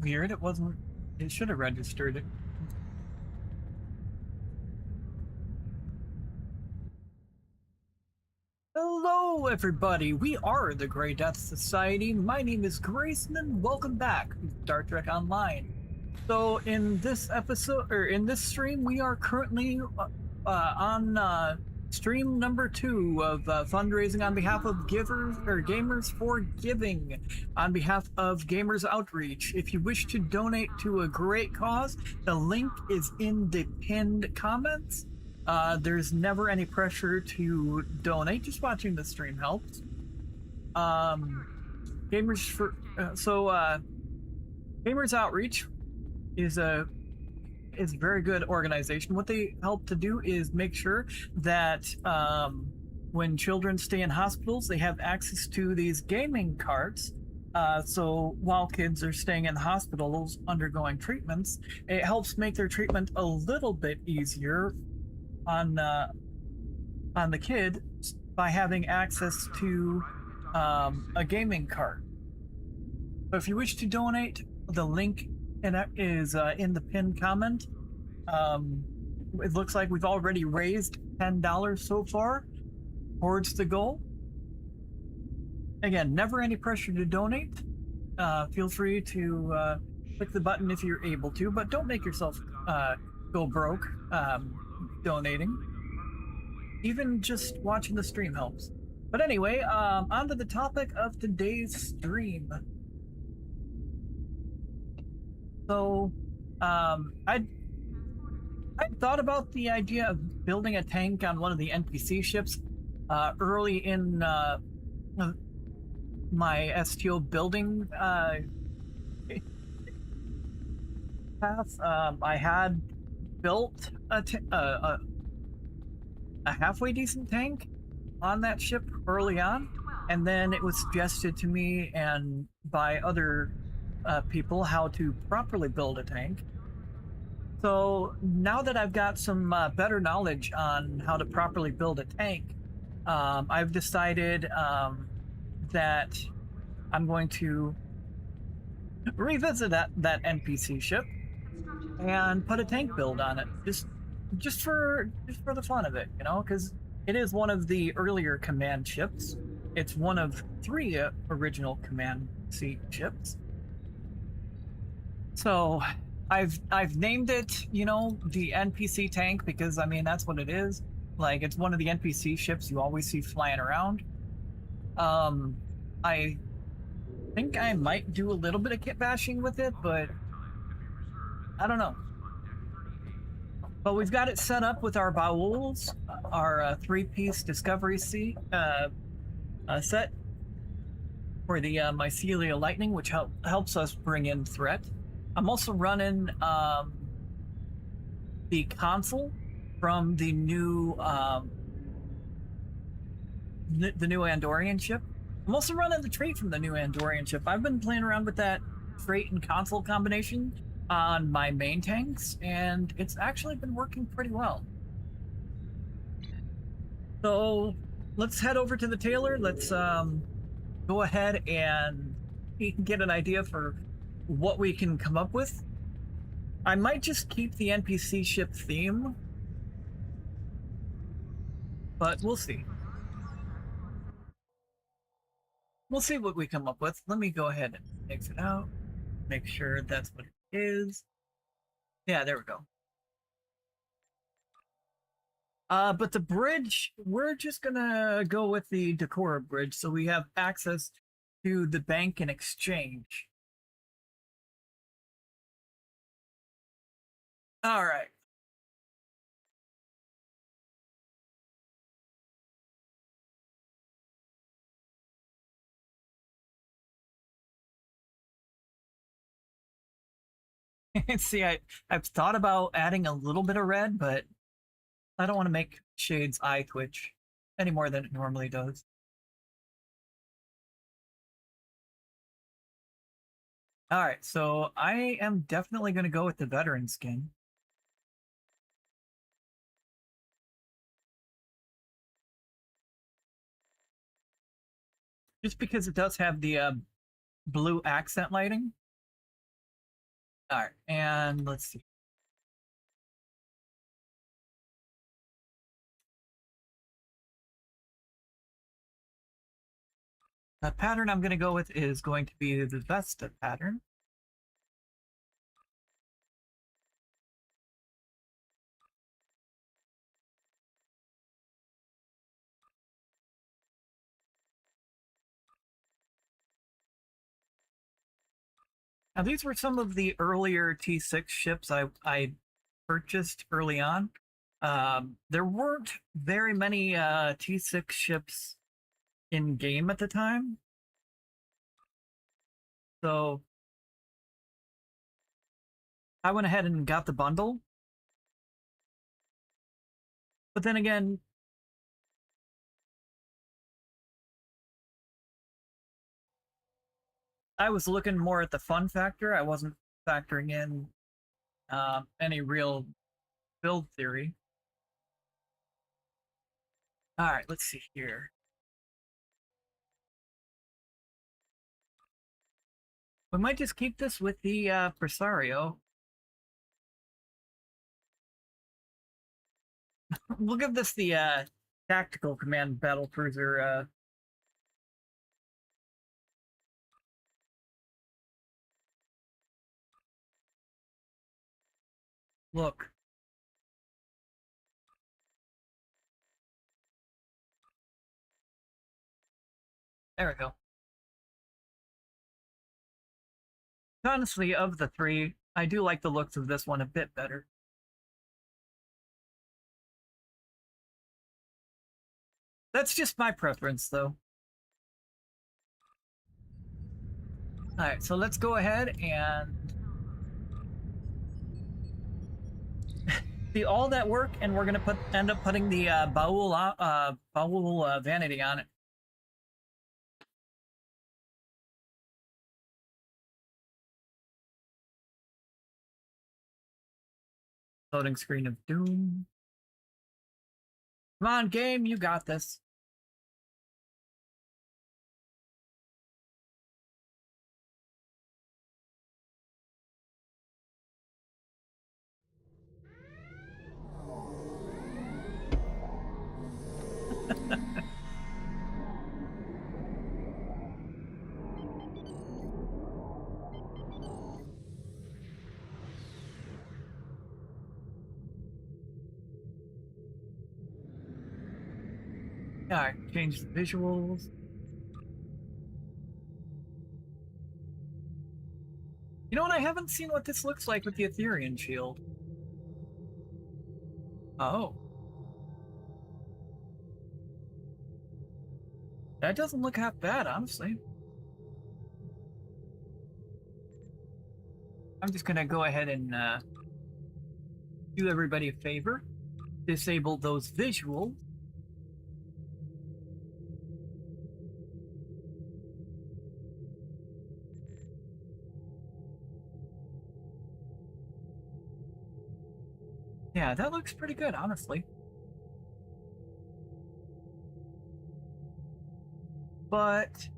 weird. It wasn't. It should have registered it. Hello, everybody. We are the Grey Death Society. My name is Greyson, and welcome back to Star Trek Online. So, in this episode, or in this stream, we are currently on stream number 2 of fundraising on behalf of givers or gamers for giving, on behalf of Gamers Outreach. If you wish to donate to a great cause, the link is in the pinned comments. There's never any pressure to donate. Just watching the stream helps. Gamers for Gamers Outreach is a very good organization. What they help to do is make sure that when children stay in hospitals, they have access to these gaming carts. So while kids are staying in hospitals undergoing treatments, it helps make their treatment a little bit easier on the kid by having access to a gaming cart. So if you wish to donate, the link is in the pinned comment. It looks like we've already raised $10 so far towards the goal. Again, never any pressure to donate. Feel free to click the button if you're able to, but don't make yourself go broke donating. Even just watching the stream helps. But anyway, on to the topic of today's stream. So, I thought about the idea of building a tank on one of the NPC ships early in my STO building path. I had built a halfway decent tank on that ship early on, and then it was suggested to me and by other people how to properly build a tank. So now that I've got some better knowledge on how to properly build a tank, I've decided that I'm going to revisit that NPC ship and put a tank build on it, just for the fun of it, you know, because it is one of the earlier command ships. It's one of 3 original command seat ships. So I've named it, you know, the NPC tank, because I mean that's what it is. Like, it's one of the NPC ships you always see flying around. I think I might do a little bit of kit bashing with it, but I don't know. But we've got it set up with our bauls, our 3-piece Discovery set for the Mycelia Lightning, which helps us bring in threat. I'm also running the console from the new Andorian ship. I'm also running the trait from the new Andorian ship. I've been playing around with that trait and console combination on my main tanks, and it's actually been working pretty well. So let's head over to the tailor. Let's go ahead and get an idea for what we can come up with. I might just keep the NPC ship theme, but we'll see. We'll see what we come up with. Let me go ahead and exit out, make sure that's what it is. Yeah, there we go. But the bridge, we're just gonna go with the Decora bridge, so we have access to the bank and exchange. All right. See, I've thought about adding a little bit of red, but I don't want to make Shade's eye twitch any more than it normally does. All right, so I am definitely going to go with the veteran skin. Just because it does have the blue accent lighting. Alright, and let's see. The pattern I'm going to go with is going to be the Vesta pattern. Now, these were some of the earlier T6 ships I purchased early on. There weren't very many T6 ships in game at the time. So I went ahead and got the bundle. But then again, I was looking more at the fun factor. I wasn't factoring in any real build theory. All right, let's see here. We might just keep this with the Presario. We'll give this the Tactical Command Battle Cruiser. Look. There we go. Honestly, of the three, I do like the looks of this one a bit better. That's just my preference, though. Alright, so let's go ahead and see all that work, and we're gonna end up putting the Baul vanity on it. Loading screen of doom. Come on, game, you got this. Alright, change the visuals. You know what? I haven't seen what this looks like with the Ethereum shield. Oh. That doesn't look half bad, honestly. I'm just gonna go ahead and do everybody a favor. Disable those visuals. Yeah, that looks pretty good, honestly. But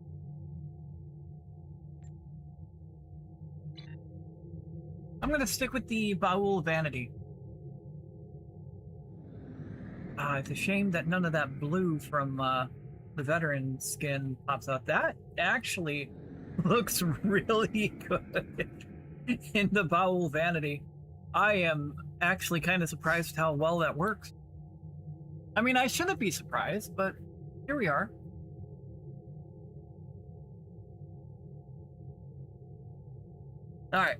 I'm gonna stick with the Baul vanity. It's a shame that none of that blue from the veteran skin pops out. That actually looks really good in the Baul vanity. I am actually kind of surprised how well that works. I mean, I shouldn't be surprised, but here we are. All right.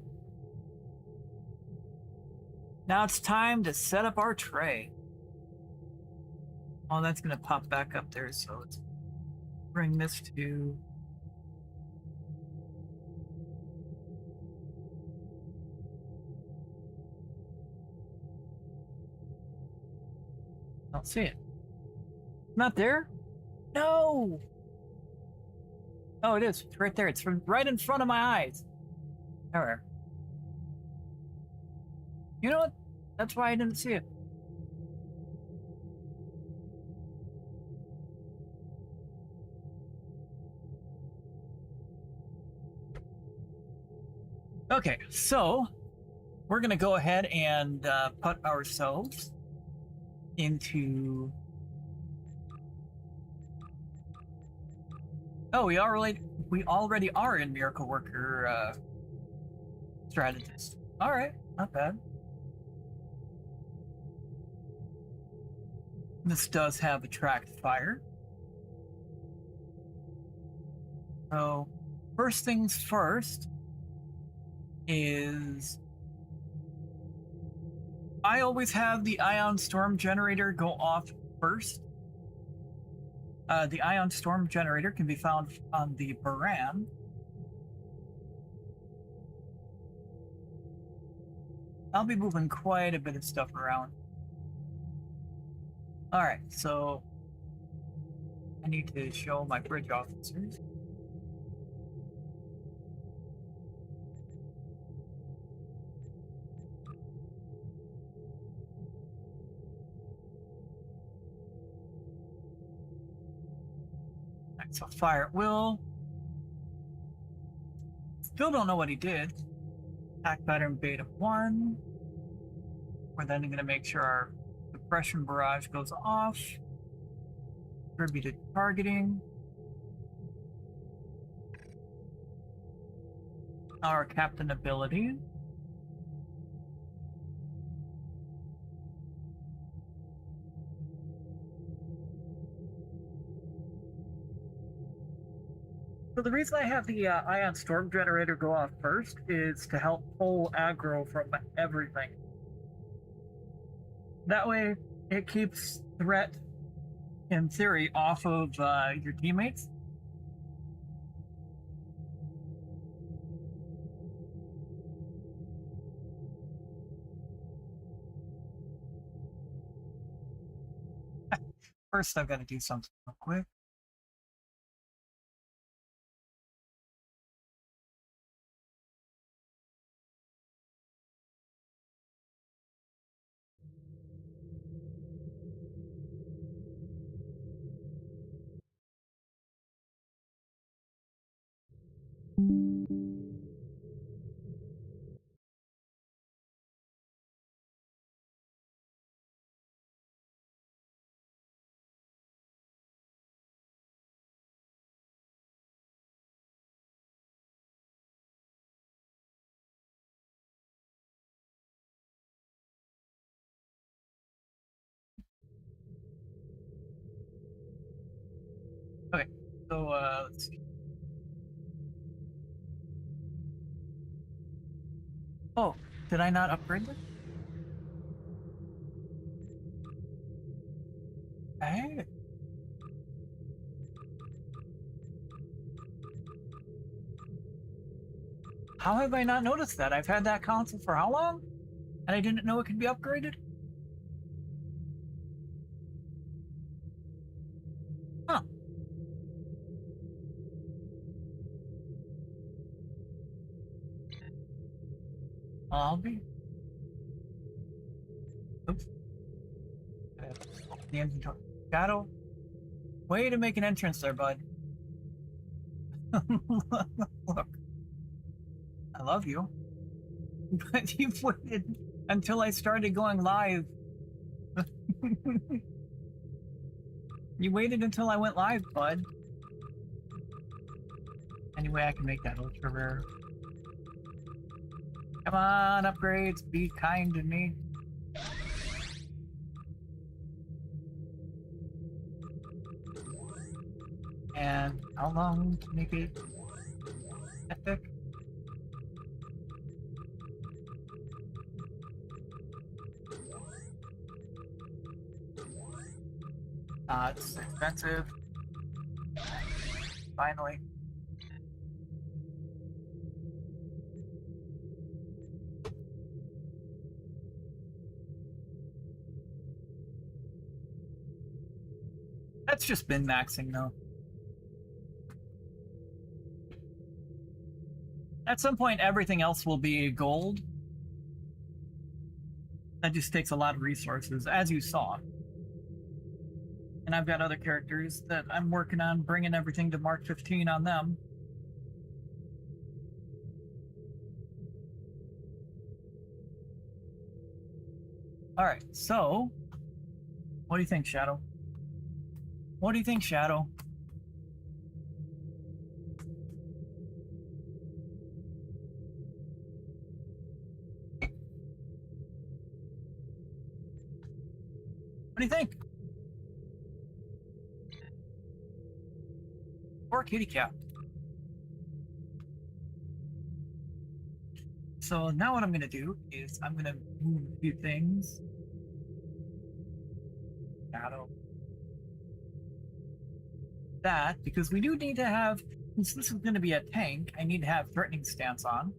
Now it's time to set up our tray. Oh, that's going to pop back up there, so let's bring this to... I don't see it. Not there? No! Oh, it is. It's right there. It's right in front of my eyes. There. You know what? That's why I didn't see it. Okay, so we're going to go ahead and put ourselves into... Oh, we already are in Miracle Worker Strategist. All right, not bad. This does have attract fire. So, first things first is I always have the Ion Storm generator go off first. The Ion Storm generator can be found on the Berri. I'll be moving quite a bit of stuff around. Alright, so I need to show my bridge officers. Alright, so fire at will. Still don't know what he did. Attack pattern beta 1. We're then going to make sure our suppression barrage goes off. Distributed targeting. Our captain ability. So the reason I have the Ion Storm generator go off first is to help pull aggro from everything. That way, it keeps threat, in theory, off of your teammates. First, I've got to do something real quick. Okay, so let's see. Oh, did I not upgrade this? Hey. How have I not noticed that? I've had that console for how long? And I didn't know it could be upgraded? Huh. I'll be... Oops. The engine Shadow. Way to make an entrance there, bud. Look. I love you. But you've waited until I started going live. You waited until I went live, bud. Anyway, I can make that ultra rare. Come on, upgrades, be kind to me. And how long to make it epic? It's expensive. Finally. That's just min maxing though. At some point, everything else will be gold. That just takes a lot of resources, as you saw. And I've got other characters that I'm working on bringing everything to Mark 15 on them. Alright, so what do you think, Shadow? What do you think, Shadow? What do you think? Poor kitty cat. So now what I'm going to do is I'm going to move a few things. Shadow. That, because we do need to have, since this is going to be a tank, I need to have threatening stance on.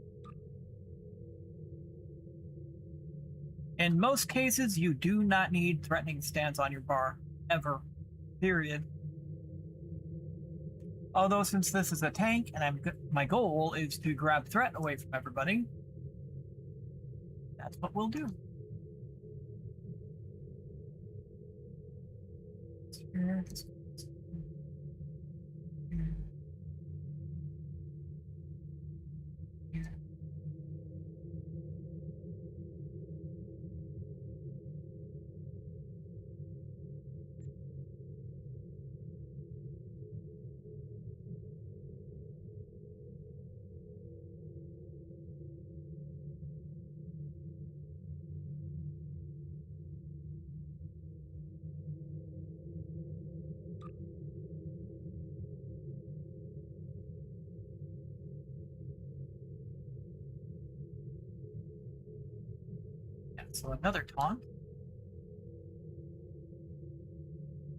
In most cases, you do not need threatening stance on your bar, ever, period. Although since this is a tank, and my goal is to grab threat away from everybody, that's what we'll do. Here. So another taunt.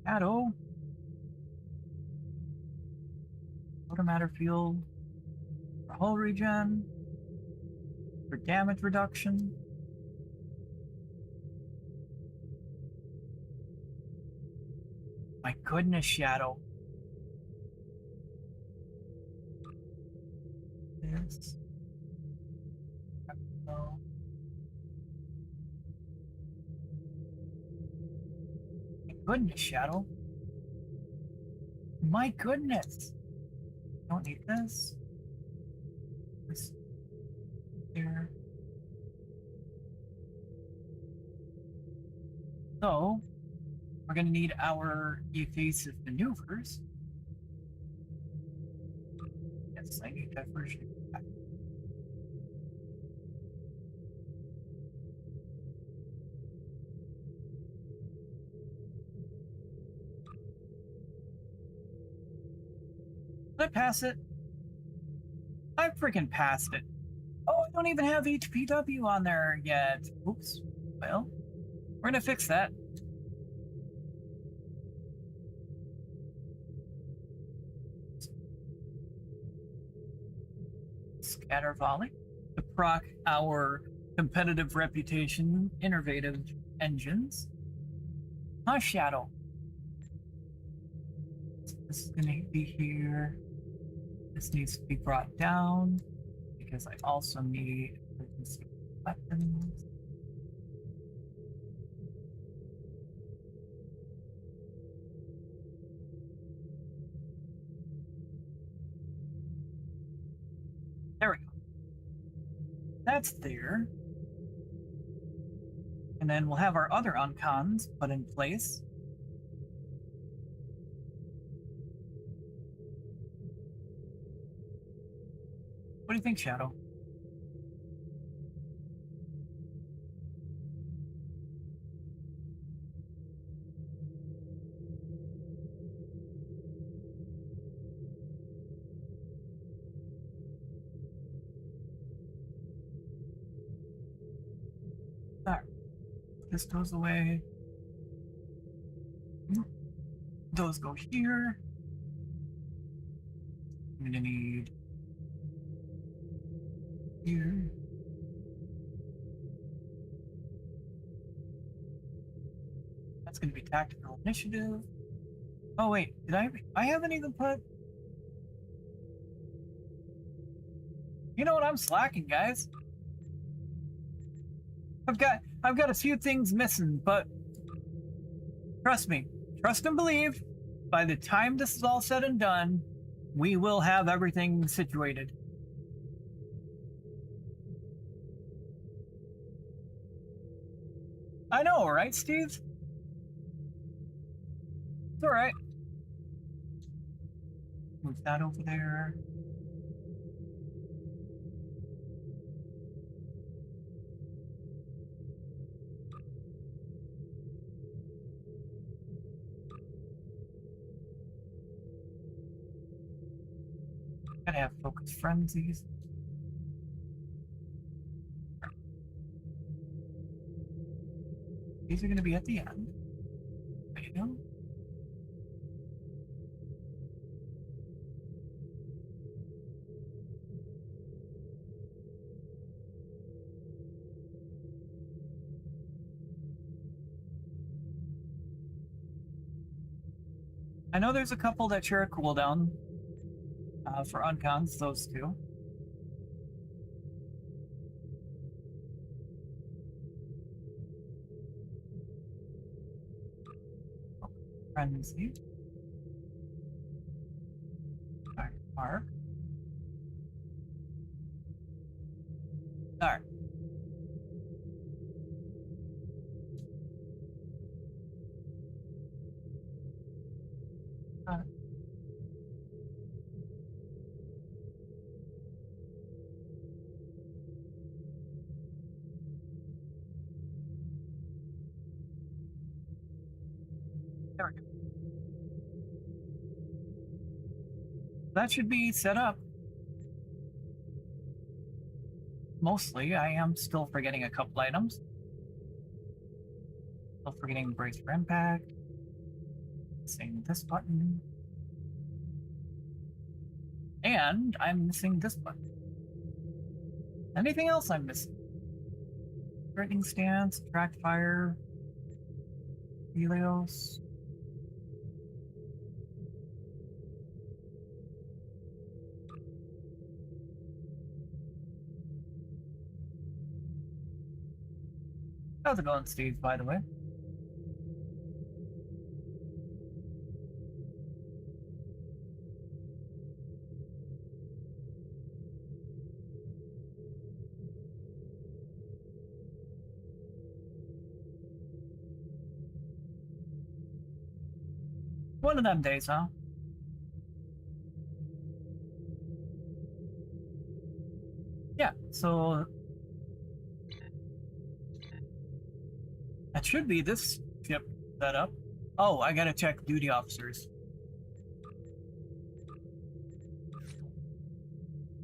Shadow. Photo matter field. For hull regen. For damage reduction. My goodness, Shadow. This. No. Goodness, Shadow. My goodness. Don't need this. This here. So, we're going to need our evasive maneuvers. Yes, I need diversion. Did I pass it? I freaking passed it. Oh, I don't even have HPW on there yet. Oops. Well, we're gonna fix that. Scatter volley to proc our competitive reputation, innovative engines. Shadow. This is gonna be here. This needs to be brought down because I also need emergency weapons. There we go. That's there. And then we'll have our other uncons put in place. What do you think, Shadow? Alright. This goes away. Those go here. I'm gonna need here. That's gonna be tactical initiative. Oh wait, did I haven't even put. You know what, I'm slacking, guys. I've got a few things missing, but trust me, trust and believe, by the time this is all said and done, we will have everything situated. I know, right, Steve? It's alright. Move that over there. Gotta have focus frenzies. These are gonna be at the end. You know? I know there's a couple that share a cooldown for uncons, those two. Frenzy. Alright, mark. Alright. There we go. That should be set up. Mostly, I am still forgetting a couple items. Still forgetting brace for impact. Missing this button. And I'm missing this button. Anything else I'm missing? Threatening stance, track fire, Helios. How's it going, Steve, by the way? One of them days, huh? Yeah, so that should be this ship set up. Oh, I gotta check duty officers.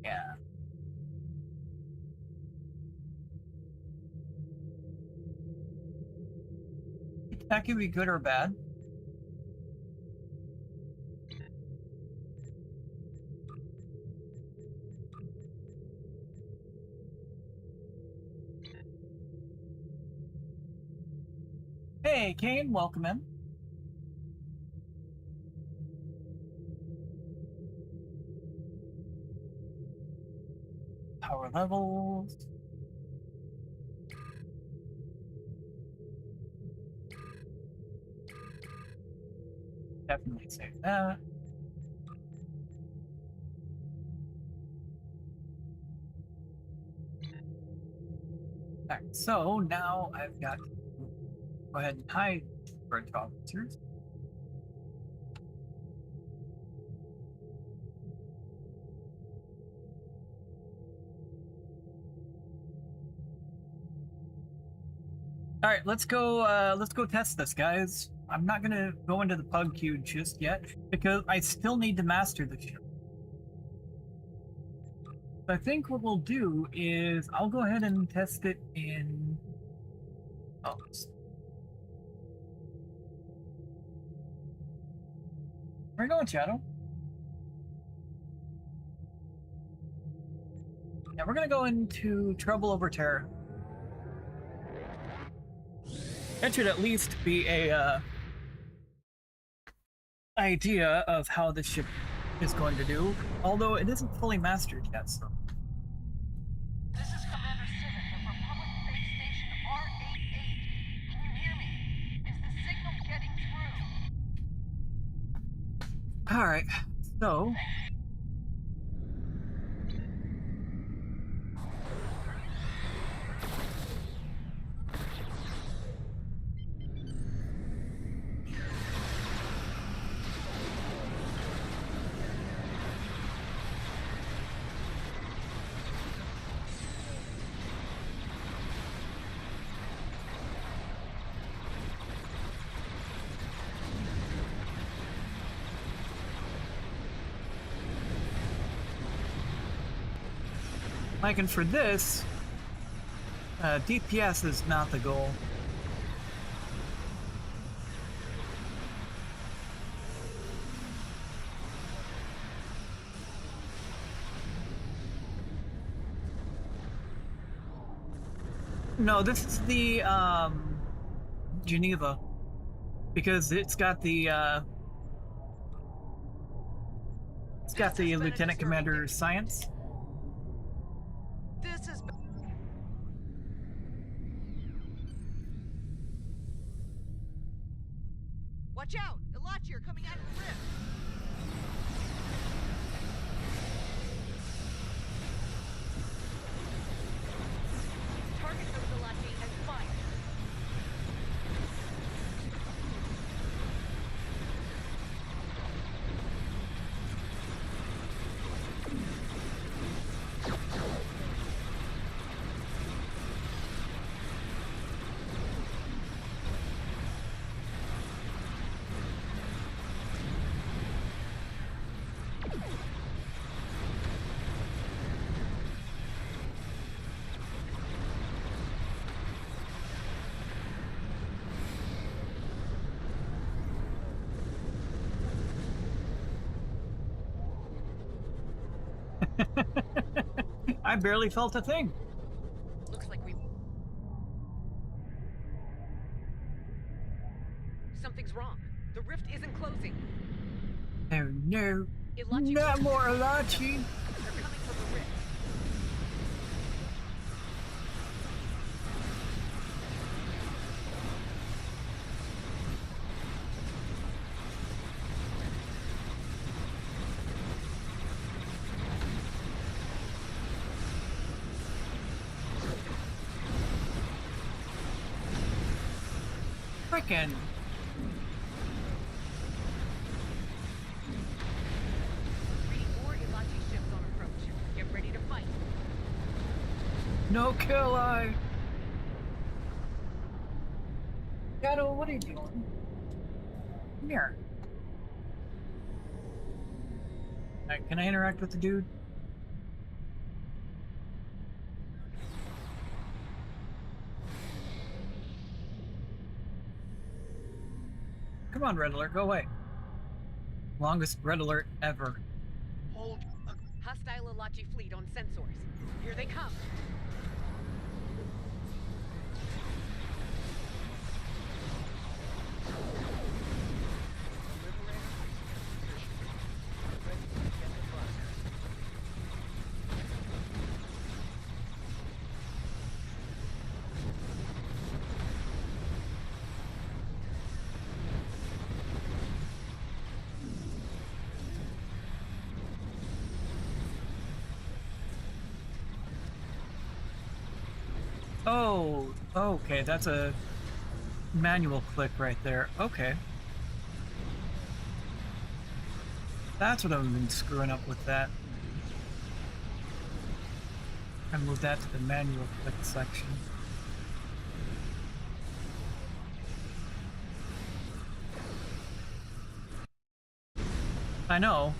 Yeah. That could be good or bad. Hey, Kane, welcome in. Power levels. Definitely save that. Alright, so now I've got to go ahead and hide bridge officers. Alright, let's go test this, guys. I'm not gonna go into the pug queue just yet because I still need to master the ship. I think what we'll do is I'll go ahead and test it in. Oh. Where are you going, Shadow? Yeah, we're gonna go into Trouble Over Terror. That should at least be a idea of how the ship is going to do, although it isn't fully mastered yet, so. This is Commander Civic of Republic Base Station R88. Can you hear me? Is the signal getting through? Alright, so. Like, and for this, DPS is not the goal. No, this is the Geneva, because it's got the Lieutenant Commander's science. This is. Watch out! Elachir coming out of the rift! Target those Elachir and fire! I barely felt a thing. Looks like we... Something's wrong. The rift isn't closing. Oh no. Ilachi, Not more Ilachi. they're coming from the rift. Frickin'. Reading more Ilachi ships on approach. Get ready to fight. No kill eye. Shadow, what are you doing? Come here. Alright, can I interact with the dude? Come on, Red Alert, go away. Longest Red Alert ever. Hold. Hostile Ilachi fleet on sensors. Here they come. Oh, okay, that's a manual click right there. Okay. That's what I've been screwing up with that. I move that to the manual click section. I know.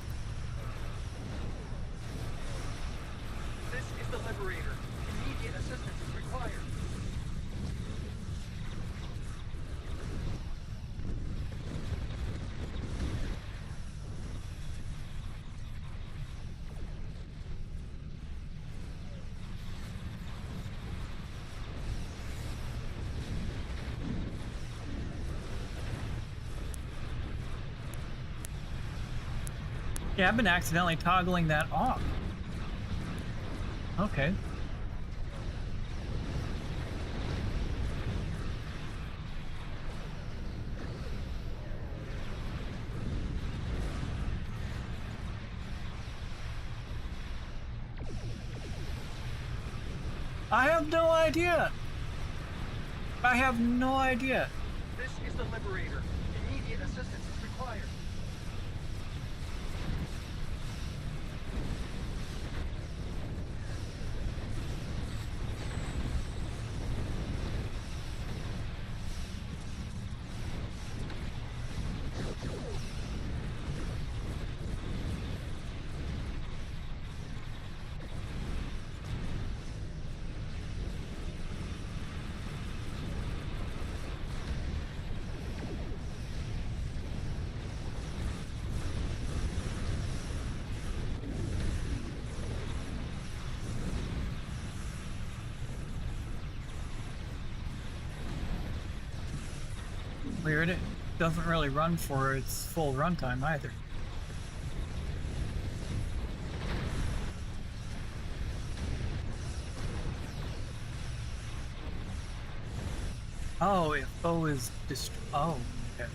This is the Liberator. Immediate assistance is required. Yeah, I've been accidentally toggling that off. Okay. I have no idea. I have no idea. This is the Liberator. Immediate assistance is required. Weird. It doesn't really run for its full runtime either. Oh, if O is oh, okay.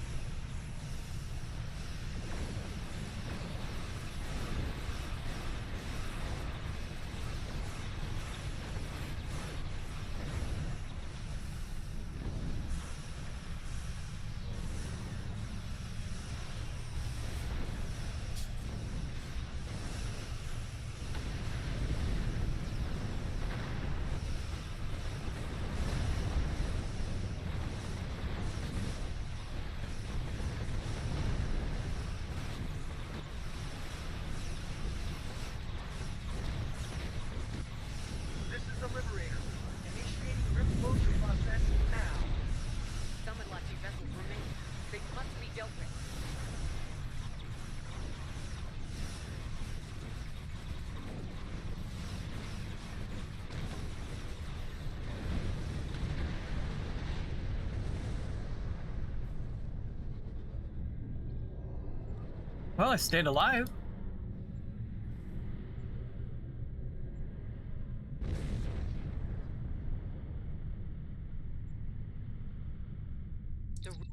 This is the Liberator. Initiating rip closure process now. Some unlucky vessels remain. They must be dealt with. Well, I stayed alive.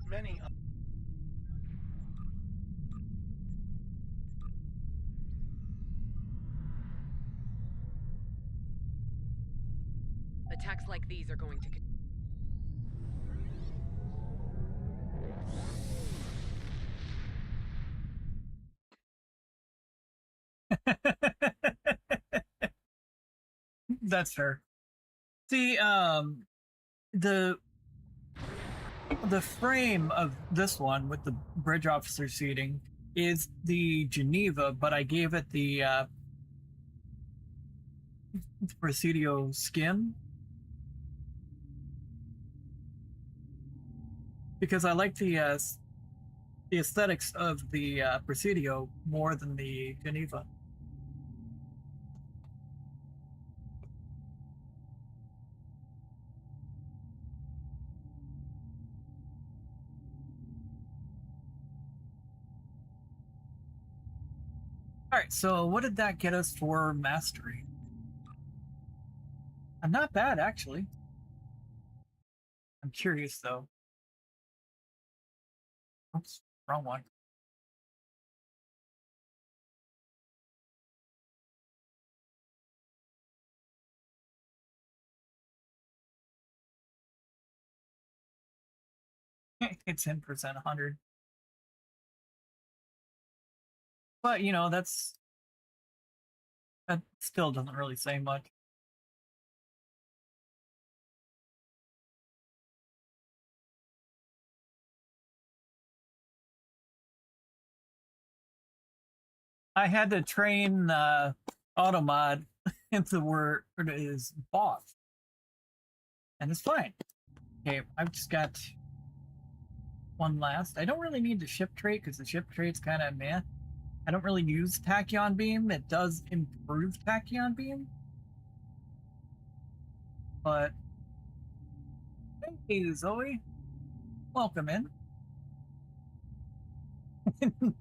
Many Attacks like these are going to... That's fair. See, the frame of this one with the bridge officer seating is the Geneva, but I gave it the Presidio skin because I like the aesthetics of the Presidio more than the Geneva. All right, so what did that get us for mastery? Not bad, actually. I'm curious, though. Oops, wrong one. It's 10%, 100. But, you know, that still doesn't really say much. I had to train Automod into where it is boss. And it's fine. Okay, I've just got one last. I don't really need the ship trait because the ship trait's kind of meh. I don't really use Tachyon Beam. It does improve Tachyon Beam. But, hey, Zoe. Welcome in.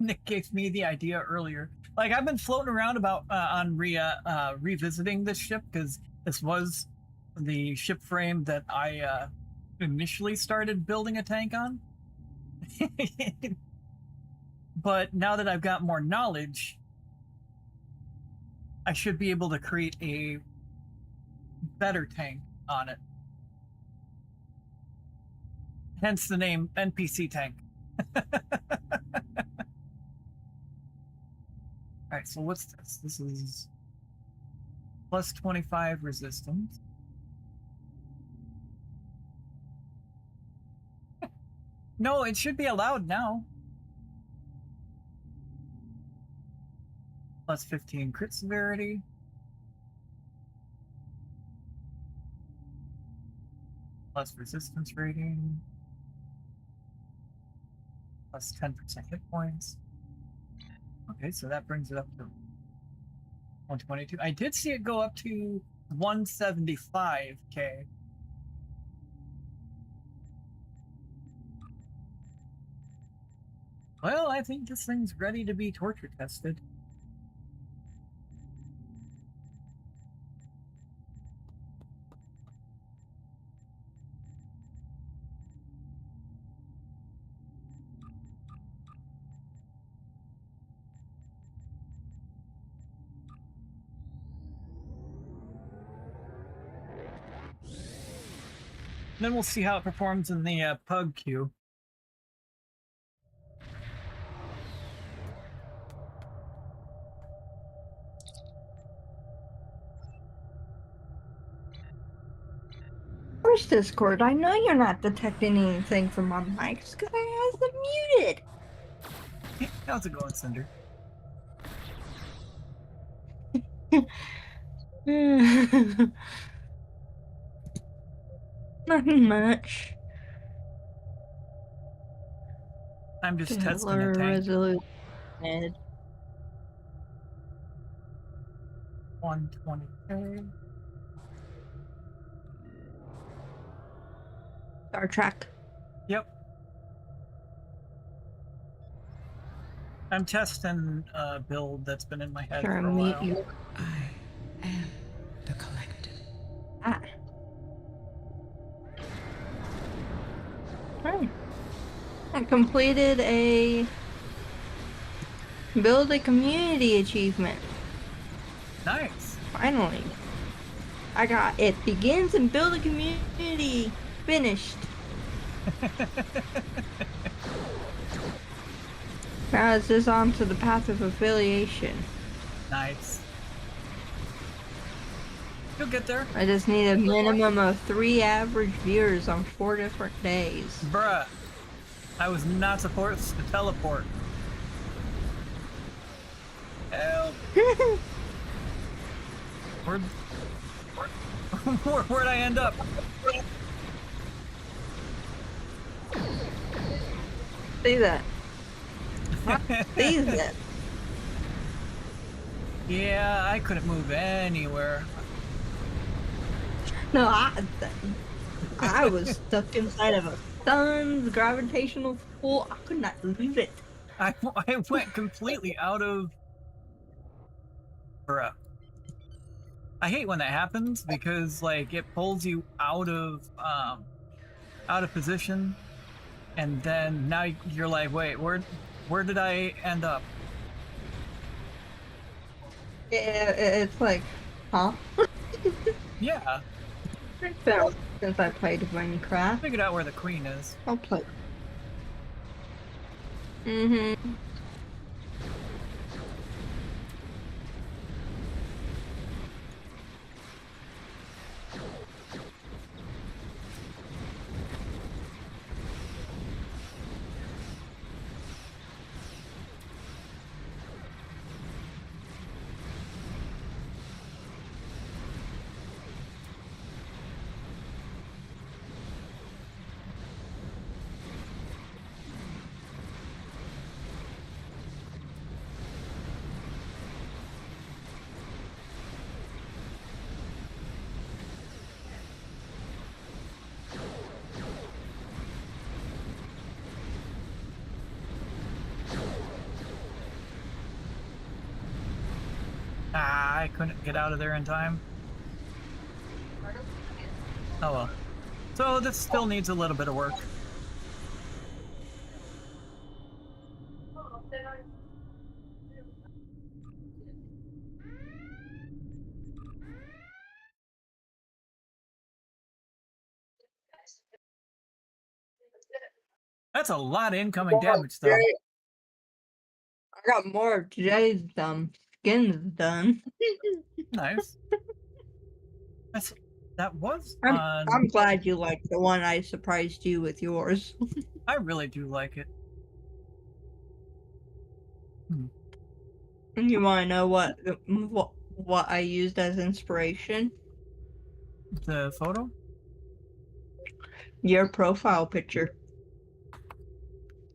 Nick gave me the idea earlier. Like, I've been floating around about on revisiting this ship because this was the ship frame that I initially started building a tank on. But now that I've got more knowledge, I should be able to create a better tank on it. Hence the name NPC tank. Alright, so what's this? This is plus 25 resistance. No, it should be allowed now. Plus 15 crit severity. Plus resistance rating. Plus 10% hit points. Okay, so that brings it up to 122. I did see it go up to 175k. Well, I think this thing's ready to be torture tested. Then we'll see how it performs in the pug queue. Where's Discord? I know you're not detecting anything from my mics because I have them muted. Hey, how's it going, Cinder? Nothing much. I'm just testing a Lower tank. resolution. 120K. Star Trek. Yep. I'm testing a build that's been in my head Sure, for a mute while. you. I am the collective. Ah. Right. I completed a build a community achievement. Nice. Finally. I got it begins and build a community finished. Now it's just on to the path of affiliation. Nice. You'll get there. I just need a minimum of 3 average viewers on 4 different days. Bruh. I was not supposed to teleport. Help. Where'd I end up? See that? See that? Yeah, I couldn't move anywhere. No, I was stuck inside of a sun's gravitational pull. I could not leave it. I went completely out of... Bruh. I hate when that happens because, like, it pulls you out of position, and then now you're like, wait, where did I end up? It's like, huh? Yeah, It's been since I played Minecraft. figured out where the queen is. I'll play. Mm-hmm. Ah, I couldn't get out of there in time. Oh well. So this still needs a little bit of work. That's a lot of incoming damage, though. I got more of Jay's skins done. Nice. That was I'm glad you liked the one I surprised you with yours. I really do like it. You want to know what I used as inspiration? The photo? Your profile picture.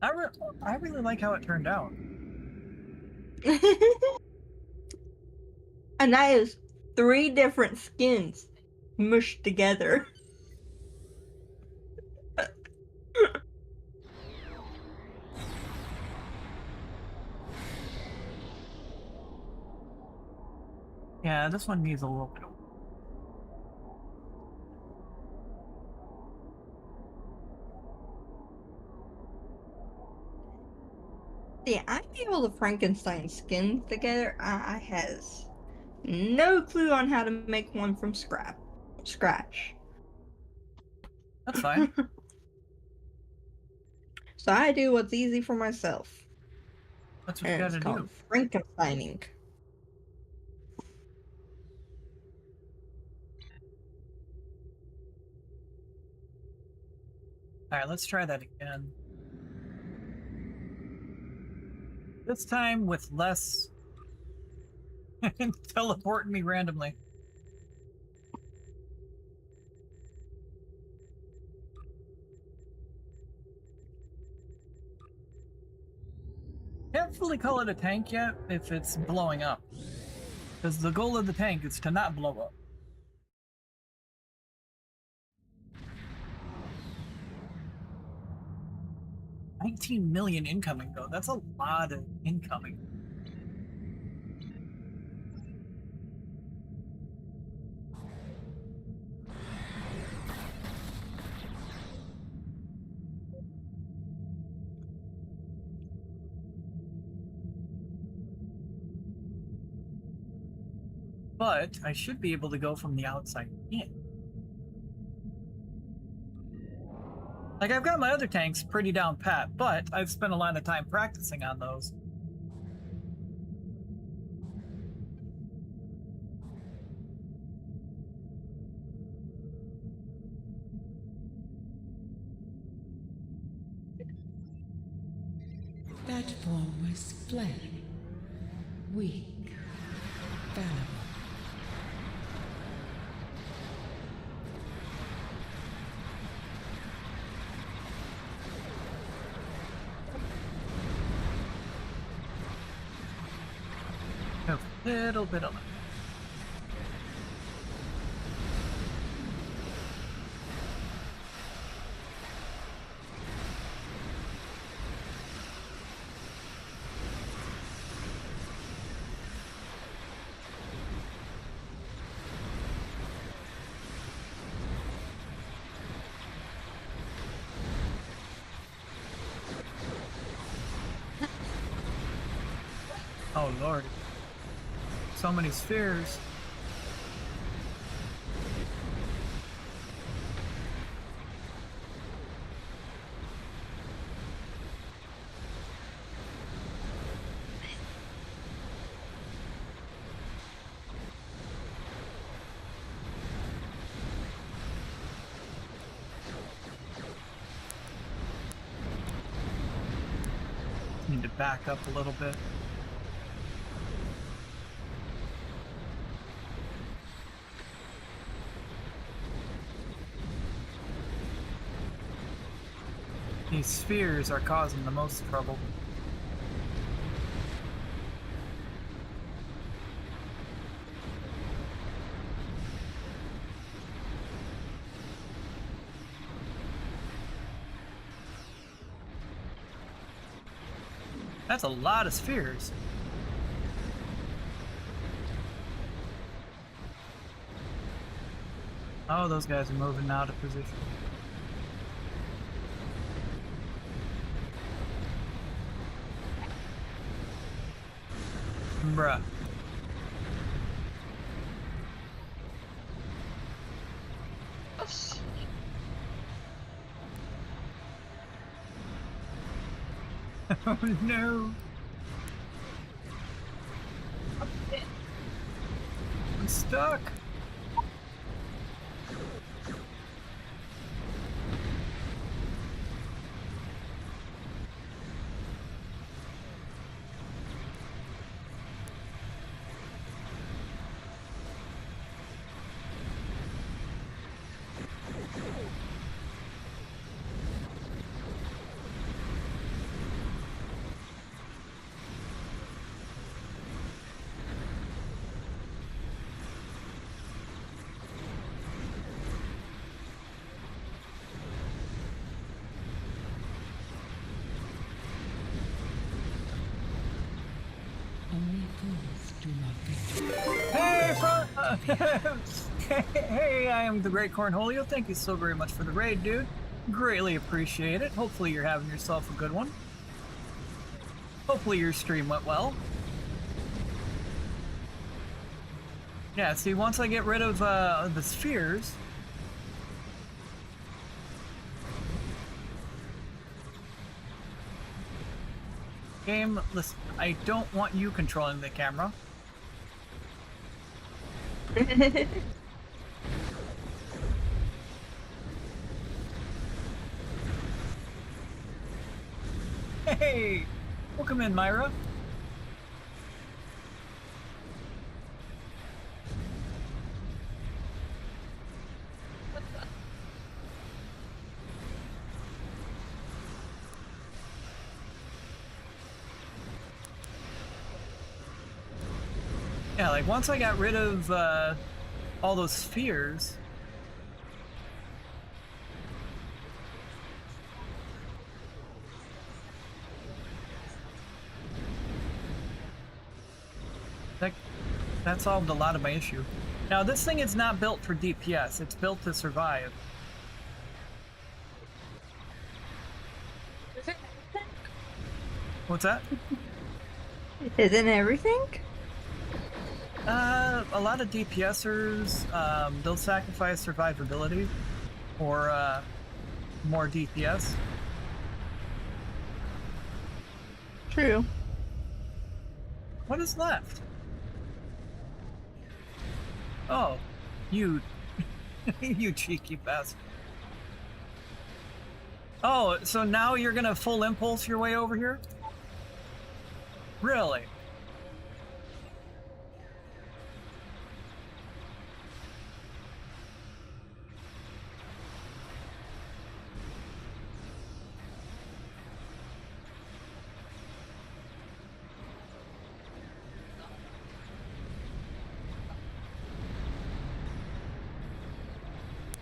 I really like how it turned out. And that is 3 different skins mushed together. Yeah, this one needs a little bit of. See, I'm able to Frankenstein skins together. I has no clue on how to make one from scratch. That's fine. So I do what's easy for myself, That's what you and it's gotta do. called Frankensteining. Alright, let's try that again. This time with less teleporting me randomly. Can't fully call it a tank yet if it's blowing up. Because the goal of the tank is to not blow up. $19 million incoming though. That's a lot of incoming. But I should be able to go from the outside in. Like, I've got my other tanks pretty down pat, but I've spent a lot of time practicing on those. That form was fled, weak, fallible. A little bit of it. Oh lord. So many spheres. Need to back up a little bit. These spheres are causing the most trouble. That's a lot of spheres. Oh, those guys are moving out of position. Bruh. Oh no. I'm stuck. Only fools do not get. Hey! Hey, hey, I am the Great Cornholio. Thank you so very much for the raid, dude. Greatly appreciate it. Hopefully you're having yourself a good one. Hopefully your stream went well. Yeah, see, once I get rid of the spheres... Game, listen, I don't want you controlling the camera. Hey! Welcome in, Myra. Yeah, like once I got rid of all those spheres, that solved a lot of my issue. Now this thing is not built for DPS, it's built to survive. What's that? Isn't everything? A lot of DPSers, they'll sacrifice survivability for more DPS. True. What is left? Oh, you, you cheeky bastard. Oh, so now you're gonna full impulse your way over here? Really?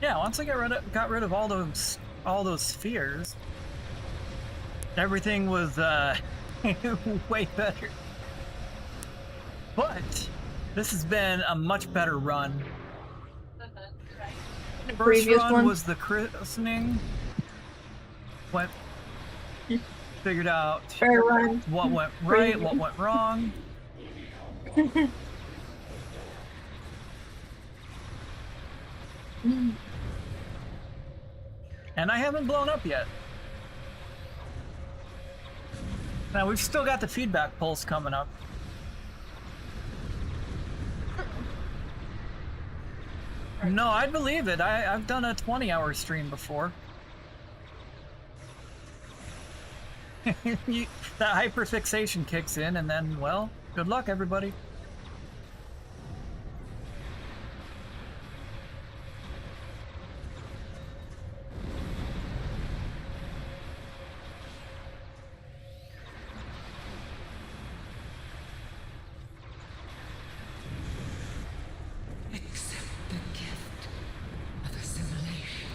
Yeah, once I got rid of all those spheres, everything was way better. But this has been a much better run. The First previous run one was the christening. Figured out fair run. what went right, what went wrong. And I haven't blown up yet. Now we've still got the feedback pulse coming up. No, I'd believe it. I've done a 20-hour stream before. That hyperfixation kicks in, and then, well, good luck, everybody. Accept the gift of assimilation.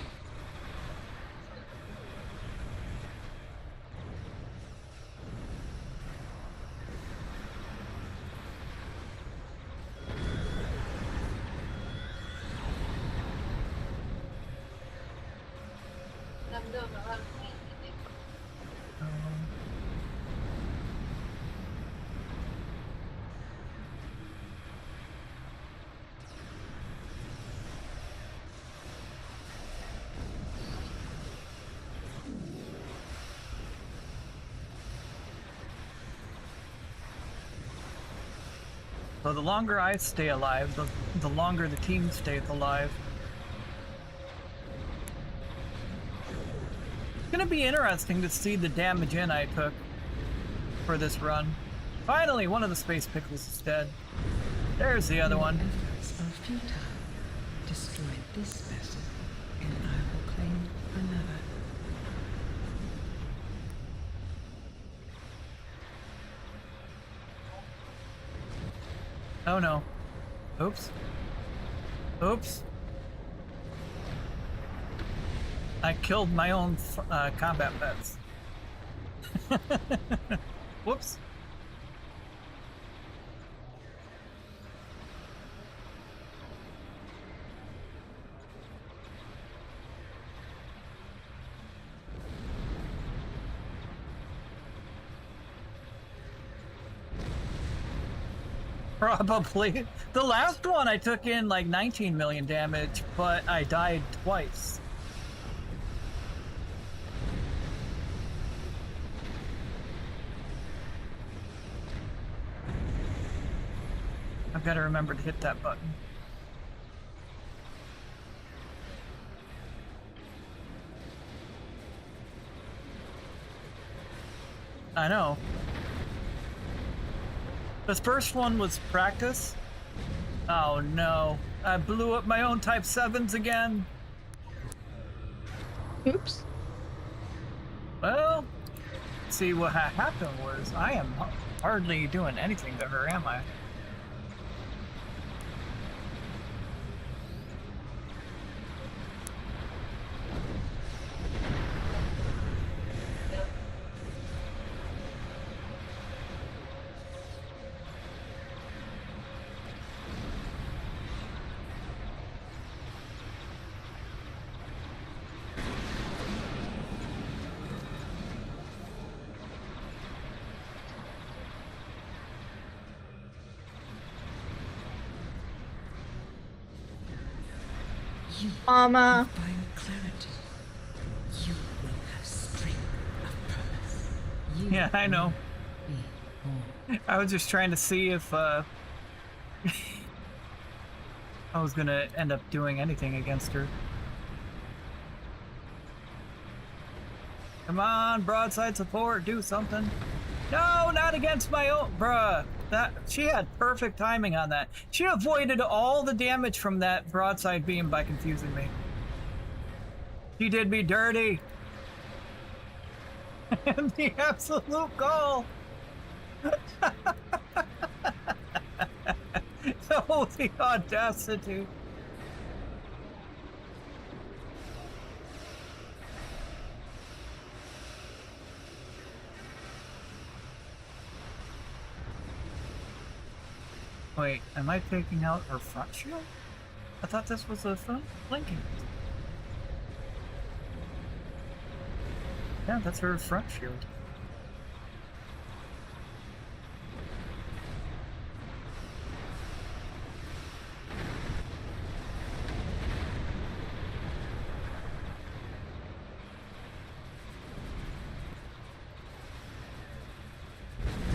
So the longer I stay alive, the longer the team stays alive. It's gonna be interesting to see the damage in I took for this run. Finally, one of the space pickles is dead. There's the other one. Efforts are futile. Destroy this vessel, and I will claim another. Oh no. Oops. Oops. I killed my own combat pets. Whoops. Probably. The last one I took in like 19 million damage, but I died twice. I've got to remember to hit that button. I know. This first one was practice. Oh no. I blew up my own Type 7s again. Oops. Well, see what happened was I am hardly doing anything to her, am I? You Mama. find clarity. You will have strength of purpose. You Yeah, I know. will be whole. I was just trying to see if I was gonna end up doing anything against her. Come on, broadside support, do something. No, not against my own, bruh. She had perfect timing on that. She avoided all the damage from that broadside beam by confusing me. She did me dirty. And the absolute goal. Oh, the audacity. Wait, am I taking out her front shield? I thought this was a front flanking. Yeah, that's her front shield.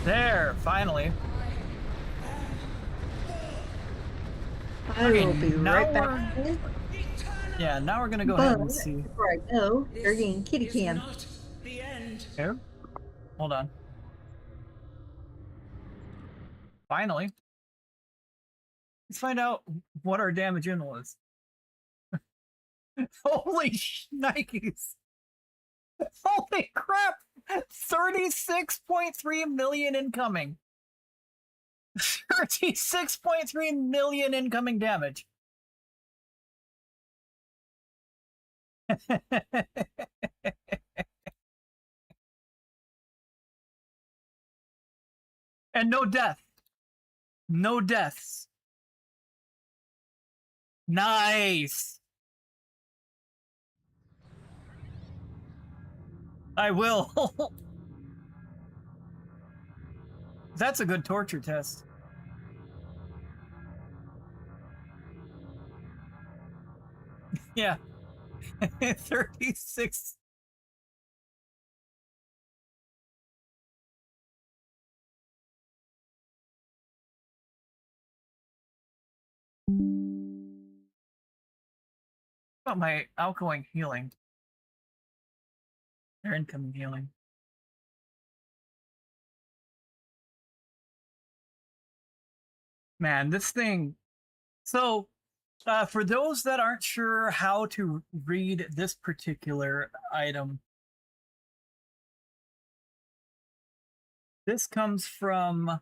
There, finally. I will be now right back. Yeah, now we're gonna go ahead and But see. before I go, they're getting kitty cam. Not the end. Here? Hold on. Finally. Let's find out what our damage in was. Holy shnikes! Holy crap! 36.3 million incoming. 36.3 million incoming damage. And no death. No deaths. Nice. I will. That's a good torture test. Yeah. 36. About my outgoing healing. Or incoming healing. Man, this thing. So, for those that aren't sure how to read this particular item, this comes from,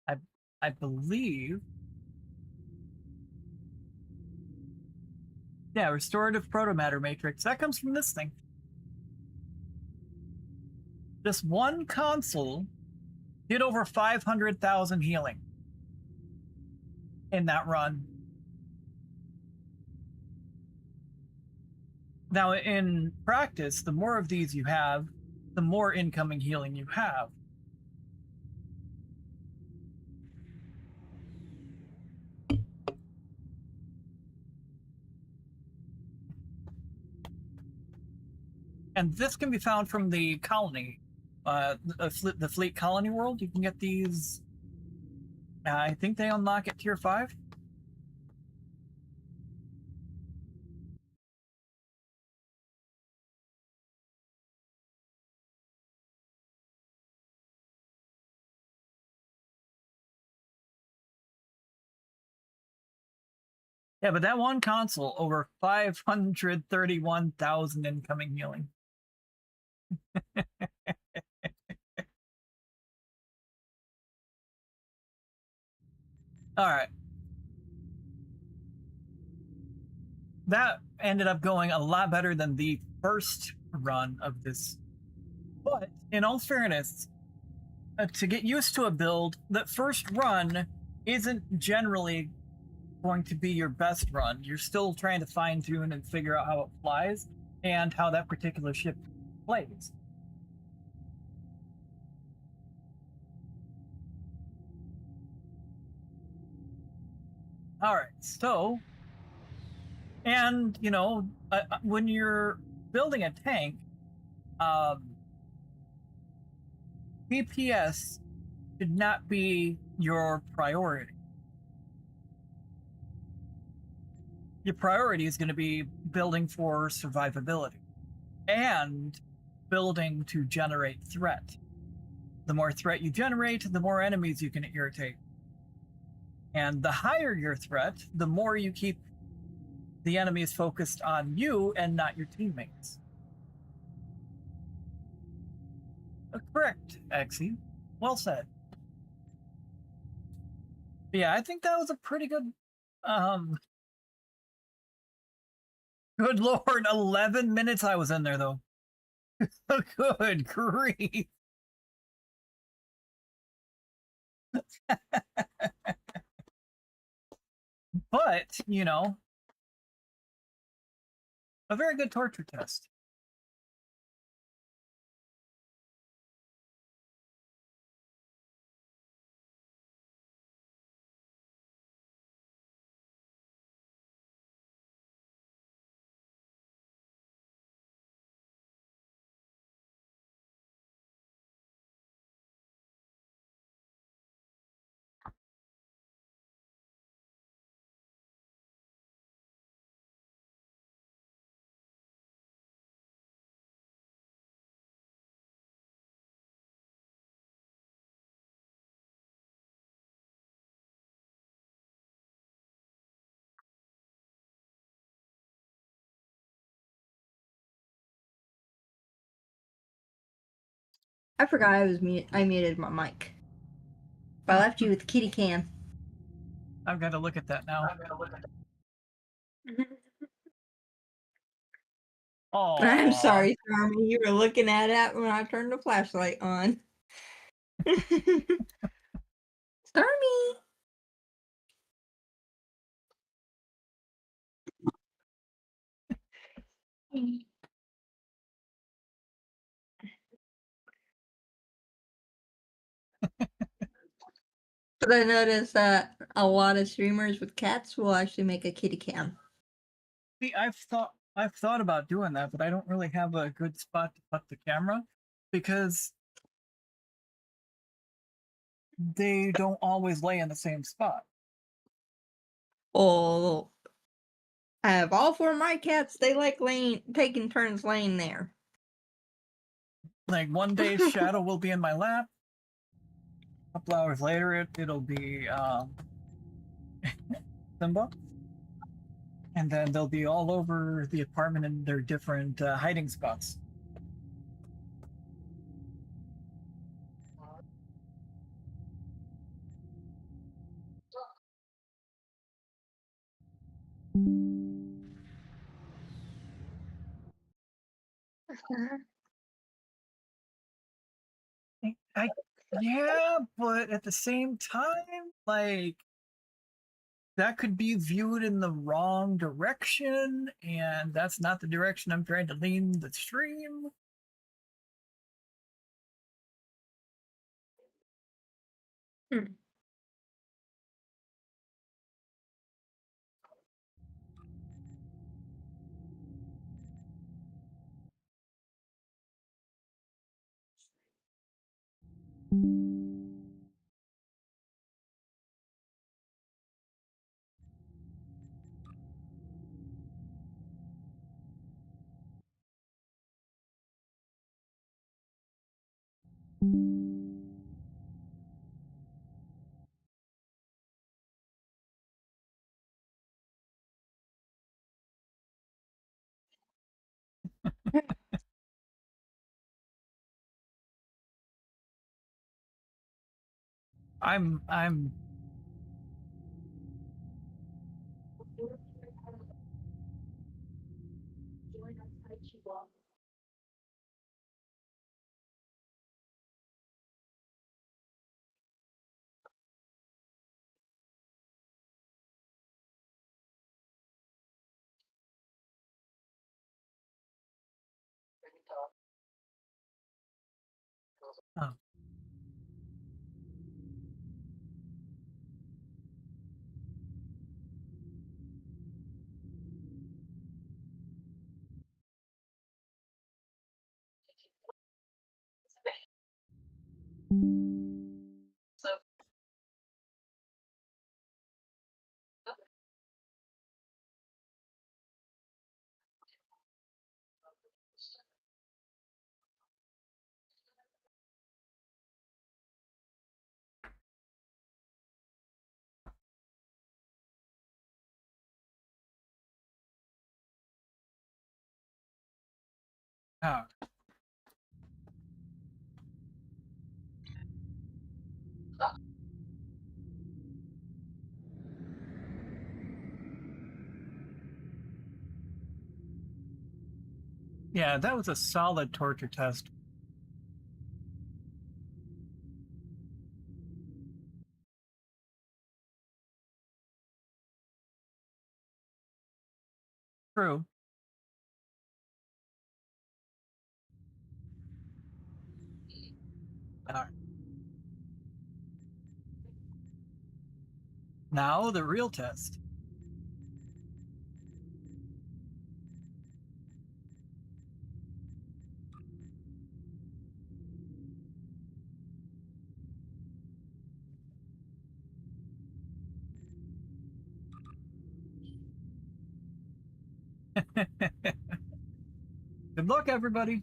I believe, yeah, restorative protomatter matrix. That comes from this thing. This one console did over 500,000 healing in that run. Now, in practice, the more of these you have, the more incoming healing you have. And this can be found from the colony, the fleet colony world. You can get these. I think they unlock at tier 5. Yeah, but that one console, over 531,000 incoming healing. All right. That ended up going a lot better than the first run of this. But in all fairness, to get used to a build, that first run isn't generally going to be your best run. You're still trying to fine tune and figure out how it flies and how that particular ship plays. All right, so, and you know, when you're building a tank, DPS should not be your priority. Your priority is going to be building for survivability and building to generate threat. The more threat you generate, the more enemies you can irritate. And the higher your threat, the more you keep the enemies focused on you and not your teammates. Correct, Exy. Well said. But yeah, I think that was a pretty good good lord, 11 minutes I was in there though. Good grief. But, you know, a very good torture test. I forgot I muted my mic. But I left you with kitty cam. I've got to look at that now. Oh, I'm sorry, Stormy. You were looking at it when I turned the flashlight on. Stormy! But I noticed that a lot of streamers with cats will actually make a kitty cam. See, I've thought about doing that, but I don't really have a good spot to put the camera because they don't always lay in the same spot. Oh, I have all 4 of my cats. They like taking turns laying there. Like one day Shadow will be in my lap. A couple hours later it'll be Simba. And then they'll be all over the apartment in their different hiding spots. Yeah, but at the same time, like, that could be viewed in the wrong direction, and that's not the direction I'm trying to lean the stream. I'm oh. Oh. Yeah, that was a solid torture test. True. Alright. Now the real test. Good luck, everybody.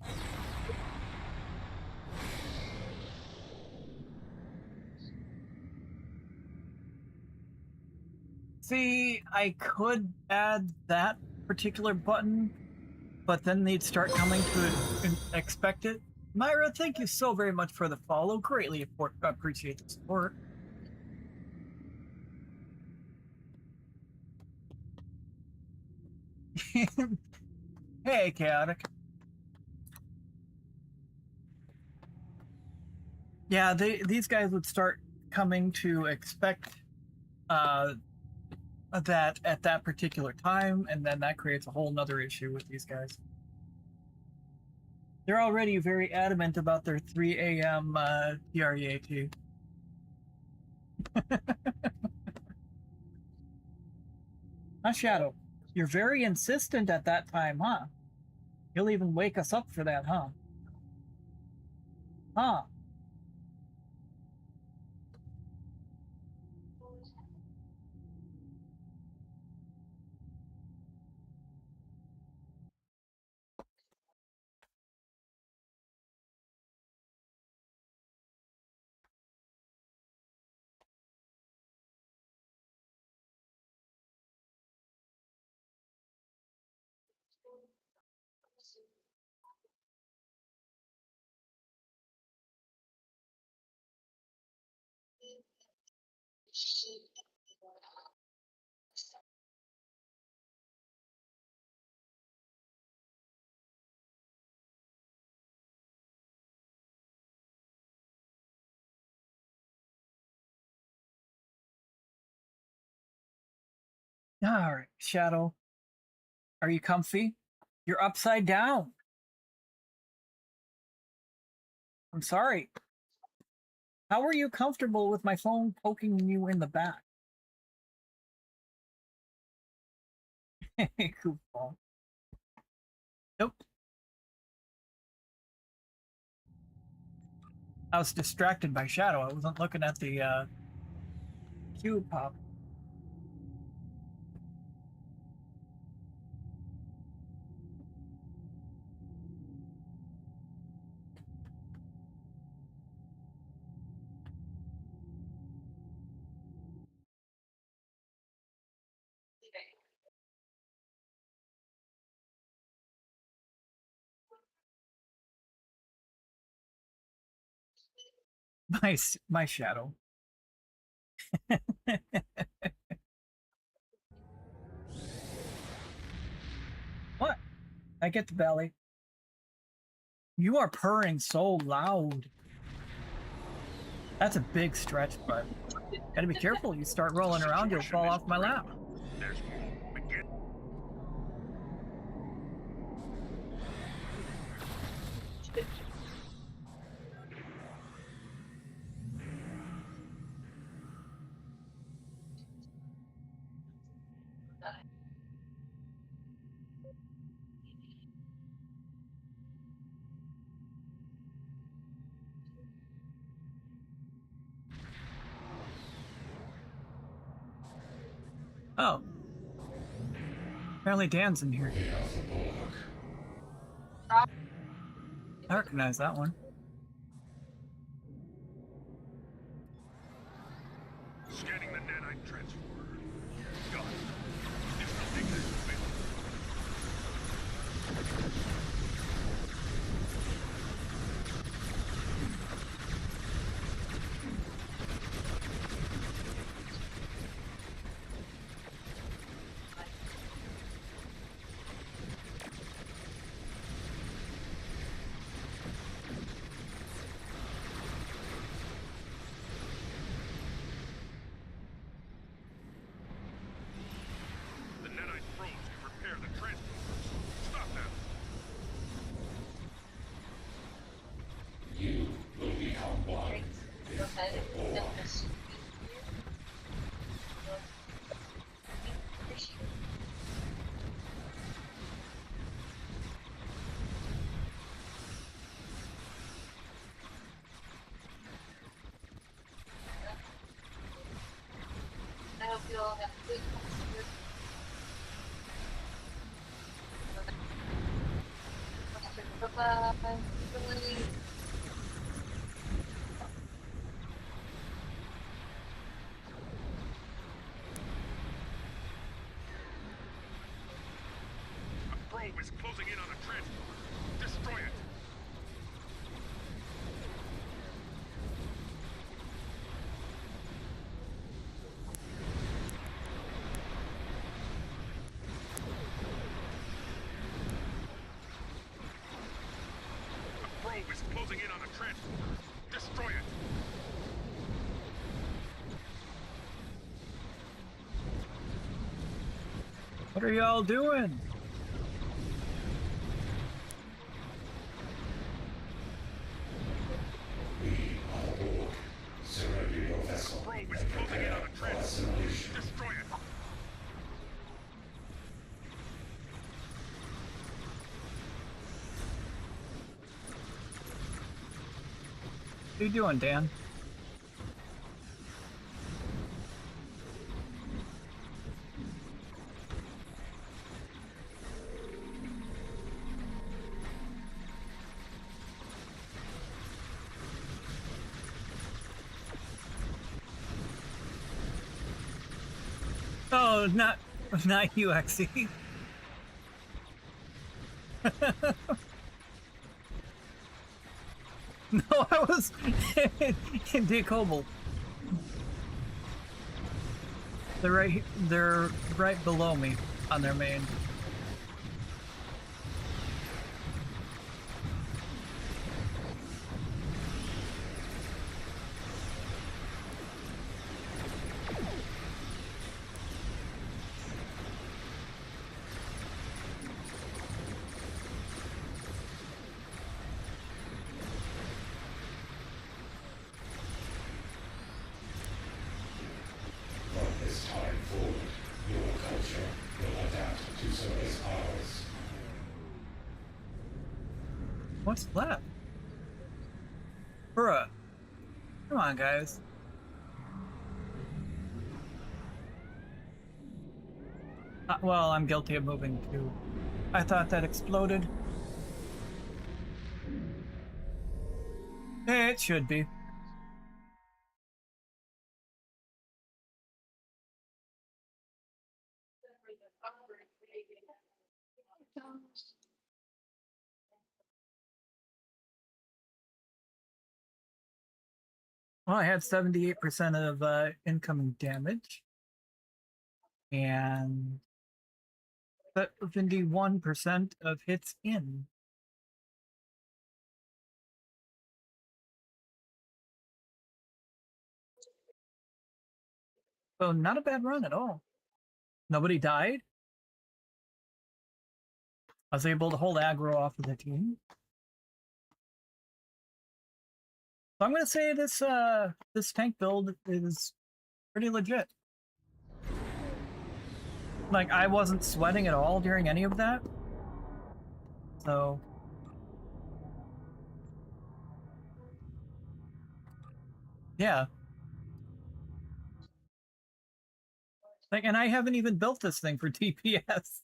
See, I could add that particular button, but then they'd start coming to expect it. Myra, thank you so very much for the follow. Greatly appreciate the support. Hey, Chaotic. Yeah, these guys would start coming to expect uh, that at that particular time, and then that creates a whole nother issue with these guys. They're already very adamant about their 3 a.m. TREAT. Huh, Shadow? You're very insistent at that time, huh? You'll even wake us up for that, huh? Huh? All right, Shadow. Are you comfy? You're upside down. I'm sorry. How are you comfortable with my phone poking you in the back? Goofball. Nope. I was distracted by shadow. I wasn't looking at the cube pop. My shadow. What? I get the belly. You are purring so loud. That's a big stretch, but gotta be careful. You start rolling around, you'll fall off my lap. Oh. Apparently Dan's in here. I recognize that one. Scanning the nanite transfer. Got it. Additional data is available. The nanite probes can repair the transporters. Stop them. I hope you all have a good Bye-bye. A probe is closing in on a transporter. Destroy it. A probe is closing in on a transporter. Destroy it. What are y'all doing? A probe is closing in on a transporter. Destroy it. What are you doing, Dan? Oh, not you, Exy. No, I was in Decobble. They're right below me on their main. What's that? Bruh. on, guys. Well, I'm guilty of moving too. I thought that exploded. It should be. Well, I had 78% of incoming damage. And 71% of hits in. So not a bad run at all. Nobody died. I was able to hold aggro off of the team. So I'm gonna say this tank build is pretty legit. Like, I wasn't sweating at all during any of that. So yeah. Like, and I haven't even built this thing for DPS.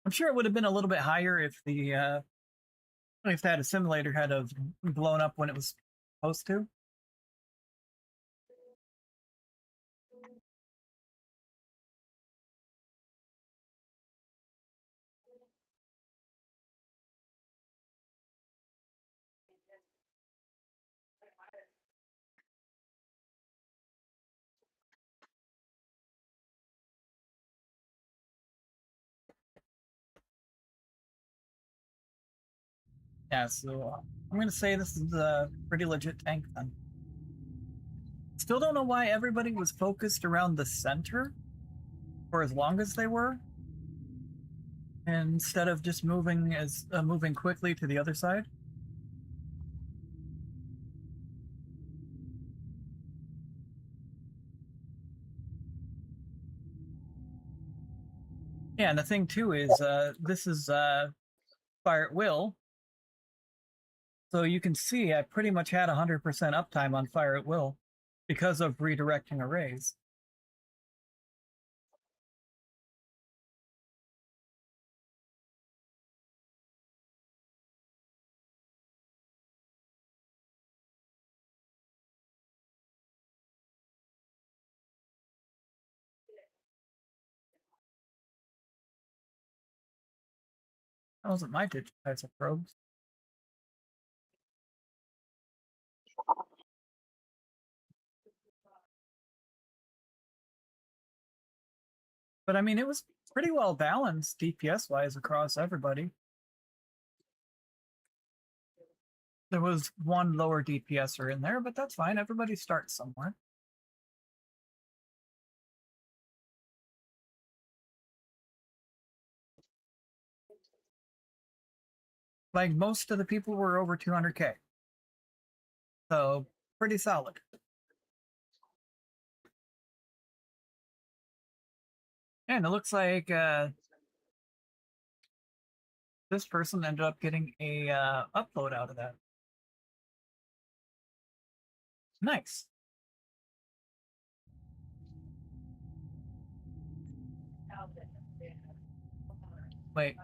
I'm sure it would have been a little bit higher if that assimilator had have blown up when it was supposed to. Yeah, so I'm gonna say this is a pretty legit tank then. Still don't know why everybody was focused around the center for as long as they were, instead of just moving quickly to the other side. Yeah, and the thing too is this is fire at will. So you can see I pretty much had 100% uptime on fire at will because of redirecting arrays. That wasn't my digitizer probes. But I mean, it was pretty well balanced DPS-wise across everybody. There was one lower DPSer in there, but that's fine. Everybody starts somewhere. Like, most of the people were over 200k. So, pretty solid. And it looks like this person ended up getting a upload out of that. Nice. Wait.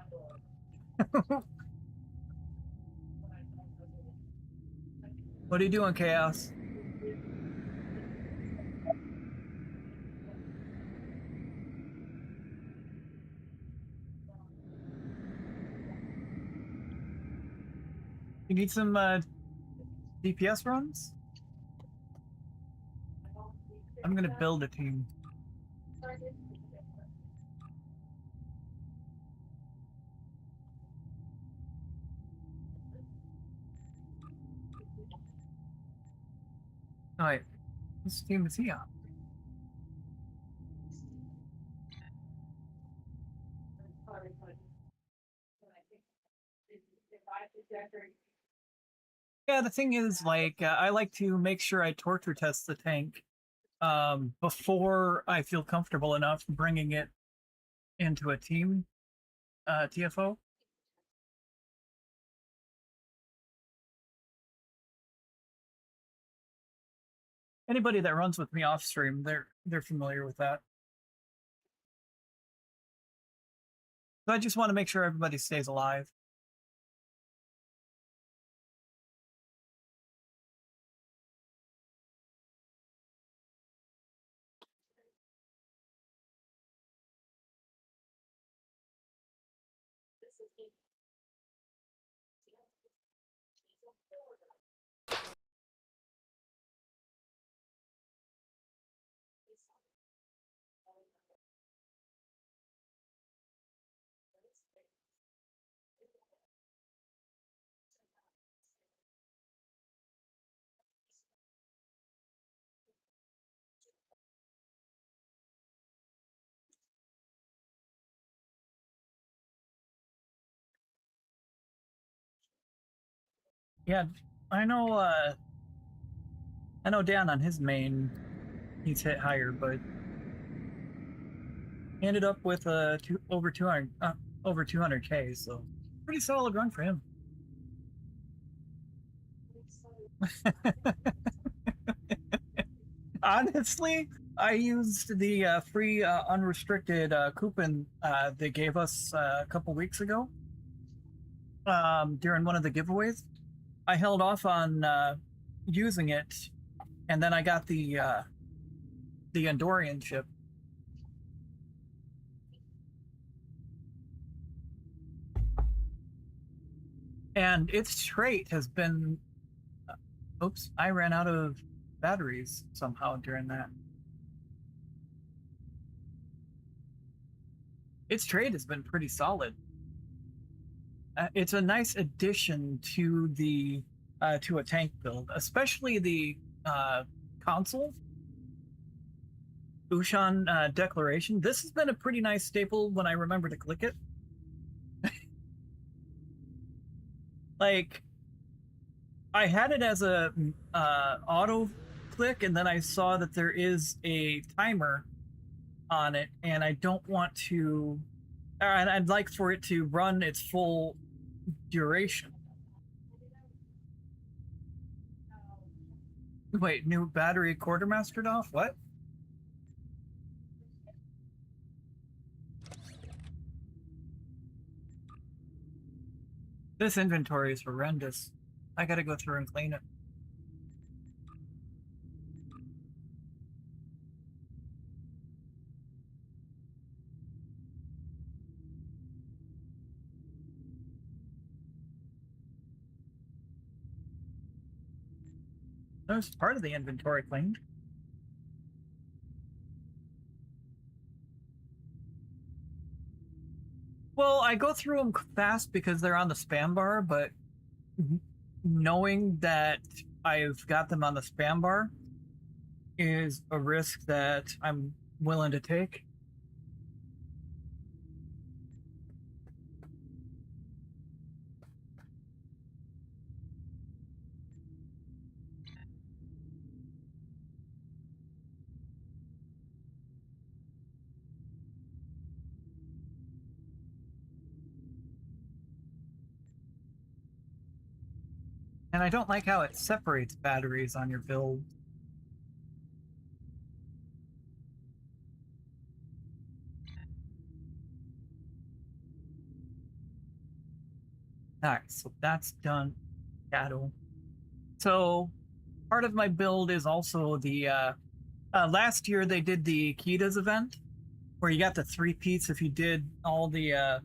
What are you doing, Chaos? You need some DPS runs? I'm gonna build a team. Alright, this team is he on? Yeah, the thing is, like, I like to make sure I torture test the tank before I feel comfortable enough bringing it into a team TFO. Anybody that runs with me off stream, they're familiar with that. So I just want to make sure everybody stays alive. Yeah, I know. I know Dan on his main, he's hit higher, but he ended up with over 200k. So pretty solid run for him. Honestly, I used the free unrestricted coupon they gave us a couple weeks ago during one of the giveaways. I held off on using it, and then I got the Andorian ship. And its trait has been... oops, I ran out of batteries somehow during that. Its trait has been pretty solid. It's a nice addition to the to a tank build, especially the console. Ushan declaration. This has been a pretty nice staple when I remember to click it. Like, I had it as a auto click, and then I saw that there is a timer on it, and I don't want to... and I'd like for it to run its full duration. Wait, new battery quartermastered off? What? This inventory is horrendous. I gotta go through and clean it. There's part of the inventory cleaned. Well, I go through them fast because they're on the spam bar, but knowing that I've got them on the spam bar is a risk that I'm willing to take. And I don't like how it separates batteries on your build. Alright, so that's done. Cattle. So part of my build is also the last year they did the Kitas event where you got the 3-piece if you did all the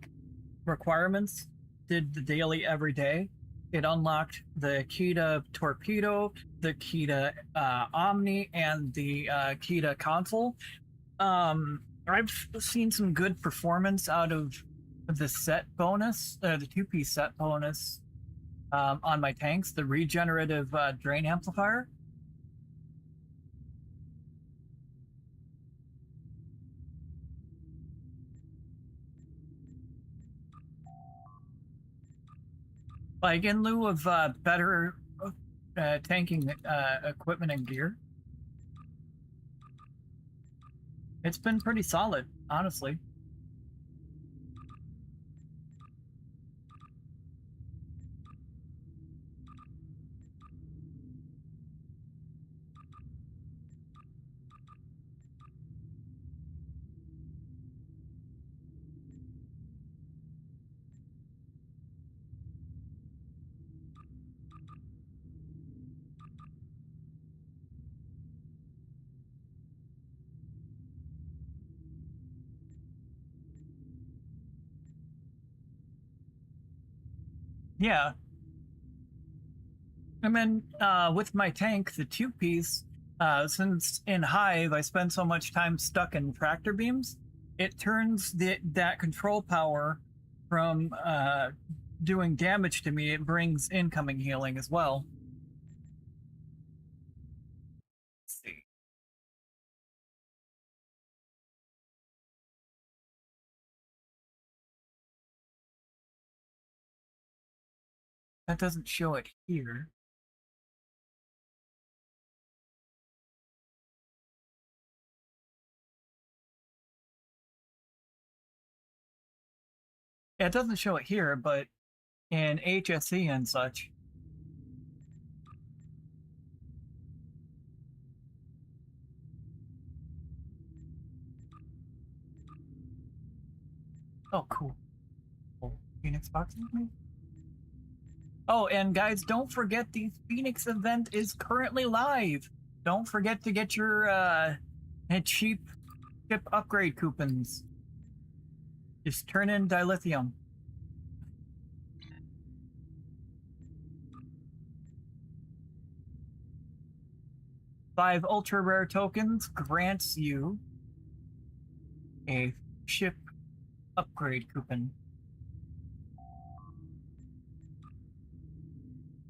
requirements, did the daily every day. It unlocked the Kita Torpedo, the Kita Omni, and the Kita Console. I've seen some good performance out of the set bonus, the 2-piece set bonus on my tanks, the regenerative drain amplifier. Like, in lieu of better tanking equipment and gear, it's been pretty solid, honestly. Yeah. And then with my tank, the 2-piece, since in Hive I spend so much time stuck in tractor beams, it turns that control power from doing damage to me. It brings incoming healing as well. Let's see. That doesn't show it here. Yeah, it doesn't show it here, but in HSE and such. Oh, cool. Phoenix boxing with me? Oh, and guys, don't forget the Phoenix event is currently live. Don't forget to get your cheap ship upgrade coupons. Just turn in dilithium. 5 ultra rare tokens grants you a ship upgrade coupon.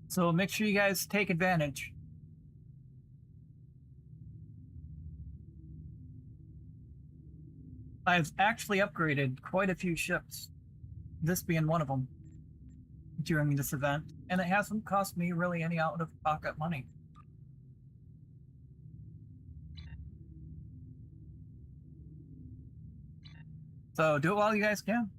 So make sure you guys take advantage. I've actually upgraded quite a few ships, this being one of them, during this event, and it hasn't cost me really any out-of-pocket money. So do it while you guys can.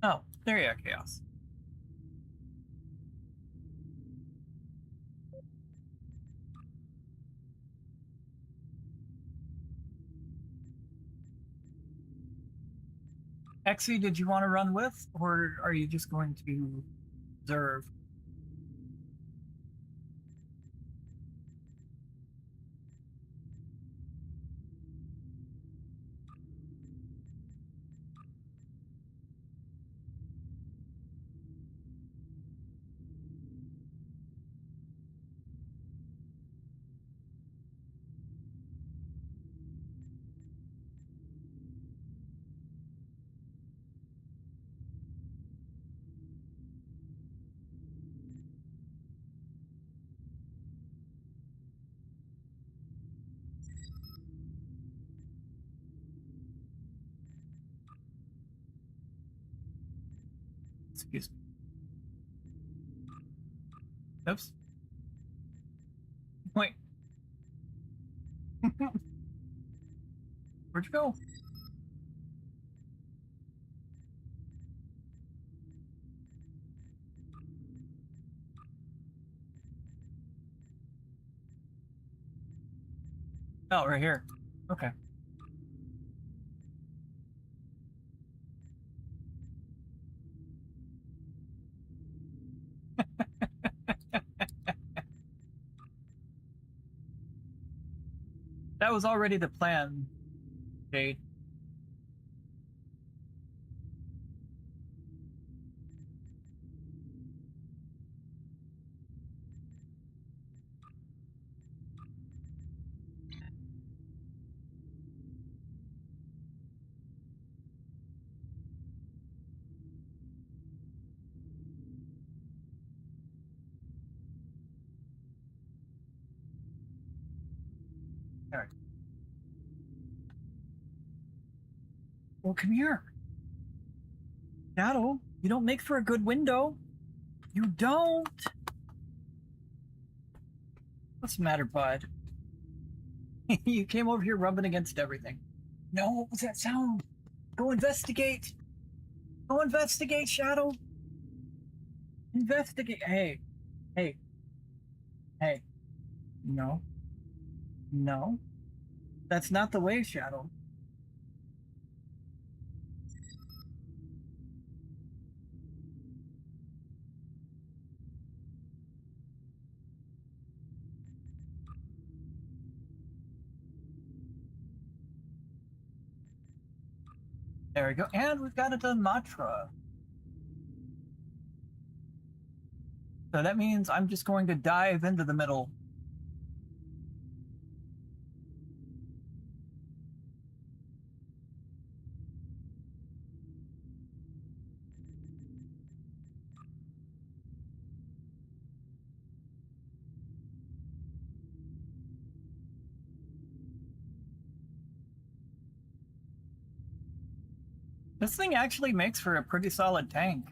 Oh, there you are, Chaos. Exy, did you want to run with, or are you just going to observe? Excuse me. Oops. Wait. Where'd you go? Oh, right here. Okay. That was already the plan, Jade. All right. Well, come here. Shadow, you don't make for a good window. You don't. What's the matter, bud? You came over here rubbing against everything. No, what was that sound? Go investigate. Go investigate, Shadow. Investigate. Hey. Hey. Hey. No. No. That's not the way, Shadow. There we go. And we've got a Matra. So that means I'm just going to dive into the middle. This thing actually makes for a pretty solid tank.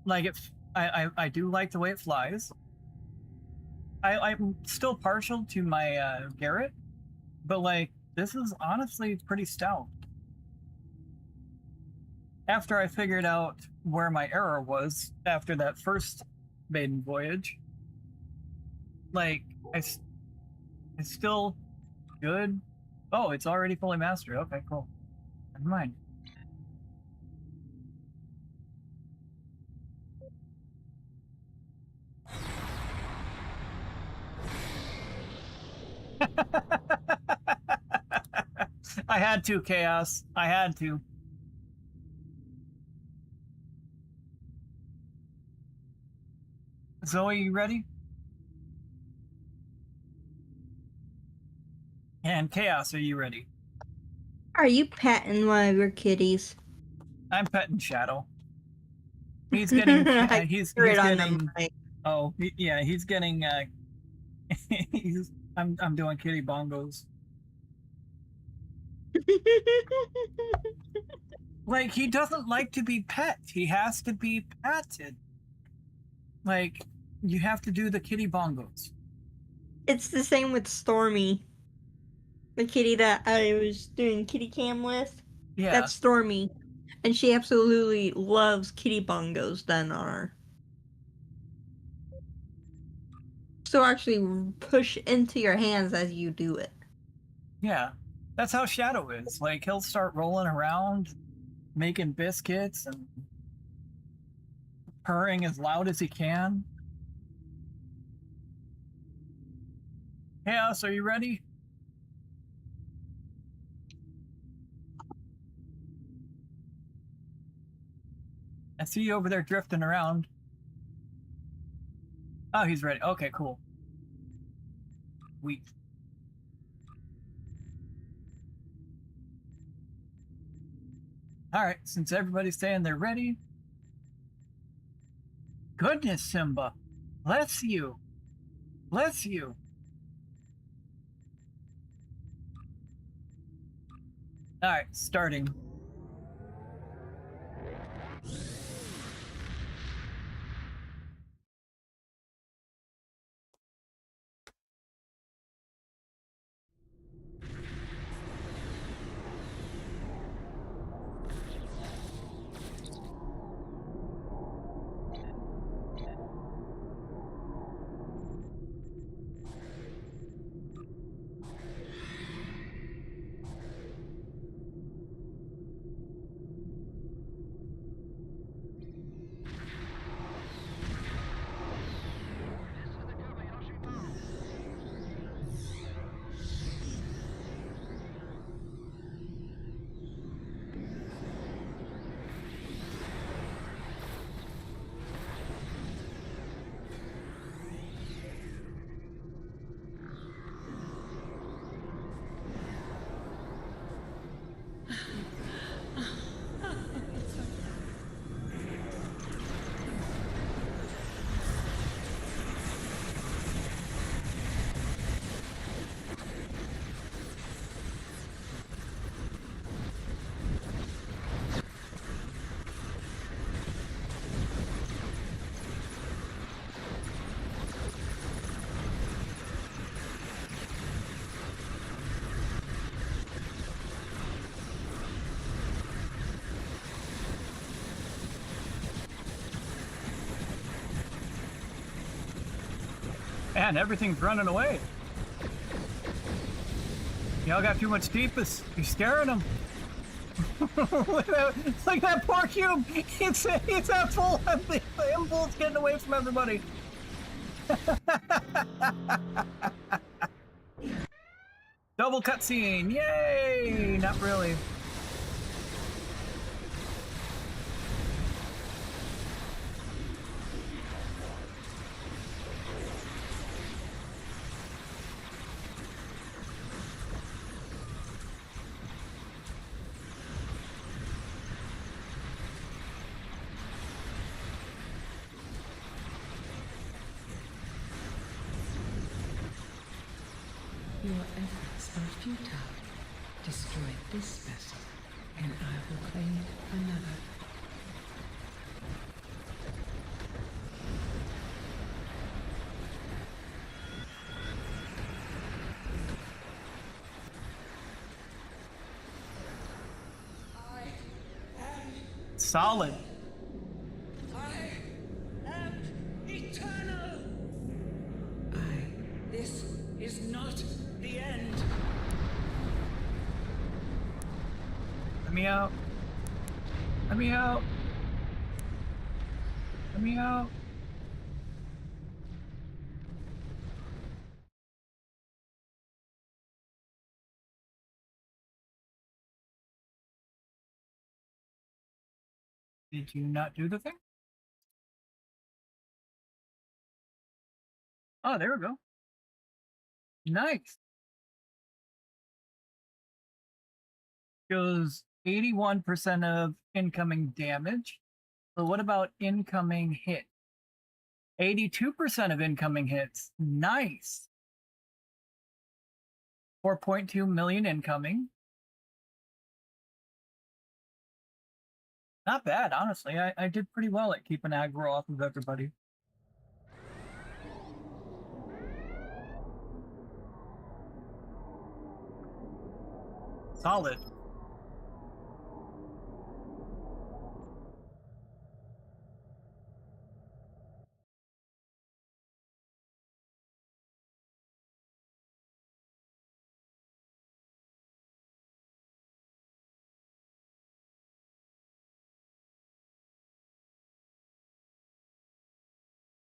Like, I do like the way it flies. I'm still partial to my Garrett, but like, this is honestly pretty stout. After I figured out where my error was after that first maiden voyage, like, it's still good. Oh, it's already fully mastered. Okay, cool. Never mind. I had to, Chaos. I had to. Zoe, you ready? And Chaos, are you ready? Are you petting one of your kitties? I'm petting Shadow. He's getting. He's getting. Oh, yeah, he's getting. I'm doing kitty bongos. Like, he doesn't like to be pet. He has to be petted. Like, you have to do the kitty bongos. It's the same with Stormy. The kitty that I was doing kitty cam with. Yeah. That's Stormy. And she absolutely loves kitty bongos done on her. So actually push into your hands as you do it. Yeah. That's how Shadow is. Like, he'll start rolling around, making biscuits, and purring as loud as he can. Chaos, are you ready? I see you over there drifting around. Oh, he's ready. Okay, cool. Sweet. Alright, since everybody's saying they're ready. Goodness, Simba. Bless you. Bless you. Alright, starting. Man, everything's running away. Y'all got too much deepest. You're scaring them. Look at that poor cube. It's at full. The impulse getting away from everybody. Double cutscene. Yay! Not really. Your efforts are futile. Destroy this vessel, and I will claim another. Solid. Eternal! This is not the end. Let me out. Let me out. Let me out. Did you not do the thing? Oh, there we go. Nice. Goes 81% of incoming damage. But what about incoming hit? 82% of incoming hits. Nice. 4.2 million incoming. Not bad, honestly. I did pretty well at keeping aggro off of everybody. Solid.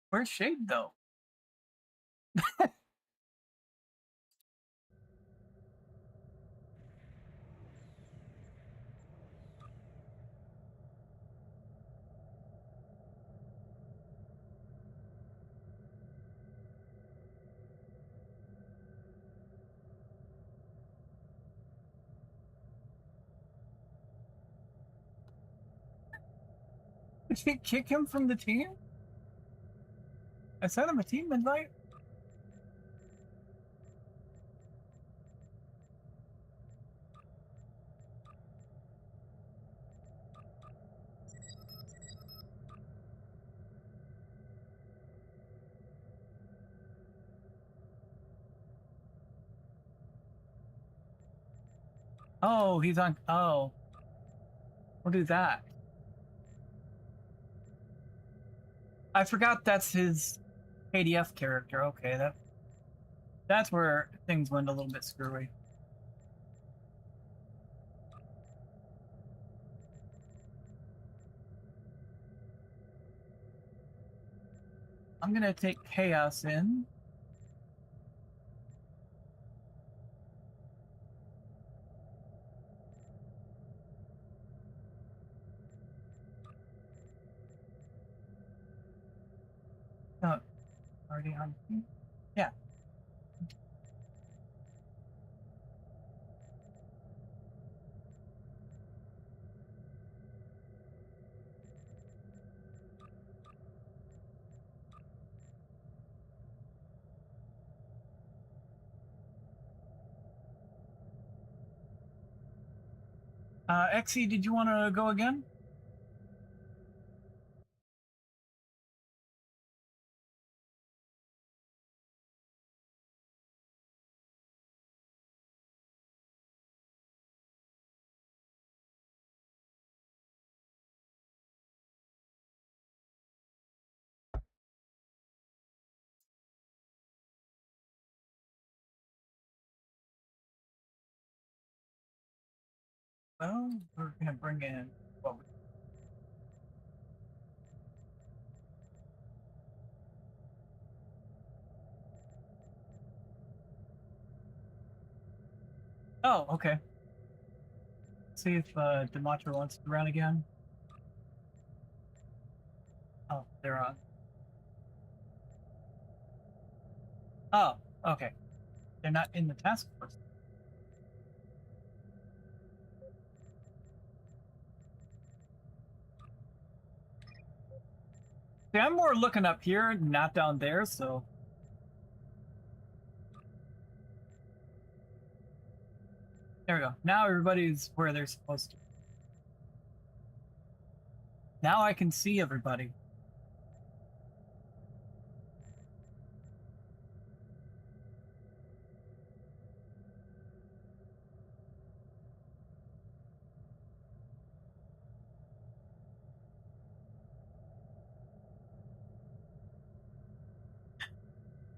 Where's Shade, though? Did she kick him from the team? I sent him a team invite. Oh, he's on. Oh, we'll do that. I forgot that's his KDF character. Okay, that's where things went a little bit screwy. I'm gonna take Chaos in. No, already on. Yeah. Exy, did you want to go again? Well, we're gonna bring in. Well, oh, okay. See if Demetri wants to run again. Oh, they're on. Oh, okay. They're not in the task force. See, I'm more looking up here, not down there, so. There we go. Now everybody's where they're supposed to. Now I can see everybody.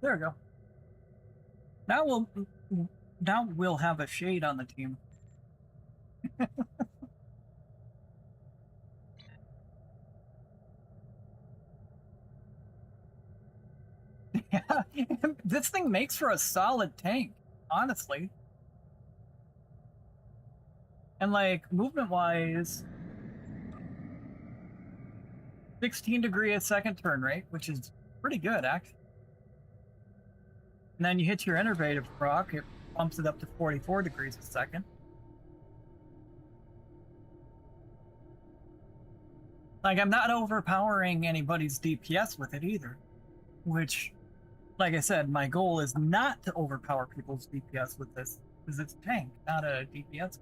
There we go. Now we'll have a shade on the team. Yeah, this thing makes for a solid tank, honestly. And like movement wise, 16 degree a second turn rate, which is pretty good actually. And then you hit your innovative proc, it bumps it up to 44 degrees a second. Like, I'm not overpowering anybody's DPS with it either. Which, like I said, my goal is not to overpower people's DPS with this, because it's a tank, not a DPS.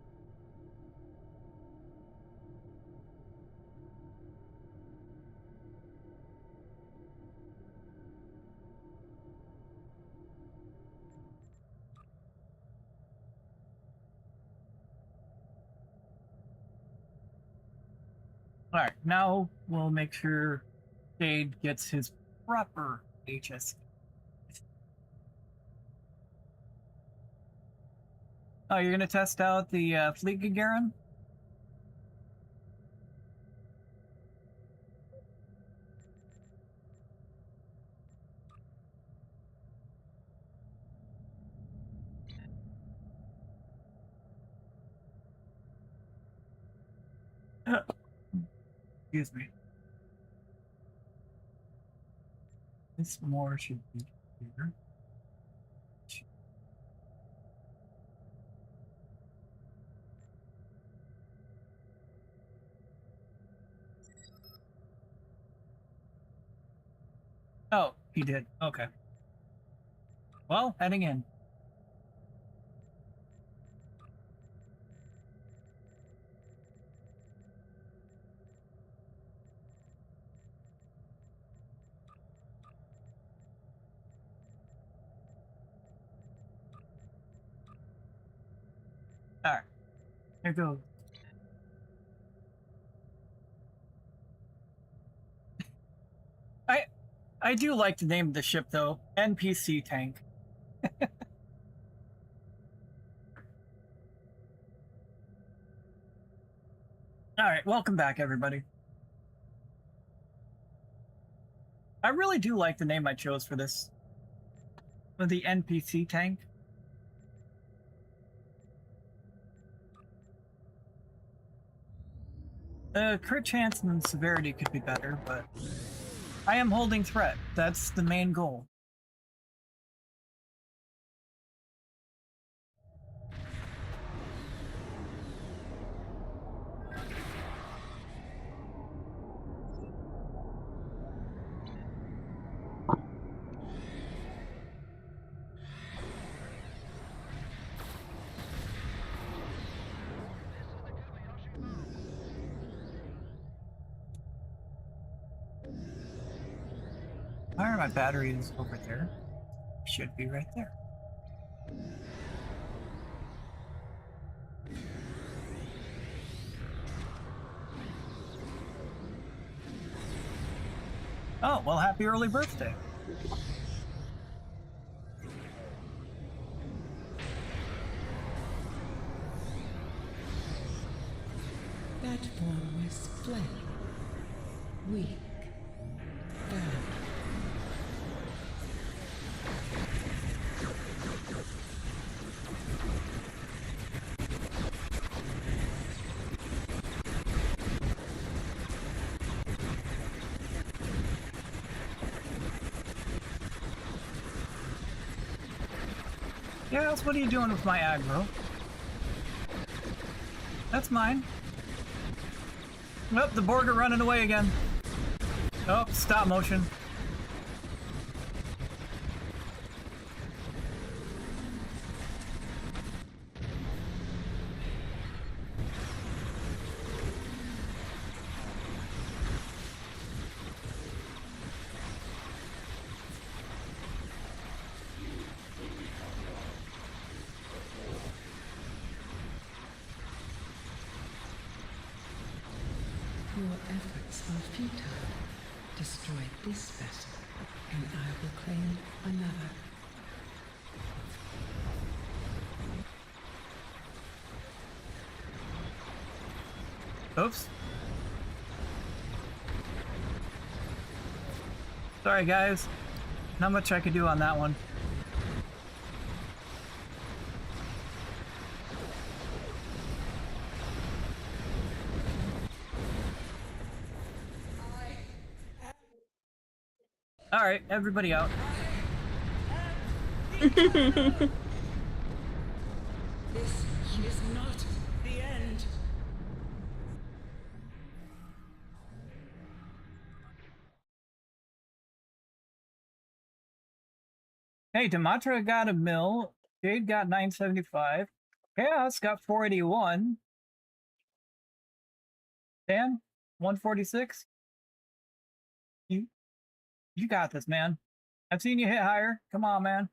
Alright, now we'll make sure Shade gets his proper HS. Oh, you're gonna test out the Fleet Gagarin? Excuse me. This more should be here. Oh, he did. Okay. Well, heading in. Alright. Here goes. I do like the name of the ship though. NPC tank. Alright, welcome back everybody. I really do like the name I chose for this. For the NPC tank. Crit chance and severity could be better, but I am holding threat. That's the main goal. Alright, my battery is over there. Should be right there. Oh, well, happy early birthday. That form was fled, weak, bad. Yeah, what are you doing with my aggro? That's mine. Nope, the Borg are running away again. Oh, stop motion. efforts are futile. Destroy this vessel, and I will claim another. Oops. Sorry, guys. Not much I could do on that one. Alright, everybody out. This is not the end. Hey, Dematra got a mill. Jade got 975. Chaos got 481. Dan, 146. You got this, man. I've seen you hit higher. Come on, man.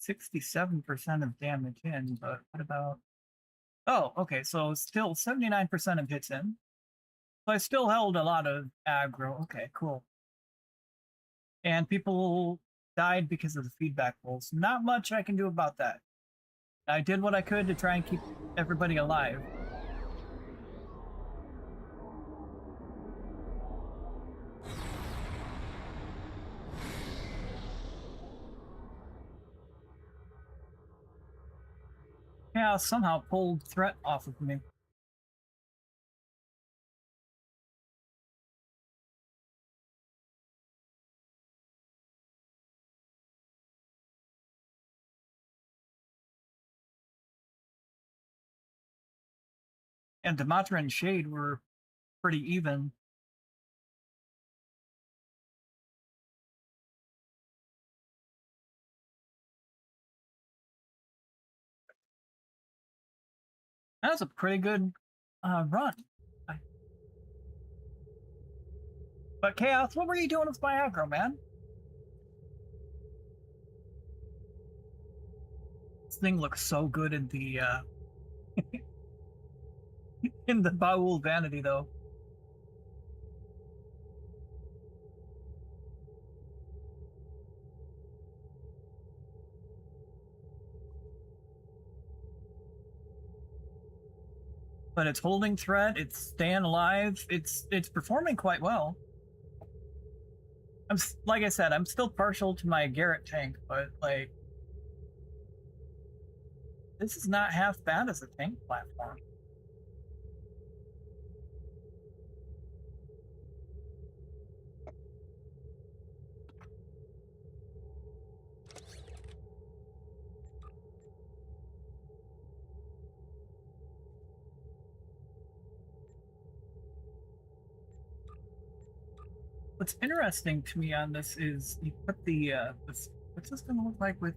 67% of damage in, but what about... Oh, okay, so still 79% of hits in. So I still held a lot of aggro. Okay, cool. And people died because of the feedback pulls. Not much I can do about that. I did what I could to try and keep everybody alive. Yeah, somehow pulled threat off of me. And Dematra and Shade were pretty even. That was a pretty good run. But Chaos, what were you doing with my aggro, man? This thing looks so good in the in the Baul Vanity, though. But it's holding threat, it's staying alive, it's performing quite well. Like I said, I'm still partial to my Garrett tank, but like this is not half bad as a tank platform. What's interesting to me on this is you put the what's this gonna look like with...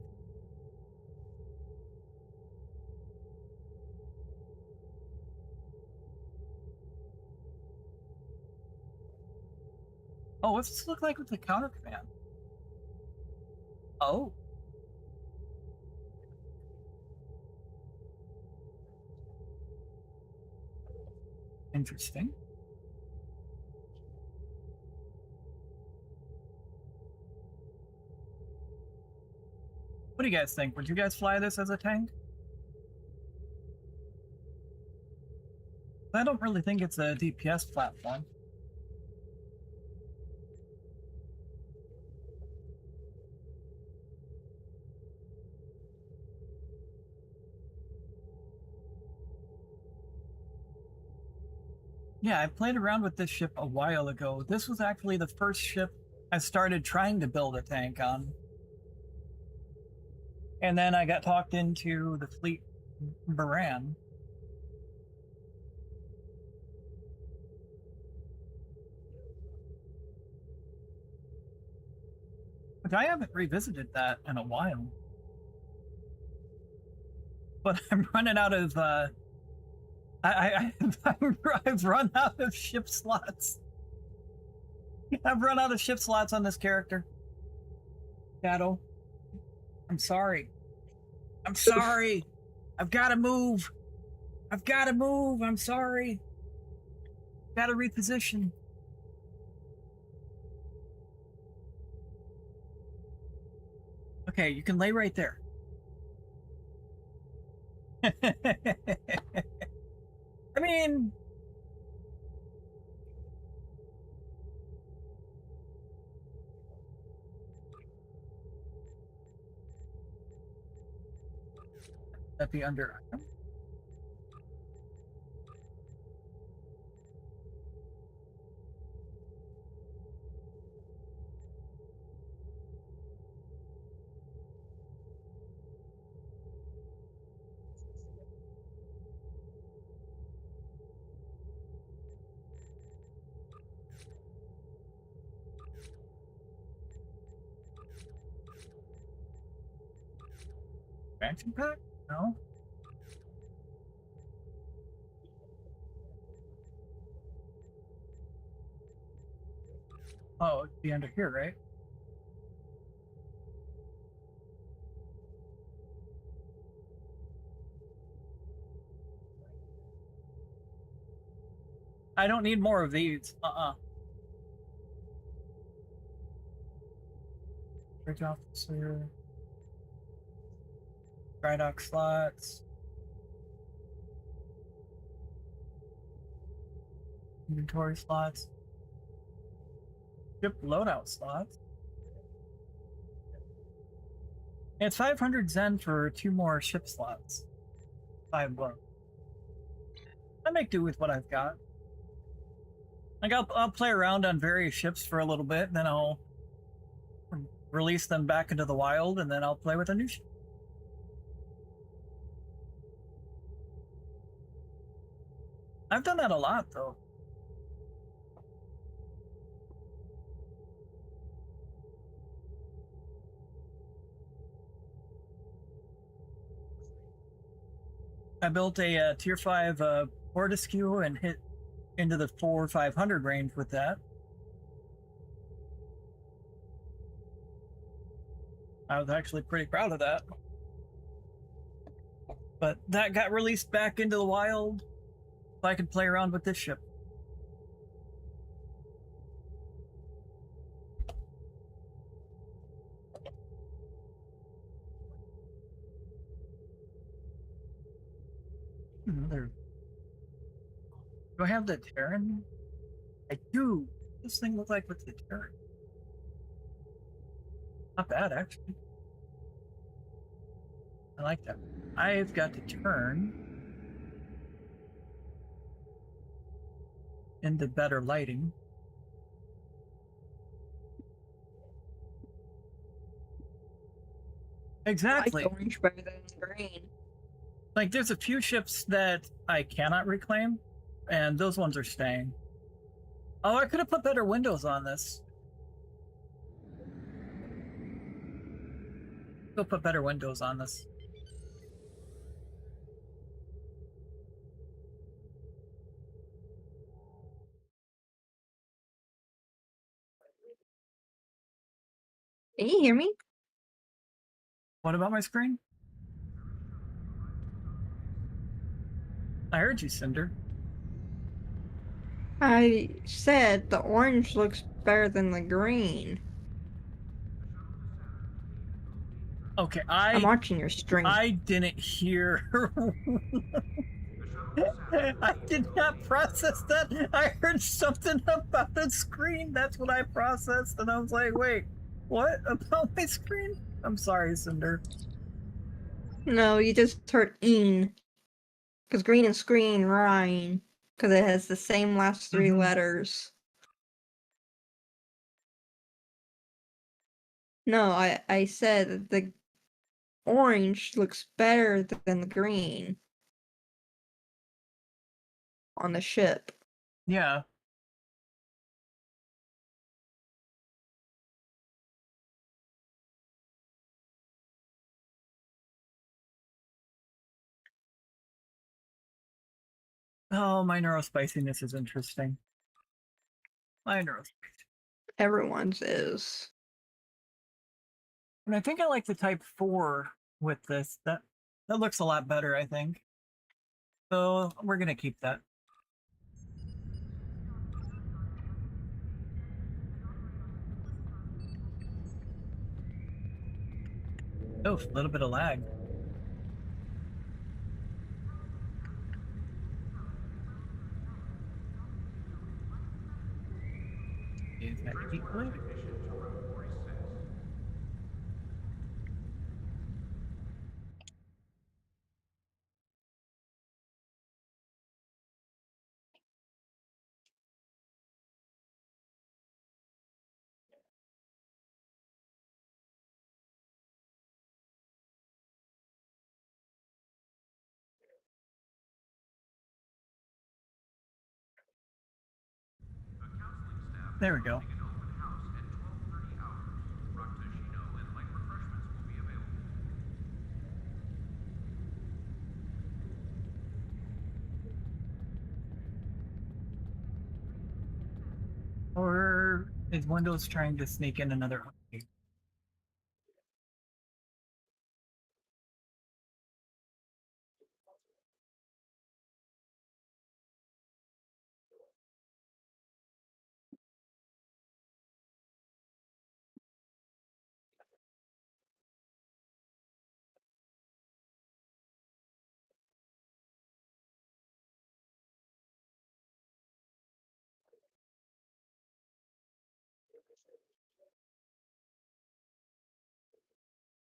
Oh, what's this look like with the counter command? Oh. Interesting. What do you guys think? Would you guys fly this as a tank? I don't really think it's a DPS platform. Yeah, I played around with this ship a while ago. This was actually the first ship I started trying to build a tank on. And then I got talked into the fleet Baran. Which I haven't revisited that in a while. But I'm running out of I've run out of ship slots. I've run out of ship slots on this character. Shadow. I'm sorry. I'm sorry. I've got to move. I've got to move. I'm sorry. Got to reposition. Okay, you can lay right there. I mean, that'd be under. Expansion pack? No. Oh, it'd be under here, right? I don't need more of these. Bridge officer. Dry dock slots. Inventory slots. Ship loadout slots. It's 500 Zen for 2 more ship slots. 5 bucks. I make do with what I've got. Like I'll play around on various ships for a little bit, and then I'll release them back into the wild, and then I'll play with a new ship. I've done that a lot, though. I built a tier 5 Fortescue and hit into the 400 or 500 range with that. I was actually pretty proud of that. But that got released back into the wild, so I could play around with this ship. Another. Do I have the Terran? I do. This thing looks like what's the Terran? Not bad, actually. I like that. I've got to turn into better lighting. Exactly. I like orange better than green. Like, there's a few ships that I cannot reclaim, and those ones are staying. Oh, I could have put better windows on this. Go put better windows on this. Can you hear me? What about my screen? I heard you, Cinder. I said the orange looks better than the green. Okay, I'm watching your stream. I didn't hear. I did not process that. I heard something about the screen. That's what I processed, and I was like, wait, what about my screen? I'm sorry, Cinder. No, you just heard "een," because green and screen rhyme, because it has the same last 3 letters. No, I said the orange looks better than the green on the ship. Yeah. Oh, my neurospiciness is interesting. My neurospiciness. Everyone's is. And I think I like the Type 4 with this. That looks a lot better, I think. So we're gonna keep that. Oh, a little bit of lag. Is that equally? There we go. Or is Windows trying to sneak in another update?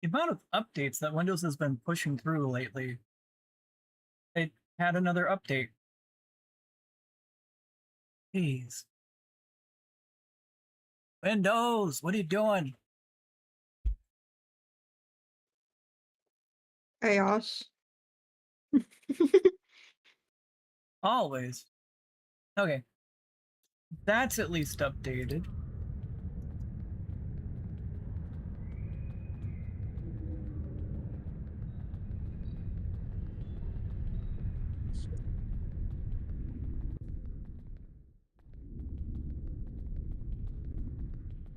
The amount of updates that Windows has been pushing through lately. It had another update. Jeez. Windows, what are you doing? Chaos. Always. Okay. That's at least updated.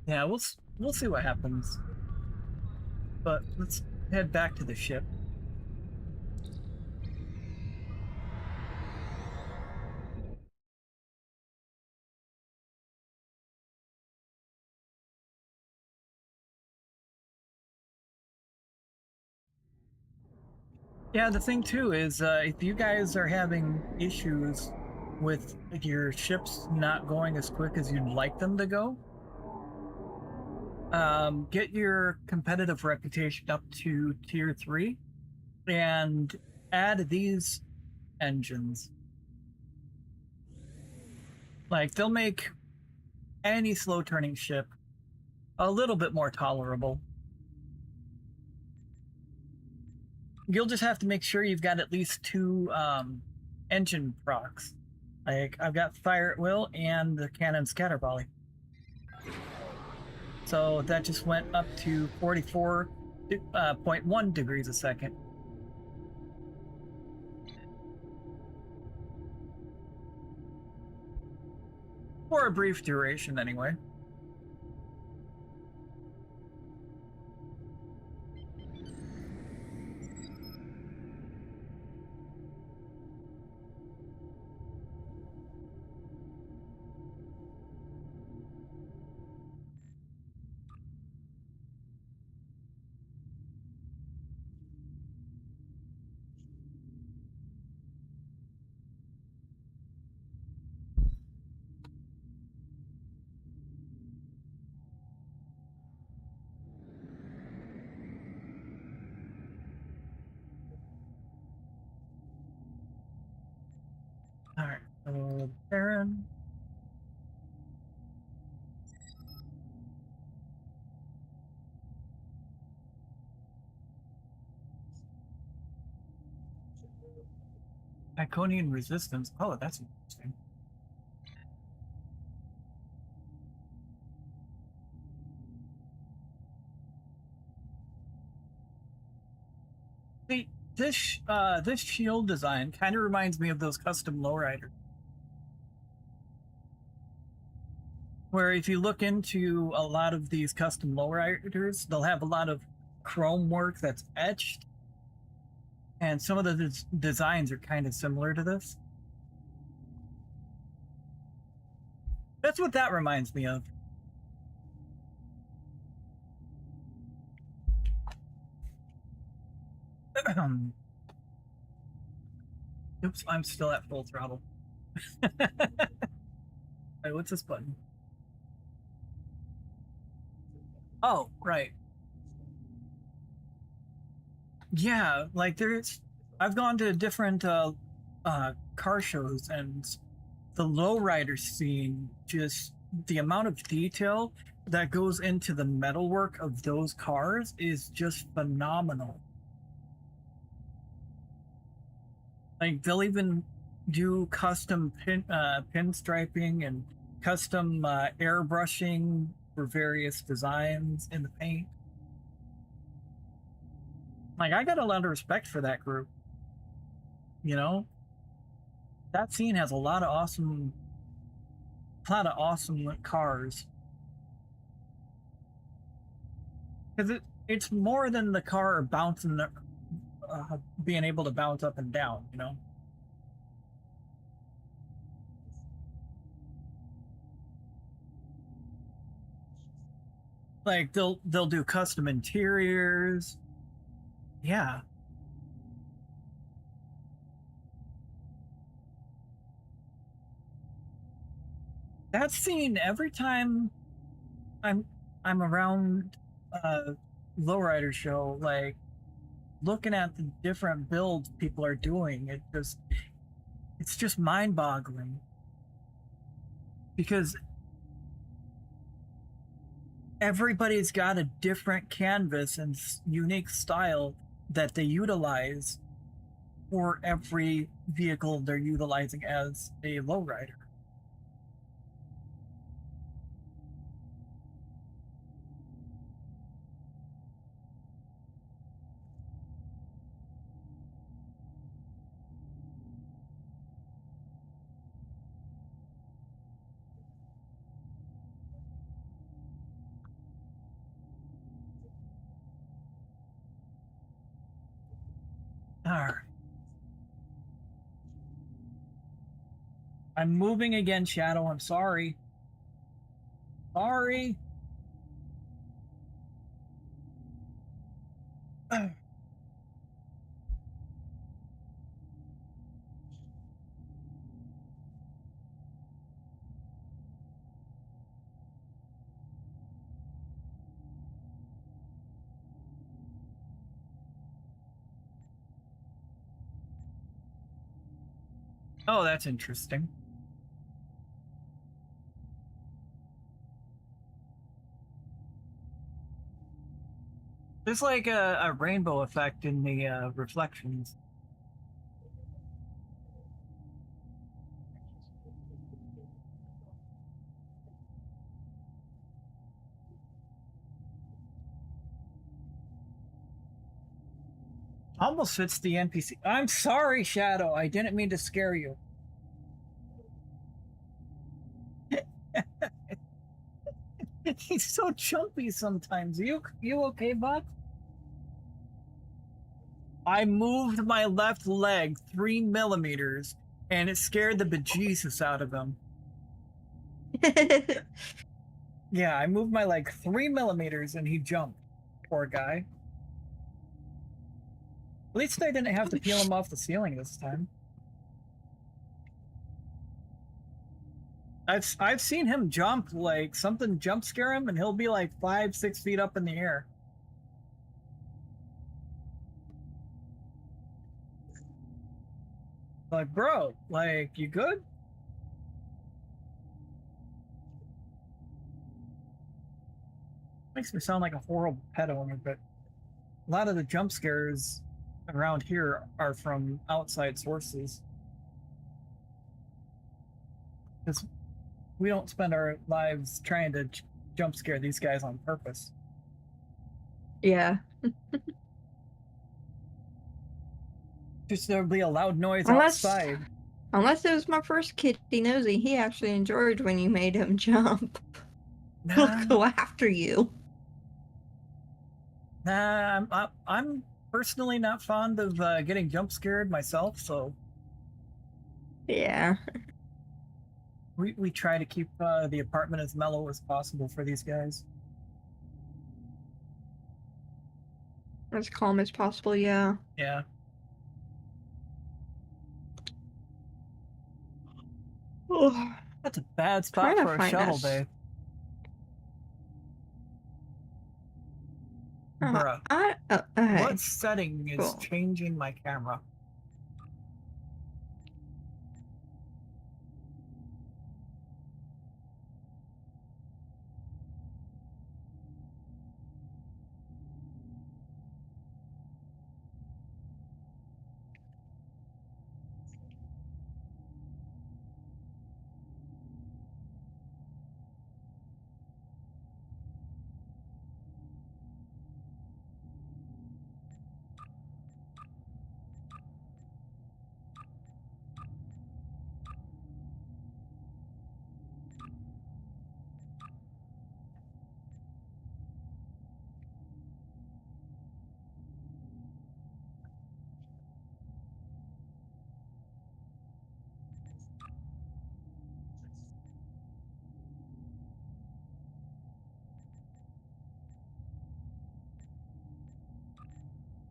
Yeah, we'll see what happens. But let's head back to the ship. Yeah, the thing too is if you guys are having issues with your ships not going as quick as you'd like them to go, get your competitive reputation up to tier 3 and add these engines. Like, they'll make any slow turning ship a little bit more tolerable. You'll just have to make sure you've got at least 2 engine procs. Like, I've got Fire at Will and the Cannon Scatter Volley. So that just went up to 44.1 degrees a second. For a brief duration, anyway. Alright, so Baron. Iconian Resistance. Oh, that's interesting. See, this shield design kind of reminds me of those custom lowriders. Where if you look into a lot of these custom lowriders, they'll have a lot of chrome work that's etched. And some of the designs are kind of similar to this. That's what that reminds me of. Oops, I'm still at full throttle. Wait, what's this button? Oh, right. Yeah, like I've gone to different car shows, and the lowrider scene, just the amount of detail that goes into the metalwork of those cars is just phenomenal. Like, they'll even do custom pinstriping and custom airbrushing for various designs in the paint. Like, I got a lot of respect for that group. You know, that scene has a lot of awesome cars. Because it's more than the car bouncing, being able to bounce up and down, you know? Like, they'll do custom interiors. Yeah. That scene, every time I'm around lowrider show, like, looking at the different builds people are doing, it's just mind-boggling. Because everybody's got a different canvas and unique style that they utilize for every vehicle they're utilizing as a lowrider. All right. I'm moving again, Shadow. I'm sorry. Sorry. Oh, that's interesting. There's like a rainbow effect in the reflections. Almost fits the NPC. I'm sorry, Shadow. I didn't mean to scare you. He's so chumpy sometimes. You okay, bud? I moved my left leg 3 millimeters, and it scared the bejesus out of him. Yeah, I moved my leg 3 millimeters, and he jumped. Poor guy. At least I didn't have to peel him off the ceiling this time. I've seen him jump, like something jump scare him, and he'll be like 5-6 feet up in the air. Like, bro, like, you good? Makes me sound like a horrible pet owner, but a lot of the jump scares around here are from outside sources. Because we don't spend our lives trying to jump scare these guys on purpose. Yeah. Just there'll be a loud noise Unless- outside. Unless it was my first kitty Nosy, he actually enjoyed when you made him jump. He'll Nah, go after you. nah, I'm personally not fond of getting jump scared myself, so Yeah. we try to keep the apartment as mellow as possible for these guys. As calm as possible, yeah. Yeah. Oh, That's a bad trying spot to for a find shuttle us. bay. Bruh. Okay. What setting is Cool. changing my camera?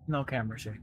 No camera shake.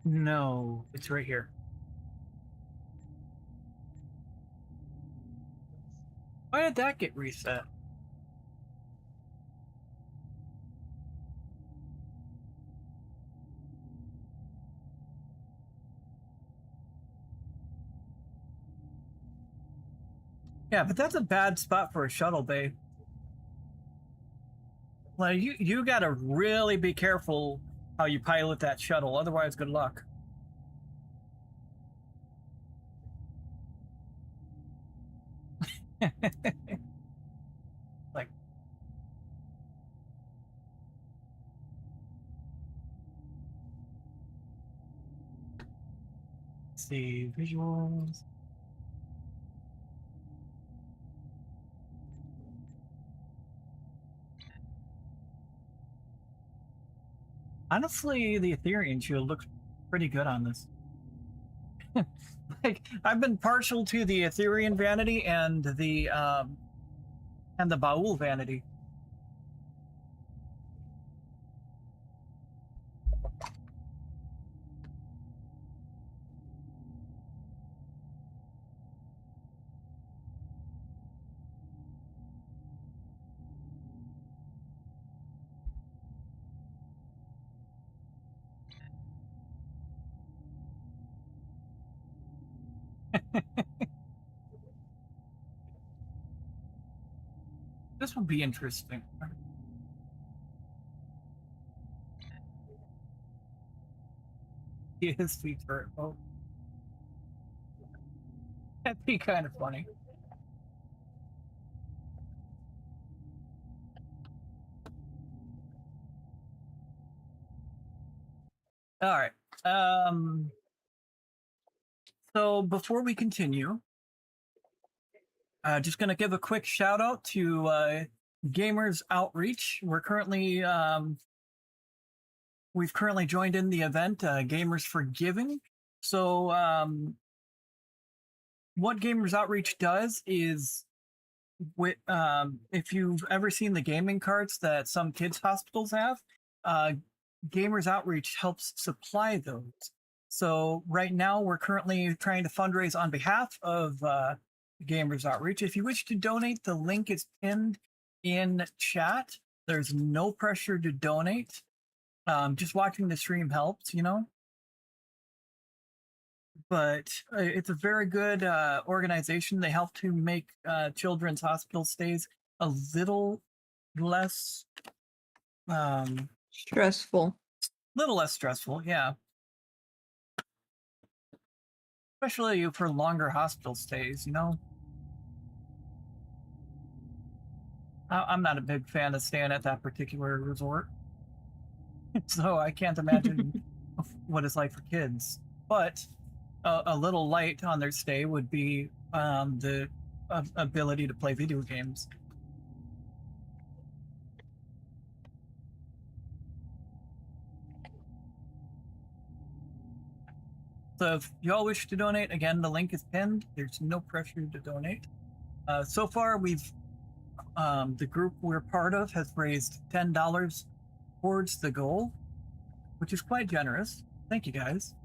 No, it's right here. Why did that get reset? Yeah, but that's a bad spot for a shuttle bay. Like you gotta really be careful how you pilot that shuttle, otherwise good luck. Like, let's see visuals. Honestly, the Ethereum shield looks pretty good on this. Like, I've been partial to the Ethereum vanity and the Baul vanity. This would be interesting. His feet hurt. Oh, that'd be kind of funny. All right. So before we continue, just going to give a quick shout out to Gamers Outreach. We've currently joined in the event Gamers for Giving. So what Gamers Outreach does is, if you've ever seen the gaming carts that some kids hospitals have, Gamers Outreach helps supply those. So right now we're currently trying to fundraise on behalf of Gamers Outreach. If you wish to donate, the link is pinned in chat. There's no pressure to donate. Just watching the stream helps, you know. but it's a very good organization. They help to make children's hospital stays a um, Stressful. little less stressful. Yeah, especially for longer hospital stays. You know, I'm not a big fan of staying at that particular resort, so I can't imagine what it's like for kids. But a little light on their stay would be the ability to play video games. So if y'all wish to donate, again, the link is pinned. There's no pressure to donate. So far, the group we're part of has raised $10 towards the goal, which is quite generous. Thank you, guys.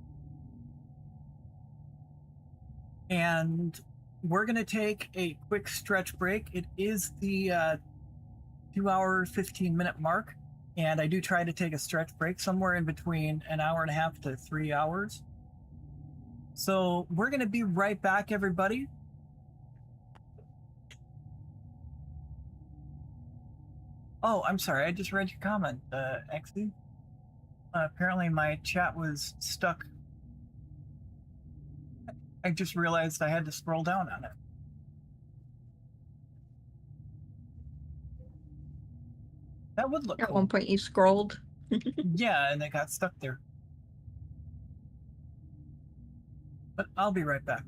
And we're going to take a quick stretch break. It is the 2-hour, 15-minute mark, and I do try to take a stretch break somewhere in between an hour and a half to 3 hours. So we're going to be right back, everybody. Oh, I'm sorry. I just read your comment, Exy. Apparently my chat was stuck. I just realized I had to scroll down on it. That would look At cool. one point, you scrolled. Yeah, and it got stuck there. But I'll be right back.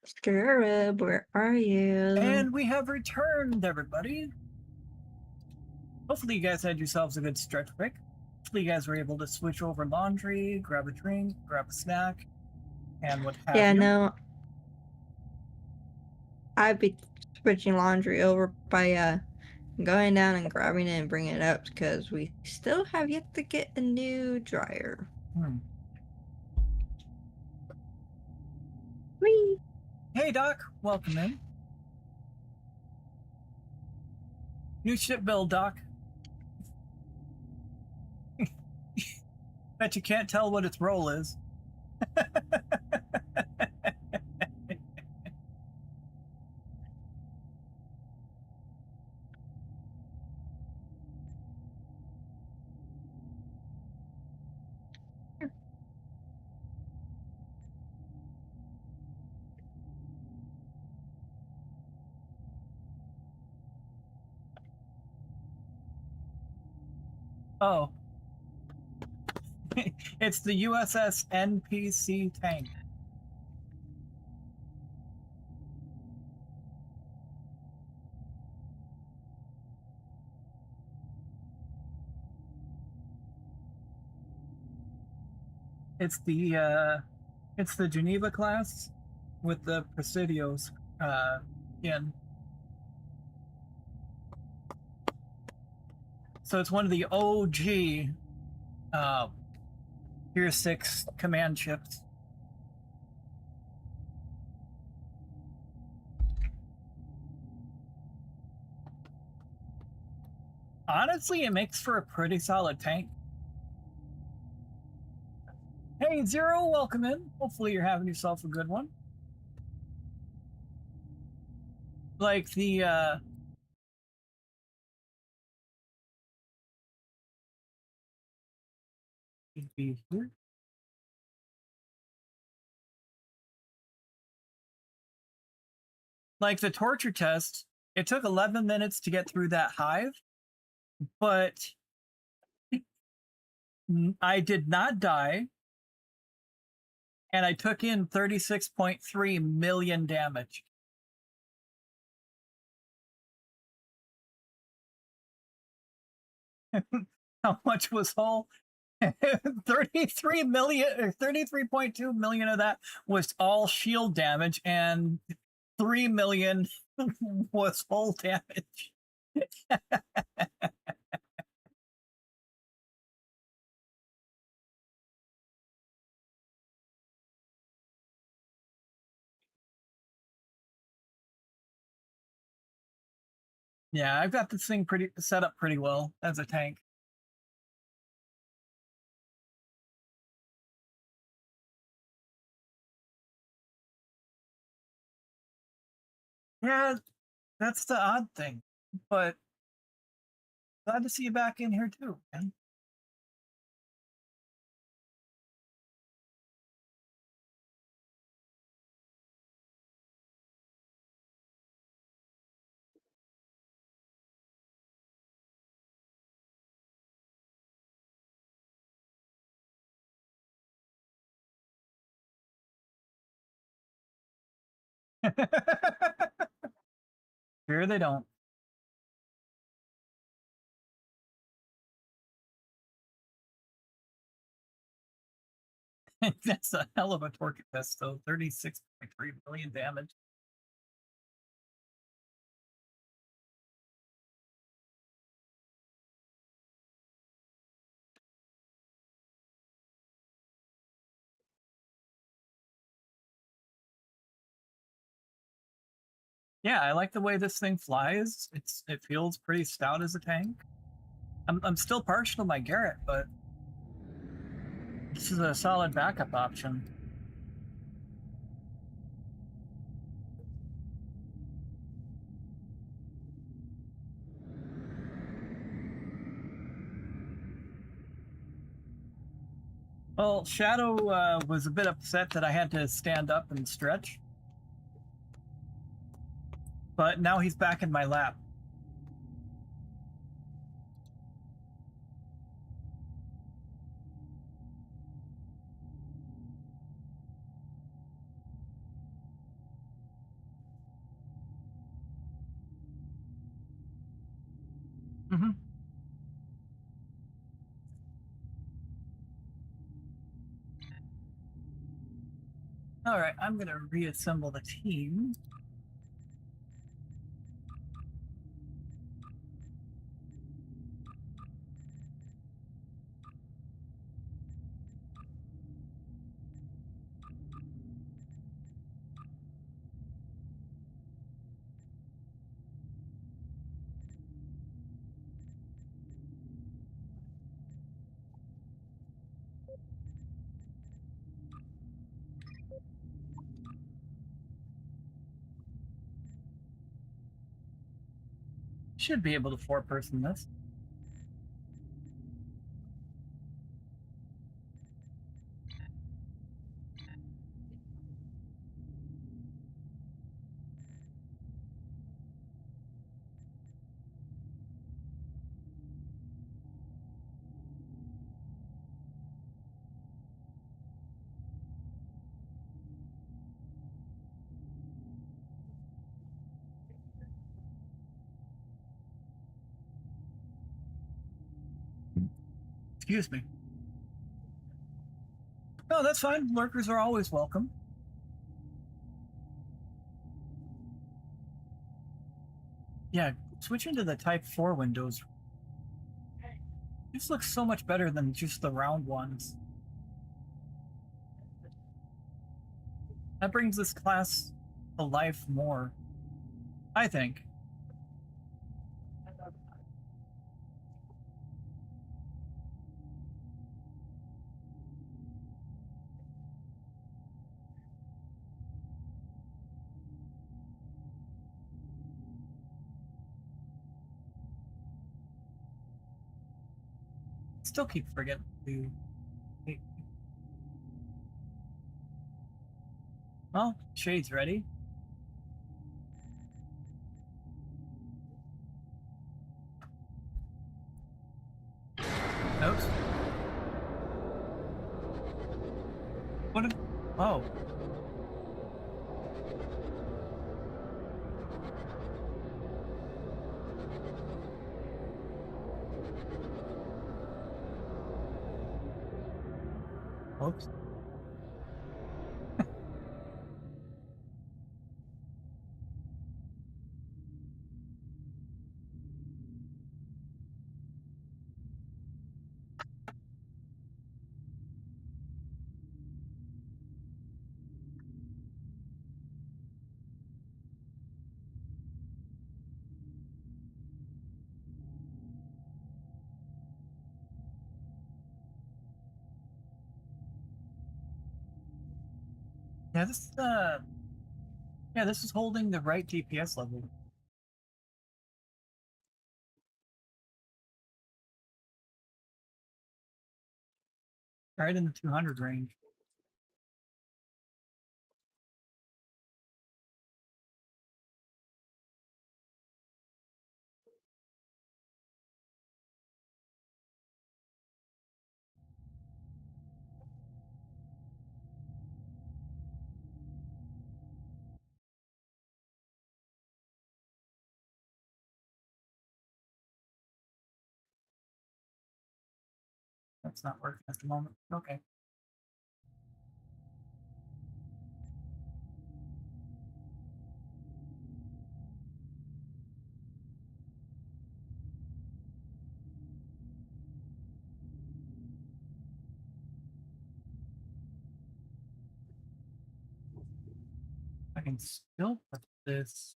Scarab, where are you? And we have returned, everybody. Hopefully you guys had yourselves a good stretch break. Hopefully you guys were able to switch over laundry, grab a drink, grab a snack, and what have Yeah, you. no. I'd be switching laundry over by going down and grabbing it and bringing it up because we still have yet to get a new dryer. Whee! Hey Doc, welcome in. New ship build, Doc. Bet you can't tell what its role is. Oh. It's the USS NPC tank. It's the Geneva class with the Presidios in. So it's one of the OG Tier 6 command ships. Honestly, it makes for a pretty solid tank. Hey, Zero, welcome in. Hopefully you're having yourself a good one. Like the, be here. Like the torture test, it took 11 minutes to get through that hive, but I did not die, and I took in 36.3 million damage. How much was all? 33 million, or 33.2 million of that was all shield damage, and 3 million was hull damage. Yeah, I've got this thing pretty set up pretty well as a tank. Yeah, that's the odd thing. But glad to see you back in here too, man. Here they don't. That's a hell of a torque test, though. 36.3 million damage. Yeah, I like the way this thing flies. It feels pretty stout as a tank. I'm still partial to my Garrett, but this is a solid backup option. Well, Shadow was a bit upset that I had to stand up and stretch, but now he's back in my lap. Mm-hmm. All right, I'm gonna reassemble the team. Should be able to four-person this. Excuse me. No, that's fine. Lurkers are always welcome. Yeah, switching to the Type 4 windows. This looks so much better than just the round ones. That brings this class to life more, I think. Still keep forgetting to. Well, Shade's ready. Oops. What? Oh. Oops. Yeah, this is holding the right DPS level. Right in the 200 range. That's not working at the moment. Okay. I can still put this.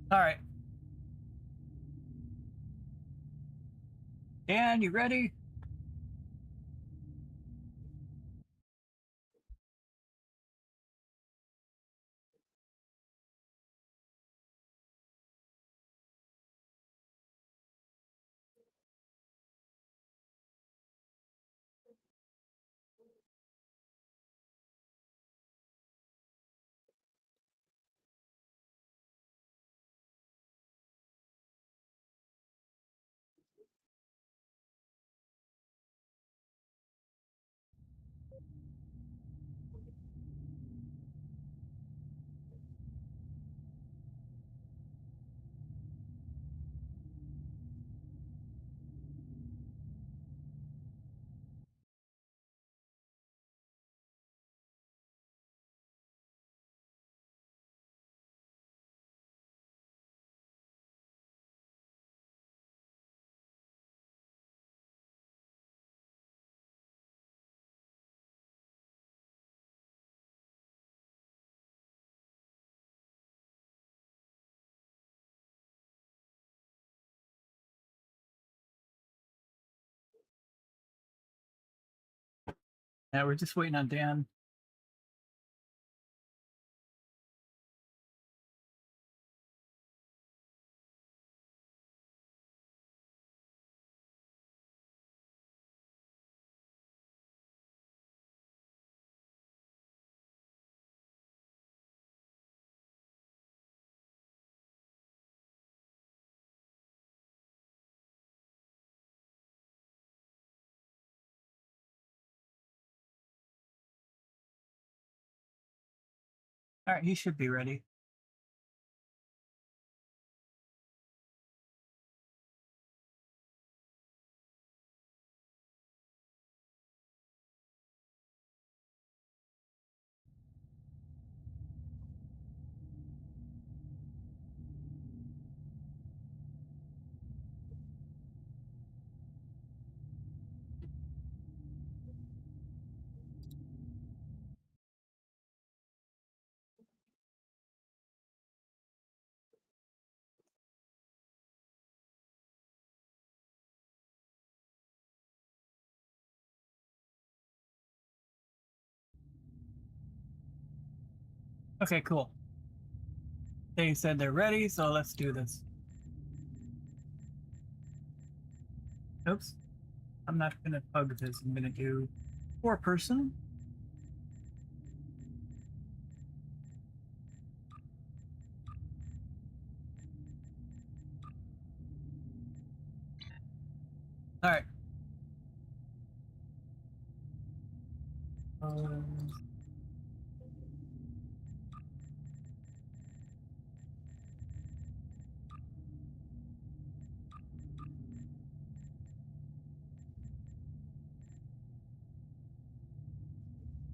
All right. Dan, you ready? Yeah, we're just waiting on Dan. All right, he should be ready. Okay, cool. They said they're ready, so let's do this. Oops. I'm not gonna pug this. I'm gonna do 4-person. All right.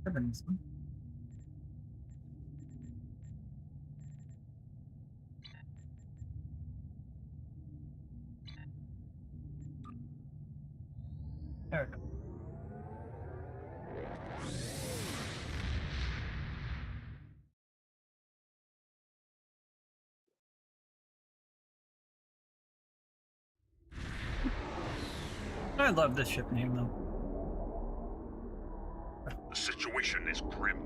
Heavens. There we go. I love this ship name though. The situation is grim.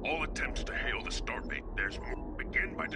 All attempts to hail the starbase there's more begin by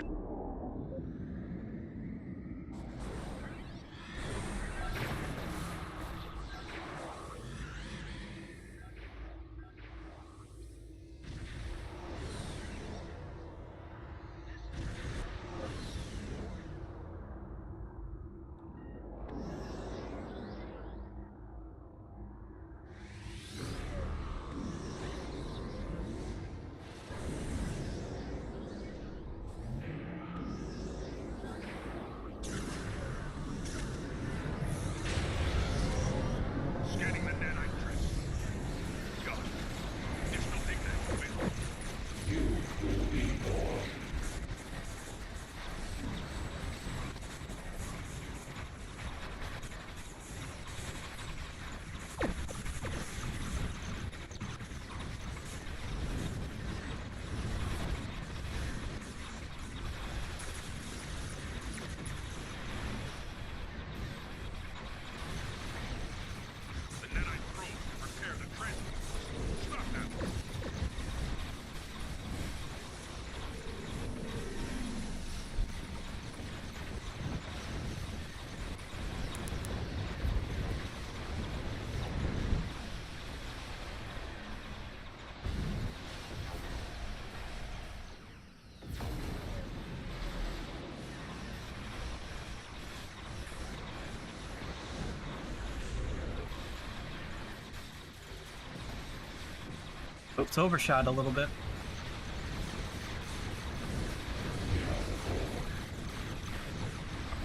Oops, overshot a little bit.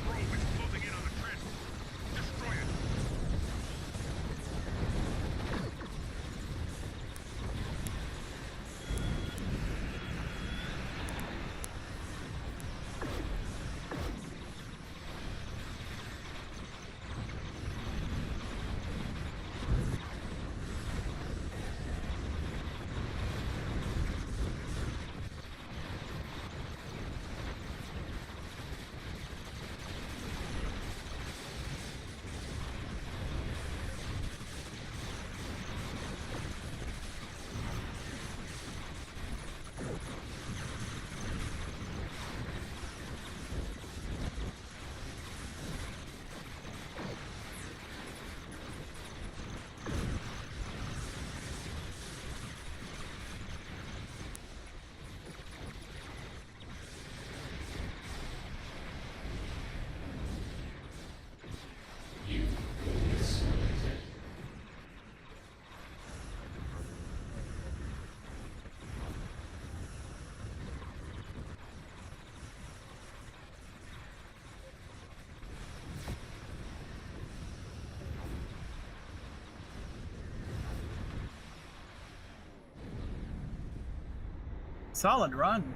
Probe is closing in on the transport. Destroy it. Solid run. .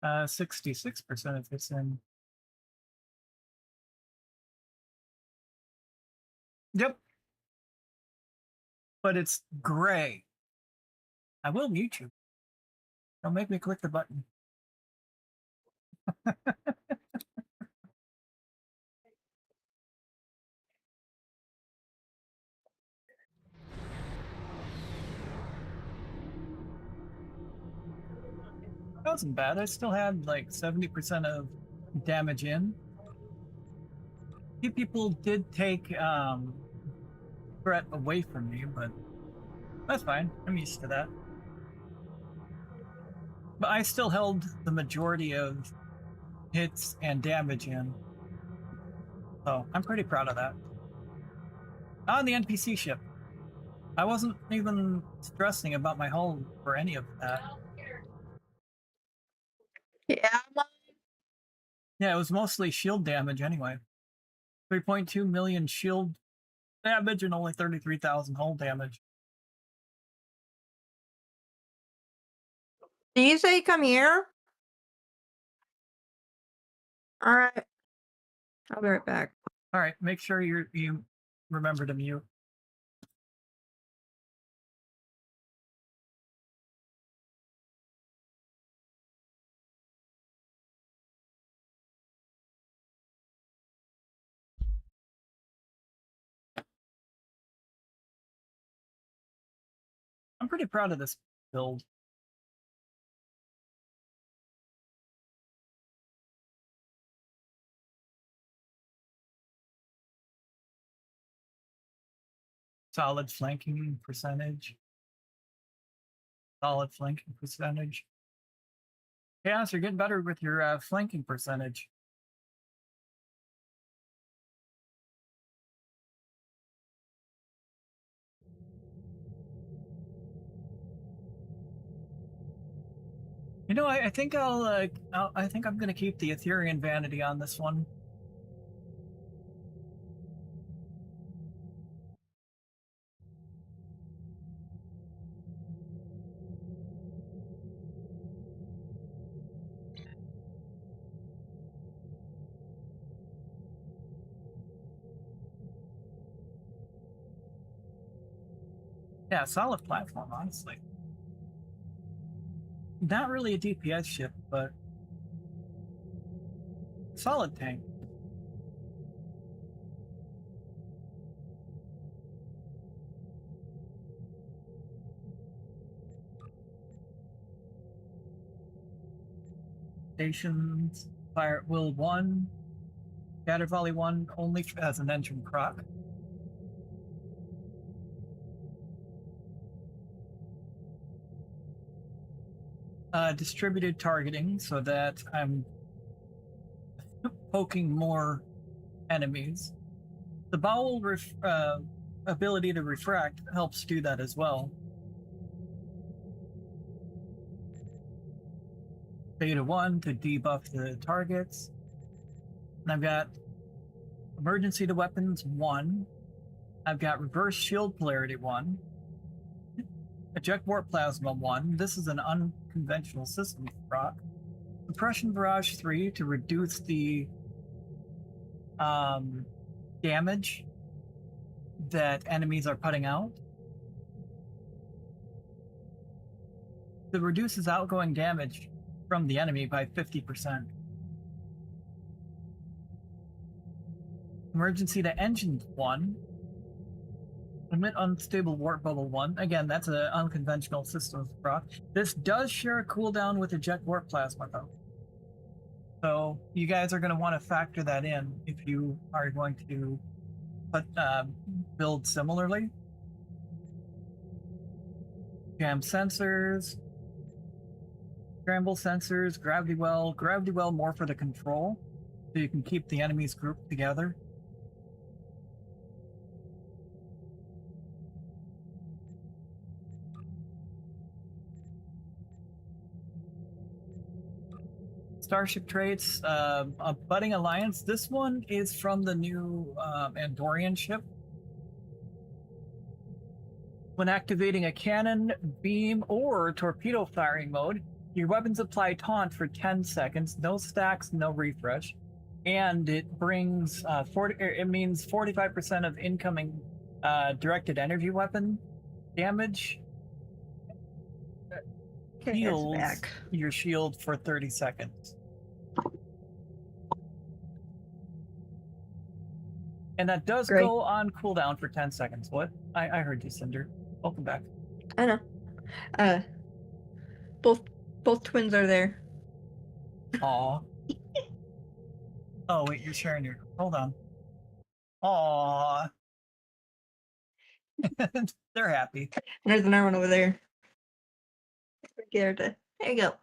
66% of it's in. Yep. But it's gray. I will mute you. Don't make me click the button. That wasn't bad. I still had like 70% of damage in. A few people did take threat away from me, but that's fine. I'm used to that. But I still held the majority of hits and damage in. So I'm pretty proud of that. On the NPC ship. I wasn't even stressing about my hull for any of that. Yeah. Yeah, it was mostly shield damage anyway. 3.2 million shield damage and only 33,000 hull damage. Do you say come here? All right. I'll be right back. All right, make sure you remember to mute. I'm pretty proud of this build. Solid flanking percentage. Solid flanking percentage. Yeah, so you're getting better with your flanking percentage. You know, I think I think I'm gonna keep the Ethereum Vanity on this one. Yeah, solid platform, honestly. Not really a DPS ship, but solid tank. Stations, Fire at Will 1, Scatter Volley 1 only as an engine proc. Distributed targeting, so that I'm poking more enemies. The bowel ability to refract helps do that as well. Beta 1 to debuff the targets. And I've got emergency to weapons 1. I've got reverse shield polarity 1. Eject warp plasma 1. This is an unconventional system proc. Suppression barrage 3 to reduce the damage that enemies are putting out. It reduces outgoing damage from the enemy by 50%. Emergency to engine 1. Emit unstable warp bubble 1. Again, that's an unconventional systems proc. This does share a cooldown with eject warp plasma though. So you guys are going to want to factor that in if you are going to build similarly. Jam sensors, scramble sensors, gravity well more for the control, so you can keep the enemies grouped together. Starship traits, a budding alliance. This one is from the new Andorian ship. When activating a cannon, beam, or torpedo firing mode, your weapons apply taunt for 10 seconds, no stacks, no refresh, and it brings it means 45% of incoming directed energy weapon damage. Heals your shield for 30 seconds. And that does go on cooldown for 10 seconds. What? I heard you, Cinder. Welcome back. I know. Both twins are there. Aw. Oh, wait, you're sharing your... Hold on. Aw. They're happy. And there's another one over there. Get her to... There you go.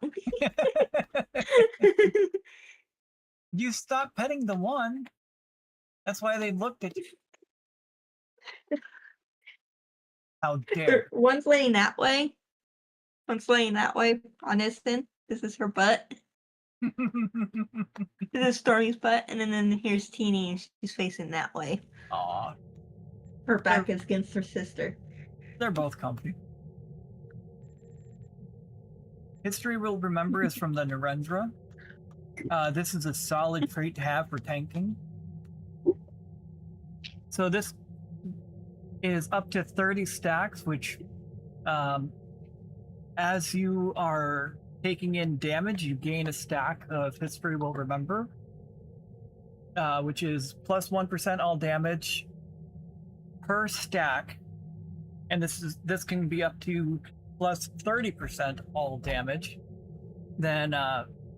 You stopped petting the one. That's why they looked at you. How dare. One's laying that way. One's laying that way on Iston. This is her butt. This is Stormy's butt. And then here's Teeny, and she's facing that way. Aw. Her back is against her sister. They're both comfy. History We'll Remember is from the Narendra. This is a solid trait to have for tanking. So this is up to 30 stacks, which as you are taking in damage, you gain a stack of History Will Remember, which is plus 1% all damage per stack. And this can be up to plus 30% all damage. Then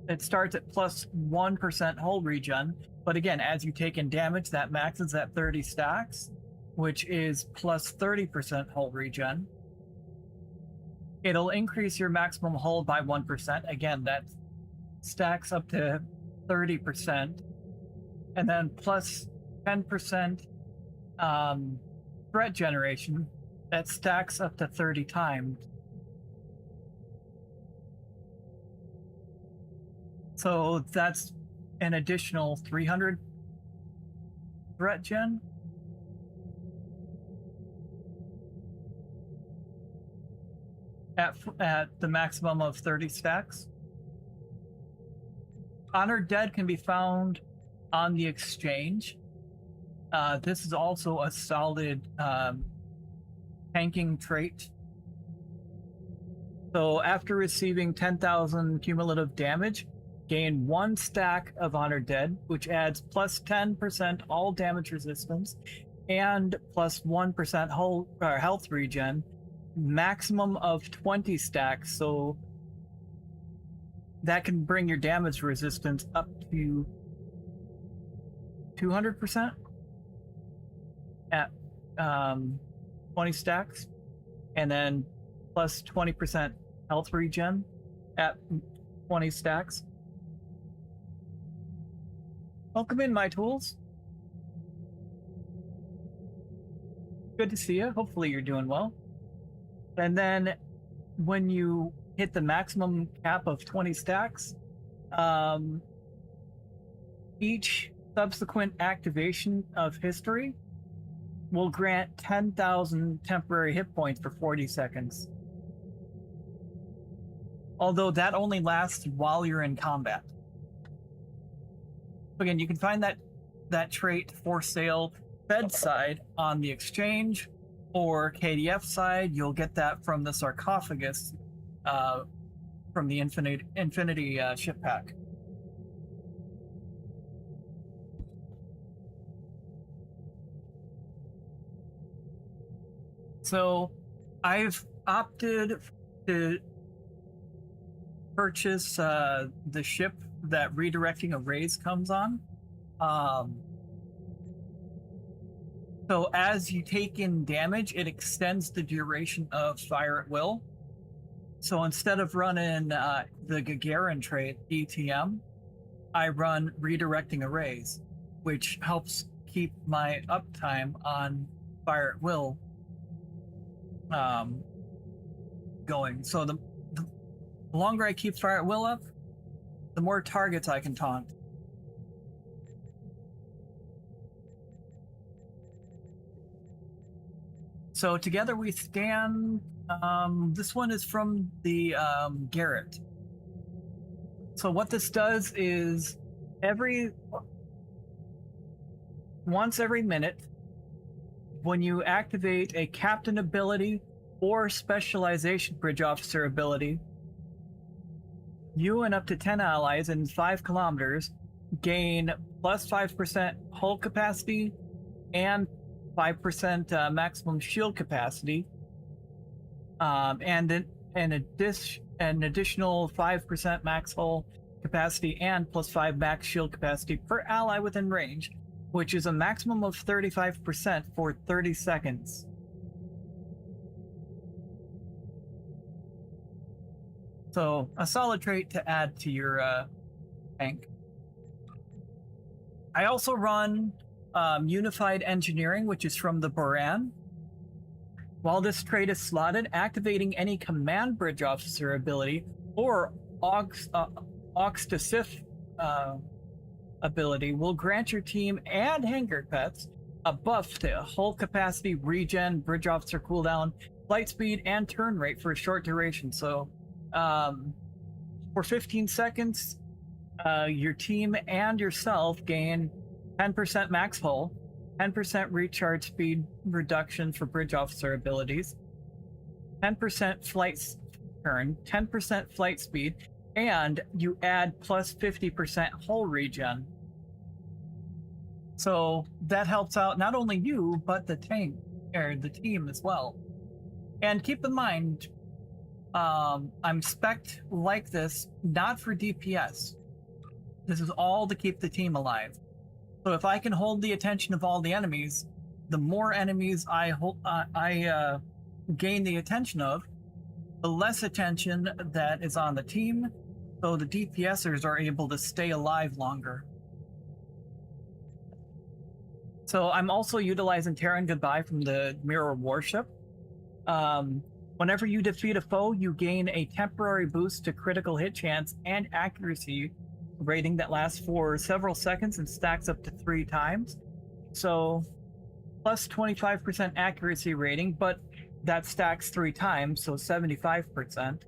it starts at plus 1% hull regen. But again, as you take in damage, that maxes at 30 stacks, which is plus 30% hull regen. It'll increase your maximum hull by 1%. Again, that stacks up to 30%. And then plus 10% threat generation. That stacks up to 30 times. So that's an additional 300 threat gen. At the maximum of 30 stacks. Honored Dead can be found on the exchange. This is also a solid tanking trait. So after receiving 10,000 cumulative damage, gain 1 stack of Honored Dead, which adds plus 10% all damage resistance and plus 1% health regen, maximum of 20 stacks. So that can bring your damage resistance up to 200% at 20 stacks, and then plus 20% health regen at 20 stacks. Welcome in, my tools. Good to see you. Hopefully you're doing well. And then when you hit the maximum cap of 20 stacks, each subsequent activation of history will grant 10,000 temporary hit points for 40 seconds. Although that only lasts while you're in combat. Again, you can find that trait for sale Fed side on the exchange, or KDF side. You'll get that from the sarcophagus from the Infinity ship pack. So I've opted to purchase the ship that redirecting arrays comes on. So as you take in damage, it extends the duration of fire at will. So instead of running the Gagarin trait, ETM, I run redirecting arrays, which helps keep my uptime on fire at will going. So the longer I keep fire at will up, the more targets I can taunt. So together we stand, this one is from the Garrett. So what this does is once every minute, when you activate a captain ability or specialization bridge officer ability, you and up to 10 allies in 5 kilometers gain plus 5% hull capacity and 5% maximum shield capacity, and an additional 5% max hull capacity and plus 5 max shield capacity per ally within range, which is a maximum of 35% for 30 seconds. So a solid trait to add to your tank. I also run Unified Engineering, which is from the Baran. While this trait is slotted, activating any command bridge officer ability or Aux to Sif ability will grant your team and hangar pets a buff to hull capacity, regen, bridge officer cooldown, flight speed, and turn rate for a short duration. So for 15 seconds, your team and yourself gain 10% max hull, 10% recharge speed reduction for bridge officer abilities, 10% flight turn, 10% flight speed, and you add plus 50% hull regen. So that helps out not only you, but the tank, or the team as well. And keep in mind, I'm spec'd like this, not for DPS. This is all to keep the team alive. So if I can hold the attention of all the enemies, the more enemies I gain the attention of, the less attention that is on the team, so the DPSers are able to stay alive longer. So I'm also utilizing Terran Goodbye from the Mirror Warship. Whenever you defeat a foe, you gain a temporary boost to critical hit chance and accuracy rating that lasts for several seconds and stacks up to 3 times. So plus 25% accuracy rating, but that stacks 3 times, so 75%.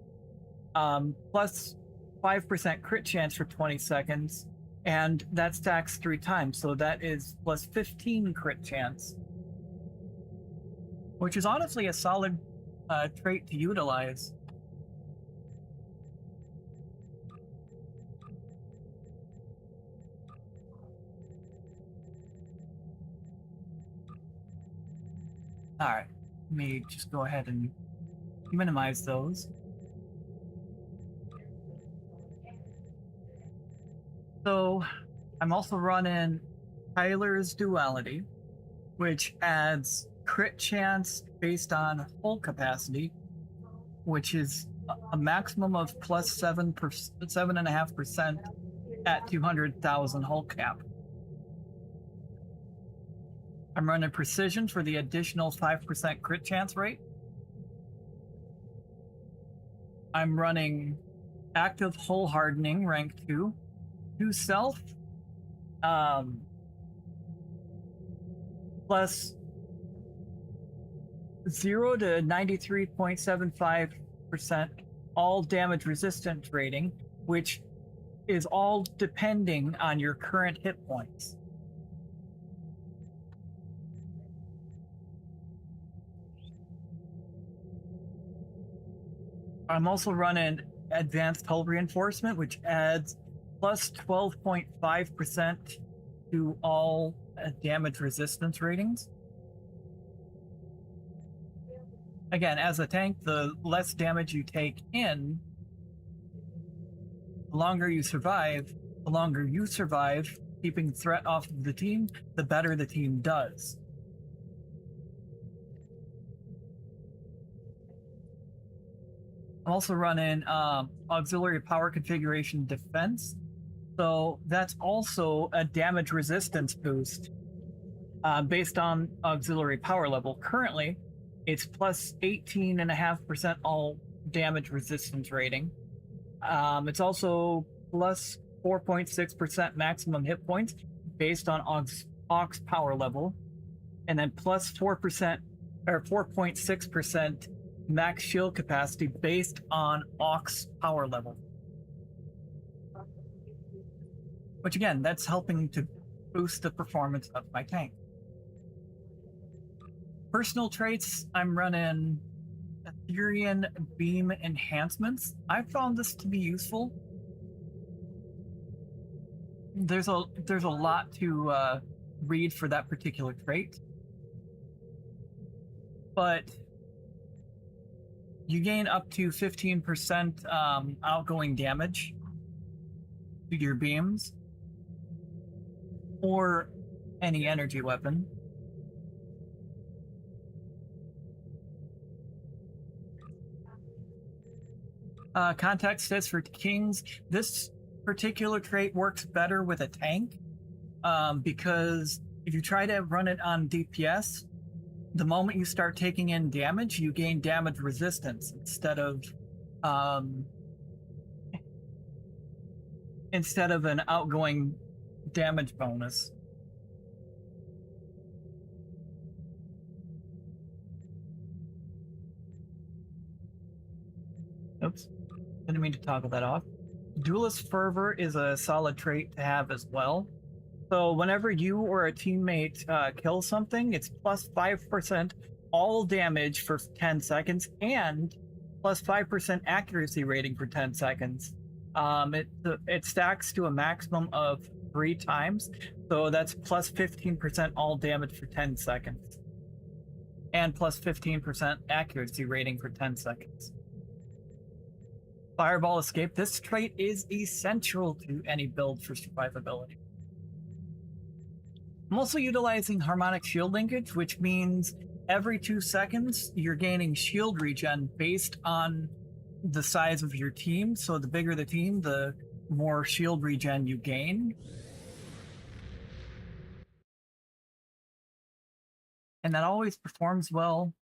Plus 5% crit chance for 20 seconds, and that stacks 3 times, so that is plus 15 crit chance. Which is honestly a solid trait to utilize. Alright, let me just go ahead and minimize those. So I'm also running Tyler's Duality, which adds crit chance based on hull capacity, which is a maximum of plus 7.5% at 200,000 hull cap. I'm running Precision for the additional 5% crit chance rate. I'm running Active Hull Hardening, rank 2 Self, plus 0 to 93.75% all damage resistance rating, which is all depending on your current hit points. I'm also running Advanced Hull Reinforcement, which adds plus 12.5% to all damage resistance ratings. Again, as a tank, the less damage you take in, the longer you survive. The longer you survive, keeping threat off of the team, the better the team does. I'm also running Auxiliary Power Configuration Defense. So that's also a damage resistance boost based on auxiliary power level. Currently, it's plus 18.5% all damage resistance rating. It's also plus 4.6% maximum hit points based on aux power level, and then plus 4% or 4.6% max shield capacity based on aux power level. Which again, that's helping to boost the performance of my tank. Personal traits, I'm running Etherean Beam Enhancements. I found this to be useful. There's a lot to read for that particular trait, but you gain up to 15% outgoing damage to your beams or any energy weapon. Contact stats for kings. This particular trait works better with a tank because if you try to run it on DPS, the moment you start taking in damage, you gain damage resistance instead of an outgoing damage bonus. Oops, didn't mean to toggle that off. Duelist Fervor is a solid trait to have as well. So whenever you or a teammate kills something, it's plus 5% all damage for 10 seconds and plus 5% accuracy rating for 10 seconds. It stacks to a maximum of 3 times, so that's plus 15% all damage for 10 seconds. And plus 15% accuracy rating for 10 seconds. Fireball Escape. This trait is essential to any build for survivability. I'm also utilizing Harmonic Shield Linkage, which means every 2 seconds you're gaining shield regen based on the size of your team. So the bigger the team, the more shield regen you gain. And that always performs well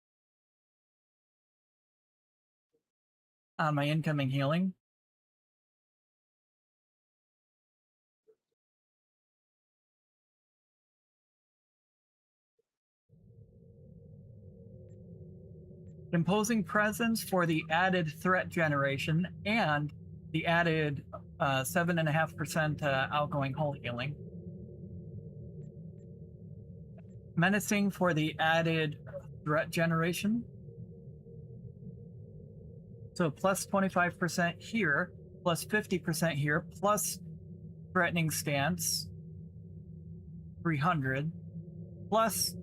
on my incoming healing. Imposing Presence for the added threat generation and the added 7.5% outgoing hull healing. Menacing for the added threat generation. So plus 25% here, plus 50% here, plus Threatening Stance, 300, plus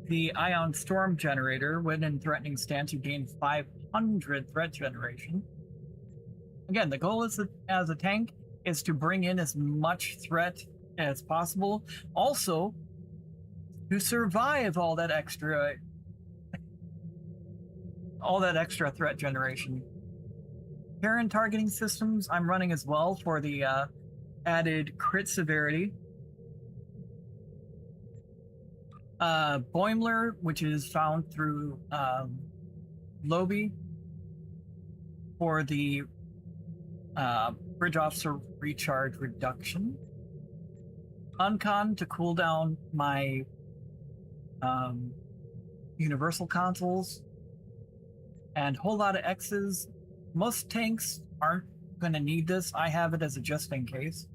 the Ion Storm generator. When in Threatening Stance, you gain 500 threat generation. Again, the goal is as a tank is to bring in as much threat as possible. Also, to survive all that extra threat generation. Karen targeting systems I'm running as well for the added crit severity. Boimler, which is found through Lobby for the bridge officer recharge reduction. Uncon to cool down my universal consoles. And whole lot of X's. Most tanks aren't going to need this. I have it as a just in case.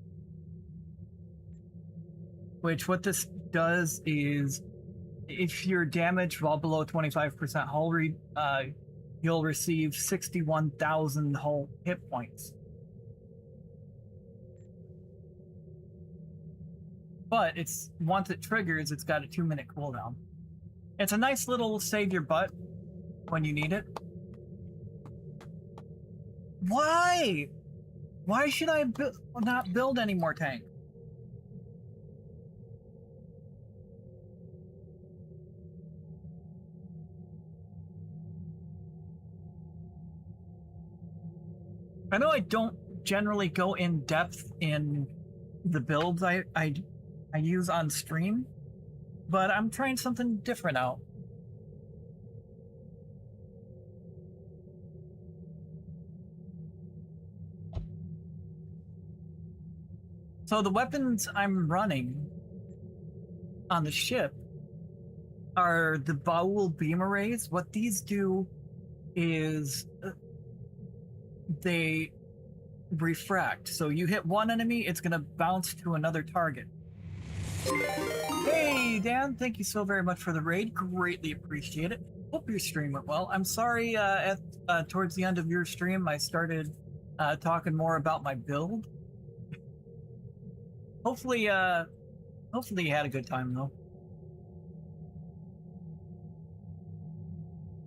Which what this does is if you're damaged while below 25% hull read, you'll receive 61,000 hull hit points. But it's once it triggers, it's got a 2-minute cooldown. It's a nice little save your butt when you need it. Why? Why should I not build any more tanks? I know I don't generally go in depth in the builds I use on stream, but I'm trying something different out. So the weapons I'm running on the ship are the Baul beam arrays. What these do is they refract. So you hit one enemy, it's going to bounce to another target. Hey, Dan, thank you so very much for the raid. Greatly appreciate it. Hope your stream went well. I'm sorry towards the end of your stream I started talking more about my build. Hopefully you had a good time though.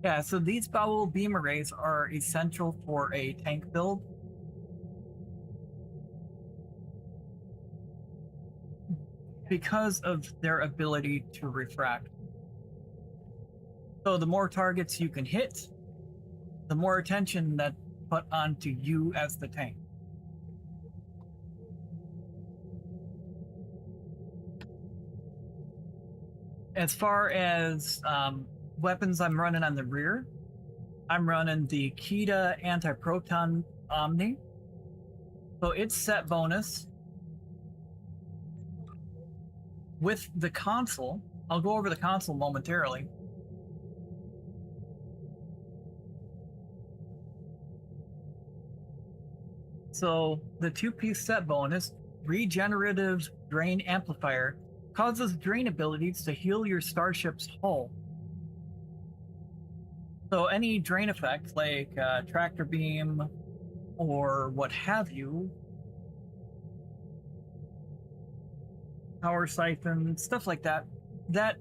Yeah, so these Baul beam arrays are essential for a tank build. Because of their ability to refract. So the more targets you can hit, the more attention that put onto you as the tank. As far as weapons I'm running on the rear, I'm running the Kita Anti-Proton Omni. So it's set bonus. With the console, I'll go over the console momentarily. So the 2-piece set bonus, regenerative drain amplifier, causes drain abilities to heal your starship's hull. So any drain effect, like tractor beam or what have you, power siphon, stuff like that, that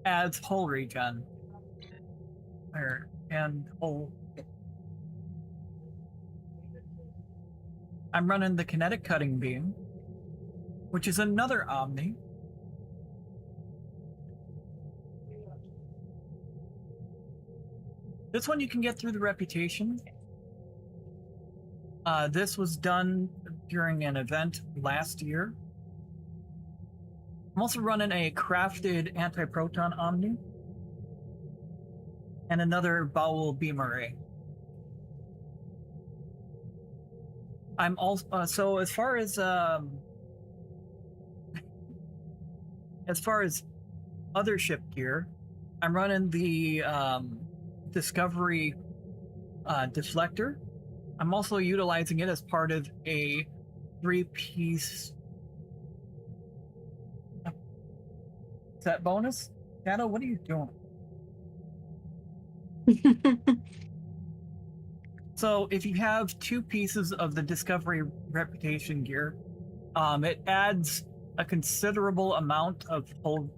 adds hull regen. And hull. I'm running the kinetic cutting beam, which is another Omni. This one you can get through the reputation. This was done during an event last year. I'm also running a crafted anti-proton Omni and another Baul beam array. I'm also so as far as other ship gear, I'm running the Discovery deflector. I'm also utilizing it as part of a 3-piece set bonus. Shadow, what are you doing? So if you have 2 pieces of the Discovery reputation gear, it adds a considerable amount of hull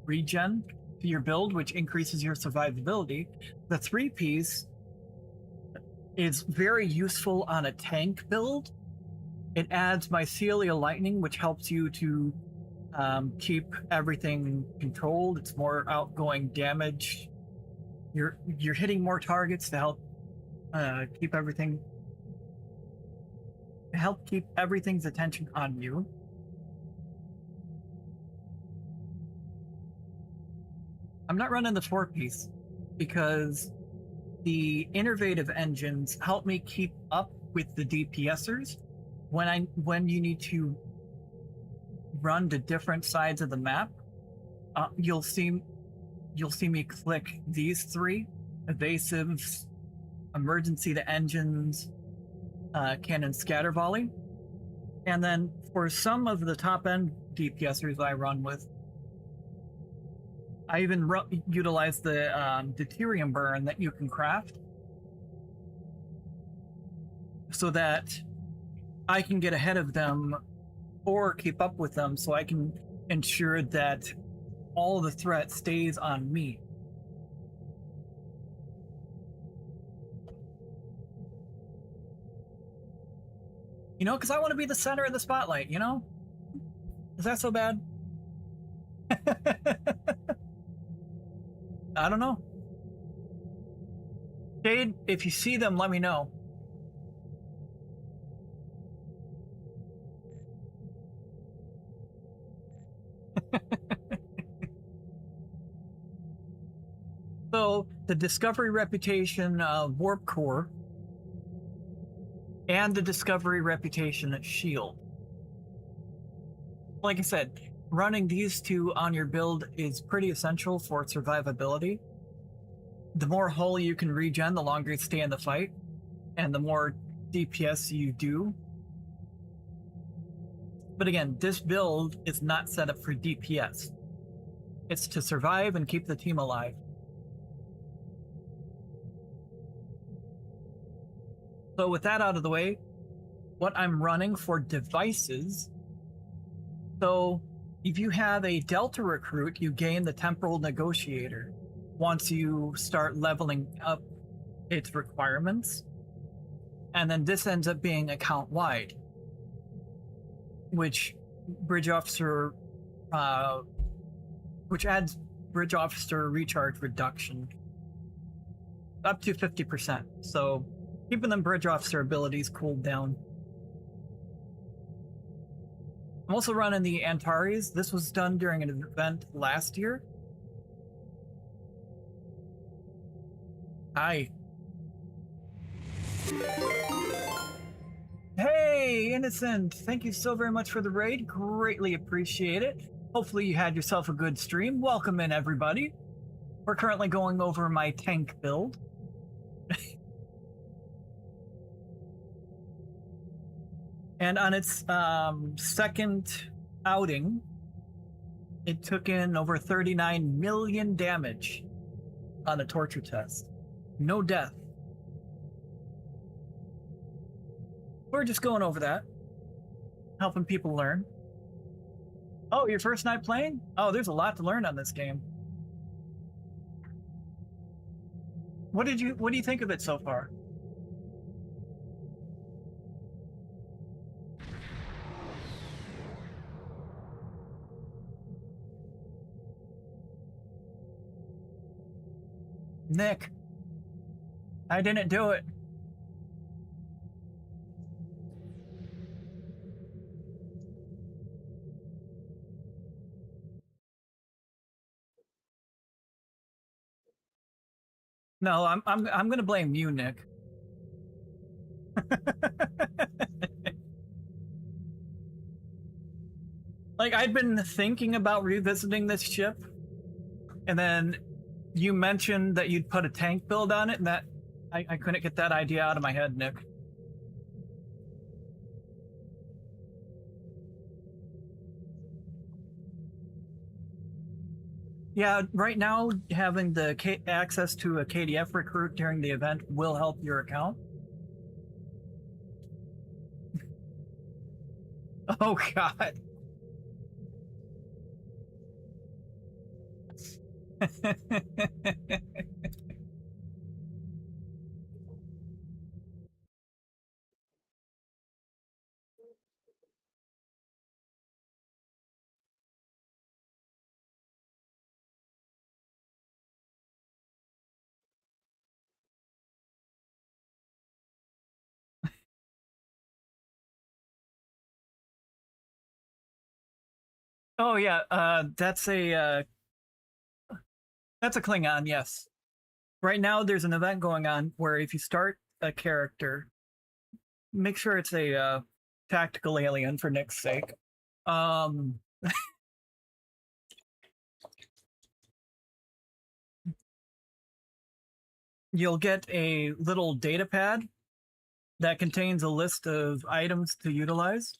regen to your build, which increases your survivability. The 3-piece is very useful on a tank build It adds mycelial lightning, which helps you to keep everything controlled. It's more outgoing damage. You're hitting more targets to help keep everything's attention on you. I'm not running the 4-piece because the innovative engines help me keep up with the DPSers when you need to run to different sides of the map. You'll see me click these 3: evasives, emergency to engines, cannon scatter volley. And then for some of the top end DPSers I run with, I even utilize the deuterium burn that you can craft so that I can get ahead of them or keep up with them, so I can ensure that all the threat stays on me. You know, because I want to be the center of the spotlight, you know? Is that so bad? I don't know. Shade, if you see them, let me know. So, the Discovery reputation of Warp Core and the Discovery reputation at Shield. Like I said, running these 2 on your build is pretty essential for survivability. The more hull you can regen, the longer you stay in the fight, and the more DPS you do. But again, this build is not set up for DPS. It's to survive and keep the team alive. So with that out of the way, what I'm running for devices, so if you have a Delta recruit, you gain the Temporal Negotiator once you start leveling up its requirements. And then this ends up being account-wide, which adds Bridge Officer recharge reduction up to 50%. So keeping them Bridge Officer abilities cooled down. I'm also running the Antares. This was done during an event last year. Hi. Hey, Innocent! Thank you so very much for the raid. Greatly appreciate it. Hopefully you had yourself a good stream. Welcome in, everybody. We're currently going over my tank build. And on its second outing, it took in over 39 million damage on a torture test. No death. We're just going over that, helping people learn. Oh, your first night playing? Oh, there's a lot to learn on this game. What do you think of it so far? Nick, I didn't do it. No, I'm gonna blame you, Nick. Like, I'd been thinking about revisiting this ship, and then you mentioned that you'd put a tank build on it, and that I couldn't get that idea out of my head, Nick. Yeah, right now, having the access to a KDF recruit during the event will help your account. Oh, God. Oh yeah, that's a Klingon. Yes. Right now, there's an event going on where if you start a character, make sure it's a tactical alien for Nick's sake. Um, you'll get a little data pad that contains a list of items to utilize.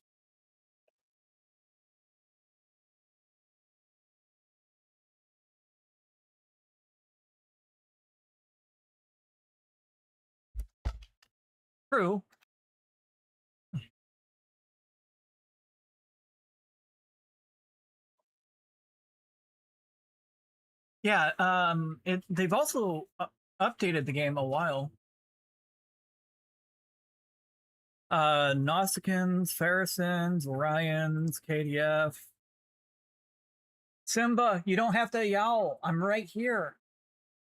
True. Yeah, they've also updated the game a while. Nausicaans, Pharisans, Orions, KDF. Simba, you don't have to yell. I'm right here.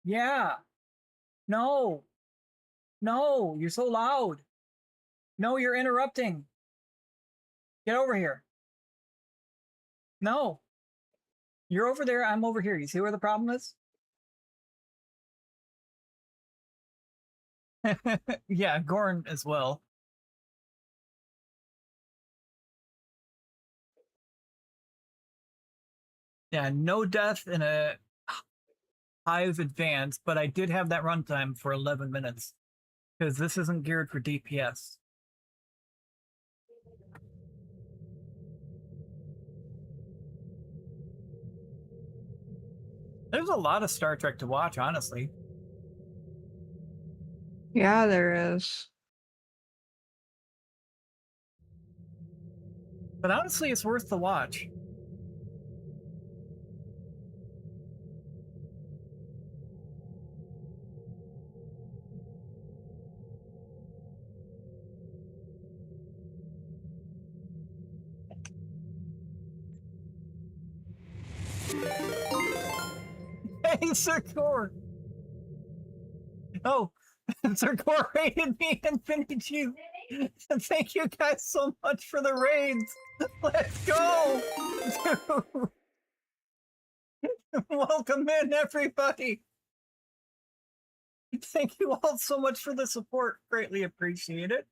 Yeah. No. No, you're so loud. No, you're interrupting. Get over here. No. You're over there, I'm over here. You see where the problem is? Yeah, Gorn as well. Yeah, no death in a Hive Advance, but I did have that runtime for 11 minutes because this isn't geared for DPS. There's a lot of Star Trek to watch, honestly. Yeah, there is. But honestly, it's worth the watch. Hey, Sir Core! Oh, Sir Core raided me and finished you. Thank you guys so much for the raids. Let's go! Dude. Welcome in, everybody. Thank you all so much for the support. Greatly appreciate it.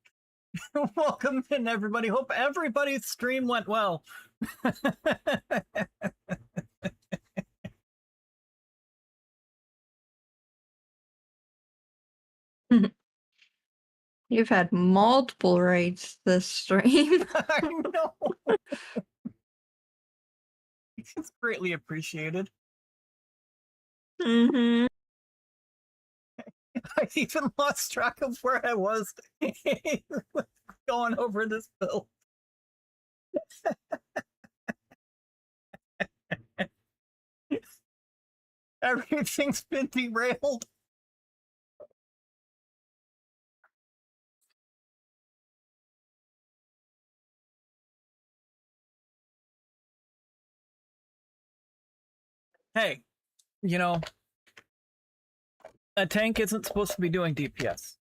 Welcome in, everybody. Hope everybody's stream went well. You've had multiple raids this stream. I know. It's greatly appreciated. Mm-hmm. I even lost track of where I was going over this build. Everything's been derailed. Hey, you know, a tank isn't supposed to be doing DPS.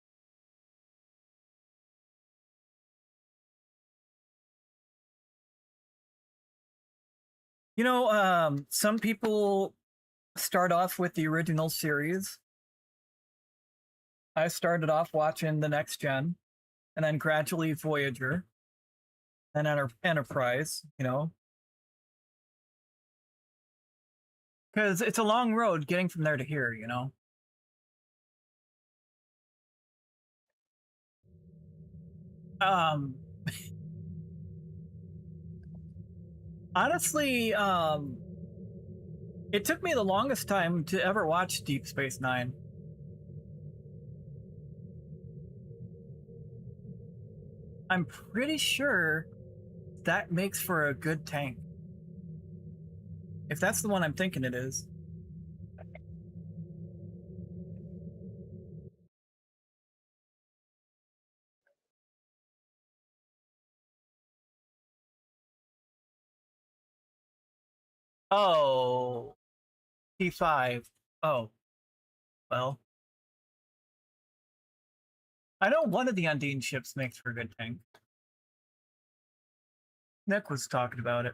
You know, some people start off with the original series. I started off watching the next gen, and then gradually Voyager, and Enterprise, you know. Because it's a long road getting from there to here, you know. Honestly, it took me the longest time to ever watch Deep Space Nine. I'm pretty sure that makes for a good tank. If that's the one I'm thinking it is. Oh, T5. Oh, well. I know one of the Undine ships makes for a good tank. Nick was talking about it.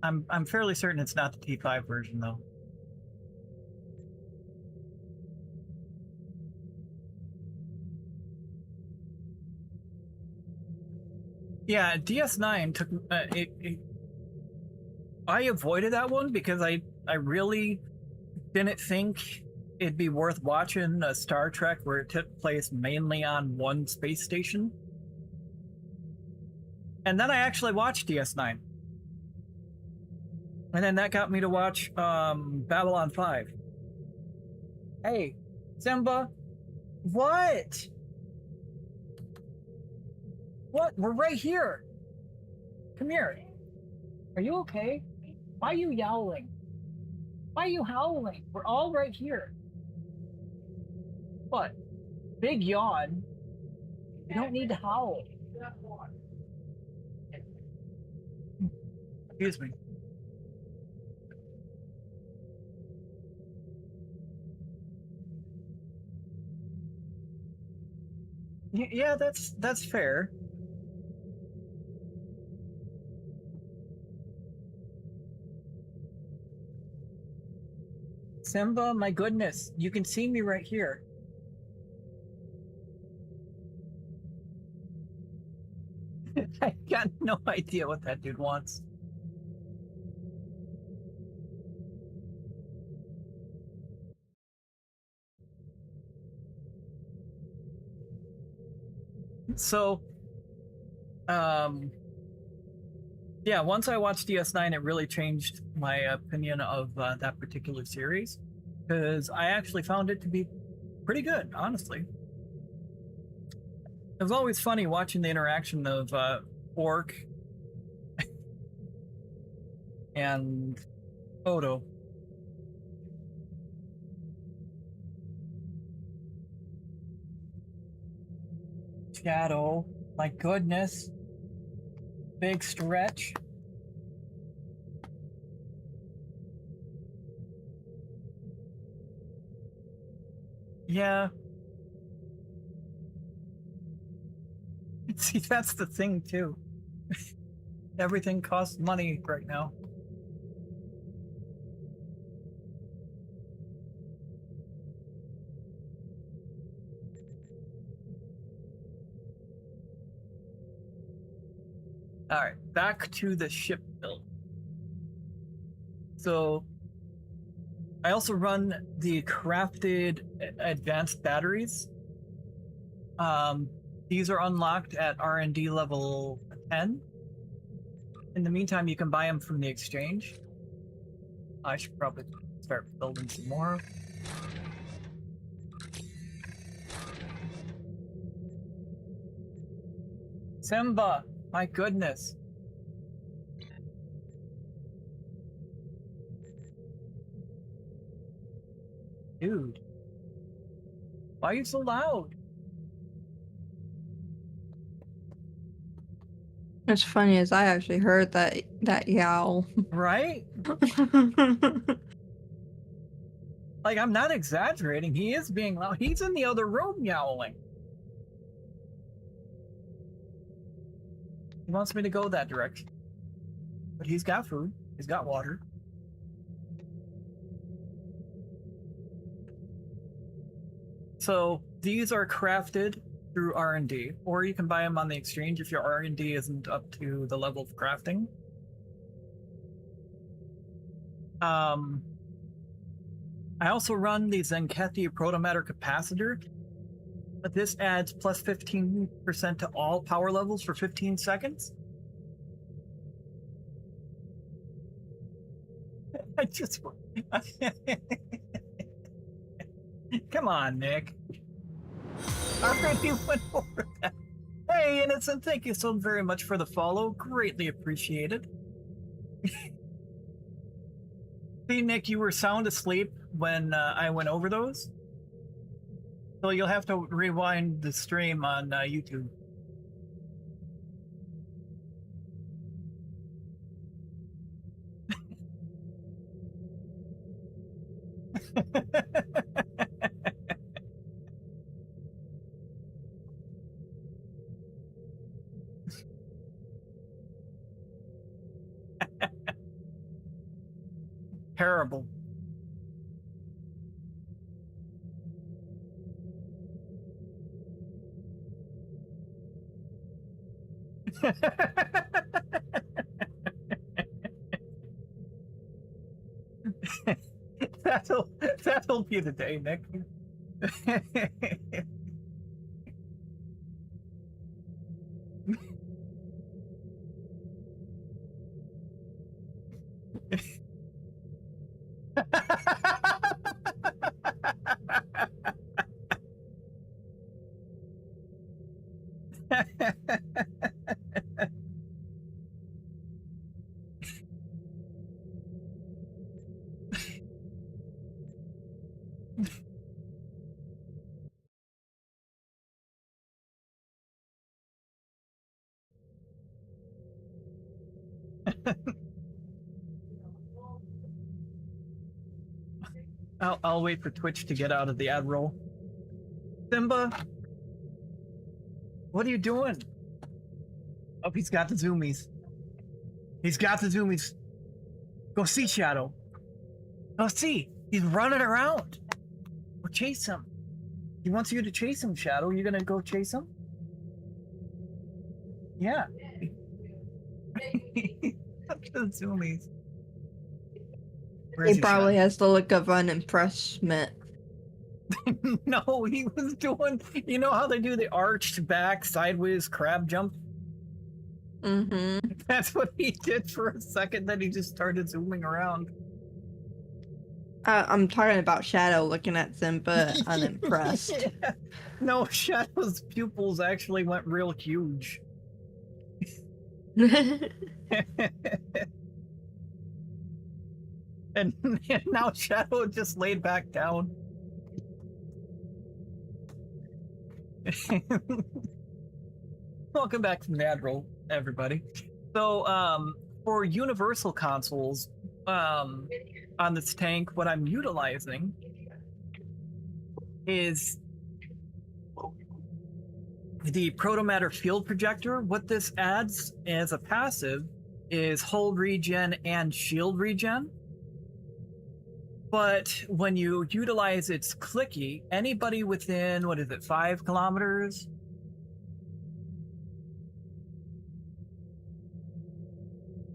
I'm fairly certain it's not the T5 version though. Yeah, DS9 took I avoided that one because I really didn't think it'd be worth watching a Star Trek where it took place mainly on one space station. And then I actually watched DS9. And then that got me to watch Babylon 5. Hey, Simba, what? What? We're right here. Come here. Are you okay? Why are you yowling? Why are you howling? We're all right here. What? Big yawn. You don't need to howl. Excuse me. Yeah, that's fair. Simba, my goodness, you can see me right here. I got no idea what that dude wants. So, yeah, once I watched DS9, it really changed my opinion of that particular series, because I actually found it to be pretty good, honestly. It was always funny watching the interaction of Orc and Odo. Shadow, my goodness. Big stretch. Yeah. See, that's the thing too. Everything costs money right now. All right, back to the ship build. So I also run the crafted advanced batteries. These are unlocked at R&D level 10. In the meantime, you can buy them from the exchange. I should probably start building some more. Simba, my goodness. Dude, why are you so loud? What's funny is I actually heard that yowl. Right? Like, I'm not exaggerating. He is being loud. He's in the other room yowling. He wants me to go that direction. But he's got food. He's got water. So these are crafted through R&D, or you can buy them on the exchange if your R&D isn't up to the level of crafting. I also run the Zenkethi Protomatter Capacitor, but this adds plus 15% to all power levels for 15 seconds. I just... Come on, Nick. I already went over that. Hey, Innocent, thank you so very much for the follow. Greatly appreciated. See, Nick, you were sound asleep when I went over those. So you'll have to rewind the stream on YouTube. Terrible. that'll be the day, Nick. I'll wait for Twitch to get out of the ad roll. Simba, what are you doing? Oh, he's got the zoomies. He's got the zoomies. Go see Shadow. Go see. He's running around. Go chase him. He wants you to chase him, Shadow. You gonna go chase him? Yeah. The zoomies. Where is He probably Shadow? has the look of unimpressment. No, he was doing. You know how they do the arched back sideways crab jump? Mm-hmm. That's what he did for a second. Then he just started zooming around. I'm talking about Shadow looking at Simba unimpressed. Yeah. No, Shadow's pupils actually went real huge. and now Shadow just laid back down. Welcome back to Mad Roll, everybody. So, for universal consoles, on this tank, what I'm utilizing is the Protomatter Field Projector. What this adds as a passive is hold regen and shield regen. But when you utilize its clicky, anybody within, 5 kilometers?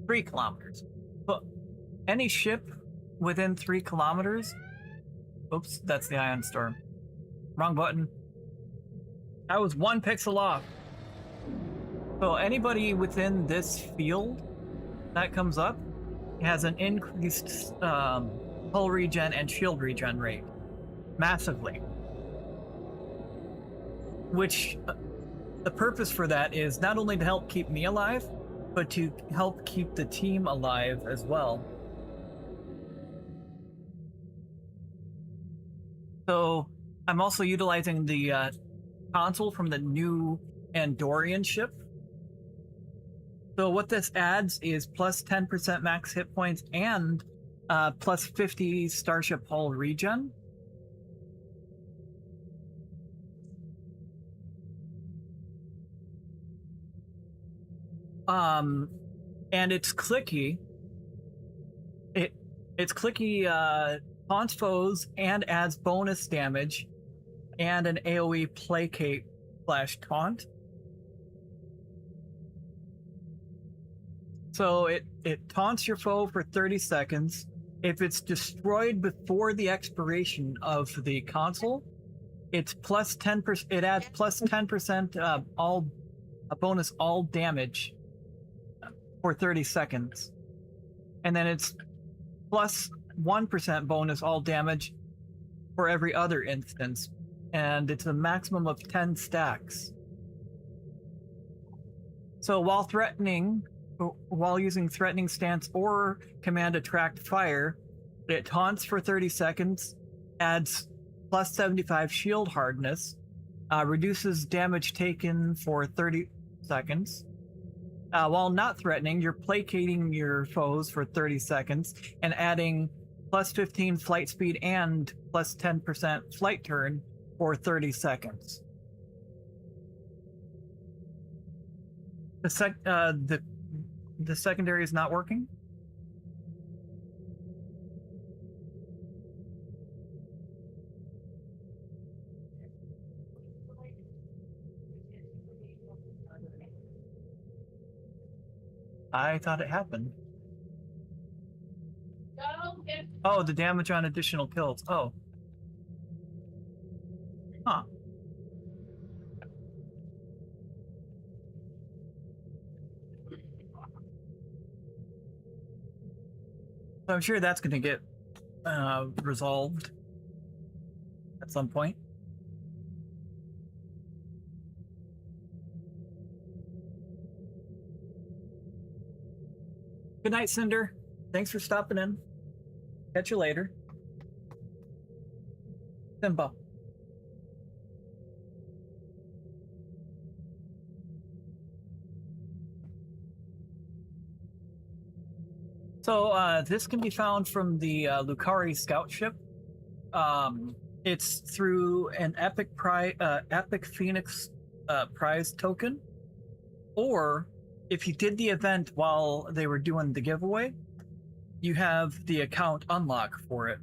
Three kilometers. But any ship within 3 kilometers. Oops, that's the ion storm. Wrong button. I was 1 pixel off. So anybody within this field that comes up has an increased hull regen and shield regen rate. Massively. Which the purpose for that is not only to help keep me alive, but to help keep the team alive as well. So I'm also utilizing the console from the new Andorian ship. So what this adds is plus 10% max hit points and plus 50 starship hull regen. And it's clicky. It's clicky taunts foes and adds bonus damage and an AoE placate / taunt. So it taunts your foe for 30 seconds. If it's destroyed before the expiration of the console, it's plus 10%. It adds plus 10% a bonus all damage for 30 seconds, and then it's plus 1% bonus all damage for every other instance, and it's a maximum of 10 stacks. So while using threatening stance or command attract fire, it taunts for 30 seconds, adds plus 75 shield hardness, reduces damage taken for 30 seconds. While not threatening, you're placating your foes for 30 seconds and adding plus 15 flight speed and plus 10% flight turn for 30 seconds. The secondary is not working? I thought it happened. Oh, the damage on additional kills. Oh. Huh. So I'm sure that's going to get resolved at some point. Good night, Cinder. Thanks for stopping in. Catch you later. Simba. So this can be found from the Lucari scout ship. It's through an Epic Phoenix prize token, or if you did the event while they were doing the giveaway, you have the account unlock for it.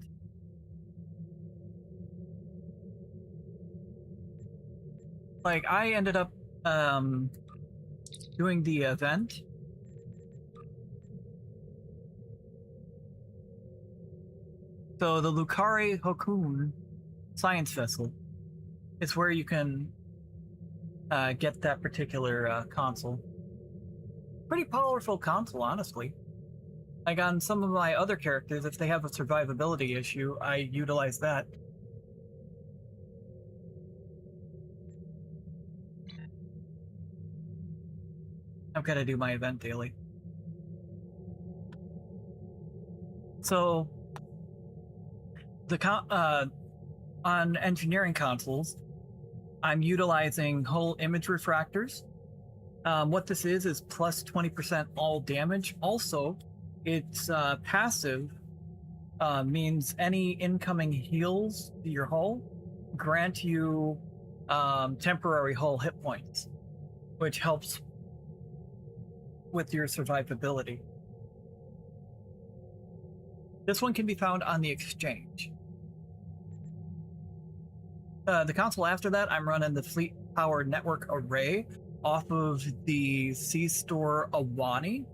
Like, I ended up doing the event. So the Lucari Hokun science vessel is where you can get that particular console. Pretty powerful console, honestly. Like on some of my other characters, if they have a survivability issue, I utilize that. I've got to do my event daily. So on engineering consoles, I'm utilizing whole image refractors. What this is plus 20% all damage. Also, it's passive, means any incoming heals to your hull grant you temporary hull hit points, which helps with your survivability. This one can be found on the exchange. The console after that, I'm running the Fleet Power Network Array off of the C-Store Awani.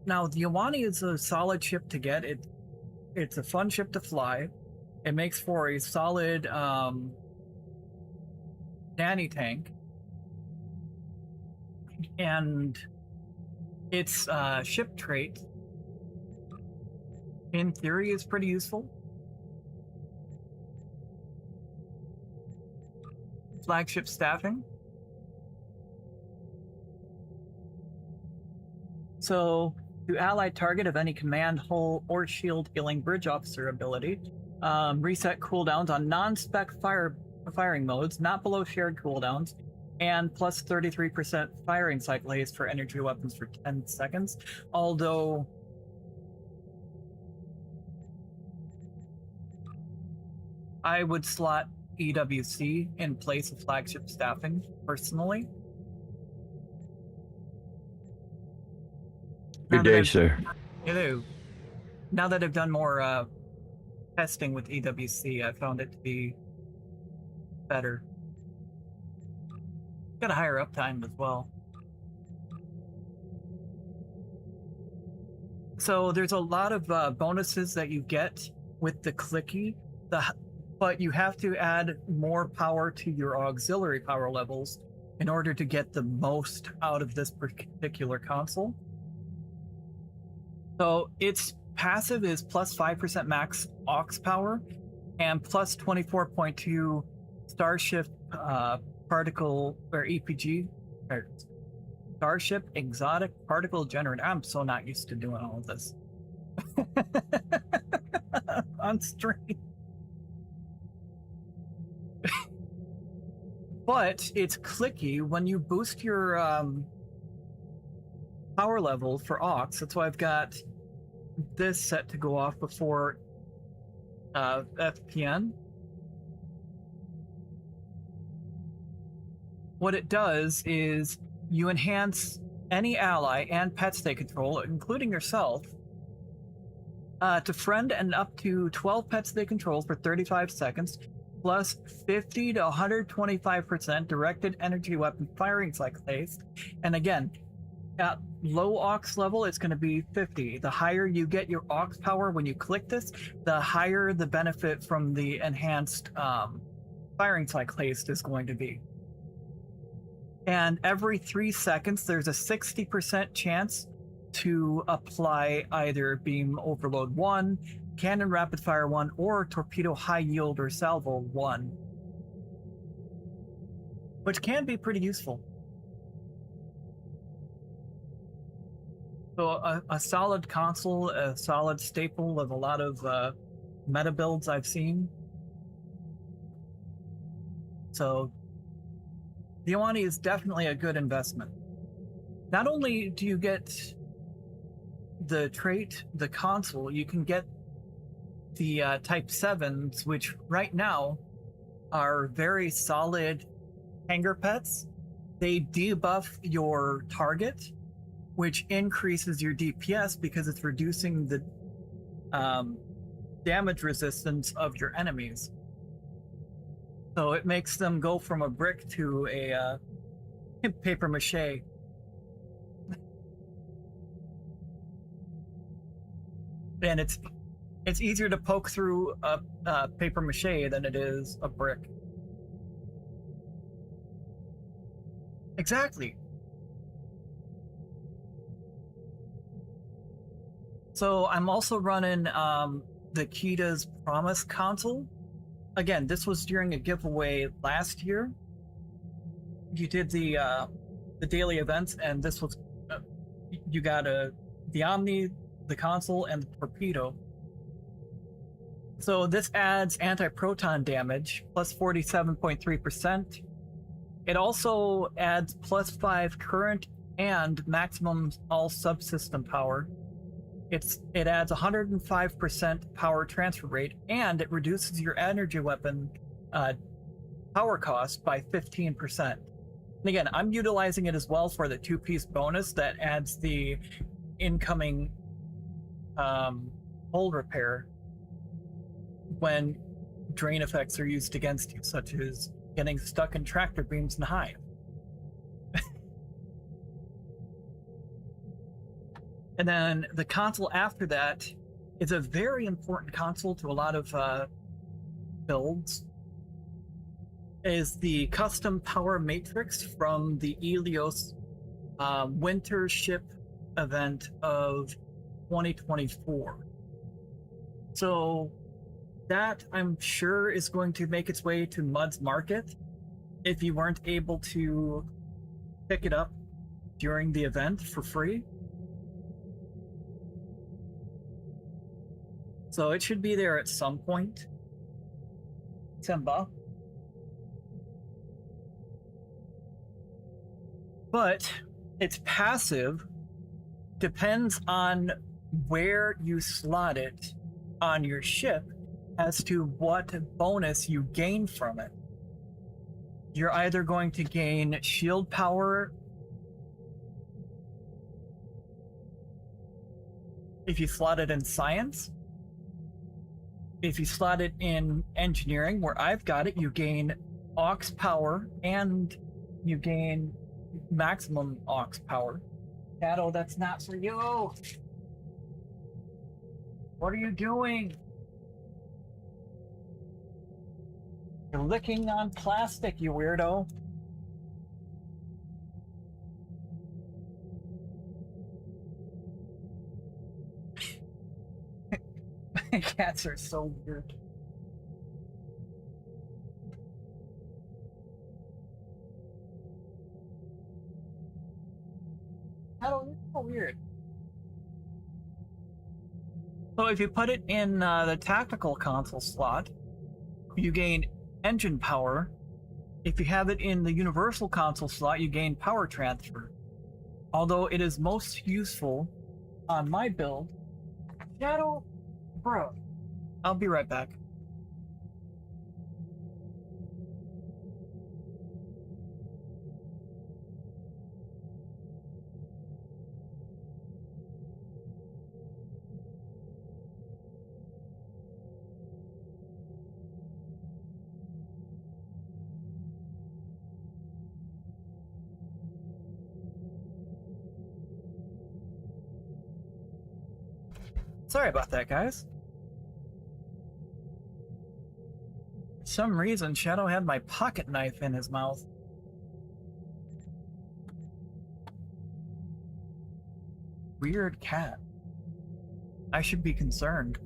Now, the Awani is a solid ship to get. It's a fun ship to fly. It makes for a solid nanny tank. And its ship trait, in theory, is pretty useful. Flagship staffing. So, to ally target of any command, hull, or shield healing bridge officer ability, reset cooldowns on non-spec firing modes, not below shared cooldowns, and plus 33% firing cycle haste for energy weapons for 10 seconds. Although I would slot EWC in place of flagship staffing, personally. Good day, sir. Hello. Now that I've done more testing with EWC, I found it to be better. Got a higher uptime as well. So there's a lot of bonuses that you get with the clicky, but you have to add more power to your auxiliary power levels in order to get the most out of this particular console. So its passive is plus 5% max aux power and plus 24.2 Starship particle or EPG or Starship exotic particle generator. I'm so not used to doing all of this on stream. But it's clicky when you boost your power level for aux. That's why I've got this set to go off before FPN. What it does is you enhance any ally and pets they control, including yourself, to friend and up to 12 pets they control for 35 seconds, plus 50 to 125% directed energy weapon firing cycle haste. And again, low aux level, it's going to be 50. The higher you get your aux power when you click this, the higher the benefit from the enhanced firing cycle haste is going to be. And every 3 seconds, there's a 60% chance to apply either Beam Overload 1, Cannon Rapid Fire 1, or Torpedo High Yield or Salvo 1. Which can be pretty useful. So a solid console, a solid staple of a lot of meta builds I've seen. So the Ioani is definitely a good investment. Not only do you get the trait, the console, you can get the Type 7s, which right now are very solid hanger pets. They debuff your target, which increases your DPS because it's reducing the damage resistance of your enemies. So it makes them go from a brick to a paper mache. And it's easier to poke through a paper mache than it is a brick. Exactly. So I'm also running the Kita's Promise console. Again, this was during a giveaway last year. You did the daily events, and this was you got the Omni, the console, and the torpedo. So this adds anti-proton damage plus 47.3%. It also adds plus 5 current and maximum all subsystem power. It adds 105% power transfer rate, and it reduces your energy weapon power cost by 15%. And again, I'm utilizing it as well for the 2-piece bonus that adds the incoming hull repair when drain effects are used against you, such as getting stuck in tractor beams in the hive. And then the console after that is a very important console to a lot of builds. Is the custom power matrix from the Ilios winter ship event of 2024. So that, I'm sure, is going to make its way to Mud's Market if you weren't able to pick it up during the event for free. So it should be there at some point. $10. But its passive depends on where you slot it on your ship as to what bonus you gain from it. You're either going to gain shield power if you slot it in science. If you slot it in engineering, where I've got it, you gain aux power and you gain maximum aux power. Shadow, that's not for you. What are you doing? You're licking on plastic, you weirdo. Cats are so weird. How so weird. So if you put it in the tactical console slot, you gain engine power. If you have it in the universal console slot, you gain power transfer. Although it is most useful on my build. Shadow, bro, I'll be right back. Sorry about that, guys. For some reason, Shadow had my pocket knife in his mouth. Weird cat. I should be concerned.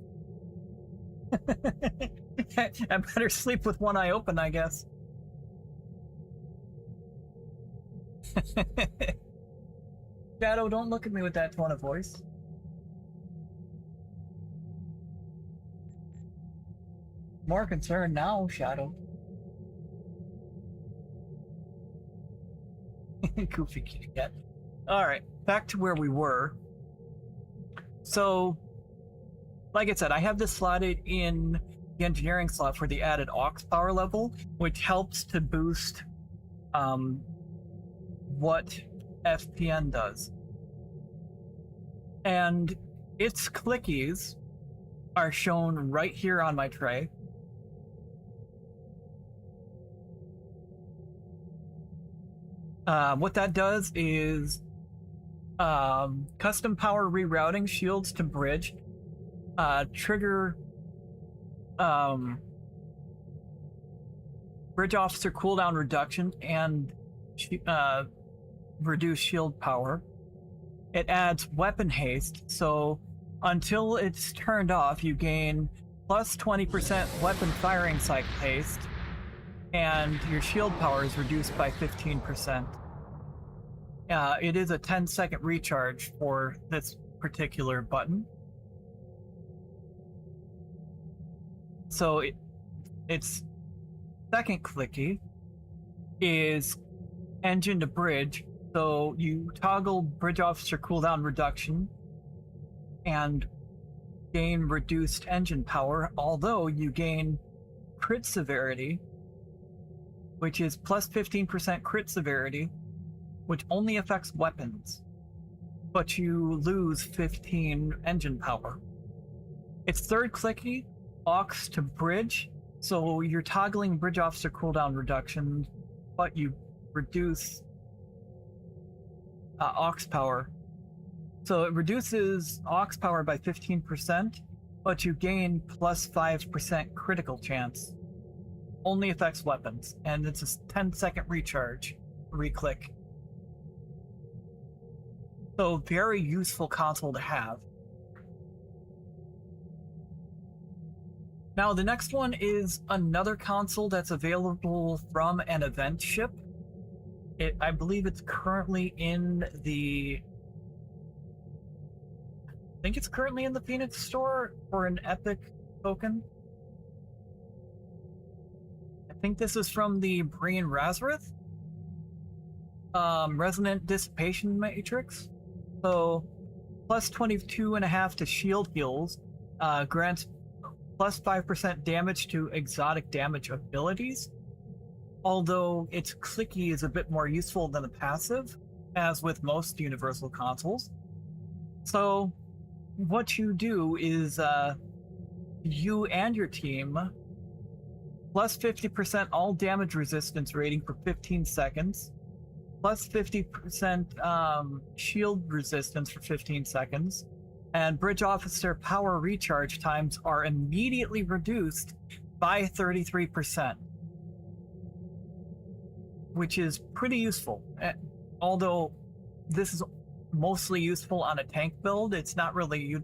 I better sleep with one eye open, I guess. Shadow, don't look at me with that tone of voice. More concerned now, Shadow. Goofy kitty cat. Alright, back to where we were. So, like I said, I have this slotted in the engineering slot for the added aux power level, which helps to boost what FPN does. And its clickies are shown right here on my tray. What that does is custom power rerouting shields to bridge, trigger bridge officer cooldown reduction, and reduce shield power. It adds weapon haste, so until it's turned off, you gain plus 20% weapon firing cycle haste, and your shield power is reduced by 15%. It is a 10-second recharge for this particular button. So its second clicky is engine to bridge. So you toggle bridge officer cooldown reduction and gain reduced engine power, although you gain crit severity, which is plus 15% crit severity, which only affects weapons, but you lose 15 engine power. Its third clicky, aux to bridge, so you're toggling bridge officer cooldown reduction, but you reduce aux power. So it reduces aux power by 15%, but you gain plus 5% critical chance. Only affects weapons, and it's a 10-second recharge. Re-click. So very useful console to have. Now the next one is another console that's available from an event ship. I believe it's currently in the... I think it's currently in the Phoenix store for an Epic token. I think this is from the Breen Razarith. Resonant Dissipation Matrix. So, plus 22.5 to shield heals, grants plus 5% damage to exotic damage abilities. Although its clicky is a bit more useful than the passive, as with most universal consoles. So, what you do is, you and your team, plus 50% all damage resistance rating for 15 seconds, plus 50% shield resistance for 15 seconds, and bridge officer power recharge times are immediately reduced by 33%, which is pretty useful. Although this is mostly useful on a tank build, it's not really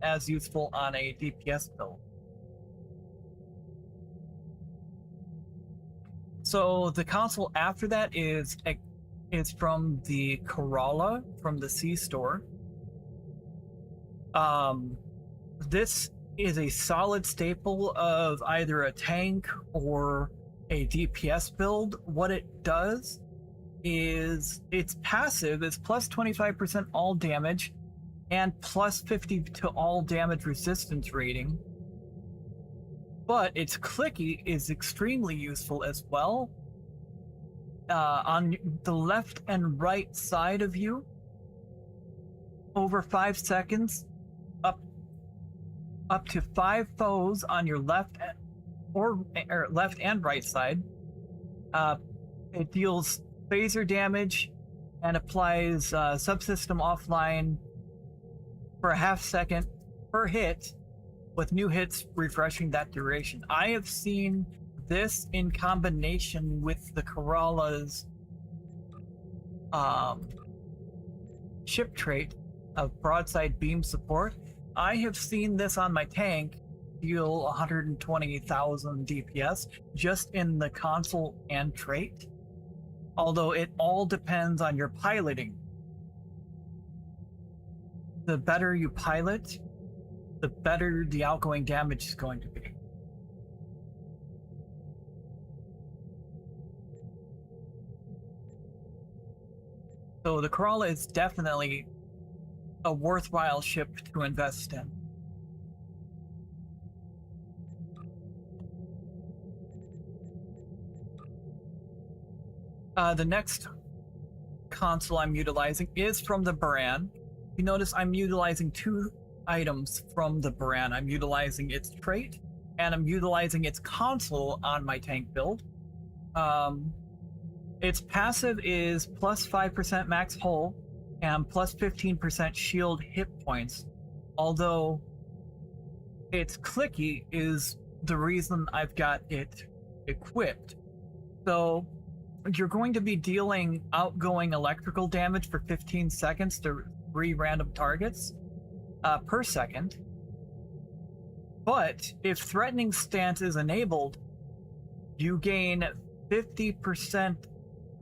as useful on a DPS build. So the console after that is from the Corolla from the C store. This is a solid staple of either a tank or a DPS build. What it does is its passive is plus 25% all damage and plus 50 to all damage resistance rating. But its clicky is extremely useful as well. On the left and right side of you, over 5 seconds, up to 5 foes on your left or left and right side. It deals phaser damage and applies subsystem offline for a half second per hit, with new hits refreshing that duration. I have seen this in combination with the Corolla's ship trait of broadside beam support. I have seen this on my tank deal 120,000 DPS just in the console and trait. Although it all depends on your piloting. The better you pilot, the better the outgoing damage is going to be. So the Corolla is definitely a worthwhile ship to invest in. The next console I'm utilizing is from the Berri. You notice I'm utilizing two items from the Berri. I'm utilizing its trait, and I'm utilizing its console on my tank build. Its passive is plus 5% max hull and plus 15% shield hit points, although its clicky is the reason I've got it equipped. So you're going to be dealing outgoing electrical damage for 15 seconds to 3 random targets per second. But if threatening stance is enabled, you gain 50%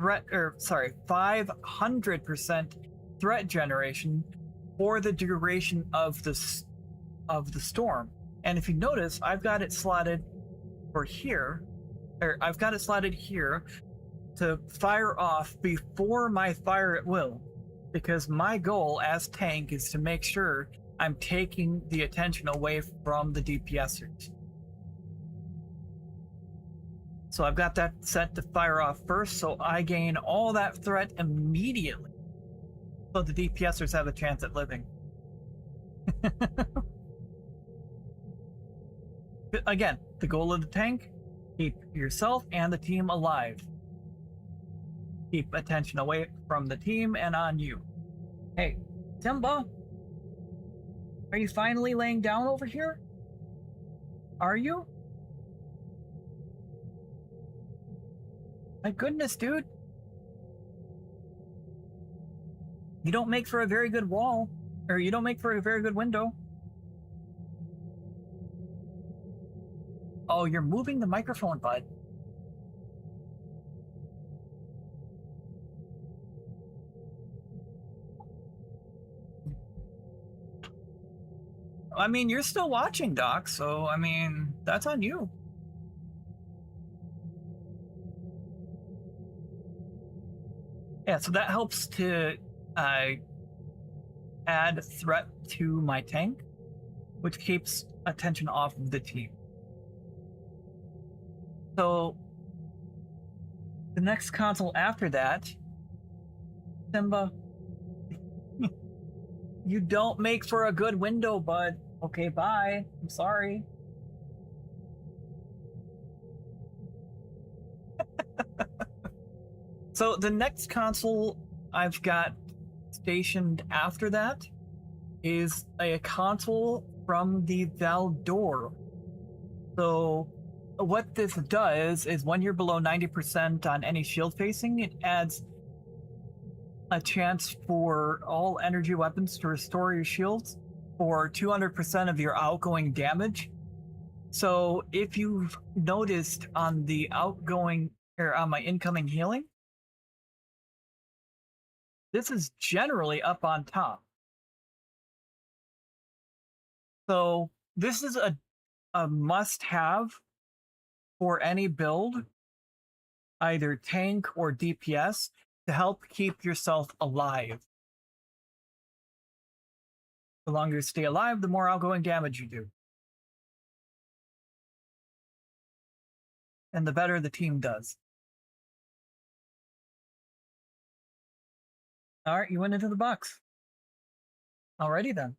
500% threat generation for the duration of the storm. And if you notice, I've got it slotted for here, or I've got it slotted here to fire off before my fire at will, because my goal as tank is to make sure I'm taking the attention away from the DPSers. So I've got that set to fire off first, so I gain all that threat immediately, so the DPSers have a chance at living. Again, the goal of the tank, keep yourself and the team alive. Keep attention away from the team and on you. Hey, Timba, are you finally laying down over here? Are you? My goodness, dude. You don't make for a very good wall, or you don't make for a very good window. Oh, you're moving the microphone, bud. I mean, you're still watching, Doc, so, I mean, that's on you. Yeah, so that helps to add threat to my tank, which keeps attention off of the team. So, the next console after that, Simba, you don't make for a good window, bud. Okay, bye. I'm sorry. So the next console I've got stationed after that is a console from the Valdor. So what this does is when you're below 90% on any shield facing, it adds a chance for all energy weapons to restore your shields for 200% of your outgoing damage. So if you've noticed on the outgoing, or on my incoming healing, this is generally up on top. So this is a must-have for any build, either tank or DPS, to help keep yourself alive. The longer you stay alive, the more outgoing damage you do. And the better the team does. All right, you went into the box. Alrighty then.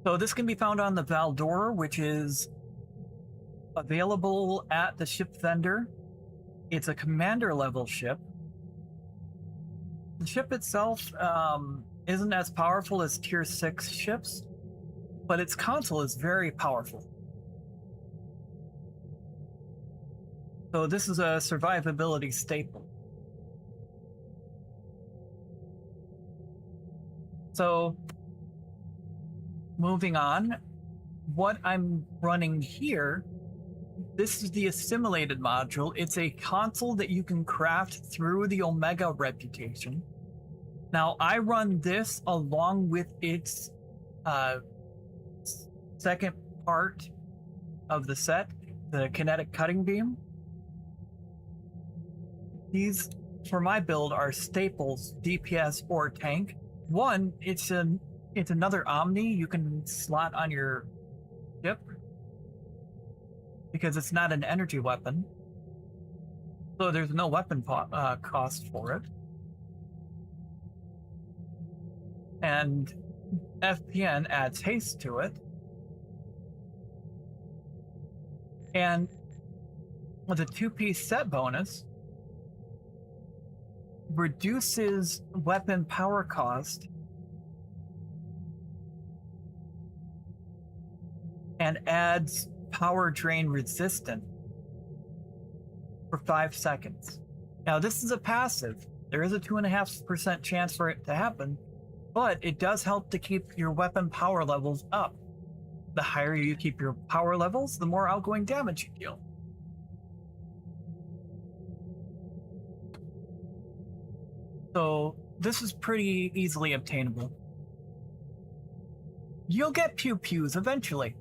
So this can be found on the Valdor, which is available at the ship vendor. It's a commander level ship. The ship itself isn't as powerful as tier 6 ships, but its console is very powerful. So this is a survivability staple. So moving on, what I'm running here, this is the assimilated module. It's a console that you can craft through the Omega reputation. Now, I run this along with its second part of the set, the kinetic cutting beam. These, for my build, are staples, DPS or tank. One, it's another Omni you can slot on your ship because it's not an energy weapon, so there's no weapon cost for it. And FPN adds haste to it. And with a 2-piece set bonus, reduces weapon power cost and adds power drain resistant for 5 seconds. Now, this is a passive. There is a 2.5% chance for it to happen, but it does help to keep your weapon power levels up. The higher you keep your power levels, the more outgoing damage you deal. So this is pretty easily obtainable. You'll get pew-pews eventually.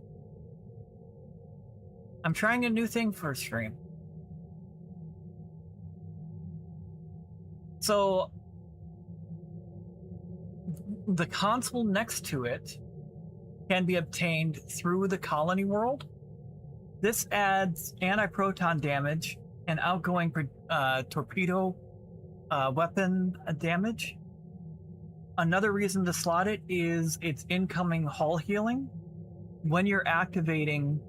I'm trying a new thing for stream. So the console next to it can be obtained through the colony world. This adds anti-proton damage and outgoing torpedo weapon damage. Another reason to slot it is its incoming hull healing. When you're activating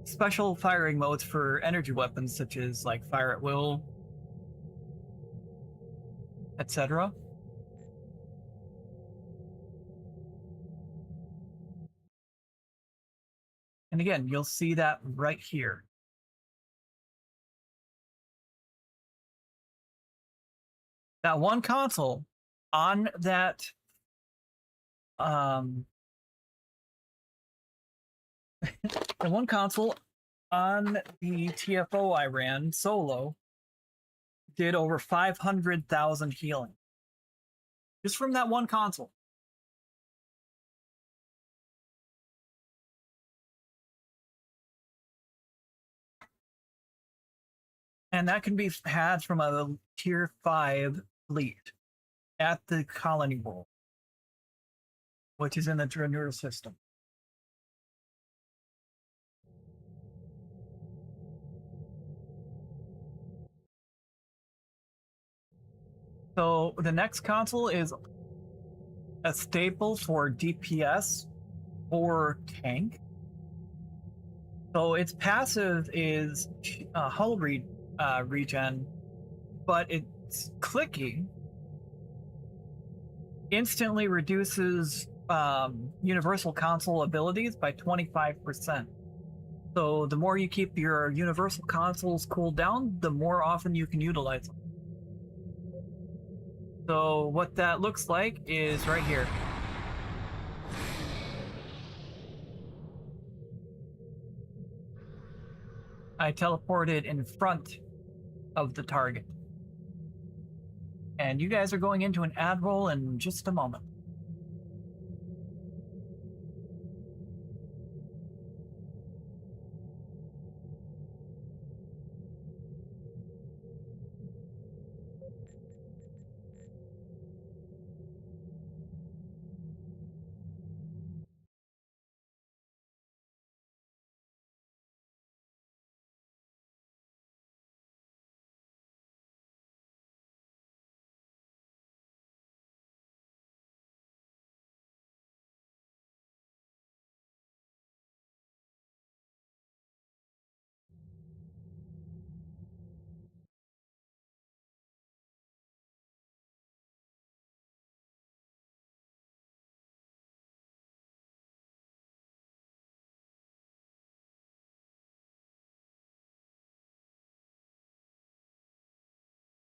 special firing modes for energy weapons, such as like fire at will, etc. And again, you'll see that right here. That one console on that the one console on the TFO I ran solo did over 500,000 healing just from that one console. And that can be had from a tier 5 fleet at the colony world, which is in the Drenur system. So the next console is a staple for DPS or tank. So its passive is hull regen, but its clicking instantly reduces universal console abilities by 25%. So the more you keep your universal consoles cooled down, the more often you can utilize them. So what that looks like is right here. I teleported in front of the target. And you guys are going into an ad roll in just a moment.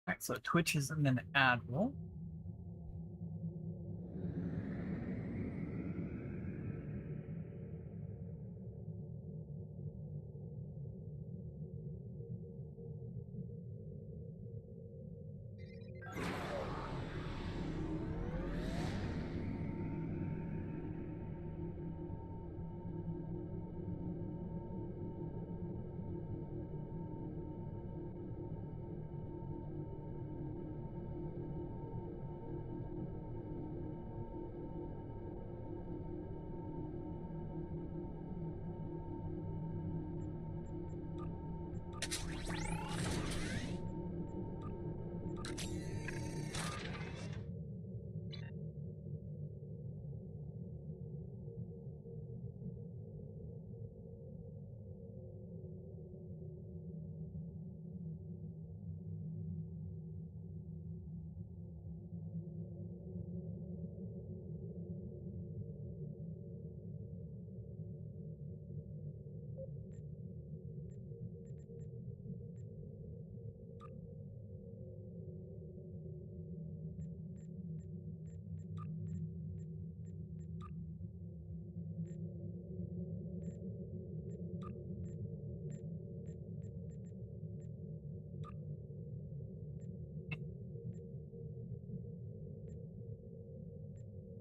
Alright, so Twitch is in an admiral.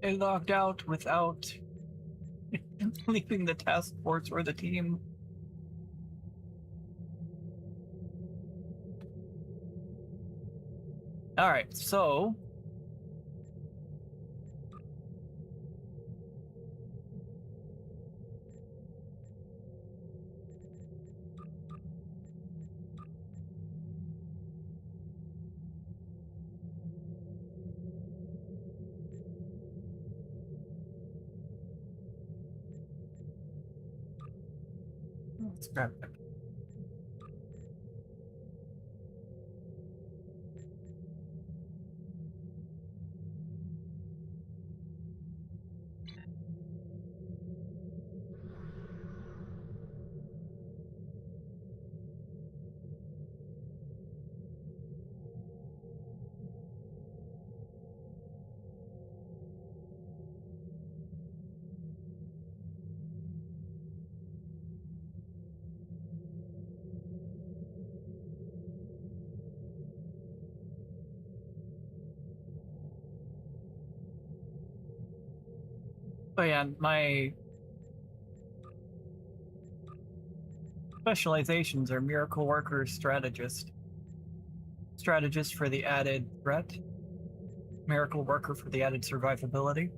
They logged out without leaving the task force or the team. Alright, so let's grab that. Oh yeah, my specializations are Miracle Worker, Strategist. Strategist for the added threat. Miracle Worker for the added survivability.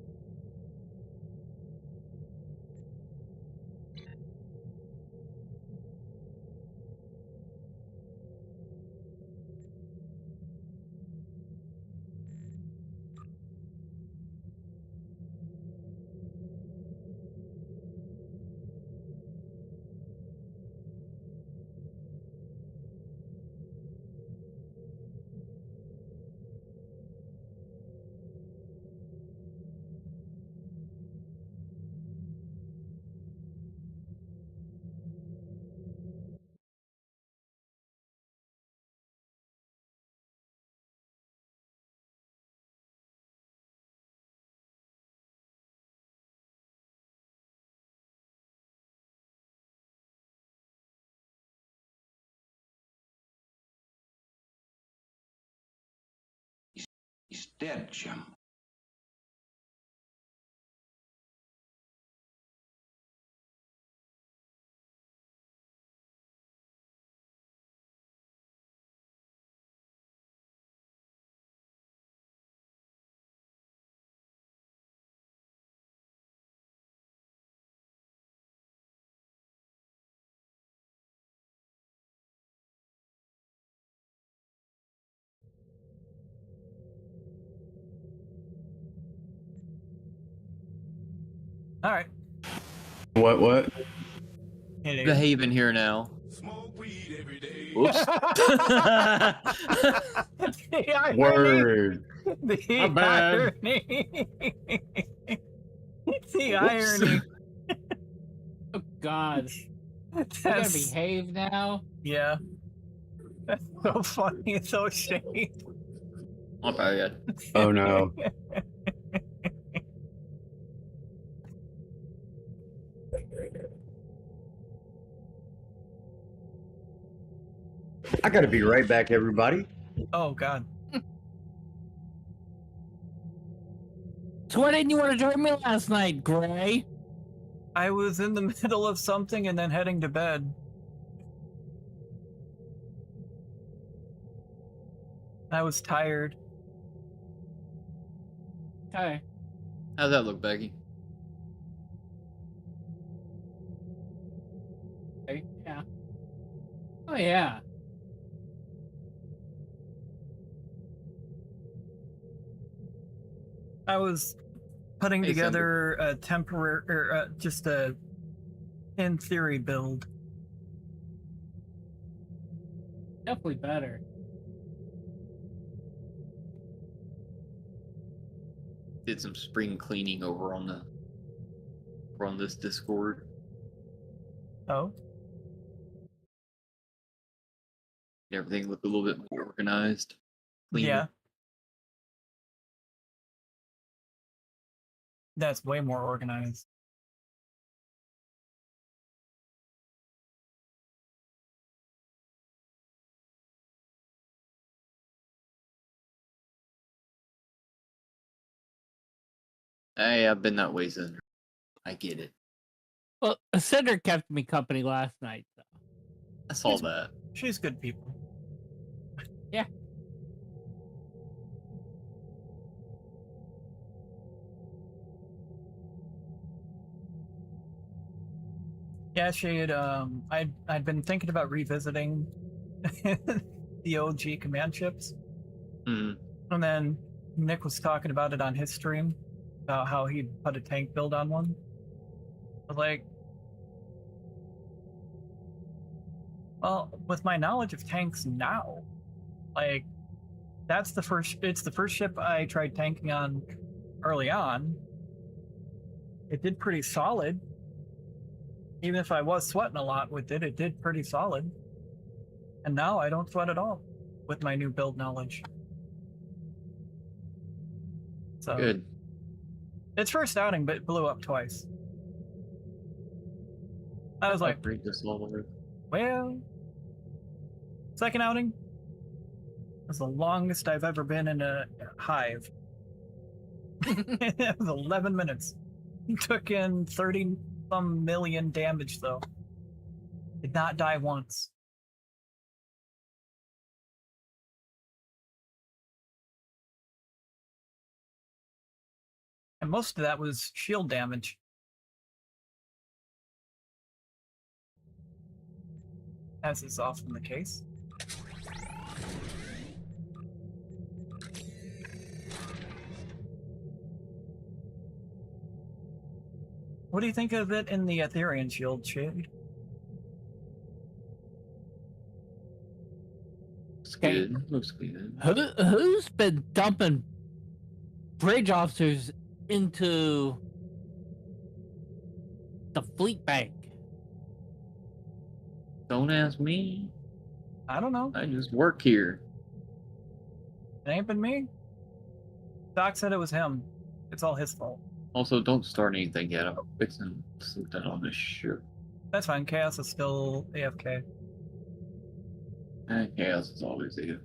He's dead, Jim. Alright. What? Behaving here now. Smoke weed every day. Whoops. The irony. Word. The My bad. irony. The irony. Oh God. You gotta That's, behave now. yeah. That's so funny, so shady. Not bad. Oh no. I gotta be right back, everybody. Oh god. So why didn't you want to join me last night, Gray? I was in the middle of something and then heading to bed. I was tired. Okay. How's that look, Becky? Yeah. Oh yeah. I was putting Hey, together a temporary, or just a in theory build. Definitely better. Did some spring cleaning over on this Discord. Oh, Everything looked a little bit more organized. Cleaner. yeah. That's way more organized. Hey, I've been that way since. I get it. Well, Cinder kept me company last night, though. I saw that. She's good people. Yeah. Yeah, she had, I'd been thinking about revisiting the OG command ships. Mm. And then Nick was talking about it on his stream, about how he put a tank build on one. I was like, well, with my knowledge of tanks now, like, it's the first ship I tried tanking on early on. It did pretty solid. Even if I was sweating a lot with it, it did pretty solid. And now I don't sweat at all with my new build knowledge. So Good. its first outing, but it blew up twice. I was like, Read this level. well, second outing was the longest I've ever been in a hive. It was 11 minutes. Took in 30-some million damage, though. Did not die once. And most of that was shield damage. As is often the case. What do you think of it in the Ethereum shield, Shade? Looks good. Looks good. Who's been dumping bridge officers into the fleet bank? Don't ask me. I don't know. I just work here. It ain't been me. Doc said it was him. It's all his fault. Also, don't start anything yet. I'm fixing something on this ship. That's fine. Chaos is still AFK. Chaos is always AFK.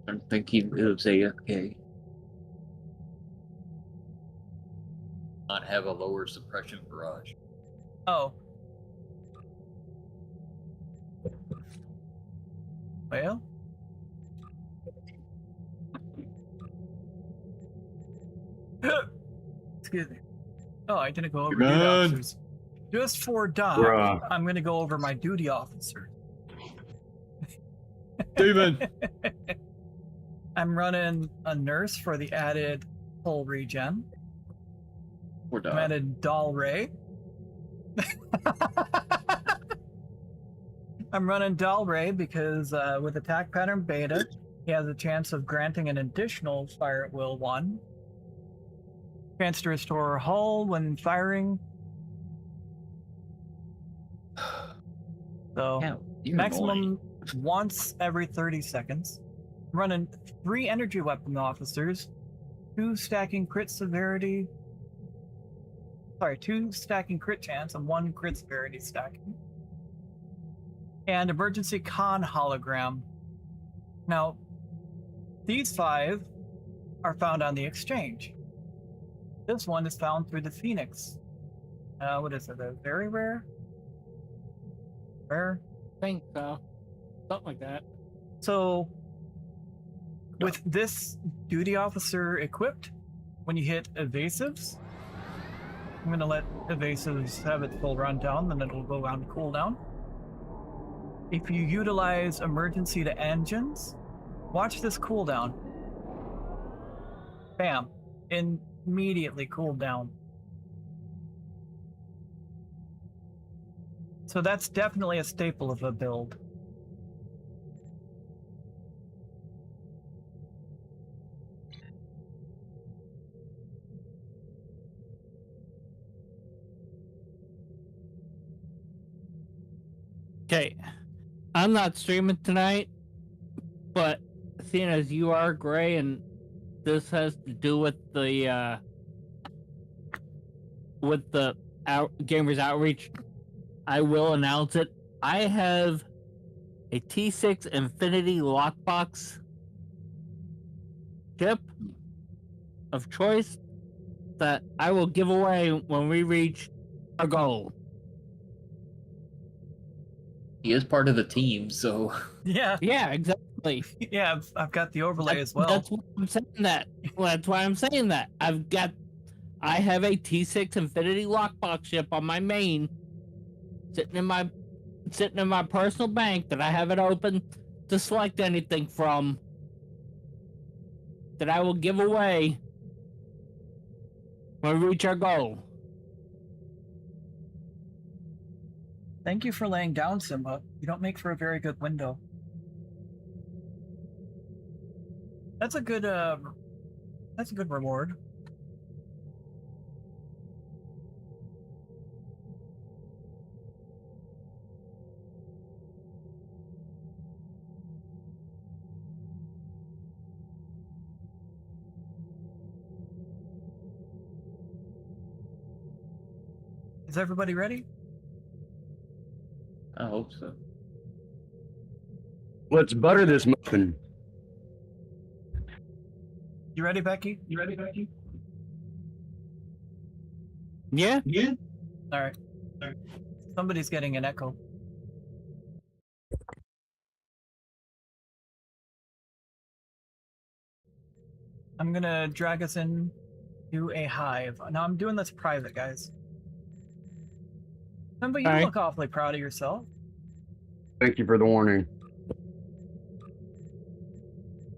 I think he lives AFK. Not have a lower suppression barrage. Oh. Well. Excuse me. Oh, I didn't go over duty officers. Just for Doc, Bruh. I'm going to go over my duty officer. Steven. I'm running a nurse for the added hull regen. We're I'm done. added Doll Ray. I'm running Doll Ray because with attack pattern beta, he has a chance of granting an additional fire at will 1. Chance to restore hull when firing. So Yeah, you're maximum once every 30 seconds. I'm running 3 energy weapon officers, 2 stacking crit severity. Sorry, 2 stacking crit chance and 1 crit severity stacking. And emergency con hologram. Now, these 5 are found on the exchange. This one is found through the Phoenix. What is it? A very rare? Rare? I think so. Something like that. So, with this duty officer equipped, when you hit evasives, I'm going to let evasives have its full rundown, then it'll go on cooldown. If you utilize emergency to engines, watch this cooldown. Bam. Immediately cooled down. So that's definitely a staple of a build. Okay, I'm not streaming tonight, but seeing as you are, Gray, and this has to do with the Gamers Outreach, I will announce it. I have a T6 Infinity Lockbox chip of choice that I will give away when we reach our goal. He is part of the team, so Yeah. Yeah, exactly. Yeah, I've got the overlay as well. That's why I'm saying that. That's why I'm saying that. I have a T6 Infinity Lockbox chip on my main, sitting in my personal bank that I have it open to select anything from, that I will give away when we reach our goal. Thank you for laying down, Simba. You don't make for a very good window. That's a good reward. Is everybody ready? I hope so. Let's butter this muffin. You ready, Becky? Yeah? All right. Somebody's getting an echo. I'm gonna drag us in to a hive. Now I'm doing this private, guys. But you look awfully proud of yourself. Thank you for the warning.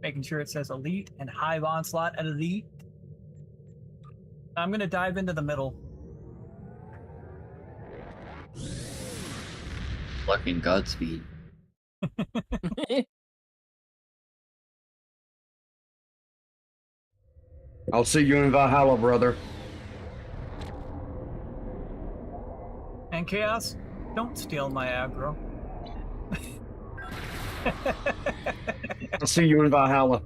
Making sure it says elite and hive onslaught at elite. I'm gonna dive into the middle. Fucking Godspeed. I'll see you in Valhalla, brother. And Chaos, don't steal my aggro. I'll see you in Valhalla.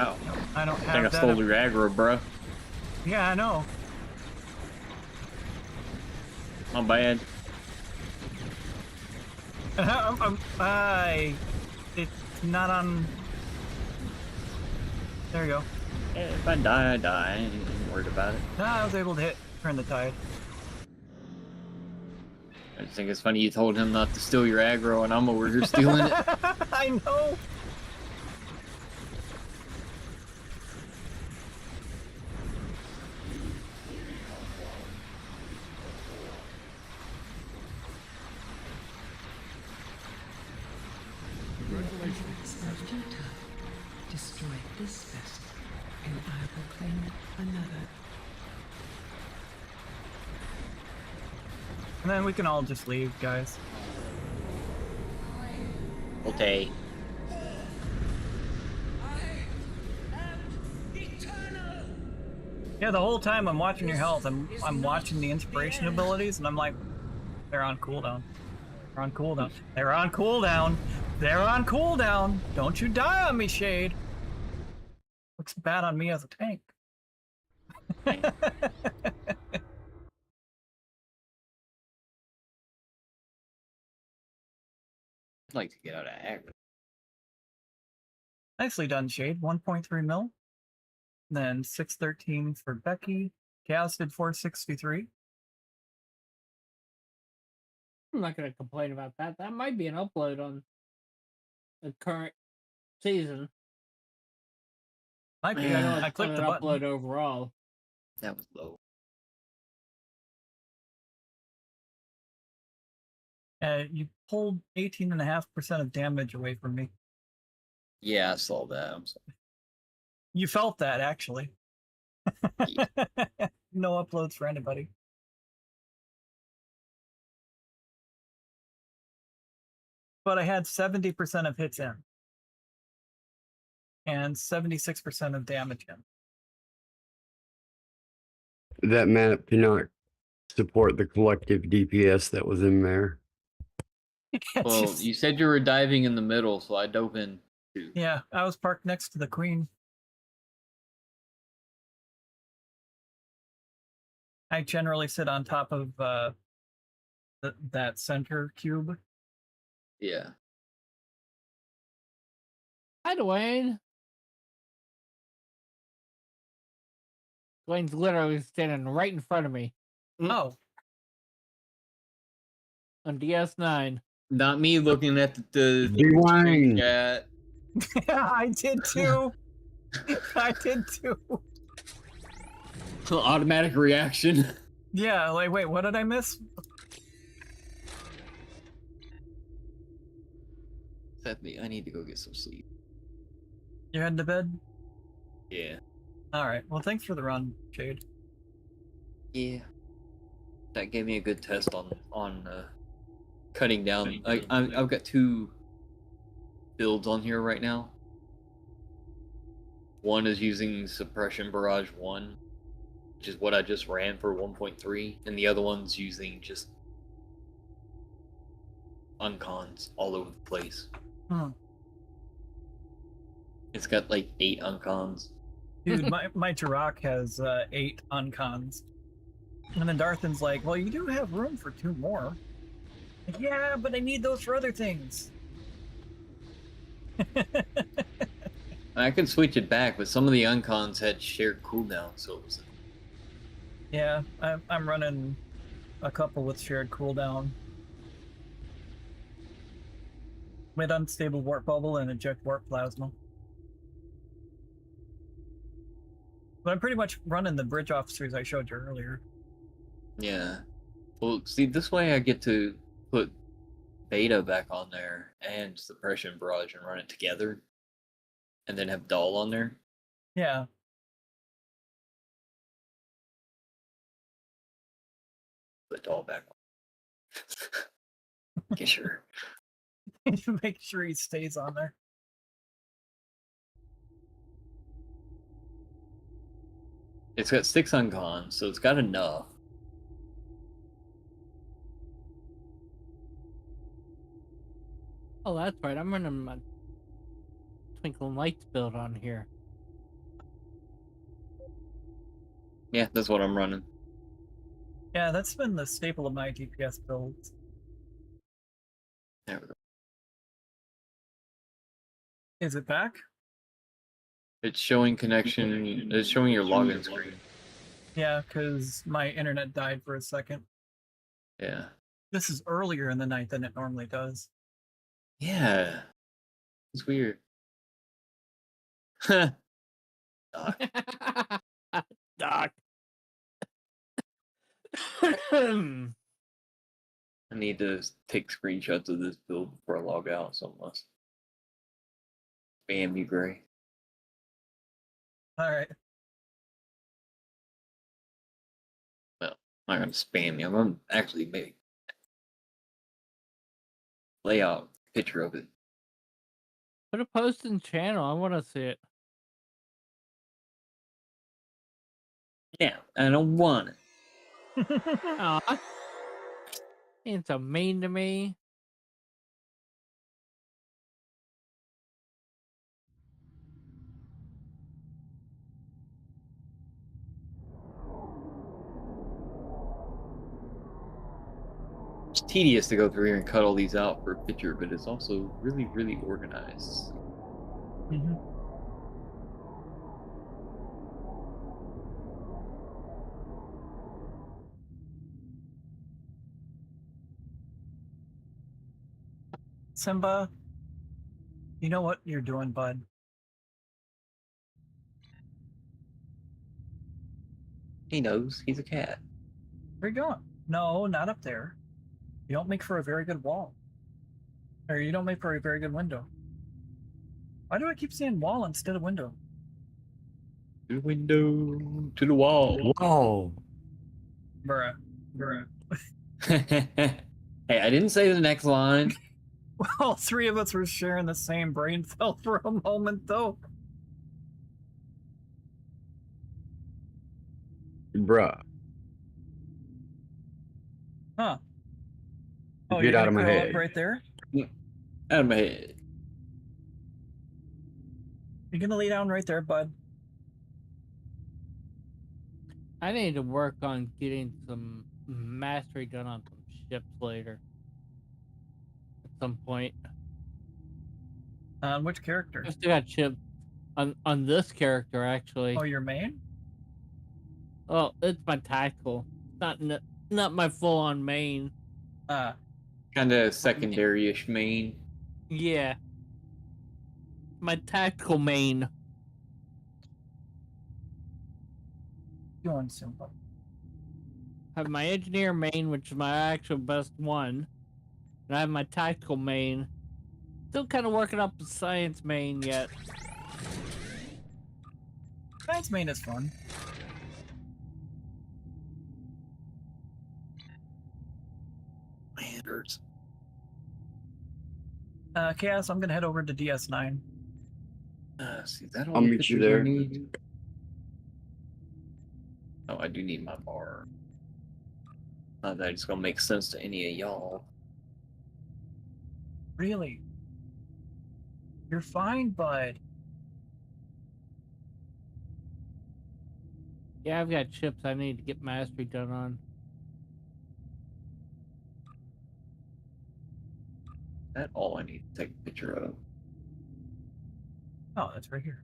Wow. I don't I have think I that. stole your aggro, bro. Yeah, I know. My bad. It's not on. There you go. If I die, I die. I ain't worried about it. No, I was able to turn the tide. I just think it's funny you told him not to steal your aggro, and I'm over here stealing it. I know. Your efforts are futile. Destroy this vessel, and I will claim another. And then we can all just leave, guys. Okay. Yeah, the whole time I'm watching your health, I'm watching the inspiration abilities, and I'm like, they're on cooldown. They're on cooldown. They're on cooldown. They're on cooldown. Don't you die on me, Shade. Looks bad on me as a tank. I'd like to get out of aggro. Nicely done, Shade. 1.3 mil. Then 613 for Becky. Chaos did 463. I'm not gonna complain about that. That might be an upload on the current season. Might be. I know I it's clicked an the button. upload overall. That was low. You pulled 18.5% of damage away from me. Yeah, I saw that. I'm sorry. You felt that, actually. Yeah. No uploads for anybody. But I had 70% of hits in. And 76% of damage in. That map cannot support the collective DPS that was in there. Well, you said you were diving in the middle, so I dove in too. Yeah, I was parked next to the queen. I generally sit on top of that center cube. Yeah. Hi, Dwayne. Dwayne's literally standing right in front of me Oh. on DS9. Not me looking at the Dwayne. chat. I did too. I did too. Automatic reaction. Yeah, like, wait, what did I miss? I need to go get some sleep. You're heading to bed? Yeah. Alright, well, thanks for the run, Jade. Yeah. That gave me a good test on cutting down. I've got 2 builds on here right now. One is using Suppression Barrage 1, which is what I just ran for 1.3, and the other one's using just uncons all over the place. It's got like 8 uncons. Dude, my Turok has 8 uncons. And then Darthan's like, well, you do have room for 2 more. Like, yeah, but I need those for other things. I could switch it back, but some of the uncons had shared cooldown, so it was... Yeah, I'm running a couple with shared cooldown. With unstable warp bubble and eject warp plasma. But I'm pretty much running the bridge officers I showed you earlier. Yeah. Well, see, this way I get to put Beta back on there and Suppression Barrage and run it together. And then have Doll on there. Yeah. Put Doll back on. Get sure. Make sure he stays on there. It's got 6 uncons, so it's got enough. Oh, that's right. I'm running my Twinkling Lights build on here. Yeah, that's what I'm running. Yeah, that's been the staple of my DPS builds. There we go. Is it back? It's showing connection. It's showing your login screen. Yeah, because my internet died for a second. Yeah. This is earlier in the night than it normally does. Yeah. It's weird. Doc. Doc. I need to take screenshots of this build before I log out, so I must spam you, Gray. All right. Well, I'm not gonna spam you. I'm gonna actually make layout picture of it. Put a post in the channel. I want to see it. Yeah, I don't want it. Aw. It's so mean to me. It's tedious to go through here and cut all these out for a picture, but it's also really, really organized. Mm-hmm. Simba, you know what you're doing, bud. He knows. He's a cat. Where you going? No, not up there. You don't make for a very good wall. Or you don't make for a very good window. Why do I keep saying wall instead of window? To the window, to the wall. Whoa. Bruh. Hey, I didn't say the next line. Well, three of us were sharing the same brain cell for a moment, though. Bruh. Huh. Oh, Get you're out gonna of my curl up head. right there? Out of my head. You're gonna lay down right there, bud. I need to work on getting some mastery done on some ships later. At some point. On which character? I still got ships on this character actually. Oh, your main? Oh, it's my tactical. Not my full-on main. Kind of secondary-ish main. Yeah. My tactical main. Doing simple. I have my engineer main, which is my actual best one. And I have my tactical main. Still kind of working up the science main yet. Science main is fun. My hand hurts. Chaos, I'm gonna head over to DS9. See, that all I'll the meet you pictures I there. need? Oh, I do need my bar. Not that it's gonna make sense to any of y'all. Really? You're fine, bud. Yeah, I've got ships I need to get mastery done on. That's all I need to take a picture of. Oh, that's right here.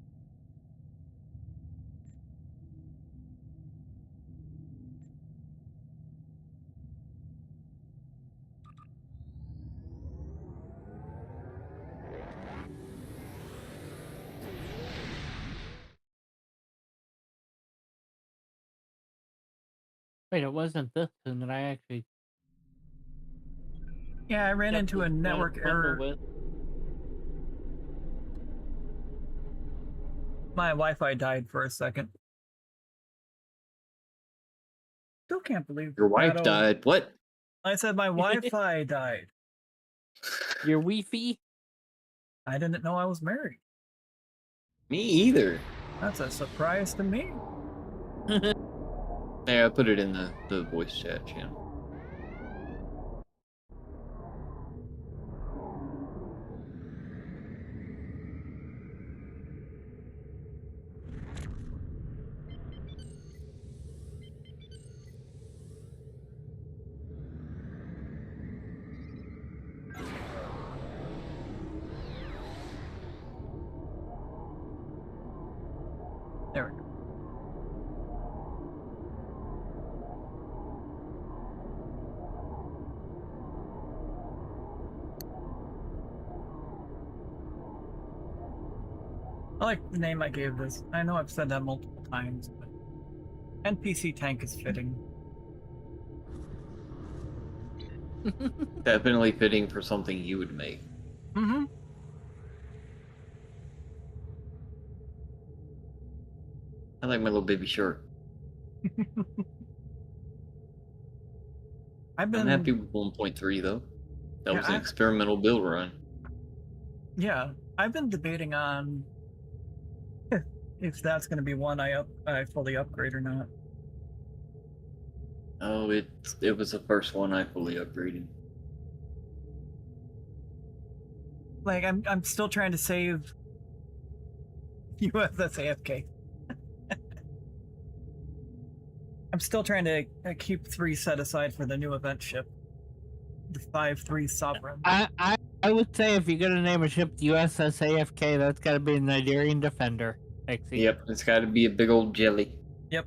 Wait, it wasn't this one that I actually... Yeah, I ran kept into a this network bundle error. with. My Wi-Fi died for a second. Still can't believe Your wife that old- died. What? I said my Wi-Fi died. Your Wi-Fi? I didn't know I was married. Me either. That's a surprise to me. Yeah, I put it in the voice chat channel. There we go. I like the name I gave this. I know I've said that multiple times, but NPC tank is fitting. Definitely fitting for something you would make. Mm-hmm. I like my little baby shark. I've been I'm happy with 1.3 though. That Yeah, was an experimental build run. Yeah, I've been debating on if that's going to be one I fully upgrade or not. Oh, it was the first one I fully upgraded. Like I'm still trying to save USS AFK. I'm still trying to keep 3 set aside for the new event ship, the 5-3 Sovereign. I would say if you're gonna name a ship the USS AFK, that's gotta be a Nigerian Defender. Exy. Yep, it's got to be a big old jelly. Yep.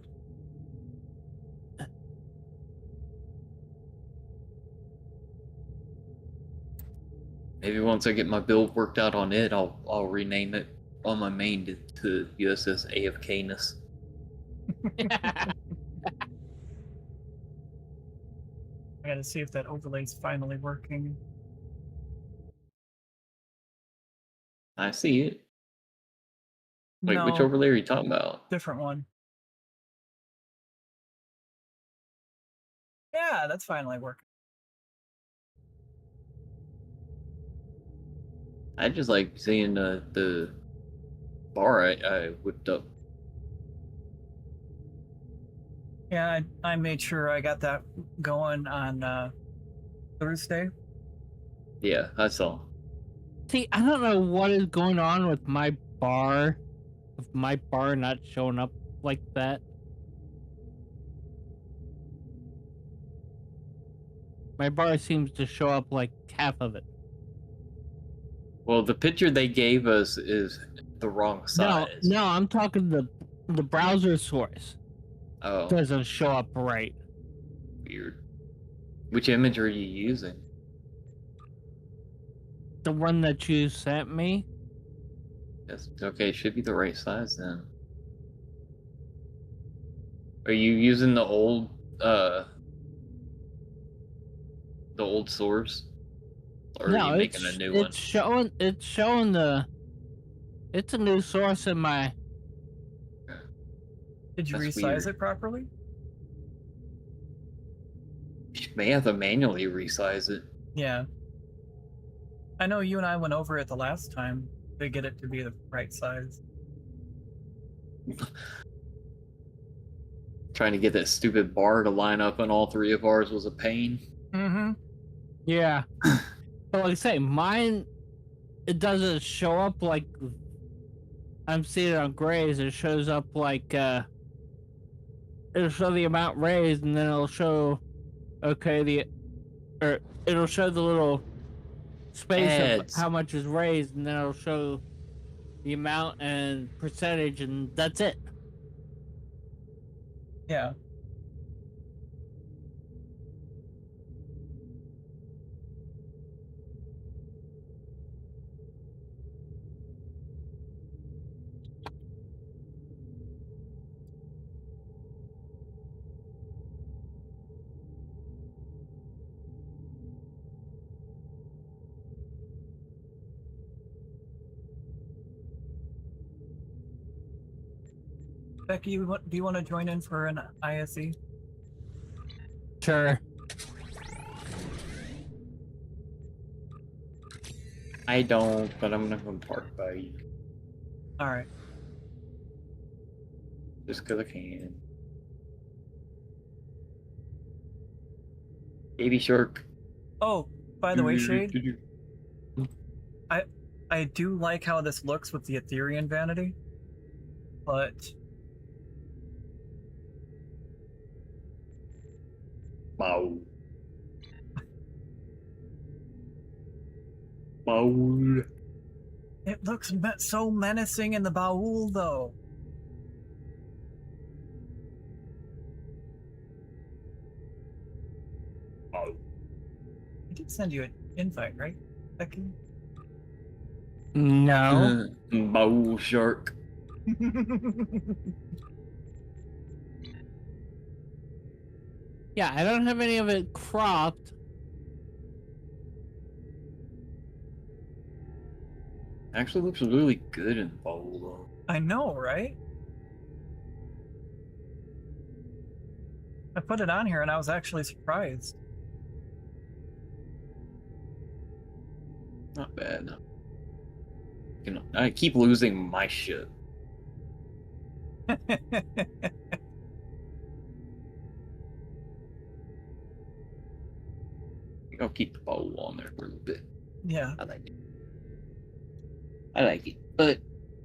Maybe once I get my build worked out on it, I'll rename it on my main to USS AFK-ness. I gotta see if that overlay's finally working. I see it. Wait, No, which overlay are you talking about? different one. Yeah, that's finally working. I just like seeing the bar I whipped up. Yeah, I made sure I got that going on Thursday. Yeah, I saw. See, I don't know what is going on with my bar not showing up like that. My bar seems to show up like half of it. Well, the picture they gave us is the wrong size. No, I'm talking the browser source. Oh, Doesn't show up right. weird. Which image are you using? The one that you sent me. Yes. Okay, should be the right size then. Are you using the old source? Or are you making a new one? It's showing it's a new source in my. Did you That's resize weird. it properly? You may have to manually resize it. Yeah. I know you and I went over it the last time to get it to be the right size. Trying to get that stupid bar to line up on all 3 of ours was a pain. Mm-hmm. Yeah. But like I say, mine, it doesn't show up like I'm seeing it on Grey's. It shows up like it'll show the amount raised, and then it'll show it'll show the little space of how much is raised, and then it'll show the amount and percentage, and that's it. Yeah. Becky, do you want to join in for an ISE? Sure. I don't, but I'm not going to park by you. Alright. Just because I can. Baby shark. Oh, by the way, Shade, I do like how this looks with the Ethereum vanity, but Wow. Wow. it looks so menacing in the Baul, though. send you an invite, right? Becky? No. Bowl shark. Yeah, I don't have any of it cropped. Actually looks really good in bowl though. I know, right? I put it on here and I was actually surprised. Not bad. You know, I keep losing my shit. I'll keep the bowl on there for a little bit. Yeah. I like it. I like it. But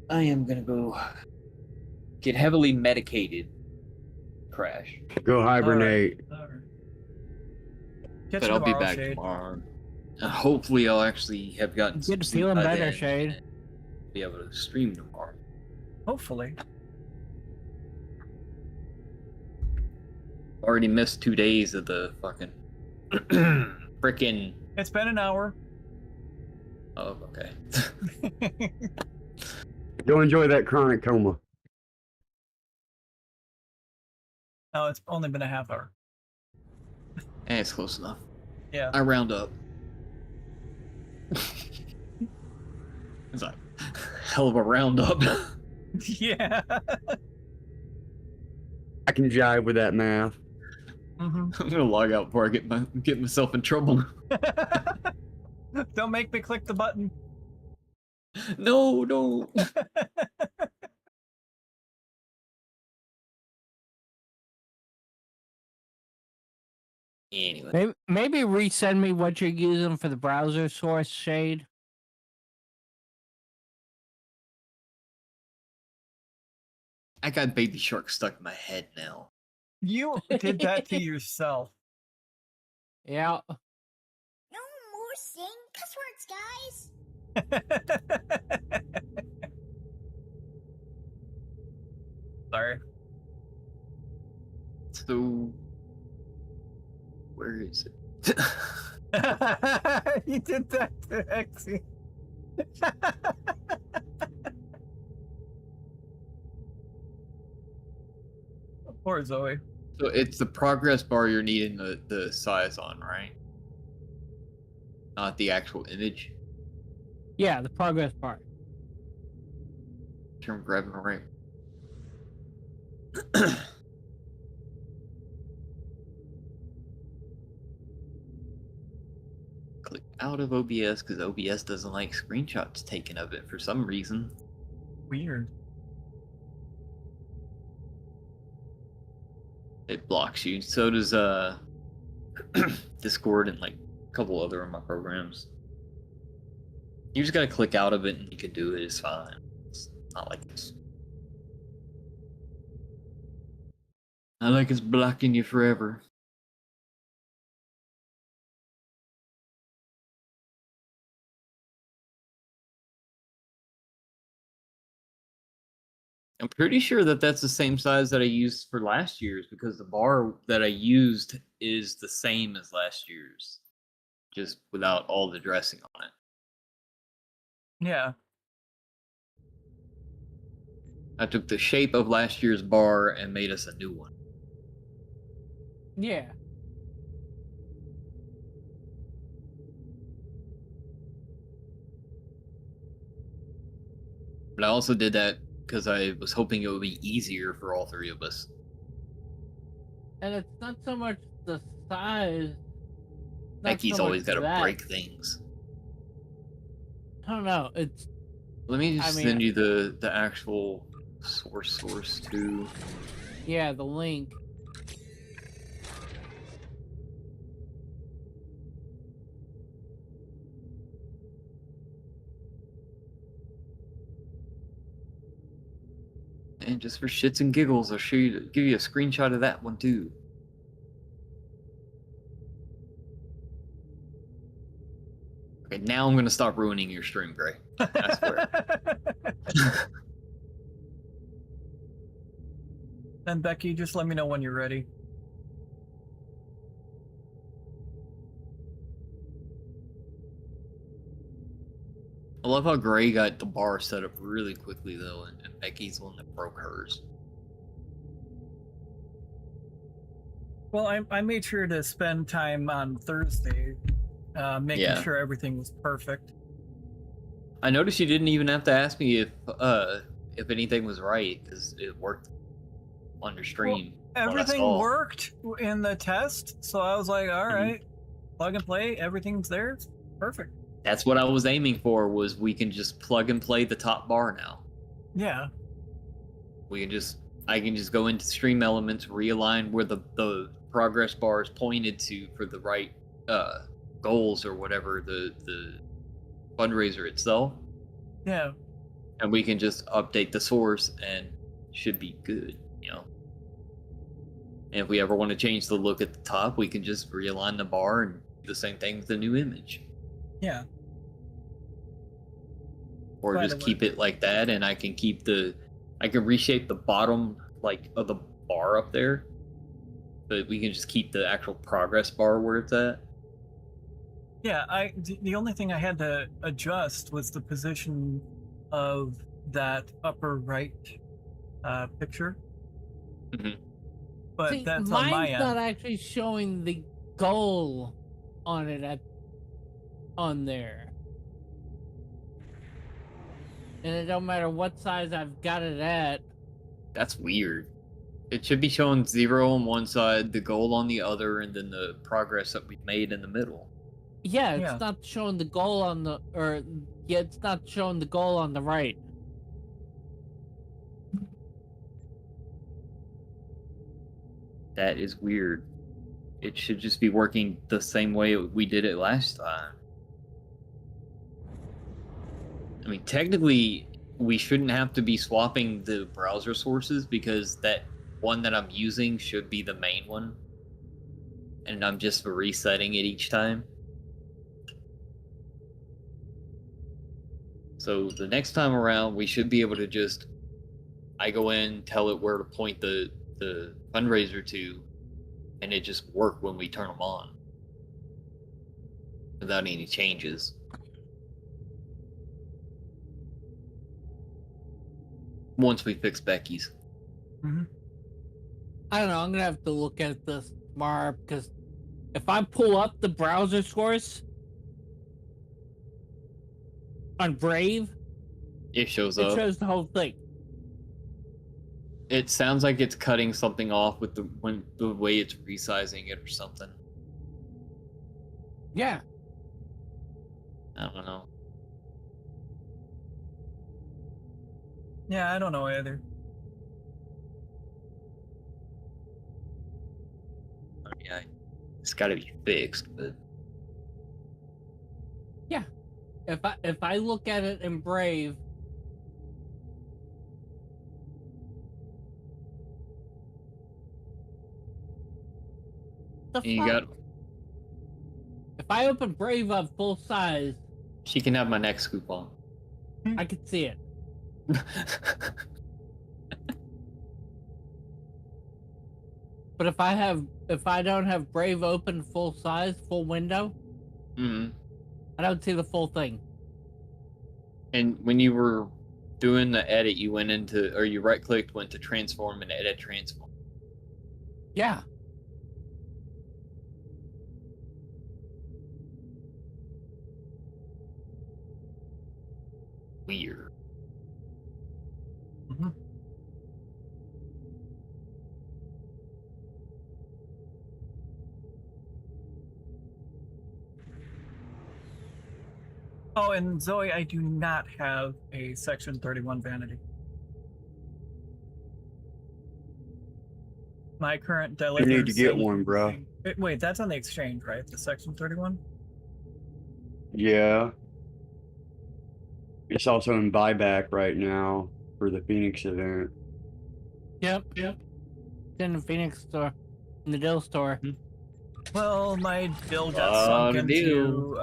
I am gonna go get heavily medicated. Crash. Go hibernate. Catch But you I'll be tomorrow, back Shade. tomorrow. And hopefully I'll actually have gotten some Get sleep feeling by better, then Shade. and be able to stream tomorrow. Hopefully. Already missed 2 days of the fucking frickin' It's been an hour. oh, okay. Go enjoy that chronic coma. No, it's only been a half hour. Eh, it's close enough. Yeah. I round up. It's like hell of a roundup. Yeah. I can jive with that math. Mm-hmm. I'm gonna log out before I get myself in trouble. Don't make me click the button. No, no. Anyway, Maybe resend me what you're using for the browser source, Shade. I got Baby Shark stuck in my head now. You did that to yourself. Yeah. No more saying cuss words, guys. Sorry. So, where is it? You did that to Exy. Poor Zoe. So it's the progress bar you're needing the size on, right? Not the actual image. Yeah, the progress part. I'm grabbing the right. Click out of OBS because OBS doesn't like screenshots taken of it for some reason. Weird. It blocks you. So does Discord and like a couple other of my programs. You just gotta click out of it and you can do it. It's fine. It's not like it's not like it's blocking you forever. I'm pretty sure that that's the same size that I used for last year's because the bar that I used is the same as last year's, just without all the dressing on it. Yeah. I took the shape of last year's bar and made us a new one. Yeah. But I also did that because I was hoping it would be easier for all three of us. And it's not so much the size. not Becky's so always much got to that. break things. I don't know. It's Let me just I mean- send you the actual source too. yeah, the link. And just for shits and giggles, I'll give you a screenshot of that one too. Okay, now I'm gonna stop ruining your stream, Gray. I swear. Then Becky, just let me know when you're ready. love how Gray got the bar set up really quickly though, and Becky's the one that broke hers. Well, I made sure to spend time on Thursday, making sure everything was perfect. I noticed you didn't even have to ask me if anything was right because it worked on your stream. Well, everything worked in the test, so I was like, all right, plug and play, everything's there, perfect. That's what I was aiming for. Was we can just plug and play the top bar now. Yeah. I can just go into stream elements, realign where the progress bar is pointed to for the right goals or whatever, the fundraiser itself. Yeah. And we can just update the source and should be good, And if we ever want to change the look at the top, we can just realign the bar and do the same thing with the new image. Yeah. Or just keep it like that, and I can reshape the bottom of the bar up there, but we can just keep the actual progress bar where it's at. Yeah, the only thing I had to adjust was the position of that upper right picture. Mm-hmm. But see, that's on my end. Mine's not actually showing the goal on it on there. And it don't matter what size I've got it at. That's weird. It should be showing 0 on one side, the goal on the other, and then the progress that we've made in the middle. Yeah, it's not showing the goal on the it's not showing the goal on the right. That is weird. It should just be working the same way we did it last time. I mean, technically, we shouldn't have to be swapping the browser sources because that one that I'm using should be the main one. And I'm just resetting it each time. So the next time around, we should be able to I go in, tell it where to point the fundraiser to, and it just work when we turn them on. Without any changes. Once we fix Becky's. Mm-hmm. I don't know, I'm gonna have to look at this tomorrow because if I pull up the browser source on Brave, it shows up. It shows the whole thing. It sounds like it's cutting something off with the way it's resizing it or something. Yeah. I don't know. Yeah, I don't know either. Yeah, it's got to be fixed, but yeah, if I look at it in Brave, if I open Brave up full size, she can have my next coupon. I can see it. But if I don't have Brave open full size, full window, I don't see the full thing. And when you were doing the edit, you went into, or you right-clicked, went to transform and edit transform. Yeah. Weird. Mm-hmm. Oh, and Zoe, I do not have a Section 31 vanity. My current You delivery. need to get one, bro. Wait, that's on the exchange, right? The Section 31? Yeah. It's also in buyback right now for the Phoenix event. Yep. It's in the Phoenix store, in the Dill store. Well, my bill got sunk into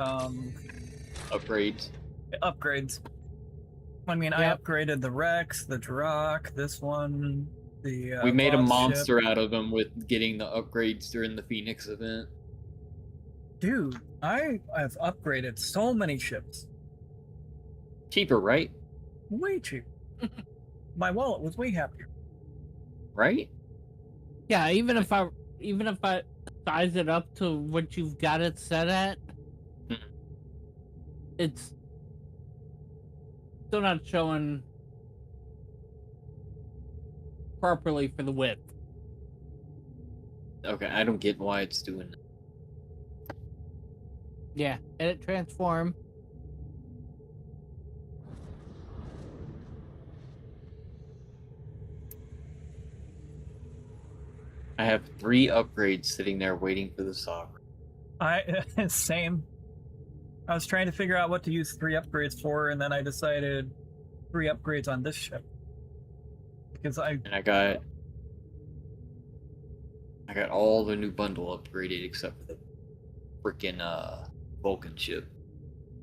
upgrades. I mean, I upgraded the Rex, the Drak, this one, the. We made a boss monster ship. out of them with getting the upgrades during the Phoenix event. Dude, I've upgraded so many ships. Cheaper, right? Way cheap. My wallet was way happier. Right? Yeah, even if I size it up to what you've got it set at, it's still not showing properly for the width. Okay, I don't get why it's doing that. Yeah, edit transform. I have 3 upgrades sitting there waiting for the sovereign. Same. I was trying to figure out what to use 3 upgrades for, and then I decided 3 upgrades on this ship. Because I got all the new bundle upgraded except for the freaking Vulcan ship.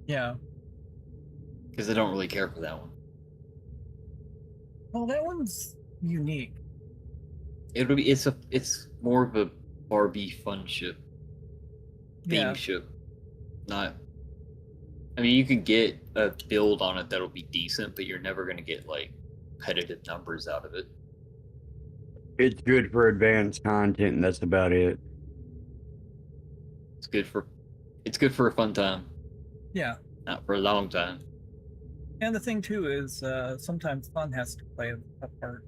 Yeah. Because I don't really care for that one. Well, that one's unique. It's more of a Barbie fun ship. Theme ship. Not I mean, you could get a build on it that'll be decent, but you're never gonna get like competitive numbers out of it. It's good for advanced content, and that's about it. It's good for a fun time. Yeah. Not for a long time. And the thing too is sometimes fun has to play a part.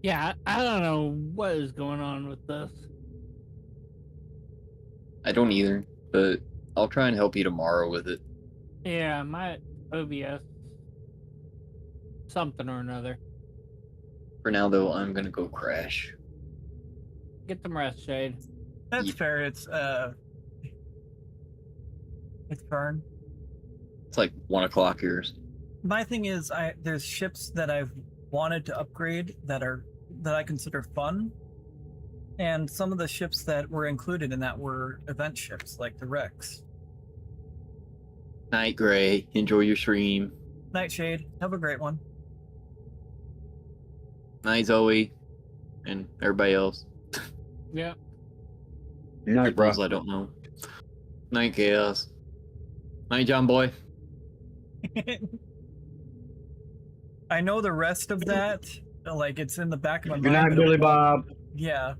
Yeah, I don't know what is going on with this. I don't either, but I'll try and help you tomorrow with it. Yeah, my OBS something or another. For now, though, I'm gonna go crash. Get some rest, Shade. That's fair. It's burn. It's like 1 o'clock yours. My thing is, there's ships that I've wanted to upgrade that I consider fun, and some of the ships that were included in that were event ships, like the Rex. Night, Gray. Enjoy your stream. Nightshade, have a great one. Night, Zoe, and everybody else. Yeah. Night, bro. I don't know. Night, Chaos. Night, John Boy. I know the rest of that, like it's in the back of my mind. Good night, Billy Bob. Yeah.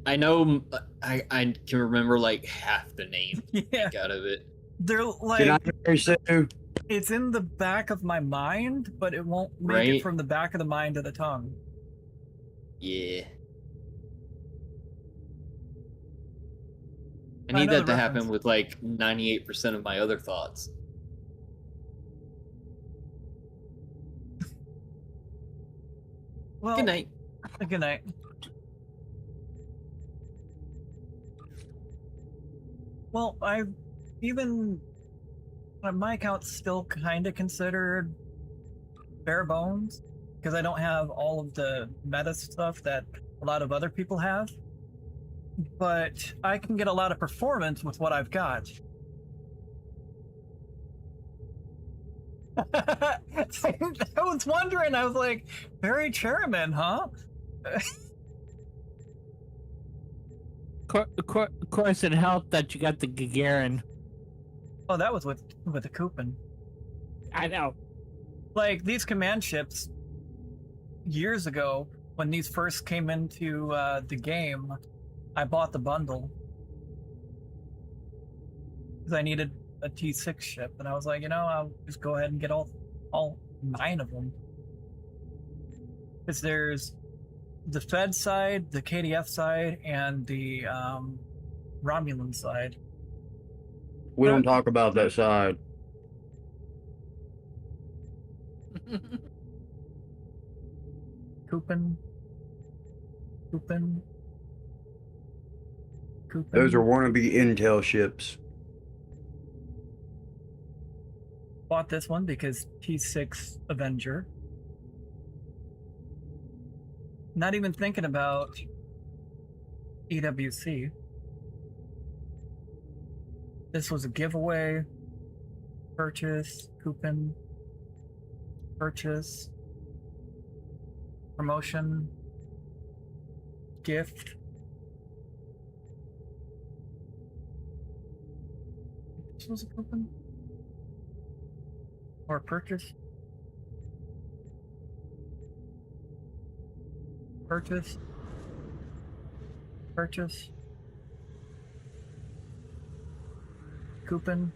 I know. I can remember like half the name. Yeah. Out of it. They're like. Good night, Mary Sue. It's in the back of my mind, but it won't make it from the back of the mind to the tongue. Yeah. I need that to happen with like 98% of my other thoughts. Well, good night. Good night. Well, my account's still kind of considered bare bones because I don't have all of the meta stuff that a lot of other people have. But I can get a lot of performance with what I've got. I was wondering, I was like, Berri Chairman, huh? Of course, it helped that you got the Gagarin. Oh, that was with the coupon. I know. Like, these command ships, years ago, when these first came into the game, I bought the bundle. Because I needed a T6 ship, and I was like, I'll just go ahead and get all 9 of them. Because there's the Fed side, the KDF side, and the Romulan side. We don't talk about that side. Coupon. Those are wannabe Intel ships. Bought this one because T6 Avenger. Not even thinking about EWC. This was a giveaway Purchase, coupon, purchase, promotion, gift. This was a coupon? Or purchase? Purchase. Purchase. Coupon.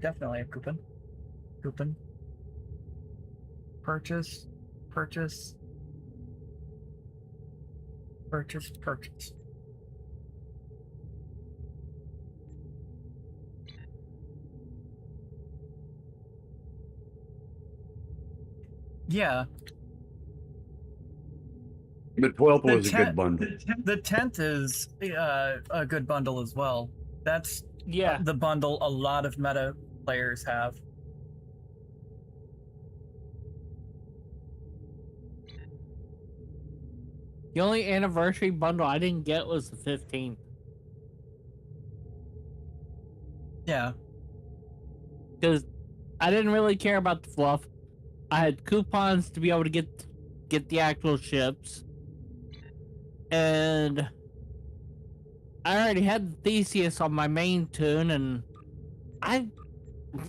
Definitely a coupon. Coupon. Purchase. Purchase. Purchase. Purchase. Yeah. The 12th The was a good bundle. The 10th is a good bundle as well. That's Yeah. the bundle a lot of meta players have. The only anniversary bundle I didn't get was the 15th. Yeah. Because I didn't really care about the fluff. I had coupons to be able to get the actual ships. And I already had the Theseus on my main tune, and I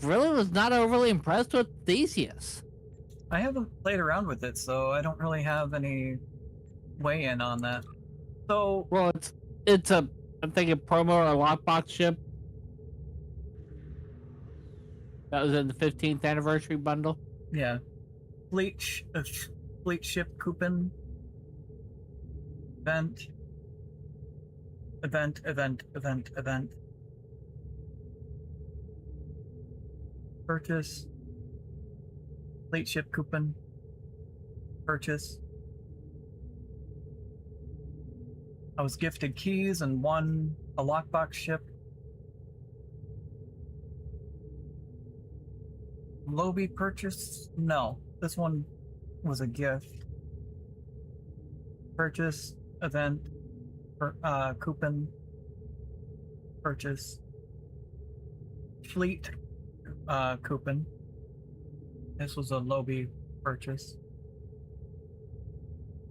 really was not overly impressed with Theseus. I haven't played around with it, so I don't really have any weigh in on that. So, well, it's a, I'm thinking promo or lockbox ship. That was in the 15th anniversary bundle. Yeah. Fleet ship coupon. Event. Purchase. Fleet ship coupon. Purchase. I was gifted keys and won a lockbox ship. Lobby purchase? No, this one was a gift. Purchase, event, coupon, purchase, fleet, coupon. This was a lobby purchase.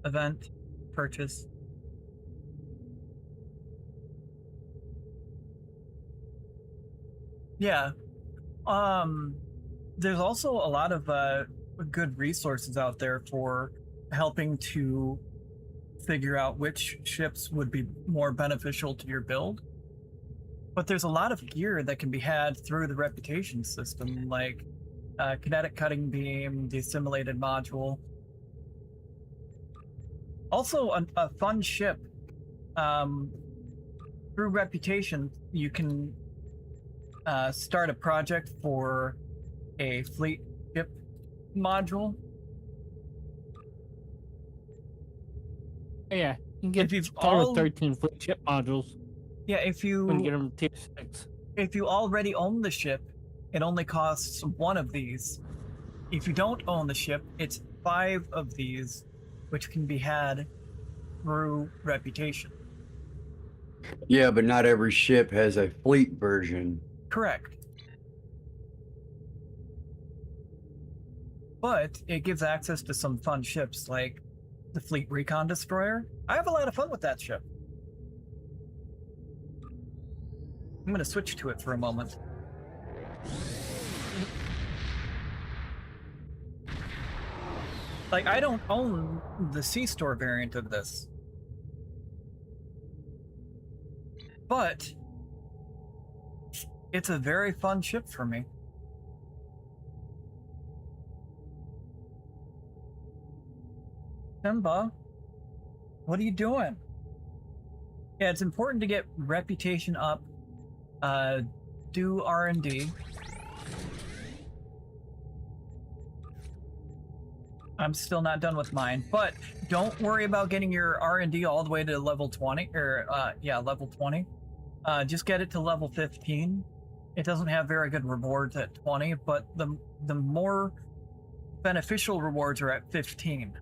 Event, purchase. Yeah. There's also a lot of good resources out there for helping to figure out which ships would be more beneficial to your build. But there's a lot of gear that can be had through the reputation system, like kinetic cutting beam, the assimilated module. Also, a fun ship. Through reputation, you can start a project for a fleet ship module. Yeah, you can get If you've total 13 fleet ship modules. Yeah, if you can get them tier 6. If you already own the ship, it only costs one of these. If you don't own the ship, it's 5 of these, which can be had through reputation. Yeah, but not every ship has a fleet version. Correct. But it gives access to some fun ships like the Fleet Recon Destroyer. I have a lot of fun with that ship. I'm going to switch to it for a moment. Like, I don't own the C-Store variant of this. But it's a very fun ship for me. Simba, what are you doing? Yeah, it's important to get reputation up, do R&D. I'm still not done with mine, but don't worry about getting your R&D all the way to level 20, or level 20. Just get it to level 15. It doesn't have very good rewards at 20, but the more beneficial rewards are at 15.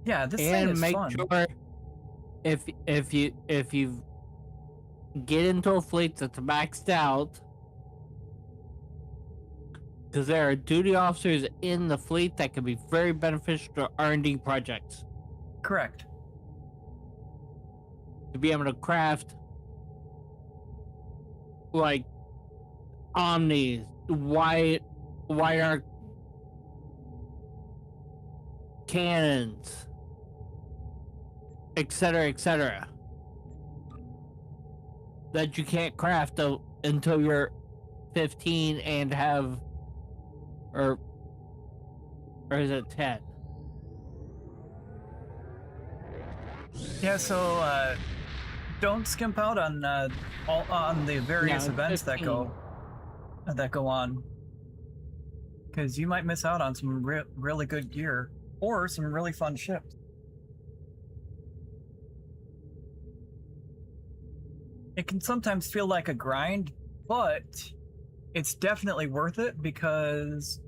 Yeah, this thing is make fun. sure if you've get into a fleet that's maxed out. Because there are duty officers in the fleet that can be very beneficial to R&D projects. Correct. To be able to craft like omnis, wide arc cannons, etc., that you can't craft until you're 15 and have, or is it 10? Yeah, so don't skimp out on the various Yeah, events 15. that go on, because you might miss out on some really good gear or some really fun ships. It can sometimes feel like a grind, but it's definitely worth it because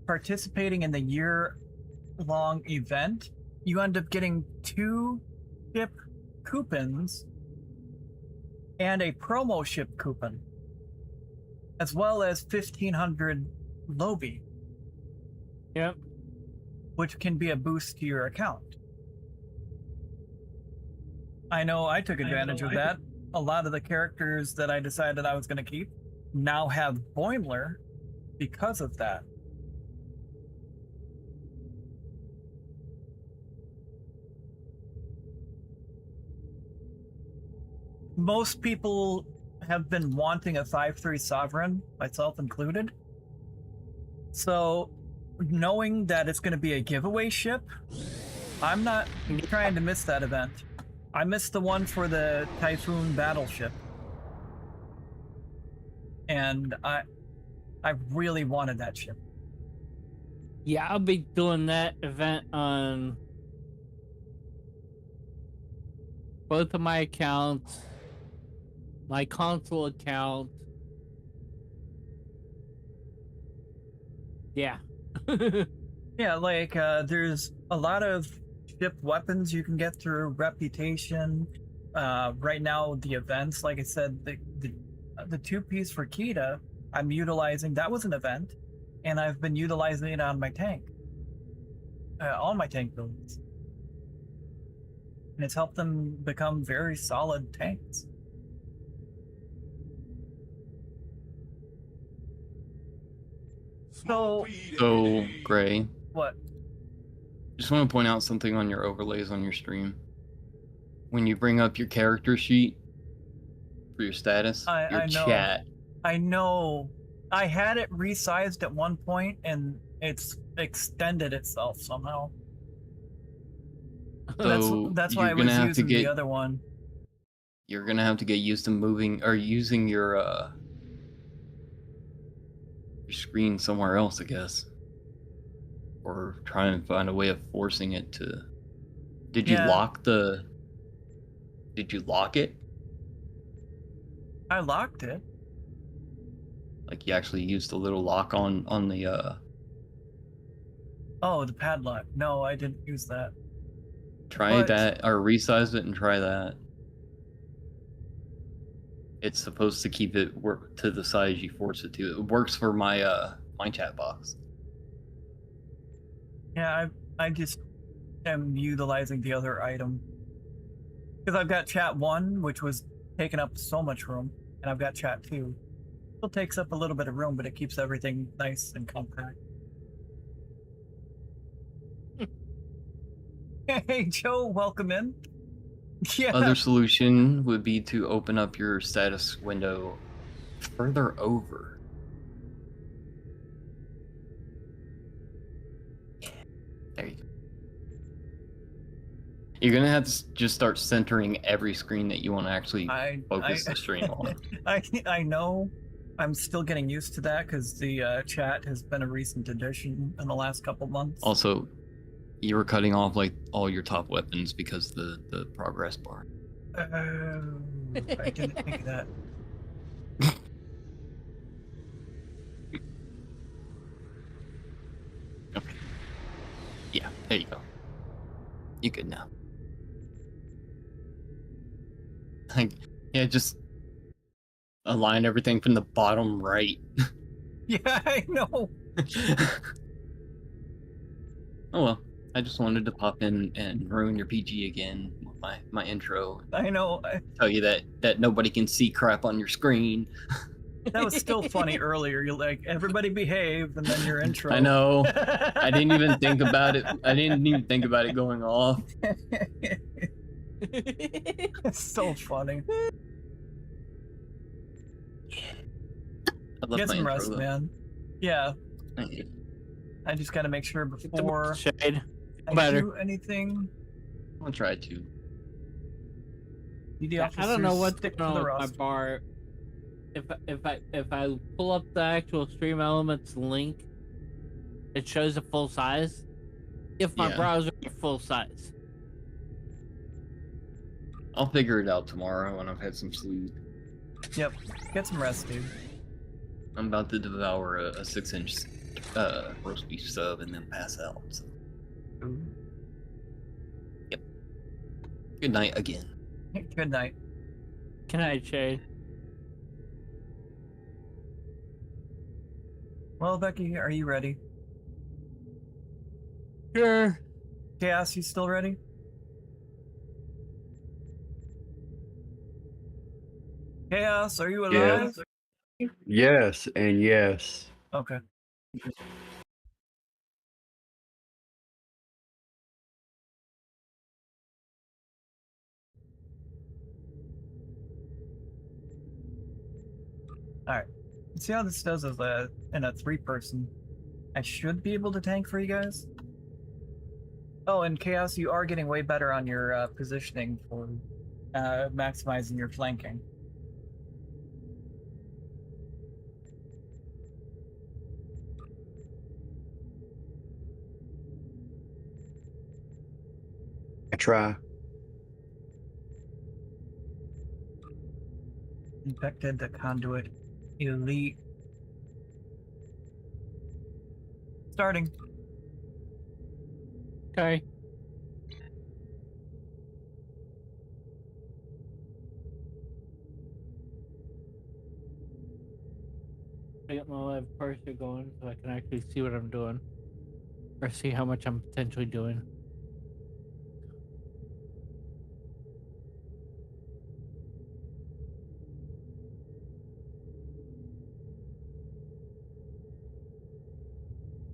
participating in the year-long event, you end up getting 2 ship coupons and a promo ship coupon, as well as 1,500 Lobi. Yep. Which can be a boost to your account. I know I took advantage of that. A lot of the characters that I decided I was going to keep now have Boimler because of that. Most people have been wanting a 5/3 Sovereign, myself included. So, knowing that it's going to be a giveaway ship, I'm not trying to miss that event. I missed the one for the Typhoon battleship. And I really wanted that ship. Yeah, I'll be doing that event on both of my accounts, my console account. Yeah. Yeah, like there's a lot of ship weapons you can get through reputation. Right now, the events, like I said, the 2-piece for Kita, I'm utilizing. That was an event, and I've been utilizing it on my tank, all my tank builds, and it's helped them become very solid tanks. So, Gray, what? just want to point out something on your overlays on your stream. When you bring up your character sheet for your status, your I know. chat. I know. I had it resized at one point, and it's extended itself somehow. So that's why I was using the other one. You're gonna have to get used to moving or using your screen somewhere else, I guess, or try and find a way of forcing it to. Did you lock it? I locked it. Like you actually used a little lock on the. Oh, the padlock. No, I didn't use that. Try that, or resize it and try that. It's supposed to keep it work to the size you force it to. It works for my my chat box. Yeah, I just am utilizing the other item because I've got chat 1, which was taking up so much room, and I've got chat 2. Still takes up a little bit of room, but it keeps everything nice and compact. Hey, Joe, welcome in. Yeah. Other solution would be to open up your status window further over. There you go. You're gonna have to just start centering every screen that you want to actually focus the stream on. I know. I'm still getting used to that because the chat has been a recent addition in the last couple months. Also, you were cutting off like all your top weapons because the progress bar. I didn't think of that. Okay. Yeah, there you go. You good now. Like, yeah, just align everything from the bottom right. Yeah, I know. Oh well, I just wanted to pop in and ruin your PG again with my intro. I know. Tell you that nobody can see crap on your screen. That was still funny earlier. You're like, everybody behave, and then your intro. I know. I didn't even think about it. I didn't even think about it going off. It's so funny. I love Get my some intro, rest, though. man. Yeah, Thank you. I just gotta make sure before Shade. I Better. do anything. I'll try to. DD I don't know officers, what's stick going to on the with my roster. bar. If I pull up the actual Stream Elements link, it shows a full size. If my Yeah. browser is full size. I'll figure it out tomorrow when I've had some sleep. Yep, get some rest, dude. I'm about to devour a 6-inch roast beef sub and then pass out. So. Yep. Good night again. Good night. Good night, Shade. Well, Becky, are you ready? Sure. Chaos, you still ready? Chaos, are you alive? Yes, and yes. Okay. Alright. See how this does as in a 3-person. I should be able to tank for you guys. Oh, and Chaos, you are getting way better on your positioning for maximizing your flanking. I try. Infected, the conduit, elite. Starting. Okay. I got my live cursor going so I can actually see what I'm doing. Or see how much I'm potentially doing.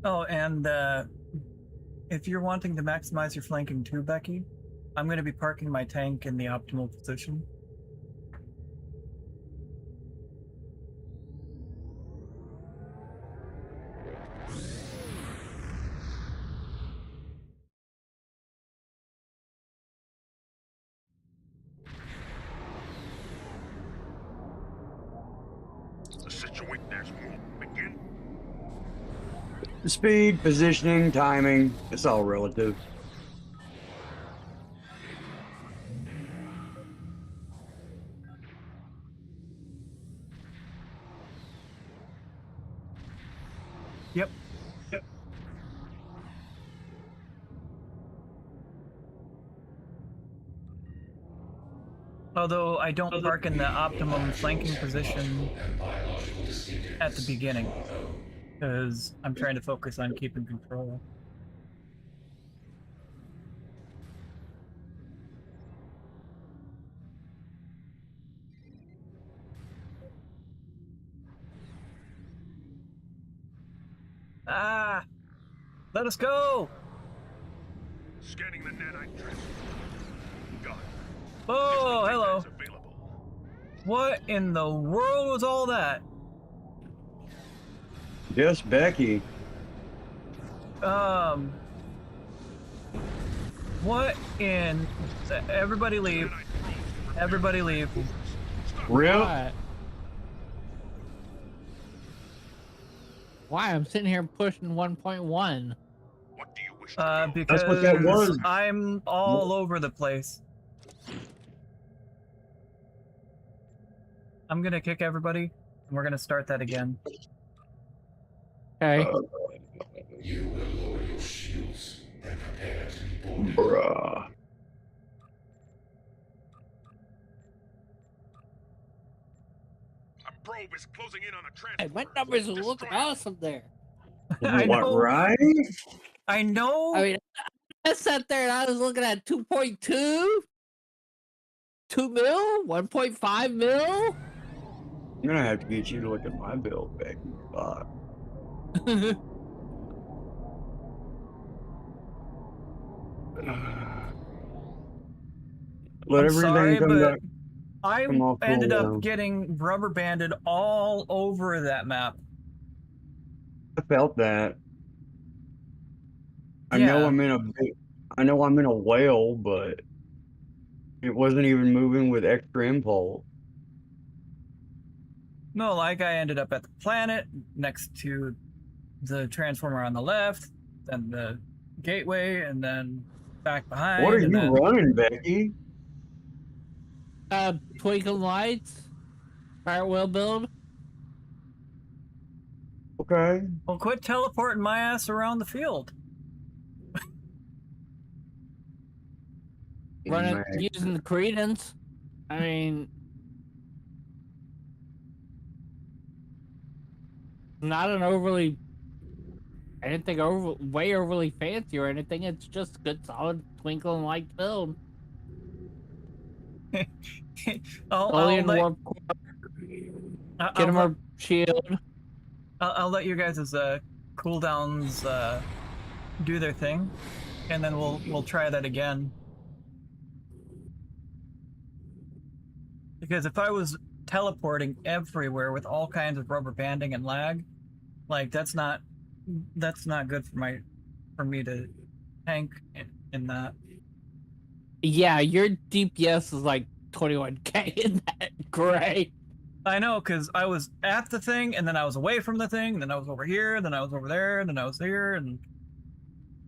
Oh, and if you're wanting to maximize your flanking too, Becky, I'm going to be parking my tank in the optimal position. The situation there's more. Begin. Speed, positioning, timing, it's all relative. Yep. Yep. Although I don't park in the optimum flanking position at the beginning, because I'm trying to focus on keeping control. Ah! Let us go! Scanning the nanite transfer. Got it. Oh, hello. Available. What in the world was all that? Yes, Becky. What in... Everybody leave. Everybody leave. Real? What? Why? I'm sitting here pushing 1.1. What do you wish to do? Because what that was. I'm all over the place. I'm gonna kick everybody, and we're gonna start that again. Okay. You will lower your shields and prepare to be boarded. Bruh. probe is closing in on a Hey, transfer. my numbers are Destroy looking it. awesome there. I What, know. right? I know. I mean, I sat there and I was looking at 2.2, 2 mil, 1.5 mil. I'm gonna have to get you to look at my bill, Becky. Fuck. Let I'm everything sorry, come but back. I Come off ended up cooldown. getting rubber banded all over that map. I felt that. I know Yeah. I'm in a big, I know I'm in a whale, but it wasn't even moving with extra impulse. No, like I ended up at the planet next to the transformer on the left, then the gateway, and then back What are behind, and you then running, Becky? Twinkle lights, fire wheel build. Okay. well, quit teleporting my ass around the field. Running Man. using the credence. I mean, not an overly anything way overly fancy or anything. It's just good, solid twinkle and light build. Only I'll in let warp core, get I'll him let a shield. I'll let you guys' cooldowns do their thing, and then we'll try that again. Because if I was teleporting everywhere with all kinds of rubber banding and lag, like that's not good for me to tank in that. Yeah, your DPS is like 21k in that gray. I know, because I was at the thing, and then I was away from the thing, and then I was over here, then I was over there, and then I was here, and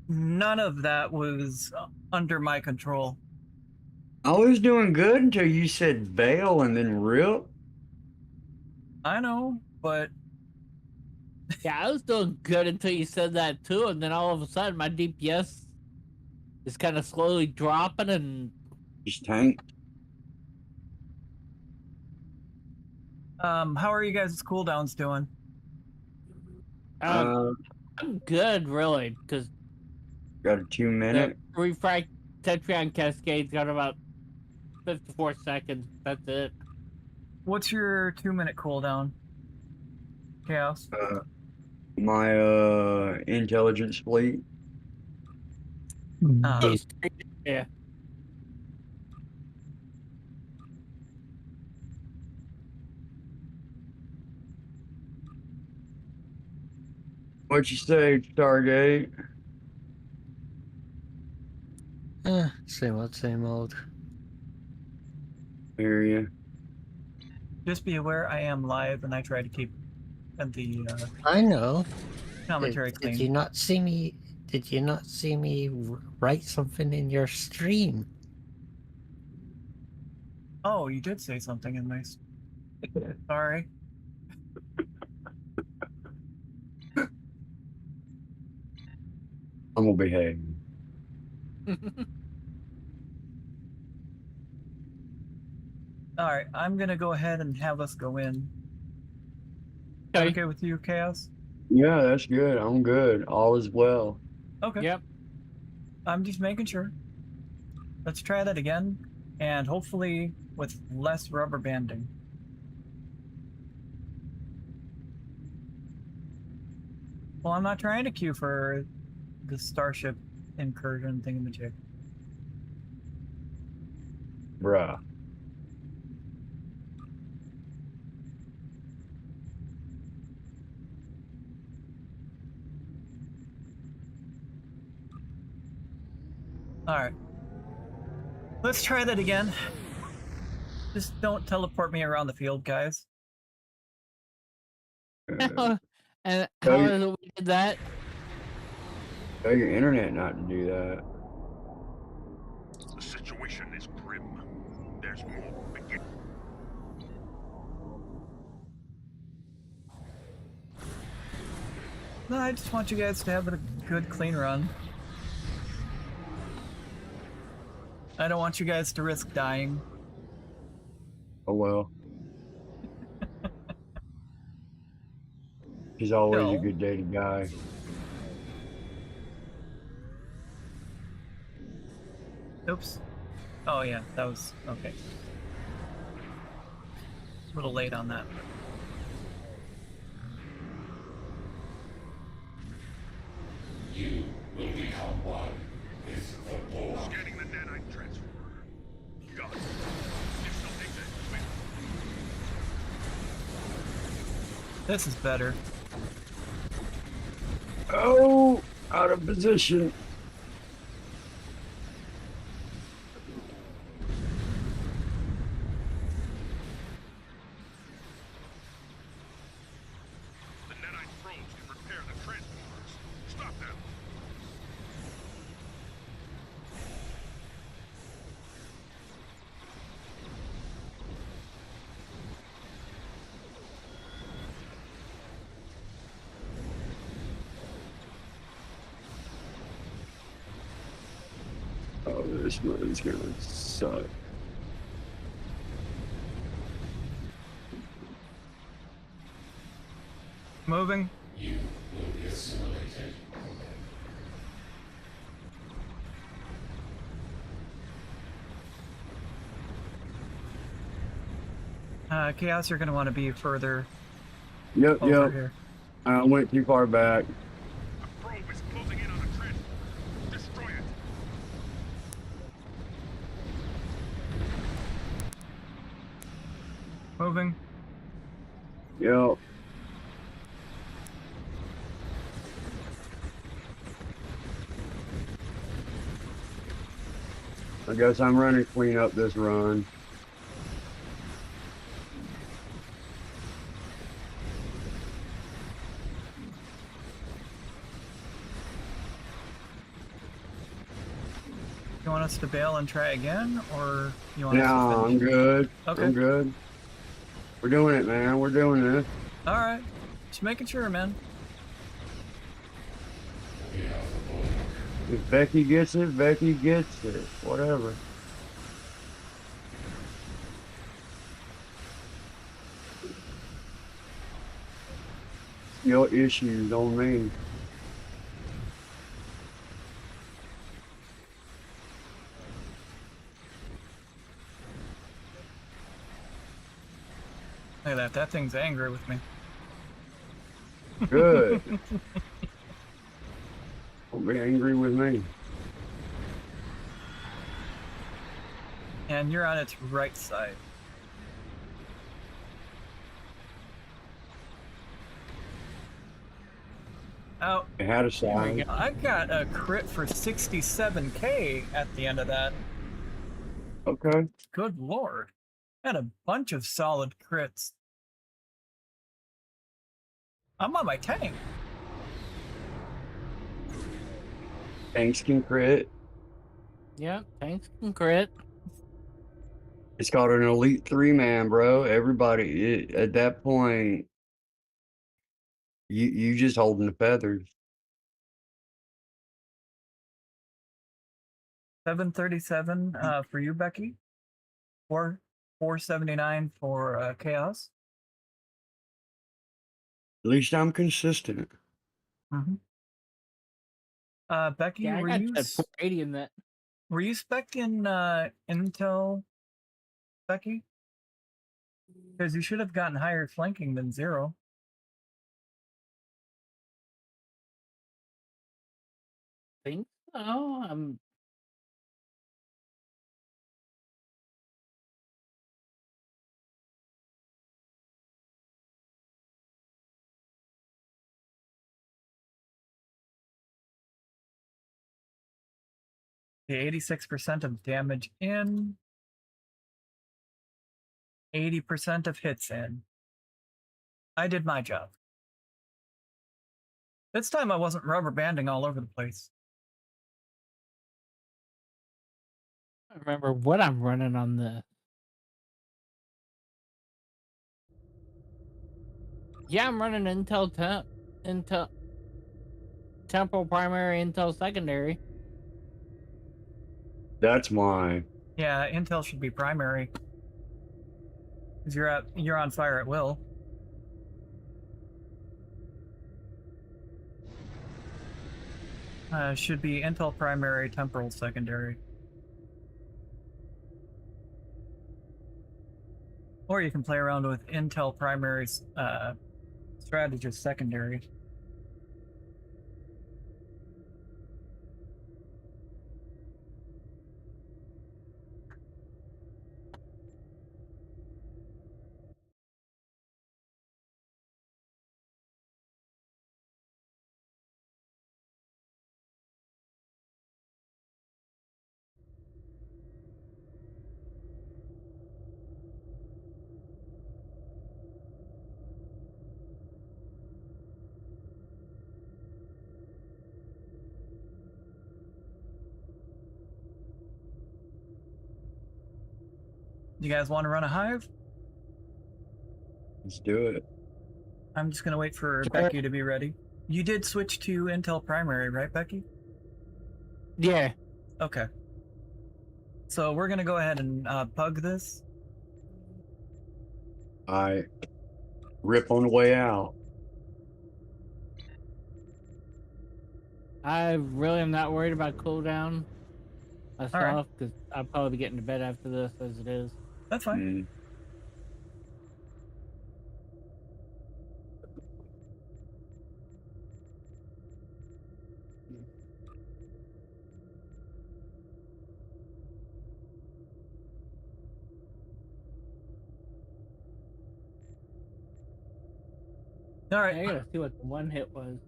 none of that was under my control. I was doing good until you said bail and then rip. I know, but Yeah, I was doing good until you said that too, and then all of a sudden my DPS is kind of slowly dropping, and Just tank. how are you guys' cooldowns doing? I'm good, really, because Got a 2-minute. refract Tetrion Cascade's got about 54 seconds. That's it. What's your 2-minute cooldown? Chaos. My intelligence fleet. Yeah. What you say, Stargate? Same old, same old. Hear you. Just be aware I am live, and I try to keep the I know. commentary clean. Did you not see me? Did you not see me write something in your stream? Oh, you did say something in my. Sorry. I'm gonna behave. All right, I'm gonna go ahead and have us go in. Okay with you, Chaos? Yeah, that's good. I'm good. All is well. Okay. Yep. I'm just making sure. Let's try that again, and hopefully with less rubber banding. Well, I'm not trying to queue for the Starship incursion thingamajig. Bruh. Alright. Let's try that again. Just don't teleport me around the field, guys. And how Tell is it we did that? Tell your internet not to do that. The situation is grim. There's more begin. No, I just want you guys to have a good, clean run. I don't want you guys to risk dying. Oh well. He's always a Hill. good dating guy. Oops. Oh yeah, that was okay. A little late on that. You will become one with the Borg. Scanning the nanite transfer. Got it. Digital data with. This is better. Oh, out of position. The nanite probes can repair the transporters. Stop them. Oh, this one's gonna suck. Moving. You will be assimilated. Chaos, you're gonna want to be further Yep, over yep. here. I went too far back. A probe is closing in on a transporter. Destroy it. Moving. Yep. I guess I'm running clean up this run. You want us to bail and try again, or you want us to No, finish? I'm good. Okay. I'm good. We're doing it, man. We're doing this. All right. Just making sure, man. If Becky gets it, Becky gets it. Whatever. Your issues on me. Look at that. That thing's angry with me. Good. Don't be angry with me. And you're on its right side. Out. It had a sign. I got a crit for 67k at the end of that. Okay. Good lord. Had a bunch of solid crits. I'm on my tank. Tanks can crit. Yeah, tanks can crit. It's called an elite 3-man, bro. Everybody at that point, you just holding the feathers. 737 for you, Becky. 479 for Chaos. At least I'm consistent. Mm-hmm. Becky, Yeah, I were got you that 480 in that. were you spec'ing Intel, Becky? Because you should have gotten higher flanking than 0. Think so. The 86% of damage in, 80% of hits in. I did my job. This time I wasn't rubber banding all over the place. I don't remember what I'm running on the. Yeah, I'm running Intel Temple primary, Intel secondary. That's why. Yeah, Intel should be primary. Because you're on fire at will. Should be Intel primary, temporal secondary. Or you can play around with Intel primary, strategist secondary. You guys want to run a hive? Let's do it. I'm just gonna wait for Sure. Becky to be ready. You did switch to Intel primary, right, Becky? Yeah. Okay. So we're gonna go ahead and bug this. I rip on the way out. I really am not worried about cooldown right. myself because I'll probably be getting to bed after this as it is. That's fine. Mm. All right. I gotta see what the one hit was.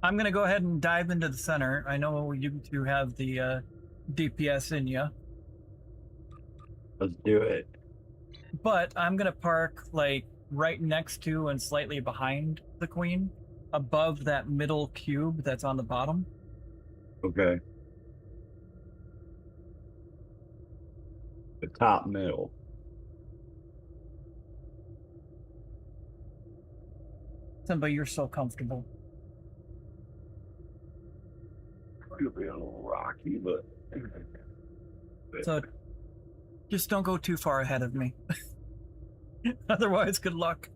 I'm gonna go ahead and dive into the center. I know you two have the DPS in you, Let's do it. but I'm gonna park like right next to and slightly behind the queen, above that middle cube that's on the bottom. Okay. The top middle. Simba, you're so comfortable. It'll be a little rocky, but So just don't go too far ahead of me. Otherwise, good luck.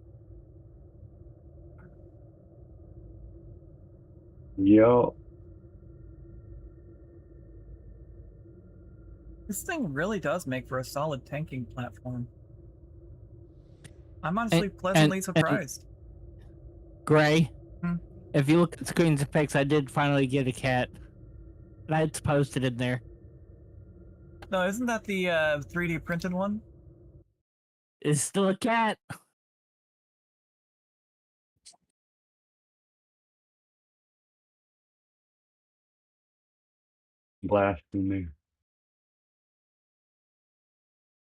Yo. This thing really does make for a solid tanking platform. I'm honestly pleasantly surprised. Gray, Hmm? if you look at screens and pics, I did finally get a cat. And I had posted in there. No, isn't that the 3D printed one? It's still a cat. Blasphemy.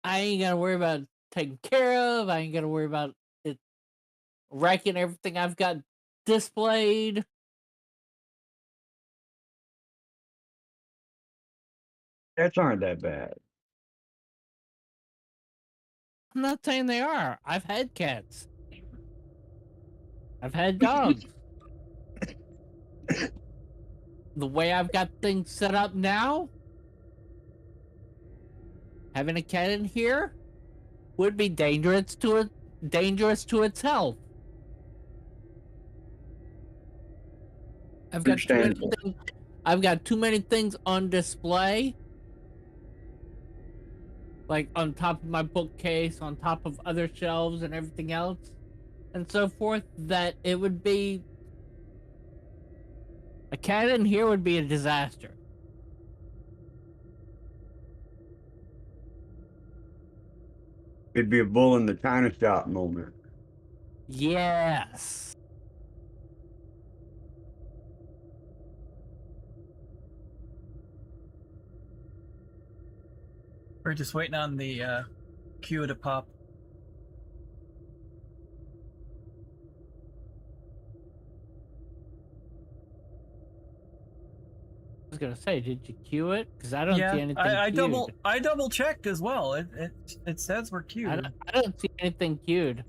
I ain't gotta worry about taking care of. I ain't gotta worry about it wrecking everything I've got displayed. Cats aren't that bad. I'm not saying they are. I've had cats. I've had dogs. The way I've got things set up now, having a cat in here would be dangerous to its health. I've got too many things on display, like on top of my bookcase, on top of other shelves and everything else, and so forth, that it would be a cat in here would be a disaster. It'd be a bull in the china shop moment. Yes. We're just waiting on the queue to pop. I was gonna say, did you queue it? Because I don't see anything queued. I double checked as well. It says we're queued. I don't see anything queued.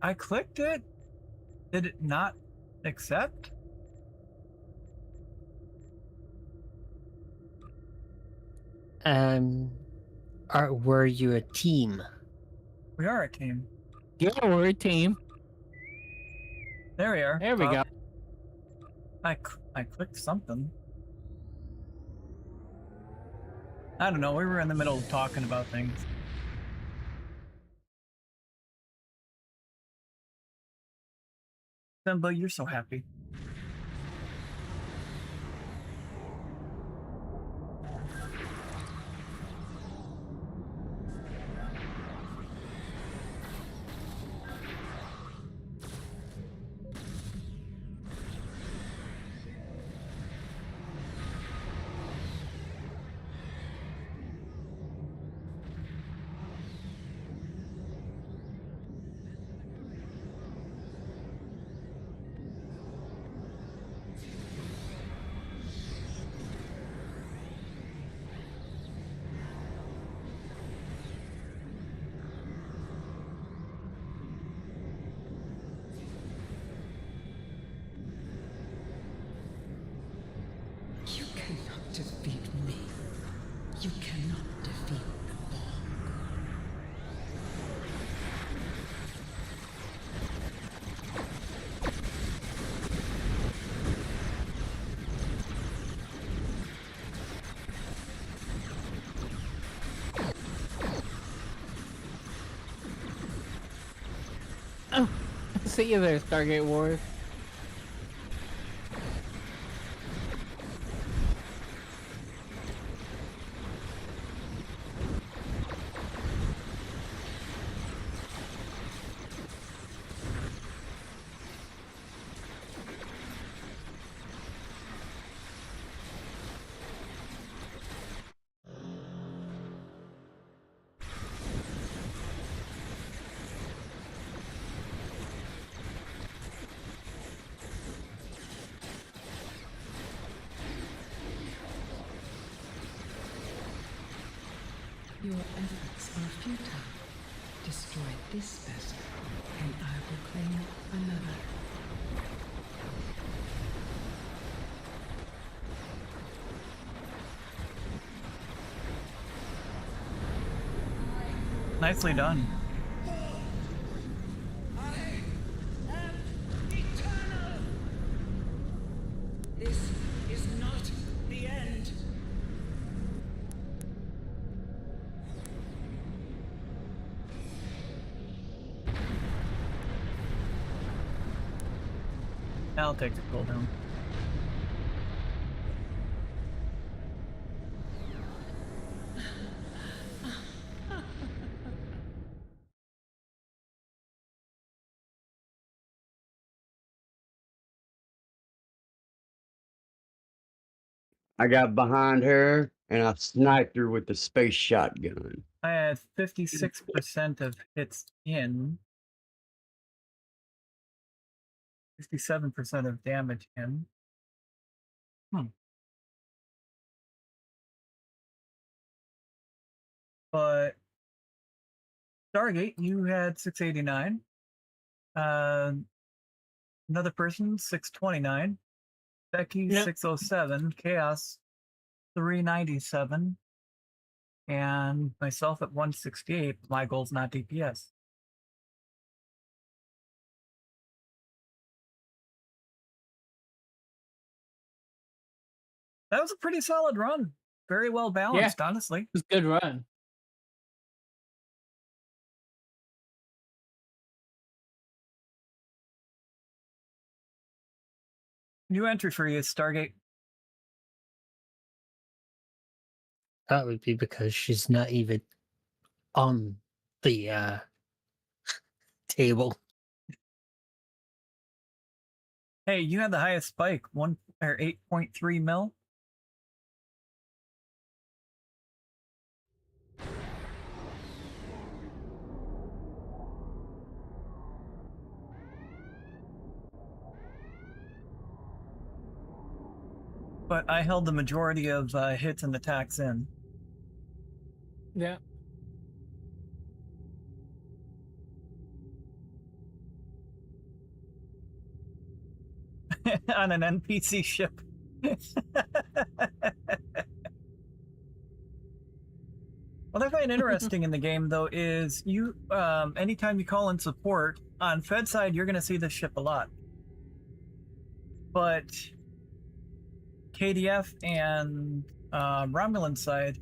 I clicked it. Did it not accept? Were you a team? We are a team. Yeah, we're a team. There we are. There we go. I clicked something. I don't know, we were in the middle of talking about things. Simba, you're so happy. You cannot defeat me. You cannot defeat the Borg. Oh, see you there, Stargate Wars. Your efforts are futile. Destroy this vessel, and I will claim another. Nicely done. This is not the end. I'll take the cooldown. I got behind her and I sniped her with the space shotgun. I had 56% of hits in. 57% of damage in. But Stargate, you had 689. Another person, 629. Becky, Yep. 607. Chaos, 397. And myself at 168. My goal's not DPS. That was a pretty solid run. Very well balanced, honestly. It was a good run. New entry for you, Stargate. That would be because she's not even on the table. Hey, you had the highest spike, 8.3 mil. But I held the majority of hits and attacks in. Yeah. On an NPC ship. What I find interesting in the game, though, is you, anytime you call in support, on Fed side, you're going to see this ship a lot. But KDF and Romulan side,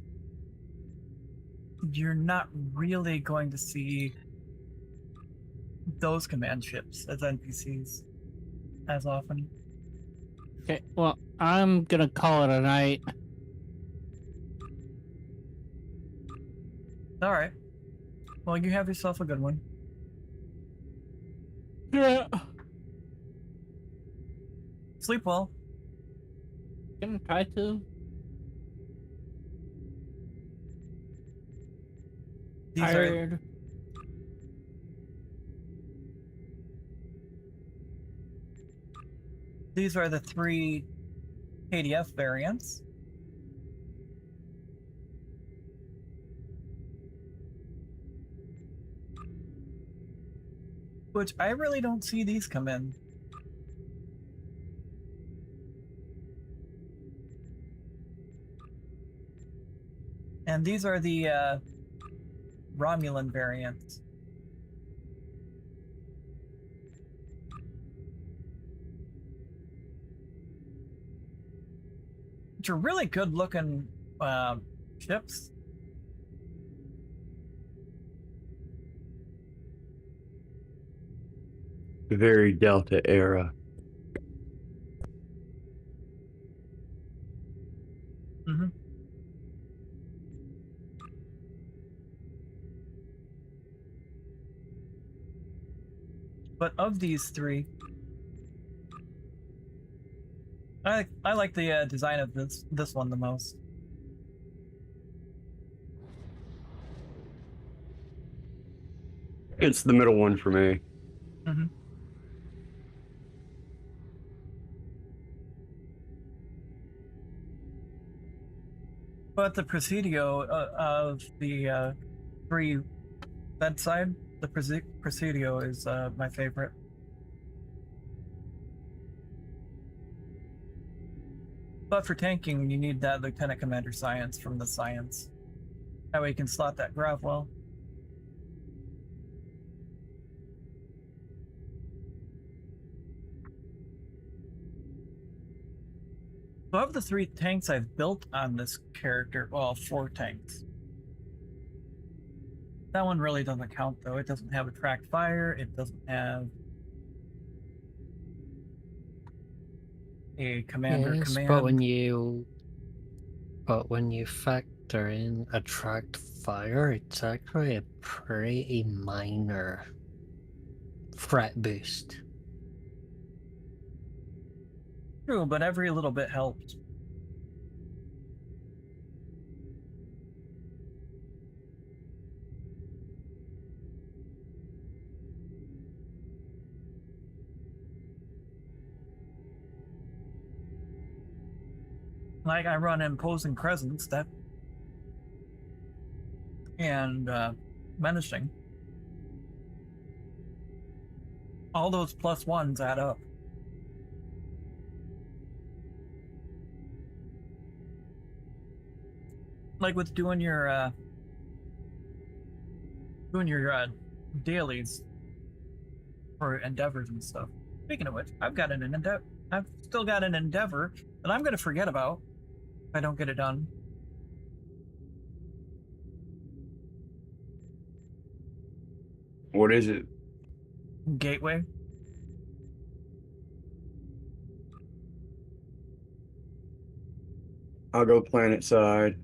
you're not really going to see those command ships as NPCs as often. Okay, well, I'm gonna call it a night. All right. Well, you have yourself a good one. Yeah. Sleep well. Gonna try to. Tired. These are the 3 KDF variants. Which I really don't see these come in. And these are the Romulan variants. Which are really good looking ships. Very Delta era. Mm-hmm. But of these 3, I like the design of this one the most. It's the middle one for me. Mm-hmm. But the Presidio of the 3 bedside, the Presidio is my favorite. But for tanking, you need that Lieutenant Commander Science from the Science. That way you can slot that grav well. So of the 3 tanks I've built on this character, well, 4 tanks. That one really doesn't count though. It doesn't have attract fire, it doesn't have a commander Yes, command. but when you factor in attract fire, it's actually a pretty minor threat boost. True, but every little bit helps. Like I run imposing presence that and menacing. All those +1s add up. Like with doing your dailies for endeavors and stuff. Speaking of which, I've still got an endeavor that I'm gonna forget about if I don't get it done. What is it? Gateway. I'll go planet side.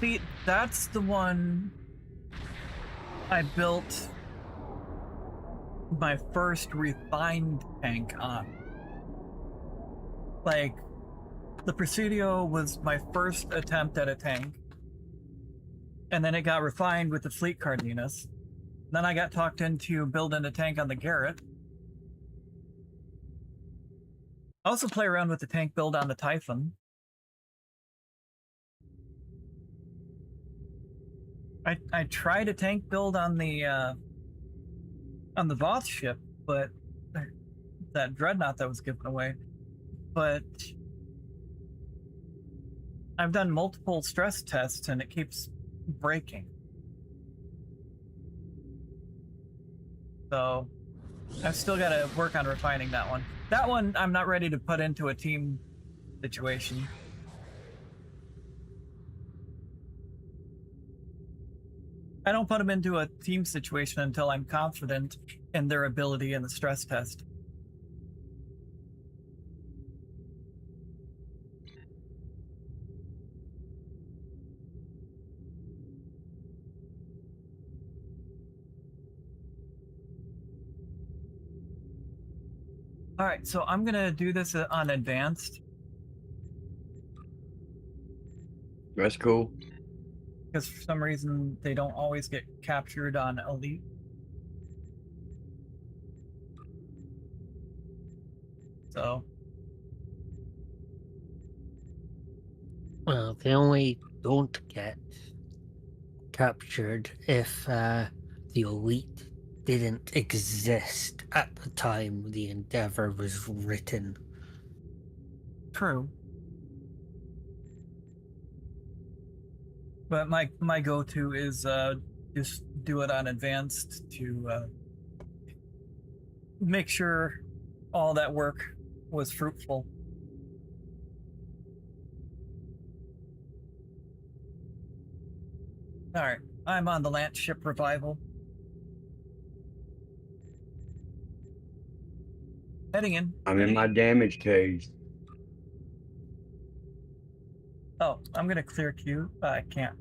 See, that's the one I built my first refined tank on. Like, the Presidio was my first attempt at a tank, and then it got refined with the Fleet Cardenas. Then I got talked into building a tank on the Garrett. I also play around with the tank build on the Typhon. I tried a tank build on the Voth ship, but that dreadnought that was given away, but I've done multiple stress tests and it keeps breaking. So I've still got to work on refining that one. That one I'm not ready to put into a team situation. I don't put them into a team situation until I'm confident in their ability in the stress test. All right, so I'm gonna do this on advanced. That's cool. Because for some reason they don't always get captured on elite. So Well, they only don't get captured if the elite didn't exist at the time the Endeavor was written. true. But my go-to is just do it on advanced to make sure all that work was fruitful. All right, I'm on the Lance ship revival. Heading in. I'm in my damage case. Oh, I'm gonna clear queue. I can't.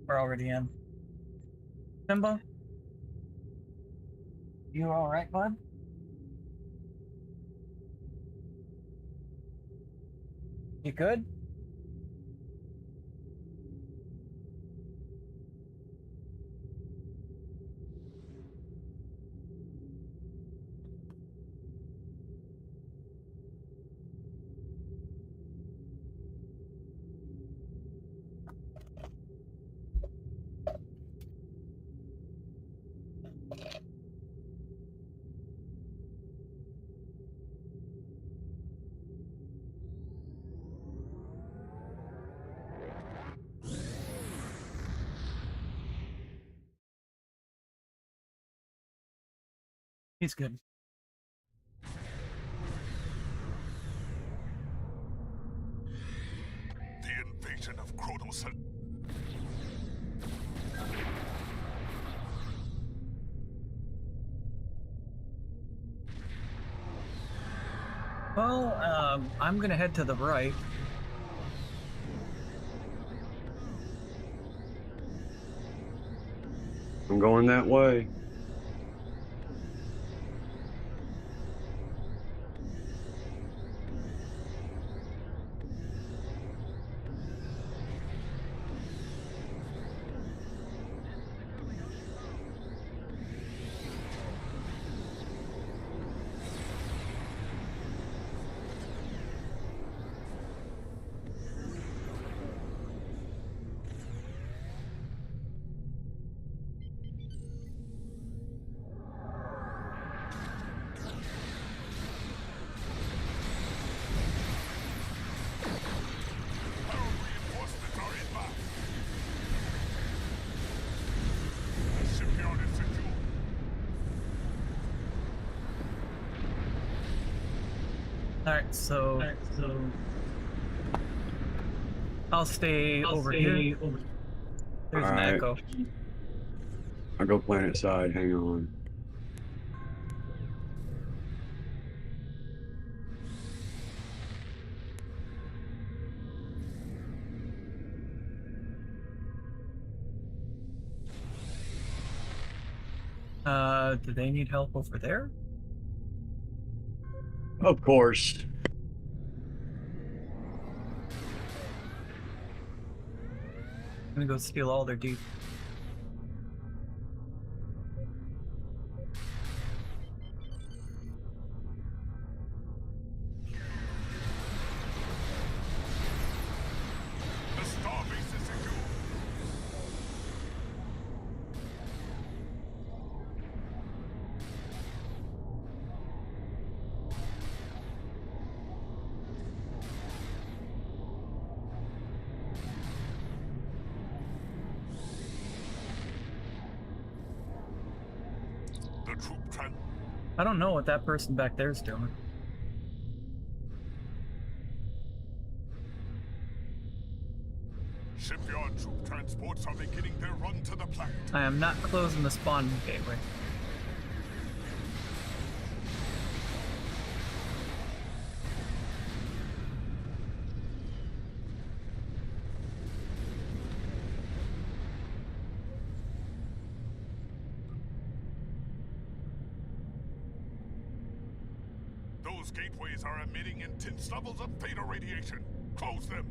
We're already in. Simba? You alright, bud? You good? He's good. The invasion of Kronos. Well, I'm gonna head to the right. I'm going that way. Alright, so I'll stay over here. There's an Alright. echo. I'll go planet side, hang on. Do they need help over there? Of course. I'm gonna go steal all their deep. The star base is secure. troop I don't know what that person back there is doing. Shipyard troop transports are beginning their run to the planet. I am not closing the spawn gateway. Those gateways are emitting intense levels of theta radiation. Close them.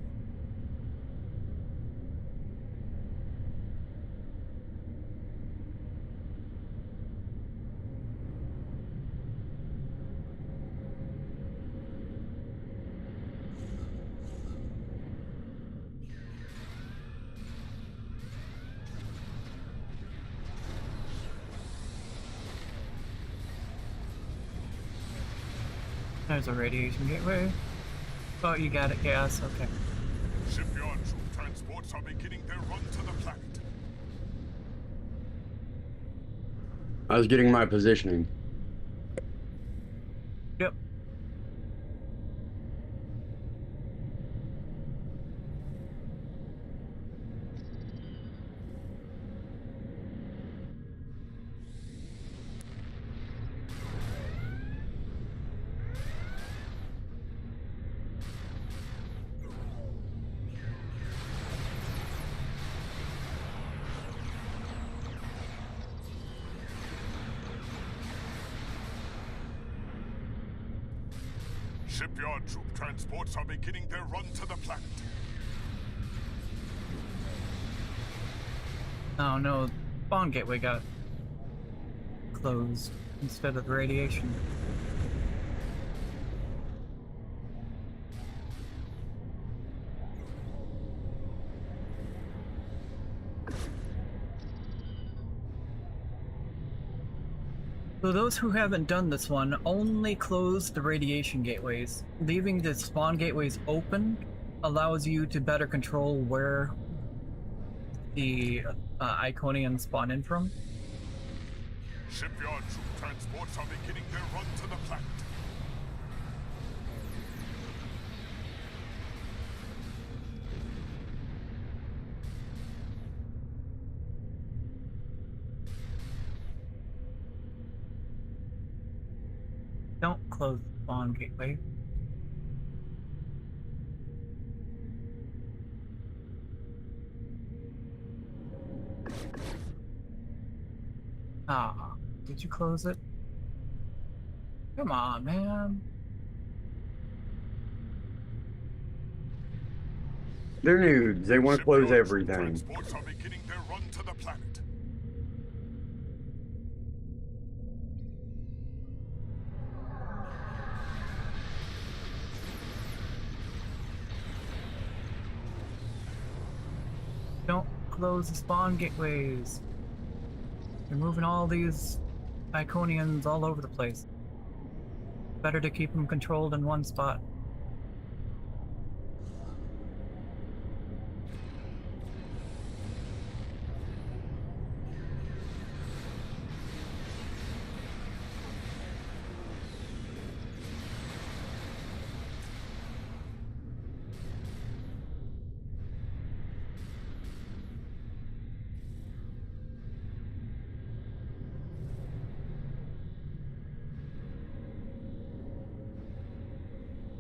There's a radiation gateway. Oh, you got it, gas, okay. Shipyard troop transports are beginning their run to the planet. I was getting my positioning. Yep. Shipyard troop transports are beginning their run to the planet. Oh no, spawn gateway got closed instead of the radiation. So those who haven't done this one, only close the radiation gateways. Leaving the spawn gateways open allows you to better control where the Iconians spawn in from. Shipyard troop transports are beginning their run to the planet. Don't close the spawn gateway. Ah, did you close it? Come on, man. They're nudes. They want to close Shipyard troop everything. transports are beginning their run to the planet. Don't close the spawn gateways. You're moving all these Iconians all over the place. Better to keep them controlled in one spot.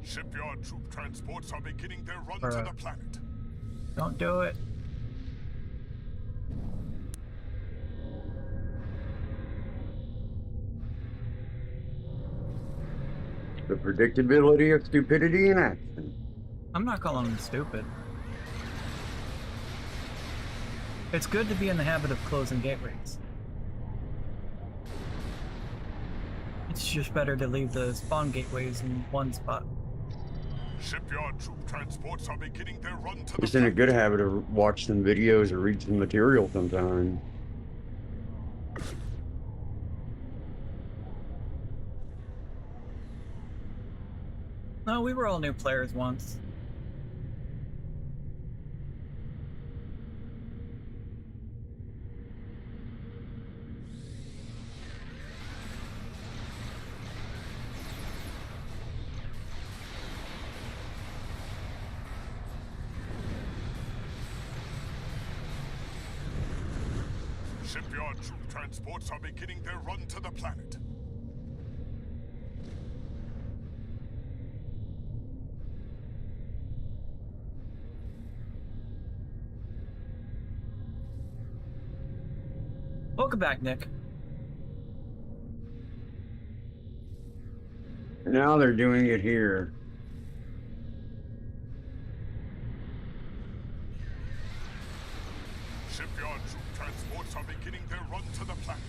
Shipyard troop transports are beginning their run to the planet. Don't do it. The predictability of stupidity in action. I'm not calling them stupid. It's good to be in the habit of closing gateways. It's just better to leave the spawn gateways in one spot. Shipyard troop transports are beginning their run to the Just in a planet. good habit of watch some videos or read some material sometime. No, we were all new players once. Shipyard troop transports are beginning their run to the planet. Welcome back, Nick. Now they're doing it here. Shipyard troop transports are beginning their run to the planet.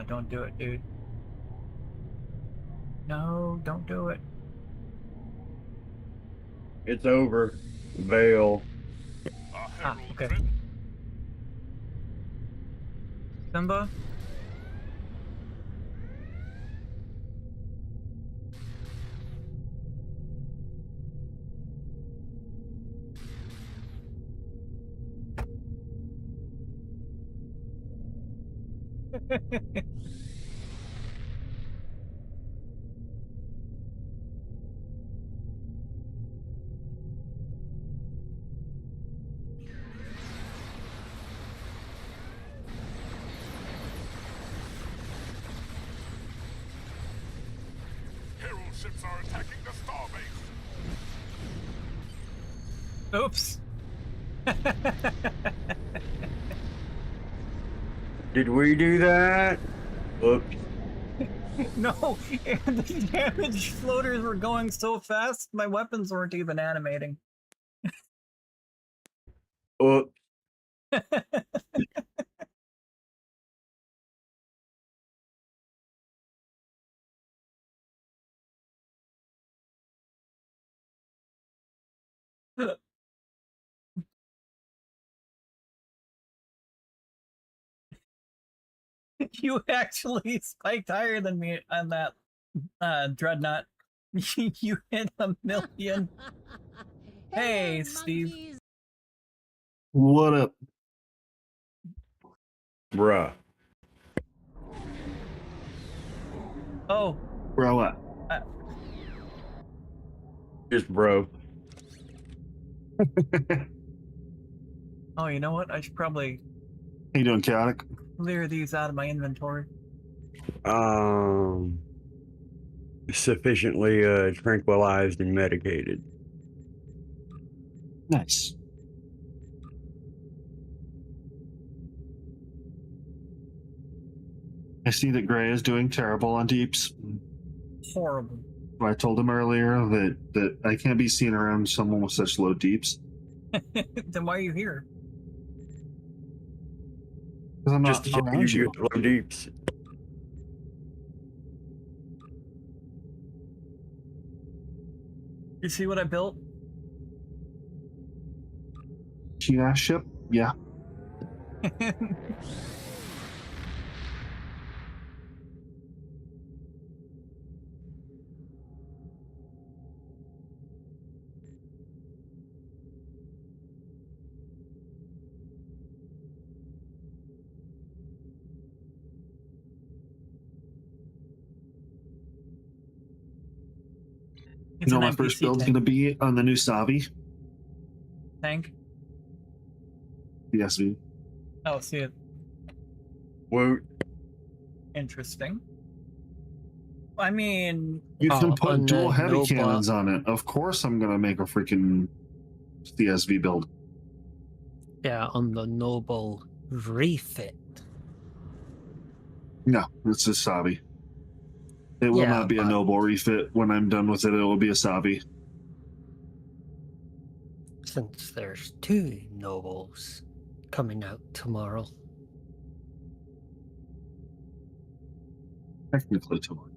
Don't do it, dude. No, don't do it. It's over. Veil. Okay. Simba? Hero ships are attacking the starbase. Oops. Did we do that? Oops. No, and the damage floaters were going so fast, my weapons weren't even animating. Oops. You actually spiked higher than me on that dreadnought. You hit 1,000,000. Hey, Steve. What up? Bruh. Oh. Bro, what? Just bro. Oh, you know what? I should probably How you doing, Chaotic? clear these out of my inventory. Sufficiently tranquilized and medicated. Nice. I see that Gray is doing terrible on deeps. Horrible. I told him earlier that I can't be seen around someone with such low deeps. Then why are you here? Because I'm not Just to around you. low deeps. You see what I built? China ship? Yeah. It's You know an my first NPC build's tank. going to be on the new Savi? Tank? The SV. Oh, see it. Woot. Interesting. I mean... You can put on dual the heavy Nova- cannons on it. Of course I'm going to make a freaking CSV build. Yeah, on the Noble refit. No, it's a Savi. It will Yeah, not be a but- Noble refit. When I'm done with it, it will be a Savi. Since there's 2 Nobles coming out tomorrow. Technically tomorrow.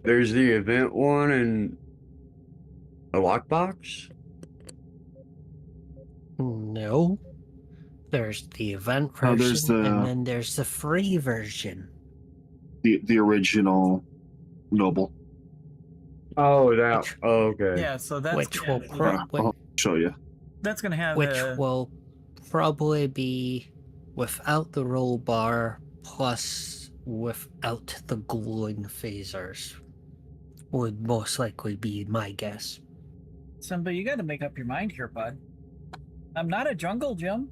There's the event one and a lockbox? No. There's the event Oh, version, there's the- and then there's the free version. The original Noble. Oh, that. Oh, okay. Yeah, so that's... Which will I'll show you. That's going to have which will probably be without the roll bar plus without the glowing phasers. Would most likely be my guess. Simba, you got to make up your mind here, bud. I'm not a jungle gym.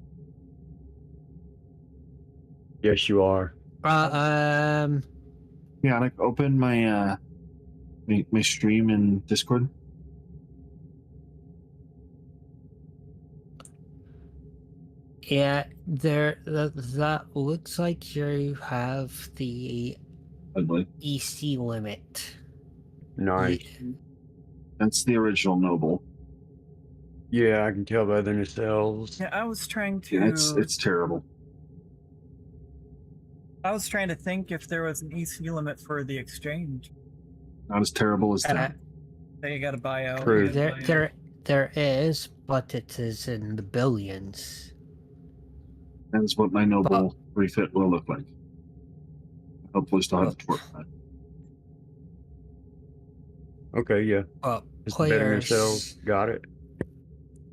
Yes, you are. Yannick, open my my stream in Discord. Yeah, that looks like you have the EC limit. Nice. That's the original Noble. Yeah, I can tell by the nacelles. Yeah, I was trying to. Yeah, it's terrible. I was trying to think if there was an EC limit for the exchange. Not as terrible as that. That you got to buy out. True. There is, but it is in the billions. That's what my Noble refit will look like. Hopefully, still have the torque. Okay, yeah. Just better Players nacelles. Got it.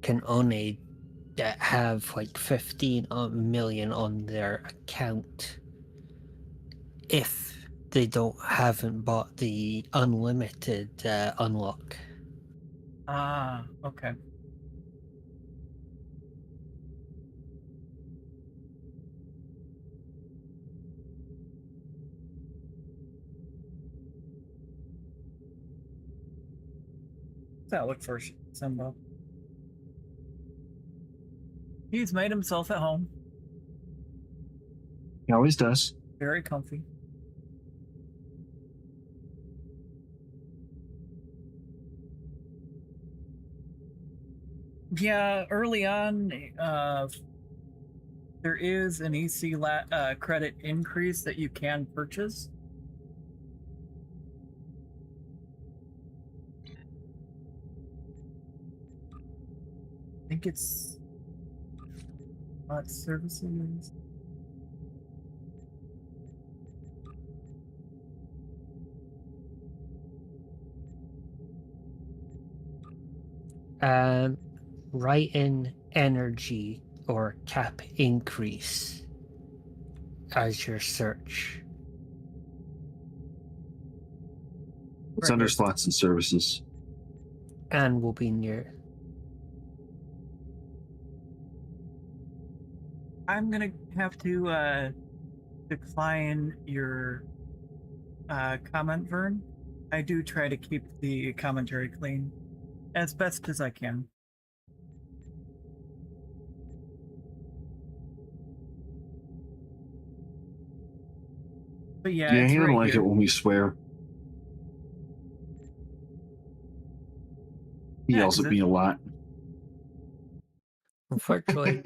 can only have like 15 million on their account if they haven't bought the unlimited unlock. Ah, okay. What's that look for, Simba? He's made himself at home. He always does. Very comfy. Yeah, early on, there is an EC credit increase that you can purchase. I think it's services. Write in energy or cap increase as your search. It's under slots and services. And will be near. I'm gonna have to decline your comment, Vern. I do try to keep the commentary clean as best as I can. But yeah, he doesn't like it when we swear. He yells at me a lot. Unfortunately.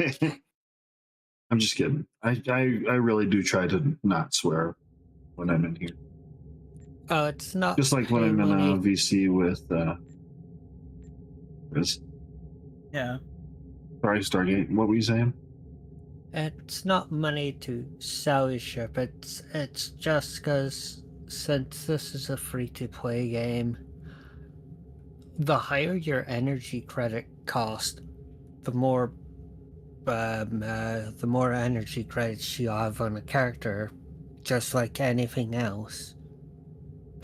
I'm just kidding. I really do try to not swear when I'm in here. Oh, it's not just like when I'm in a VC with Chris. Yeah. Sorry, Stargate. What were you saying? It's not money to sell your ship. It's just because since this is a free-to-play game, the higher your energy credit cost, the more energy credits you have on a character, just like anything else.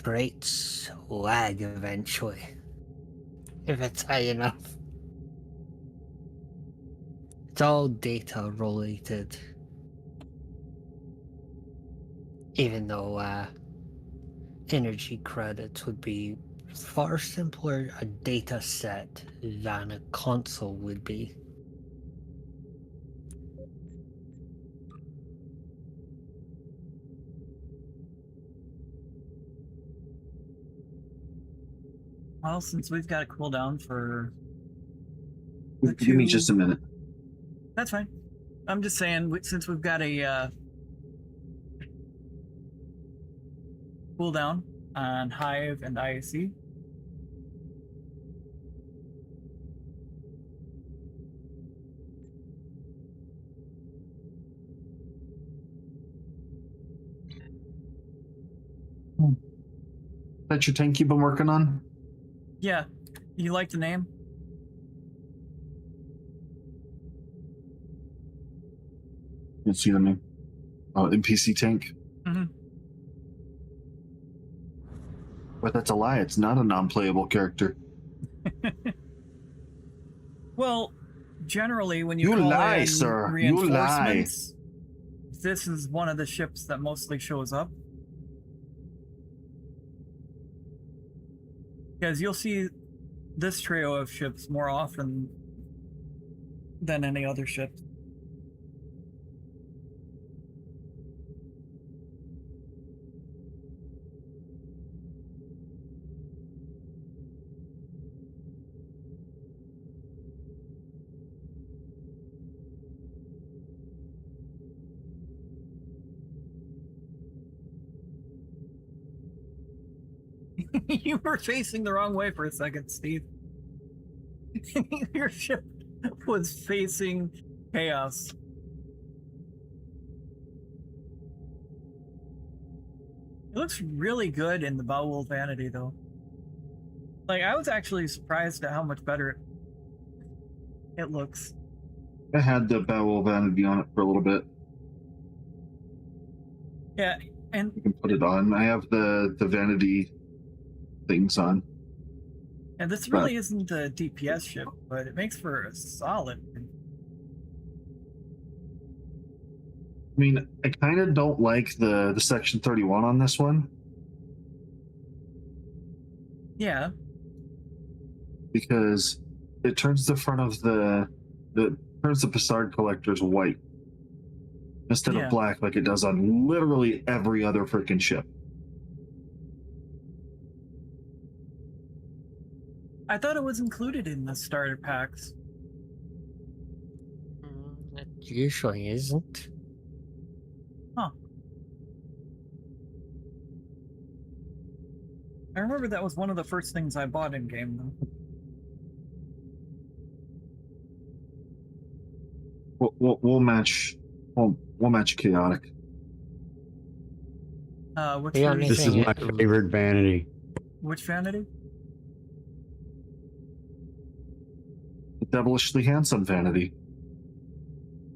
Rates lag eventually, if it's high enough. It's all data related. Even though energy credits would be far simpler a data set than a console would be. Well, since we've got a cooldown for Give me just a minute. That's fine. I'm just saying, since we've got a cooldown on Hive and ISC. That's your tank you've been working on? Yeah. You like the name? You see them in NPC tank. Mm-hmm. But that's a lie. It's not a non-playable character. Well, generally, when you You call lie, in sir. You lie. reinforcements, this is one of the ships that mostly shows up. Because you'll see this trio of ships more often than any other ship. You were facing the wrong way for a second, Steve. Your ship was facing chaos. It looks really good in the Bowel Vanity, though. Like, I was actually surprised at how much better it looks. I had the Bowel Vanity on it for a little bit. Yeah, and you can put it on. I have the Vanity things on. And this really isn't a DPS ship, but it makes for a solid. I mean, I kind of don't like the Section 31 on this one. Yeah. Because it turns the front of turns the Passard Collectors white instead of black like it does on literally every other freaking ship. I thought it was included in the starter packs. It usually isn't. Huh. I remember that was one of the first things I bought in game, though. We'll match. We'll match chaotic. Which this is my favorite vanity. Which vanity? The Devilishly Handsome vanity.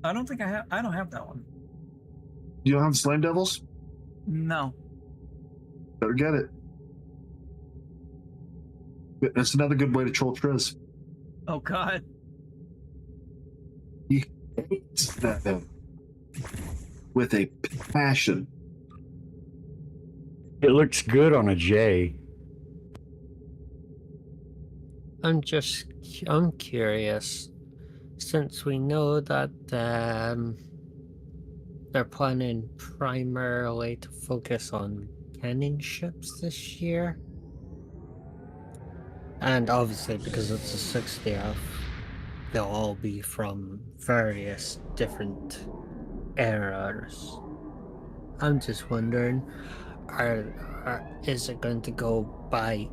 I don't think I have. I don't have that one. You don't have Slime Devils? No. Better get it. That's another good way to troll Triz. Oh God. He hates that thing with a passion. It looks good on a J. I'm curious, since we know that they're planning primarily to focus on cannon ships this year, and obviously because it's a 60th, they'll all be from various different eras. I'm just wondering, is it going to go by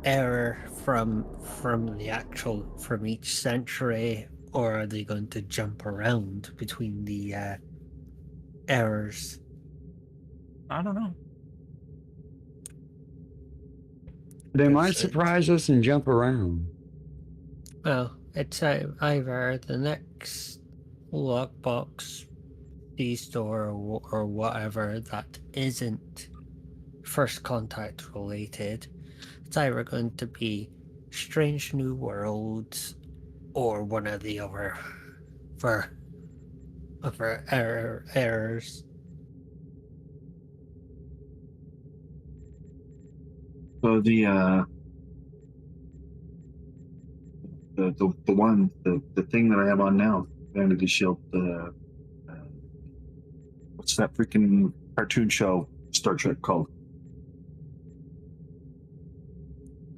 era from each century, or are they going to jump around between the eras? I don't know. They might surprise us and jump around. Well, it's either the next lockbox D-store or whatever that isn't First Contact related. It's either going to be Strange New Worlds or one of the other errors. So the thing that I have on now, Vanity Shield, what's that freaking cartoon show Star Trek called?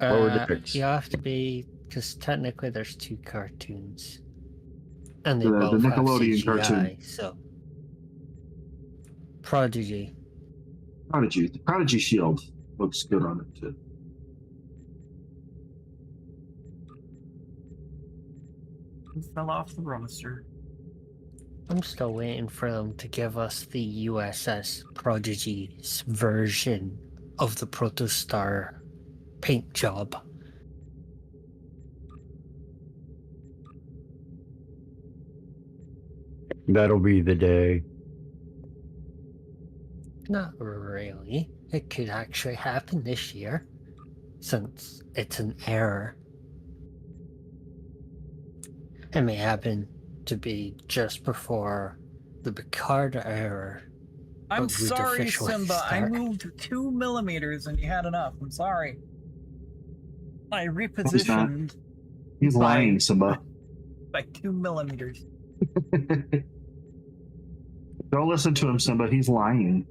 You have to be, because technically there's two cartoons, and they The both have Nickelodeon CGI. cartoon. So, Prodigy. The Prodigy Shield looks good on it too. Fell off the roster. I'm still waiting for them to give us the USS Prodigy's version of the Protostar paint job. That'll be the day. Not really. It could actually happen this year, since it's an error. It may happen to be just before the Picard error. I'm would sorry, officially Simba. I start. moved 2 millimeters and you had enough. I'm sorry. I He's not. repositioned He's lying, Simba. by 2 millimeters. Don't listen to him, Simba. He's lying.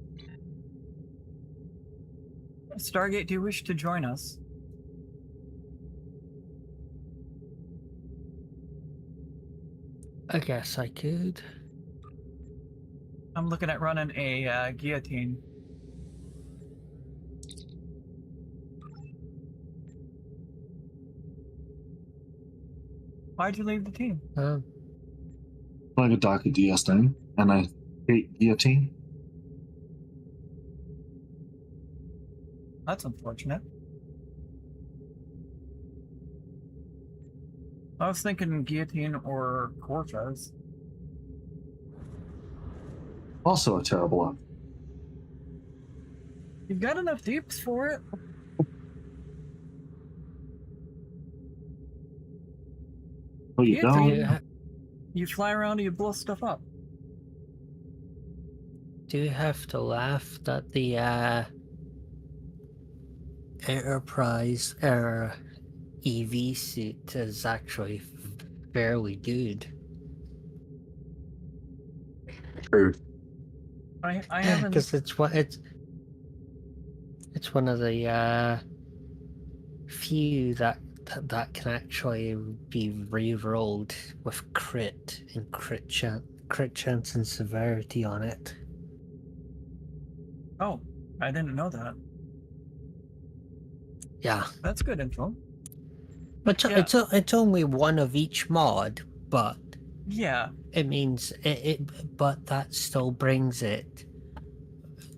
Stargate, do you wish to join us? I guess I could. I'm looking at running a guillotine. Why'd you leave the team? Like a Daka DS thing, and I hate guillotine. That's unfortunate. I was thinking guillotine or Cortez. Also a terrible one. You've got enough deeps for it. Oh, you Guillotine, don't? you fly around and you blow stuff up. Do you have to laugh that the Enterprise era EV suit is actually fairly good? True. I haven't. Because it's one of the few that can actually be re-rolled with crit and crit chance and severity on it. Oh, I didn't know that. Yeah, That's good info. but Yeah. it's only one of each mod, but Yeah, it means but that still brings it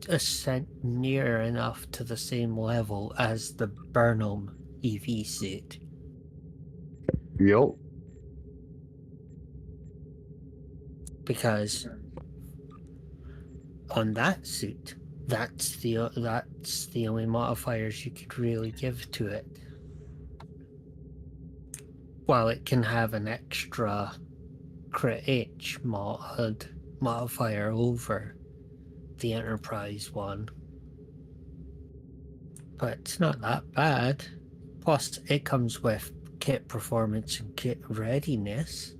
a cent near enough to the same level as the Burnham EV suit. Yep. Because on that suit, that's the only modifiers you could really give to it. While it can have an extra crit H modifier over the Enterprise one. But it's not that bad. Plus, it comes with kit performance and kit readiness.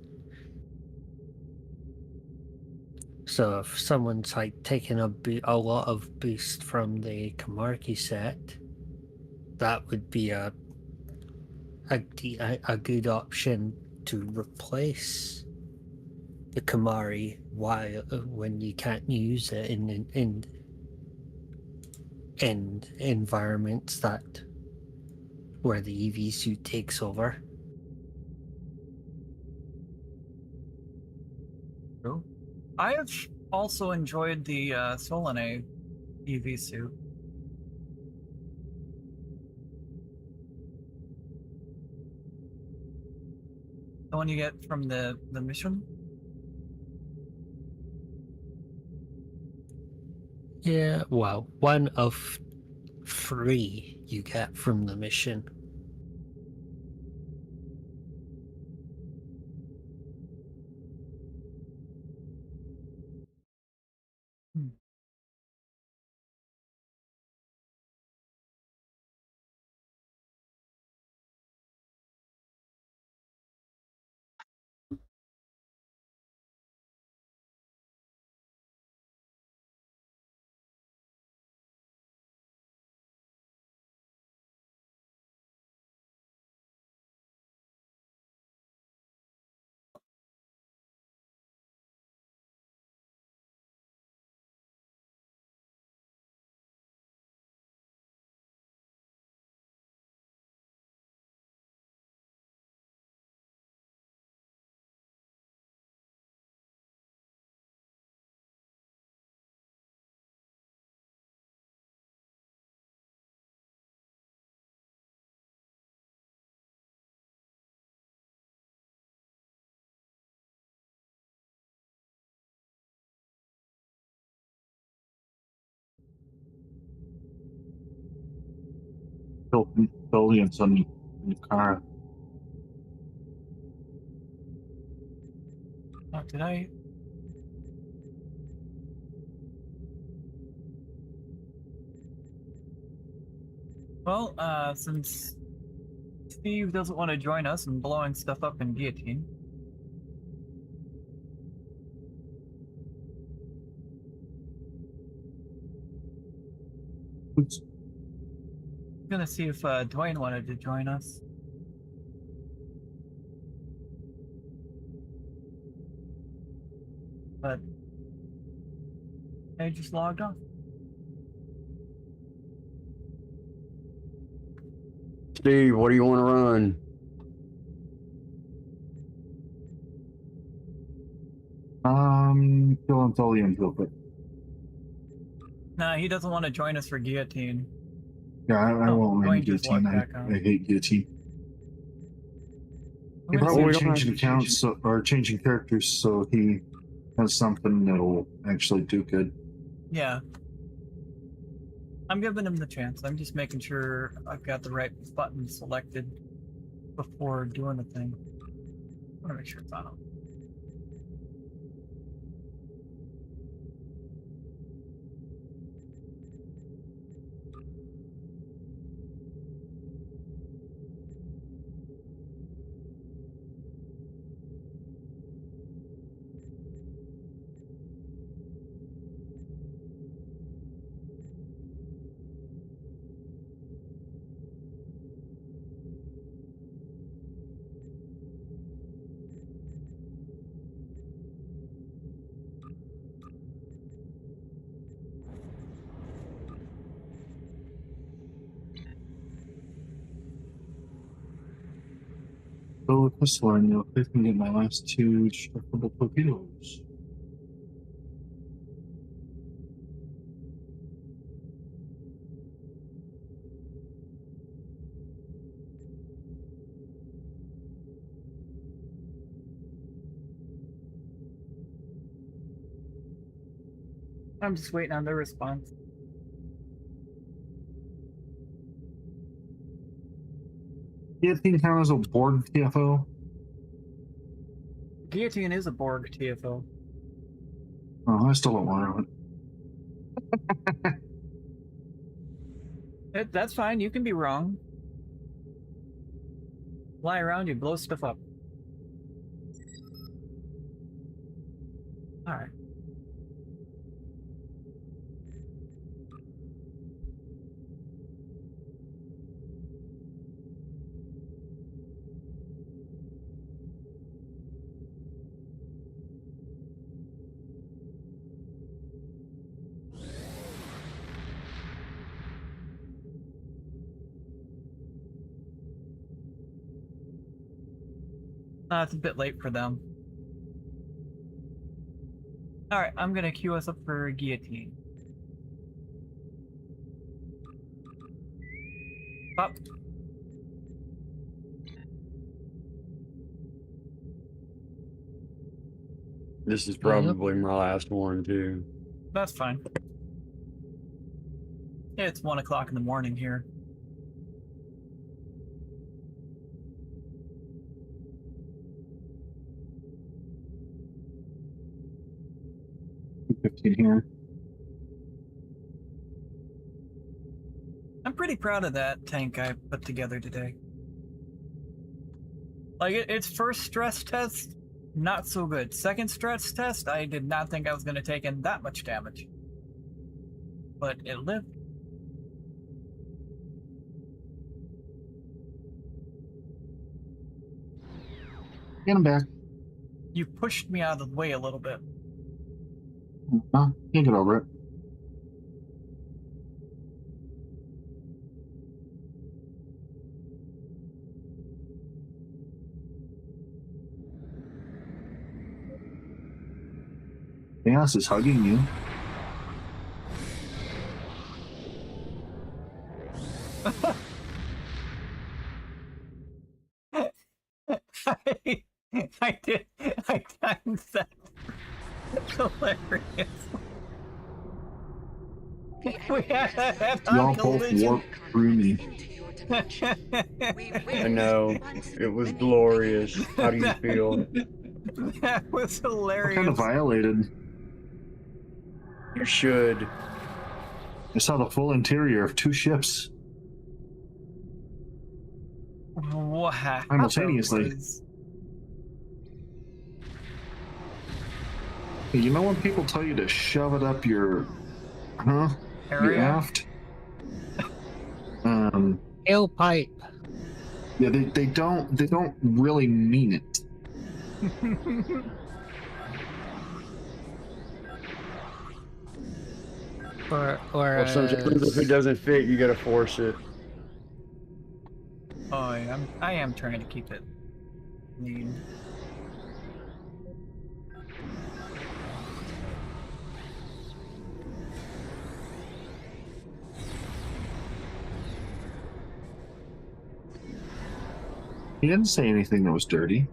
So if someone's like taking a lot of boost from the Kamarki set, that would be a good option to replace the Kamari when you can't use it in environments where the EV suit takes over. true. I have also enjoyed the Solanae EV suit. The one you get from the mission? Yeah, well, one of 3 you get from the mission. kill civilians on the car. Oh, did I? Well, since Steve doesn't want to join us in blowing stuff up in guillotine. Oops. I'm gonna see if Dwayne wanted to join us. But they just logged off. Steve, what do you want to run? Kill Antholians real quick. Nah, he doesn't want to join us for guillotine. Yeah, I won't run Dwayne just guillotine. logged back on. I hate guillotine. I'm He gonna probably see- changing accounts or changing characters so he has something that'll actually do good. Yeah. I'm giving him the chance. I'm just making sure I've got the right button selected before doing the thing. I want to make sure it's on. So with this one, you'll quick and get my last 2 destructible torpedoes. I'm just waiting on their response. Guillotine count as a Borg TFO? Guillotine is a Borg TFO. Oh, I still don't want it. That's fine. You can be wrong. Fly around, you blow stuff up. Alright. It's a bit late for them. Alright, I'm gonna queue us up for guillotine. Up. This is probably my last one, too. That's fine. It's 1 o'clock in the morning here. Here. I'm pretty proud of that tank I put together today. Like, its first stress test, not so good. Second stress test, I did not think I was going to take in that much damage. But it lived. Get him back. You pushed me out of the way a little bit. No, you get over it. Chaos is hugging you. I did. I timed that. That's hilarious. We had a head-on Y'all both collision. warped through me. dimension. We I know. It was glorious. How do you feel? That was What hilarious. kind of violated? You should. I saw the full interior of 2 ships What simultaneously. You know when people tell you to shove it up your, your Area? aft? Tailpipe. Yeah, they don't really mean it. Or sometimes if it doesn't fit, you gotta force it. Oh, I am trying to keep it lean. He didn't say anything that was dirty.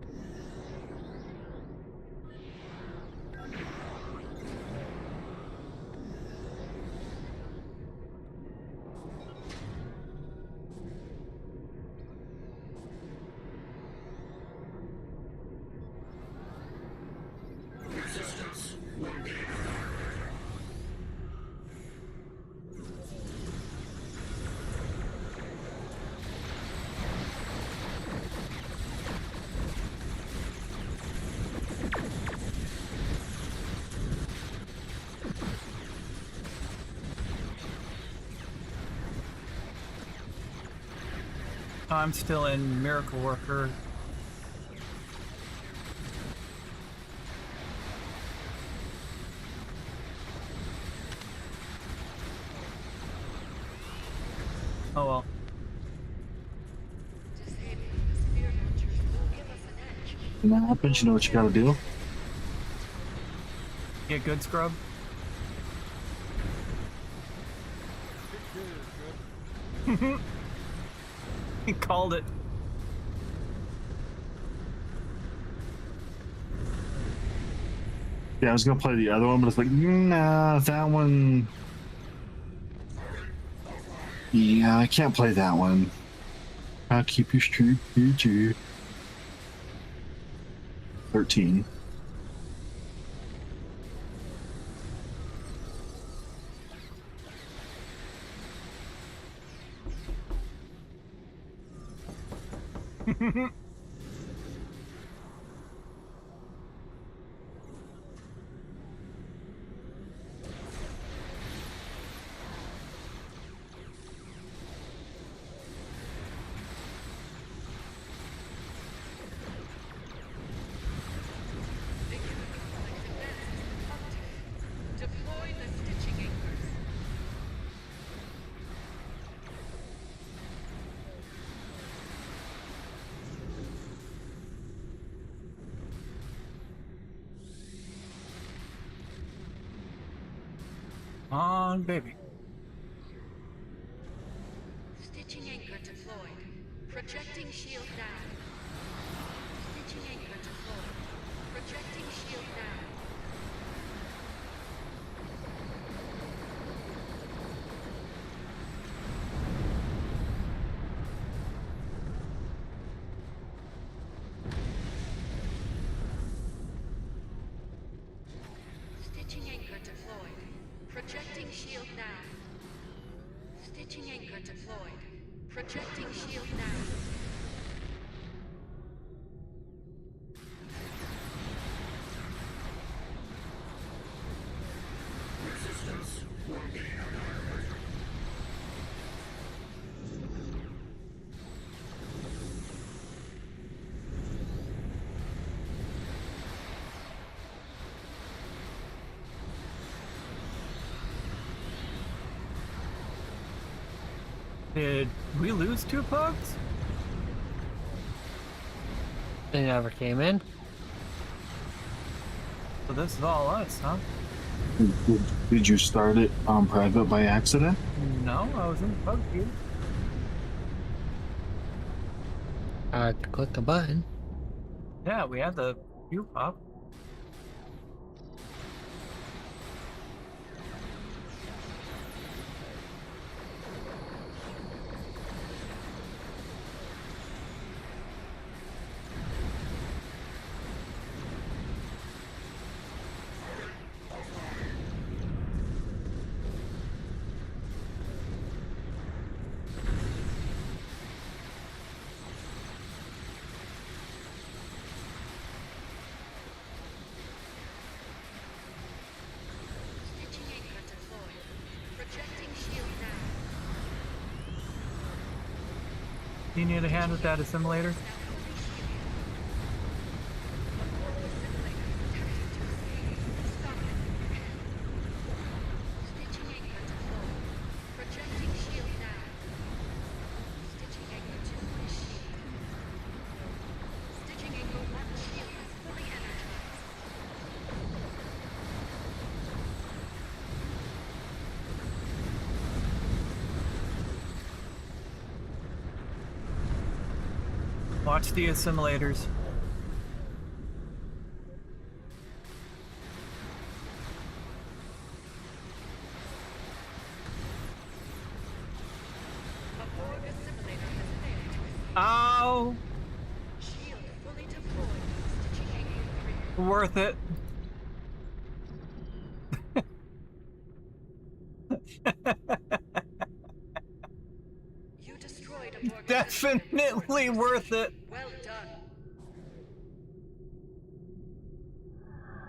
I'm still in Miracle Worker. Oh well. When that happens, you know what you gotta do? Get good, scrub. He called it. Yeah, I was gonna play the other one, but it's like, nah, that one. Yeah, I can't play that one. I'll keep you straight, PG. 13. Deploy the stitching anchors. On, baby. Stitching anchor deployed. Projecting shield down. Stitching anchor deployed. Projecting shield down. Stitching anchor deployed. Projecting shield down. Stitching anchor deployed. Projecting shield down. Did we lose 2 pugs? They never came in. So this is all us, huh? Did you start it on private by accident? No, I was in the pug queue. I had to click a button. Yeah, we had the queue pop. You need a hand with that assimilator? Watch the assimilators. Ow! Shield fully deployed. Stitching angle 3. Worth it. You destroyed a Borg Definitely worth it. Well done.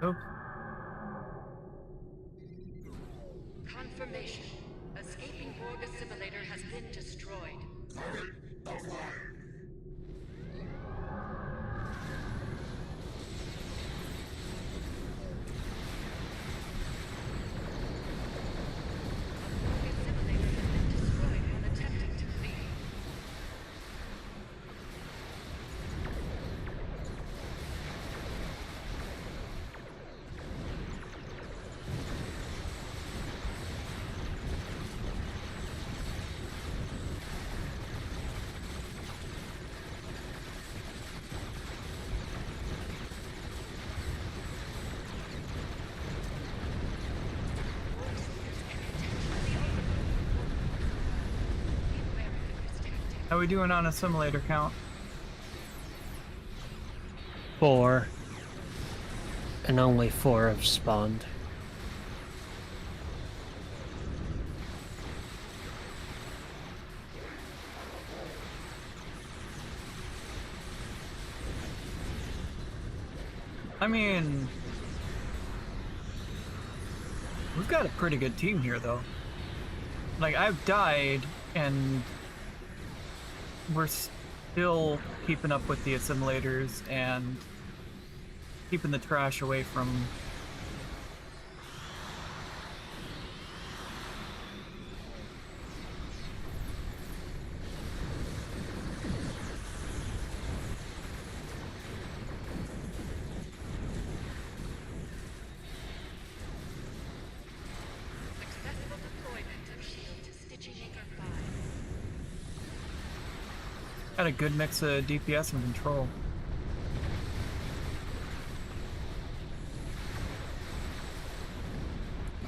Oops. Confirmation. Escaping Borg assimilator has been destroyed. How we doing on assimilator count? 4. And only 4 have spawned. I mean, we've got a pretty good team here, though. Like, I've died, and we're still keeping up with the assimilators and keeping the trash away from... Successful deployment of shield to stitching anchor 5. Got a good mix of DPS and control.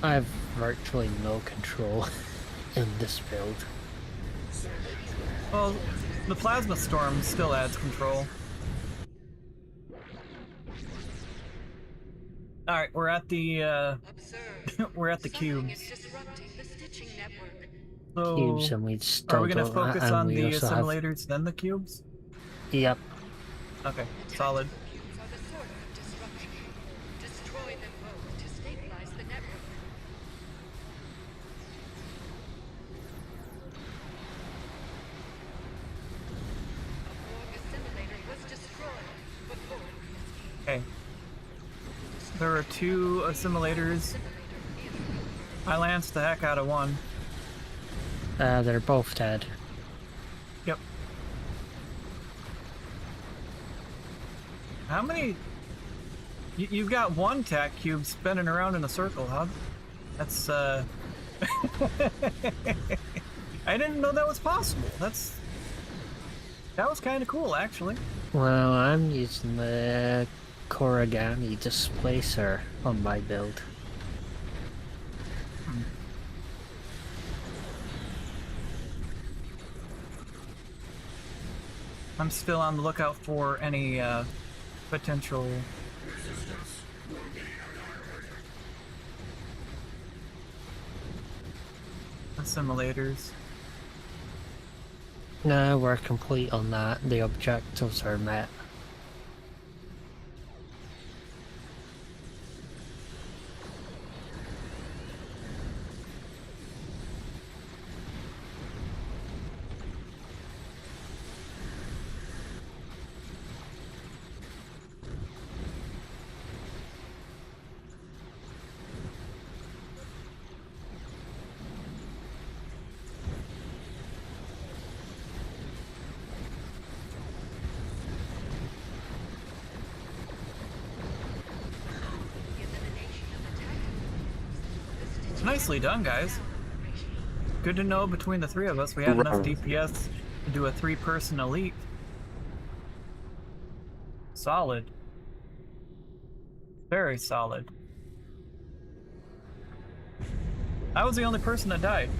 I have virtually no control in this build. Well, the Plasma Storm still adds control. Alright, we're at the, we're at the cubes. So, Cubes, and we still are we gonna don't- focus and on we the also have- assimilators, then the cubes? Yep. Okay, solid. Cubes are the source of disruption. Destroy them both to stabilize the network. A Borg assimilator was destroyed, but Borg escaped. Okay. There are 2 assimilators. I lanced the heck out of one. They're both dead. Yep. How many... You've got 1 tac cube spinning around in a circle, huh? That's, I didn't know that was possible. That was kind of cool, actually. Well, I'm using the Korigami displacer on my build. I'm still on the lookout for any potential assimilators. No, we're complete on that. The objectives are met. Nicely done, guys. Good to know between the three of us we had enough DPS to do a 3-person elite. Solid. Very solid. I was the only person that died.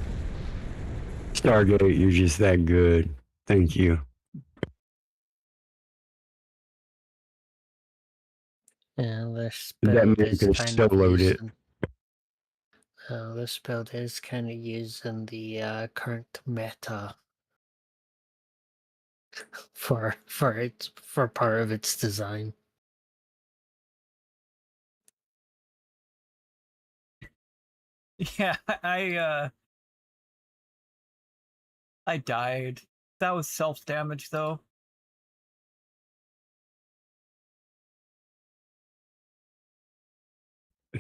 Stargate, you're just that good. Thank you. Yeah, this That build man is could have kind of soloed it. using. This build is kind of using the current meta for part of its design. Yeah, I died. That was self-damage though.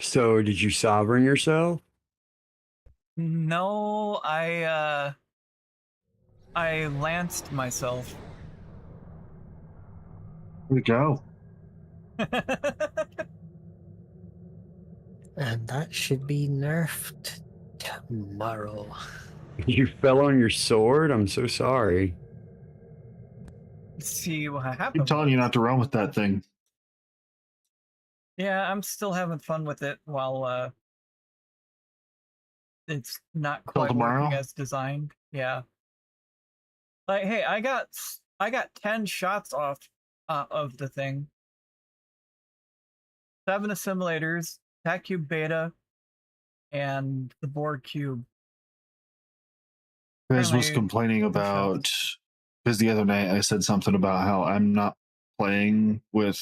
So, did you sovereign yourself? No, I lanced myself. Here we go. And that should be nerfed tomorrow. You fell on your sword? I'm so sorry. See what I'm happened. telling you not to run with that thing. Yeah, I'm still having fun with it while it's not quite working as designed. Yeah. Like, hey, I got 10 shots off of the thing. 7 assimilators, Tac Cube Beta, and the Borg Cube. Chris was complaining about, because the other night I said something about how I'm not playing with,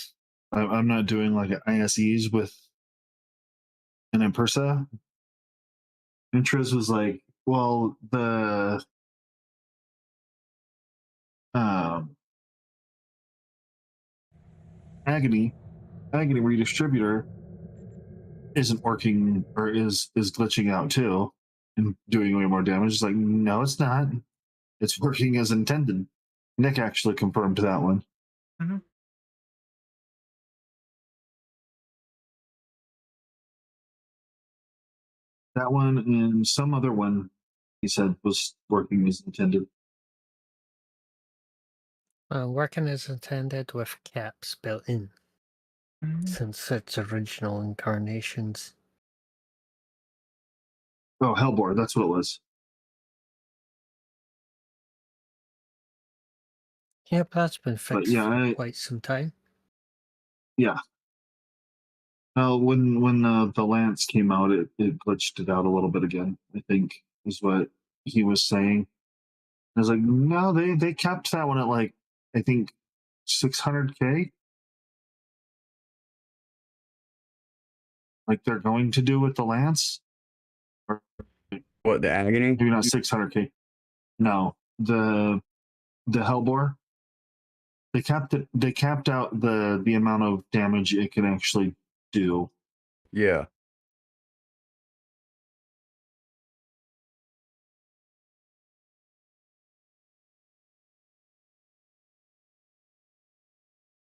I'm not doing like ISEs with an Impersa. And Triz was like, well, the Agony redistributor isn't working, or is glitching out too and doing way more damage. It's like, no, it's not. It's working as intended. Nick actually confirmed that one. Mm-hmm. That one and some other one, he said, was working as intended. Working as intended with caps built in since its original incarnations. Oh, Hellbore, that's what it was. Yep, that's been fixed for quite some time. Yeah. When the Lance came out, it glitched it out a little bit again, I think, is what he was saying. I was like, no, they capped that one at like, I think 600K. Like they're going to do with the Lance. Or, what, the Agony? Maybe not 600K. No, the Hellbore. They capped it. They capped out the amount of damage it can actually do. Yeah.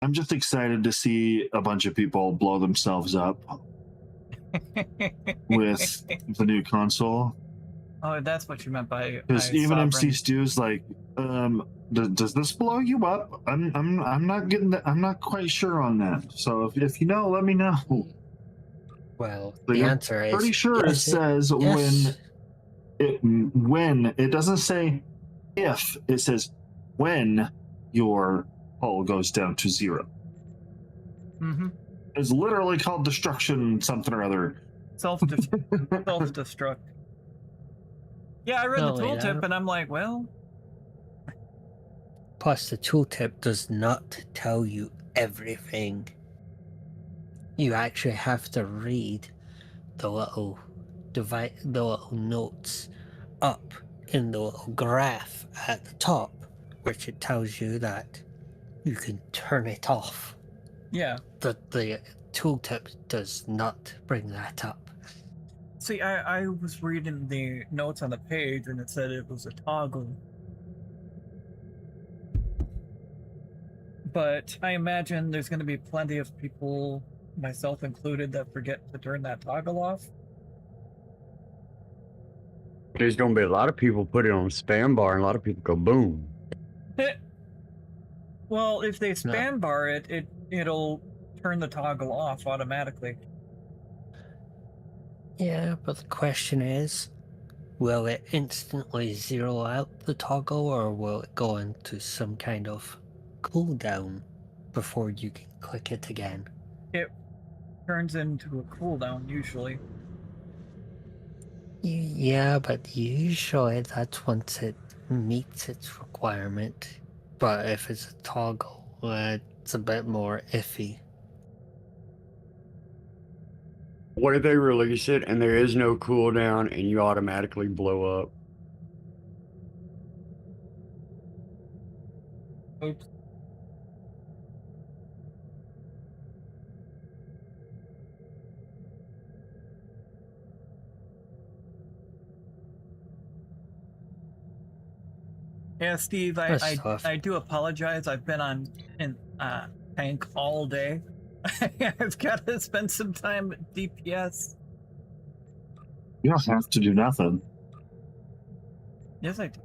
I'm just excited to see a bunch of people blow themselves up with the new console. Oh, that's what you meant by Because even MC Stu's like, does this blow you up? I'm not getting that. I'm not quite sure on that. So if you know, let me know. Well, Like, the I'm answer is pretty sure yes, it says yes. when it doesn't say if, it says when your hull goes down to 0. Mm-hmm. It's literally called destruction something or other. Self-destruct. Yeah, I read the tooltip and I'm like, well. Plus, the tooltip does not tell you everything. You actually have to read the little notes up in the little graph at the top, which it tells you that you can turn it off. Yeah. The tooltip does not bring that up. See, I was reading the notes on the page and it said it was a toggle. But I imagine there's going to be plenty of people, myself included, that forget to turn that toggle off. There's gonna be a lot of people put it on spam bar, and a lot of people go boom. Well, if they spam bar it, it'll turn the toggle off automatically. Yeah, but the question is, will it instantly zero out the toggle, or will it go into some kind of cooldown before you can click it again? It turns into a cooldown usually. Yeah, but usually that's once it meets its requirement. But if it's a toggle, it's a bit more iffy. What if they release it and there is no cooldown and you automatically blow up? Oops. Yeah, Steve, I do apologize. I've been in tank all day. I've got to spend some time at DPS. You don't have to do nothing. Yes, I do.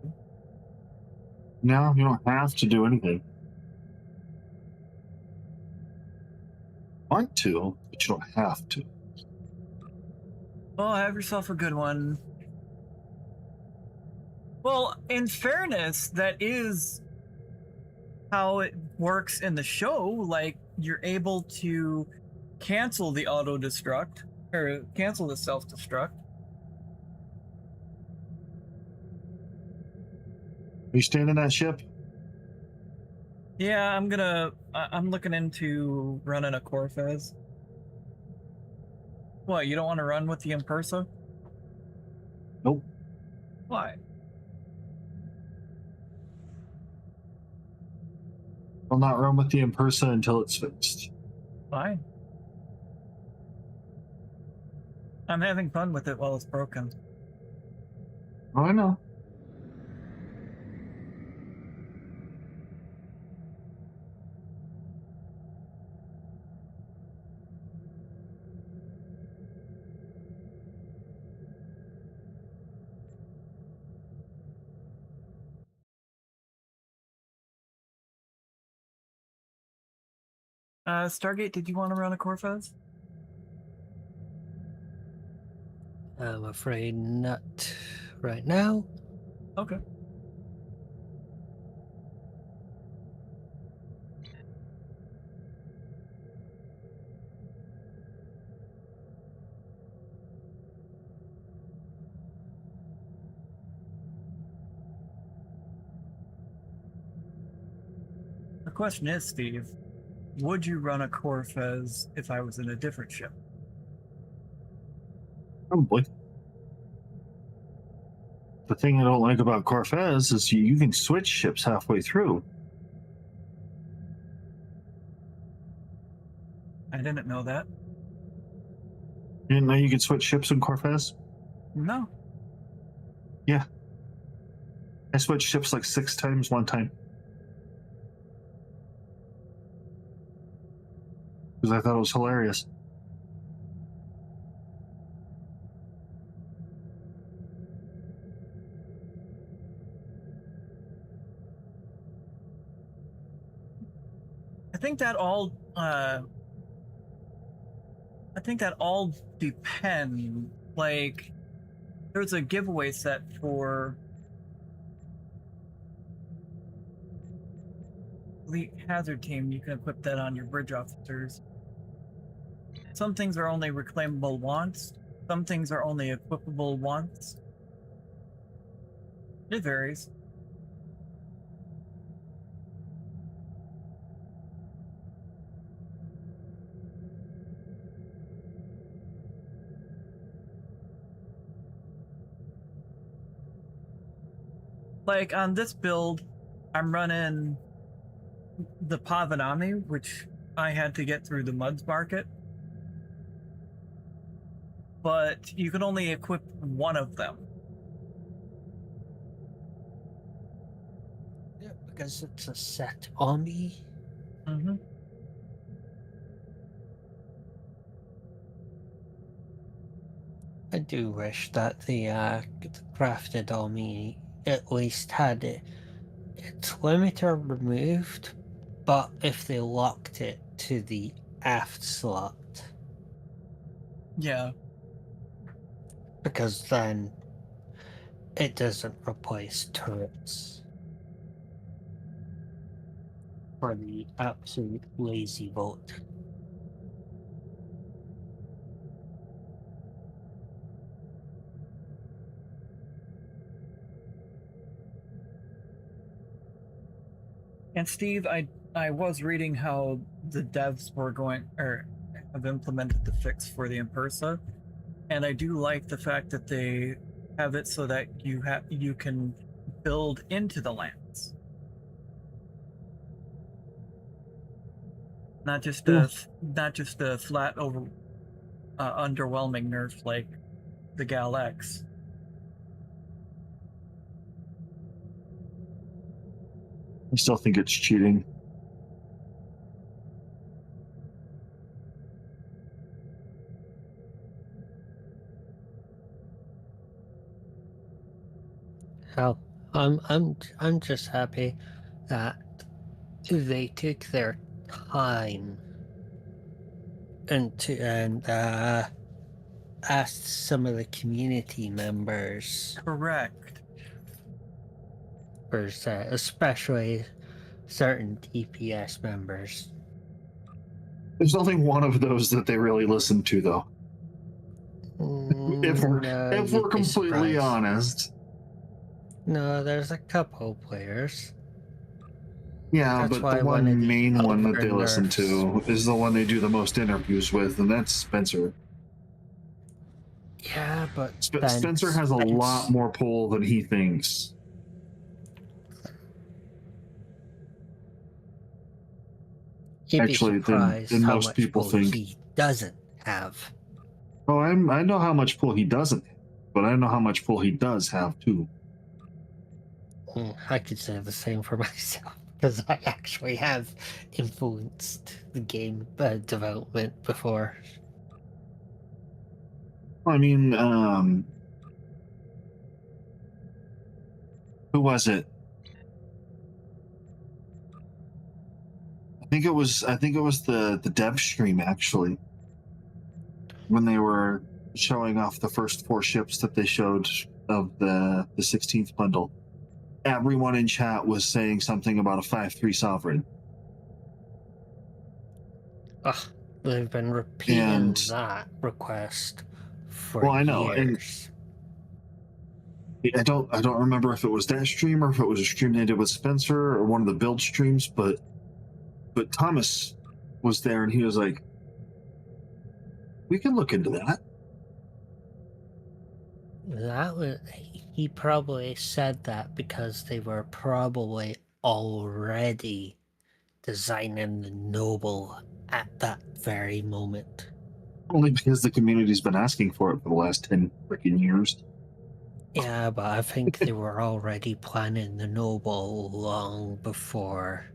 No, you don't have to do anything. Want to, but you don't have to. Well, have yourself a good one. Well, in fairness, that is how it works in the show. Like, you're able to cancel the auto-destruct, or cancel the self-destruct. Are you staying in that ship? Yeah, I'm looking into running a Corfez. What, you don't want to run with the Impersa? Nope. Why? I'll not run with the Impersa until it's fixed. Fine. I'm having fun with it while it's broken. Oh, I know. Stargate, did you want to run a Corfez? I'm afraid not right now. Okay. The question is, Steve, would you run a Corfez if I was in a different ship? Probably. The thing I don't like about Corfez is you can switch ships halfway through. I didn't know that. You didn't know you could switch ships in Corfez? No. Yeah. I switched ships like 6 times one time. Because I thought it was hilarious. I think that all depends. Like, there's a giveaway set for Elite Hazard Team. You can equip that on your bridge officers. Some things are only reclaimable once. Some things are only equipable once. It varies. Like, on this build, I'm running the Pavanami, which I had to get through the Muds Market. But you can only equip one of them. Yeah, because it's a set Omni. Mm-hmm. I do wish that the crafted army at least had its limiter removed, but if they locked it to the aft slot. Yeah. Because then it doesn't replace turrets for the absolute lazy vote. And Steve, I was reading how the devs were going or have implemented the fix for the Impersa, and I do like the fact that they have it so that you can build into the lands, not just a flat over underwhelming nerf like the Gal X. I still think it's cheating. Hell, I'm just happy that they took their time and asked some of the community members. Correct. Especially certain DPS members. There's only one of those that they really listen to, though. If we're completely honest. No, there's a couple players. Yeah, That's but the one main one that they listen to is the one they do the most interviews with, and that's Spencer. Yeah, but Spencer has a lot more pull than he thinks. Actually, than most people think. He doesn't have. Oh, I know how much pull he doesn't have, but I know how much pull he does have too. I could say the same for myself, because I actually have influenced the game development before. I mean, who was it? I think it was the dev stream, actually, when they were showing off the first 4 ships that they showed of the 16th bundle. Everyone in chat was saying something about a 5/3 sovereign. Ugh, they've been repeating that request for I know, years. And I don't remember if it was that stream or if it was a stream they did with Spencer or one of the build streams, but Thomas was there and he was like, "We can look into that." He probably said that because they were probably already designing the Noble at that very moment. Only because the community's been asking for it for the last 10 freaking years. Yeah, but I think they were already planning the Noble long before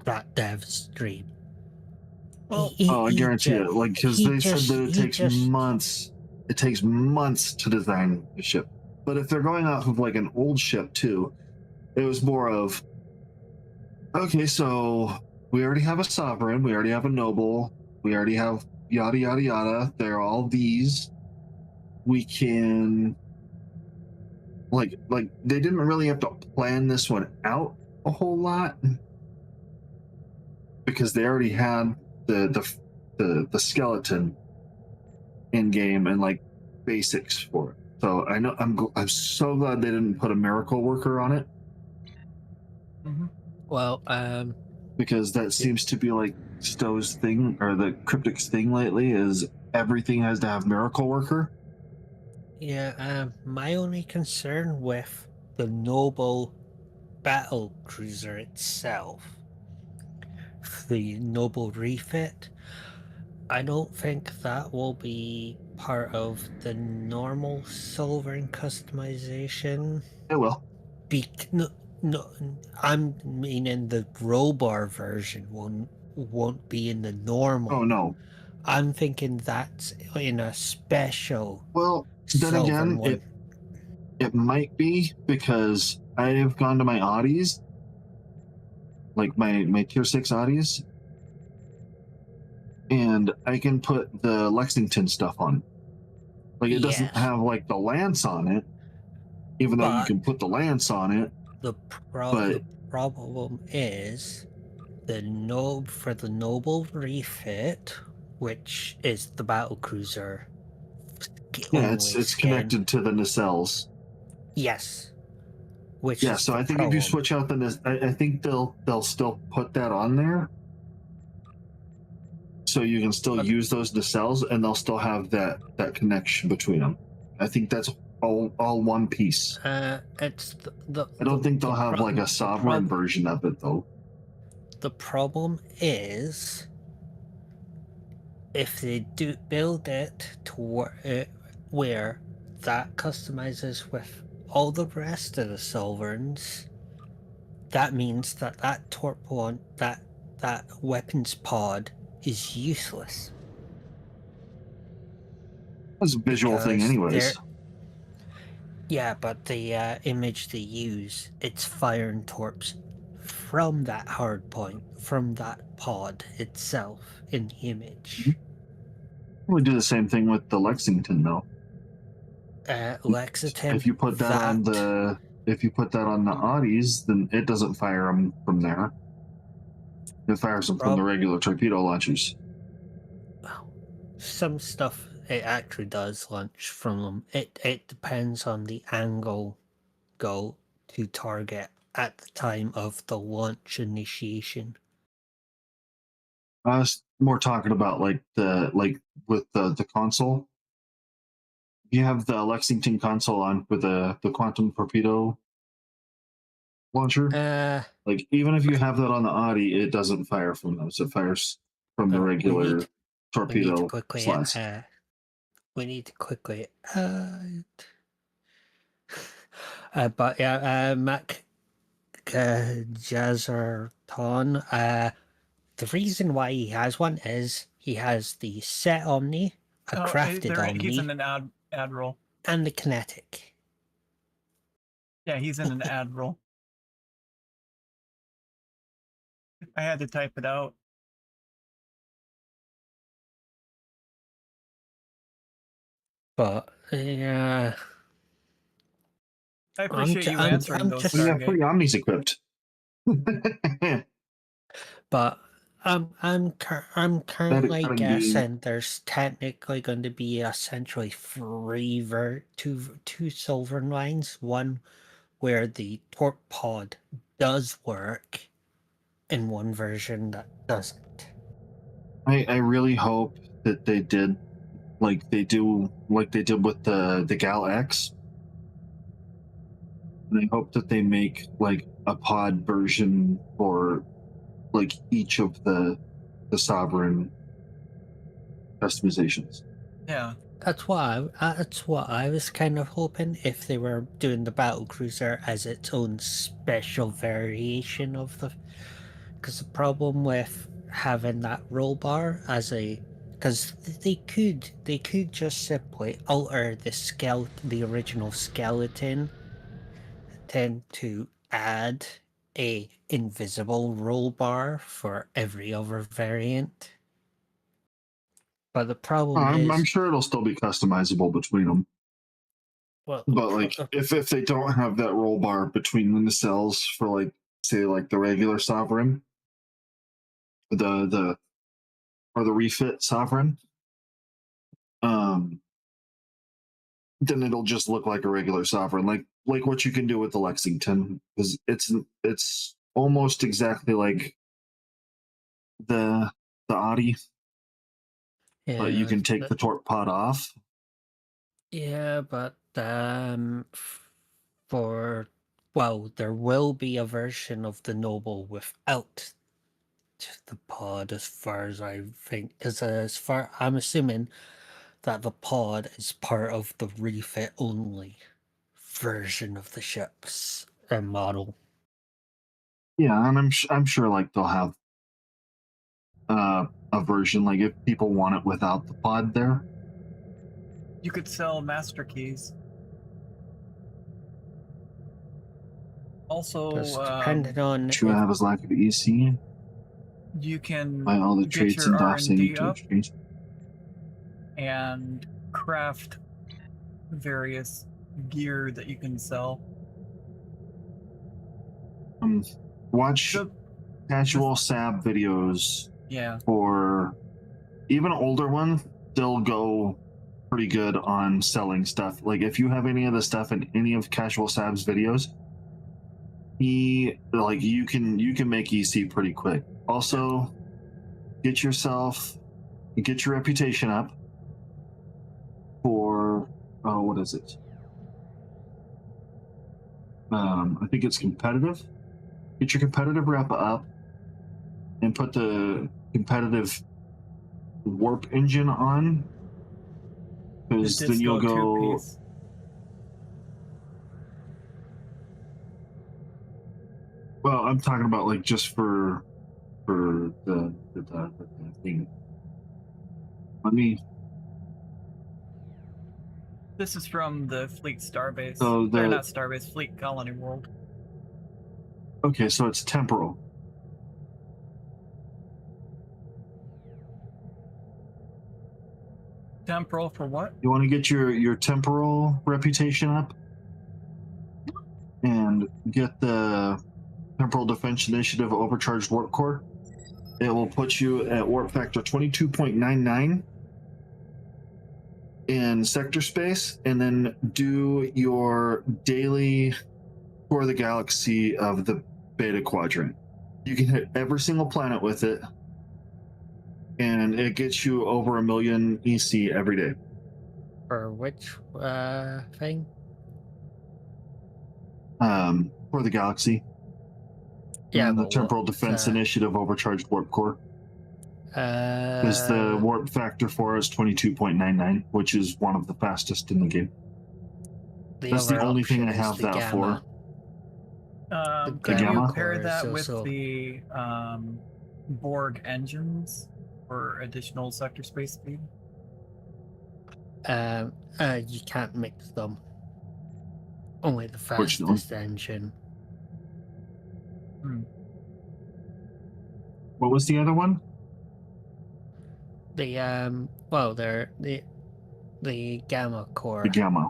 that dev stream. Well, I guarantee it. Like, because they said that it takes months. It takes months to design a ship. But if they're going off of like an old ship too, it was more of, okay, so we already have a sovereign, we already have a noble, we already have yada yada yada. They're all these. We can like they didn't really have to plan this one out a whole lot because they already had the skeleton in game and like basics for it. So I know I'm so glad they didn't put a miracle worker on it. Mm-hmm. Well, because that seems to be like Stowe's thing or the Cryptic's thing lately is everything has to have miracle worker. Yeah, my only concern with the Noble battle cruiser itself, the Noble refit, I don't think that will be part of the normal Sovereign customization. It will. No, I'm meaning the Robar version won't be in the normal. Oh no. I'm thinking that's in a special. Well, then again, one. it might be because I've gone to my Audis, like my tier 6 Audis, and I can put the Lexington stuff on. Like it doesn't have like the lance on it, even though you can put the lance on it. The problem is for the noble refit, which is the battle cruiser. Yeah, it's connected to the nacelles. Yes. Which yeah, is so I think if you switch out the, I think they'll still put that on there, so you can still use those nacelles, and they'll still have that connection between them. I think that's all one piece. It's the I don't think they'll have like a sovereign version of it though. The problem is, if they do build it to where that customizes with all the rest of the sovereigns, that means that torp that weapons pod is useless. It's a visual thing anyways. Yeah, but the image they use, it's firing torps from that hard point, from that pod itself in the image. We do the same thing with the Lexington though. Lexington. If you put that on the Audis, then it doesn't fire them from there. It fires them from the regular torpedo launchers. Some stuff it actually does launch from them. It depends on the angle go to target at the time of the launch initiation. I was more talking about with the console. You have the Lexington console on with the quantum torpedo launcher. Like even if you have that on the Audi, it doesn't fire from those. It fires from the regular torpedo slots. We need to quickly but yeah, Mac Jazzerton, the reason why he has one is he has the set Omni, a crafted Omni. He's in an Admiral. And the kinetic. Yeah, he's in an Admiral. I had to type it out. But yeah, I appreciate you answering those. We have 3 Omnis equipped. But I'm currently guessing there's technically going to be essentially two silver lines. One where the torp pod does work, and one version that doesn't. I really hope that they did like they did with the Gal X. And I hope that they make like a pod version for like each of the sovereign customizations. Yeah. That's what I was kind of hoping, if they were doing the battle cruiser as its own special variation of the, because the problem with having that roll bar because they could just simply alter the original skeleton to add a invisible roll bar for every other variant. But the problem is, I'm sure it'll still be customizable between them. Well, but like if they don't have that roll bar between the nacelles for like say like the regular sovereign, the refit sovereign, then it'll just look like a regular sovereign, like what you can do with the Lexington, because it's almost exactly like the Audi. yeah, But you can take the torp pod off. Yeah, but there will be a version of the Noble without the pod, as far as I think. Because I'm assuming that the pod is part of the refit only version of the ship's model. Yeah, and I'm sure like they'll have a a version, like if people want it without the pod there. You could sell master keys. Also, Just depending on True, I have his lack of EC. you can Buy all the get traits your and buffs I R&D need to up exchange. and craft various gear that you can sell. Watch casual SAB videos. Yeah. For even older ones, they'll go pretty good on selling stuff. Like if you have any of the stuff in any of Casual Sab's videos, you can make EC pretty quick. Also, get your reputation up for what is it? I think it's competitive. Get your competitive rep up and put the competitive warp engine on, because then you'll go. Well, I'm talking about like just for the thing. Let me. This is from the Fleet Starbase. So Or not Starbase, Fleet Colony World. Okay, so it's temporal. Temporal for what? You want to get your temporal reputation up and get the Temporal Defense Initiative Overcharged Warp Core. It will put you at warp factor 22.99 in sector space, and then do your daily tour of the galaxy of the Beta Quadrant. You can hit every single planet with it, and it gets you over 1 million EC every day. For which thing? For the galaxy. Yeah, and the but Temporal Defense Initiative Overcharged Warp Core. Because the warp factor for is 22.99, which is one of the fastest in the game. That's the only thing I have that gamma. for. Could gamma? you pair that so- with so- the Borg engines for additional sector space speed? You can't mix them. Only the Which one? fastest engine. What was the other one? The they're the gamma core. The gamma.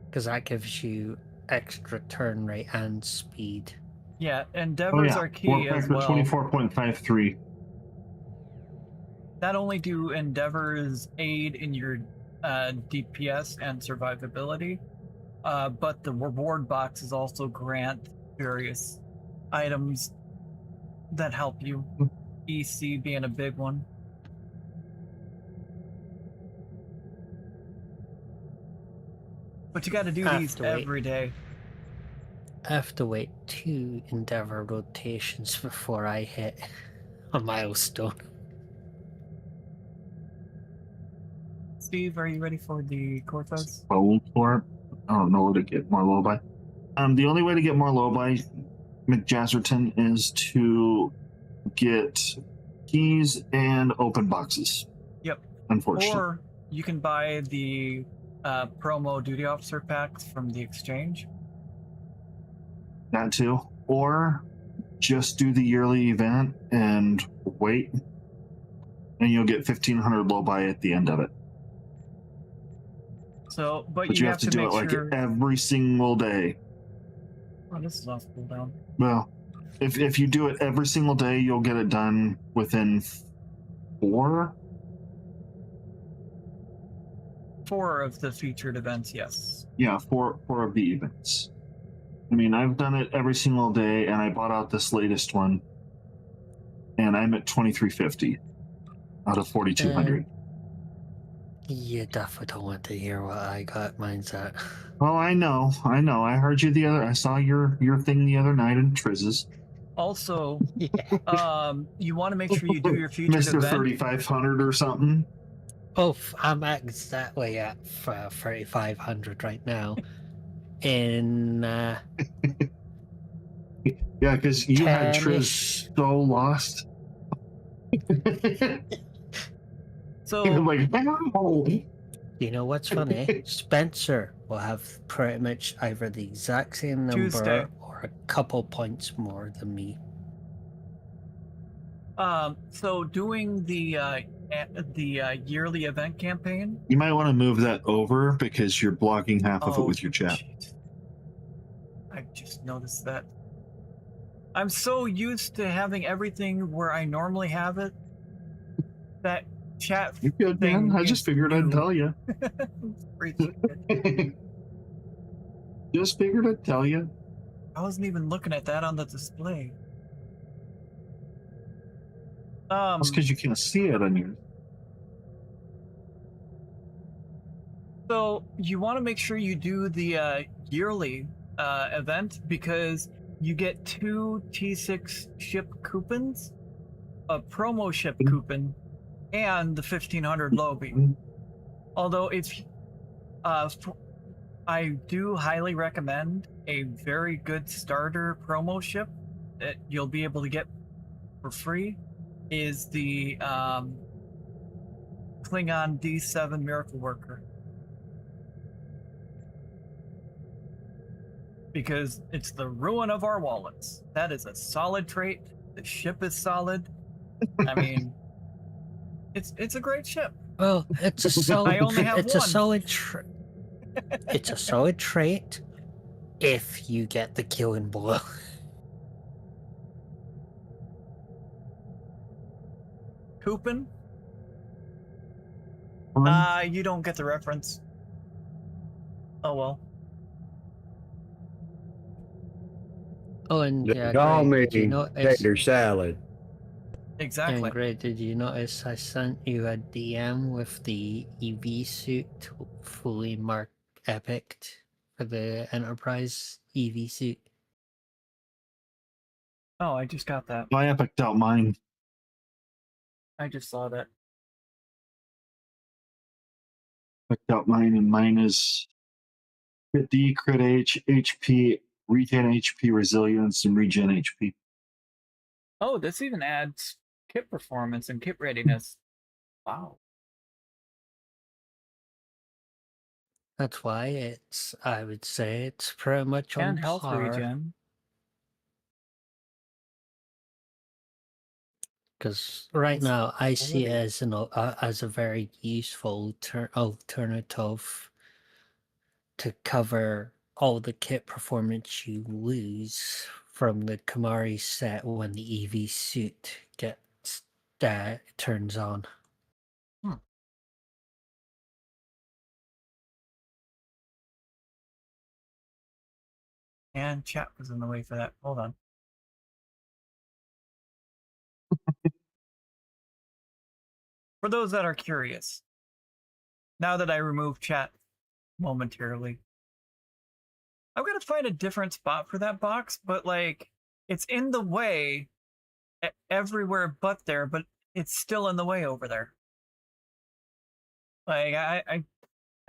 Because that gives you extra turn rate and speed. Yeah, endeavors are key warp as factor well. 24.53. Not only do endeavors aid in your DPS and survivability, but the reward boxes also grant various items that help you. EC being a big one. But you got to do these every day. I have to wait 2 endeavor rotations before I hit a milestone. Steve, are you ready for the Cortez? Bold for it. I don't know where to get more Lobi. The only way to get more Lobi, McJazerton, is to get keys and open boxes. Yep. Unfortunately. Or you can buy the promo duty officer packs from the exchange. That too. Or just do the yearly event and wait, and you'll get 1,500 Lobi at the end of it. So, but you have to do make it like sure... every single day. Oh, this is off cooldown. Well, if you do it every single day, you'll get it done within 4 of the featured events, yes. Yeah, 4 of the events. I mean, I've done it every single day, and I bought out this latest one, and I'm at 2350 out of 4,200. You definitely don't want to hear what I got mine's at. Oh, I know. I heard you I saw your thing the other night in Triz's. Also, you want to make sure you do your featured Mr. event. 3,500 or something. Oh, I'm exactly at 3,500 right now. In Yeah, because you had 10-ish. Triz so lost. So He was like, "Ow." You know what's funny? Spencer will have pretty much either the exact same number Tuesday. or a couple points more than me. So doing the yearly event campaign. You might want to move that over because you're blocking half of it with your chat. Geez. I just noticed that. I'm so used to having everything where I normally have it. That chat You're good, thing man. I just is figured I'd new. tell you. Just figured I'd tell you. I wasn't even looking at that on the display. That's because you can't see it on yours. So you want to make sure you do the yearly event because you get 2 T6 ship coupons, a promo ship coupon, and the 1500 lobby. Although if I do highly recommend a very good starter promo ship that you'll be able to get for free is the Klingon D7 Miracle Worker. Because it's the ruin of our wallets. That is a solid trait. The ship is solid. I mean, it's a great ship. Well, it's a solid. I only have it's one. a solid. It's a solid trait if you get the killing blow. Coupon? You don't get the reference. Oh well. Oh, and yeah, Call Greg, me did you notice? tater salad. Exactly. And Greg, did you notice I sent you a DM with the EV suit fully marked epic for the Enterprise EV suit? Oh, I just got that. I epicked out mine. I just saw that. Picked out mine, and mine is crit D, crit H, HP, retain HP, resilience, and regen HP. Oh, this even adds kit performance and kit readiness. Wow. That's why it's, I would say, it's pretty much on And health par. regen. Because right now I see it as as a very useful alternative to cover all the kit performance you lose from the Kamari set when the EV suit gets turns on. And chat was in the way for that. Hold on. For those that are curious, now that I remove chat momentarily, I've got to find a different spot for that box, but like it's in the way everywhere but there, but it's still in the way over there. Like I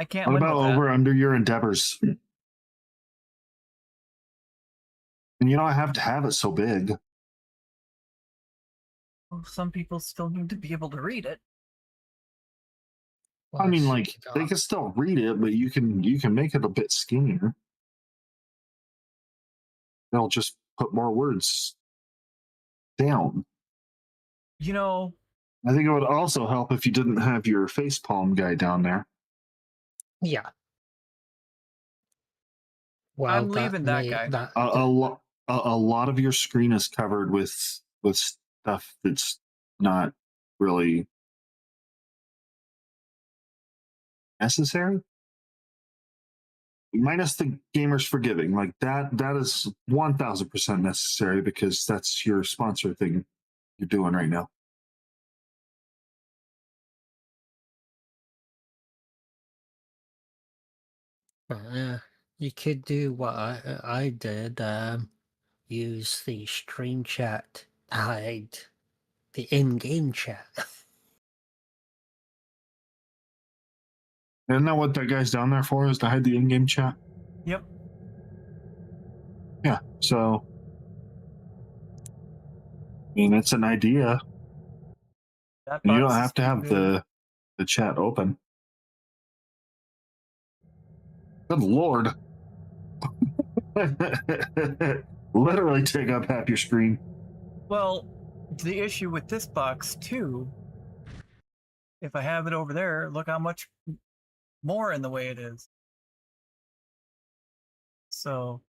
can't What win about with that. over under your endeavors? And you don't have to have it so big. Well, some people still need to be able to read it. I mean, like they can still read it, but you can make it a bit skinnier. They'll just put more words down. You know, I think it would also help if you didn't have your facepalm guy down there. Yeah. Well, I'm leaving that guy. A lot of your screen is covered with stuff that's not really necessary. Minus the Gamers Forgiving, like that is 1000% necessary because that's your sponsor thing you're doing right now. You could do what I did. Use the stream chat to hide the in-game chat. Isn't that what that guy's down there for? Is to hide the in-game chat? Yep. Yeah. So mean, it's an idea. That You don't box is have to too have big. the chat open. Good lord. Literally take up half your screen. Well, the issue with this box too, if I have it over there, look how much more in the way it is. So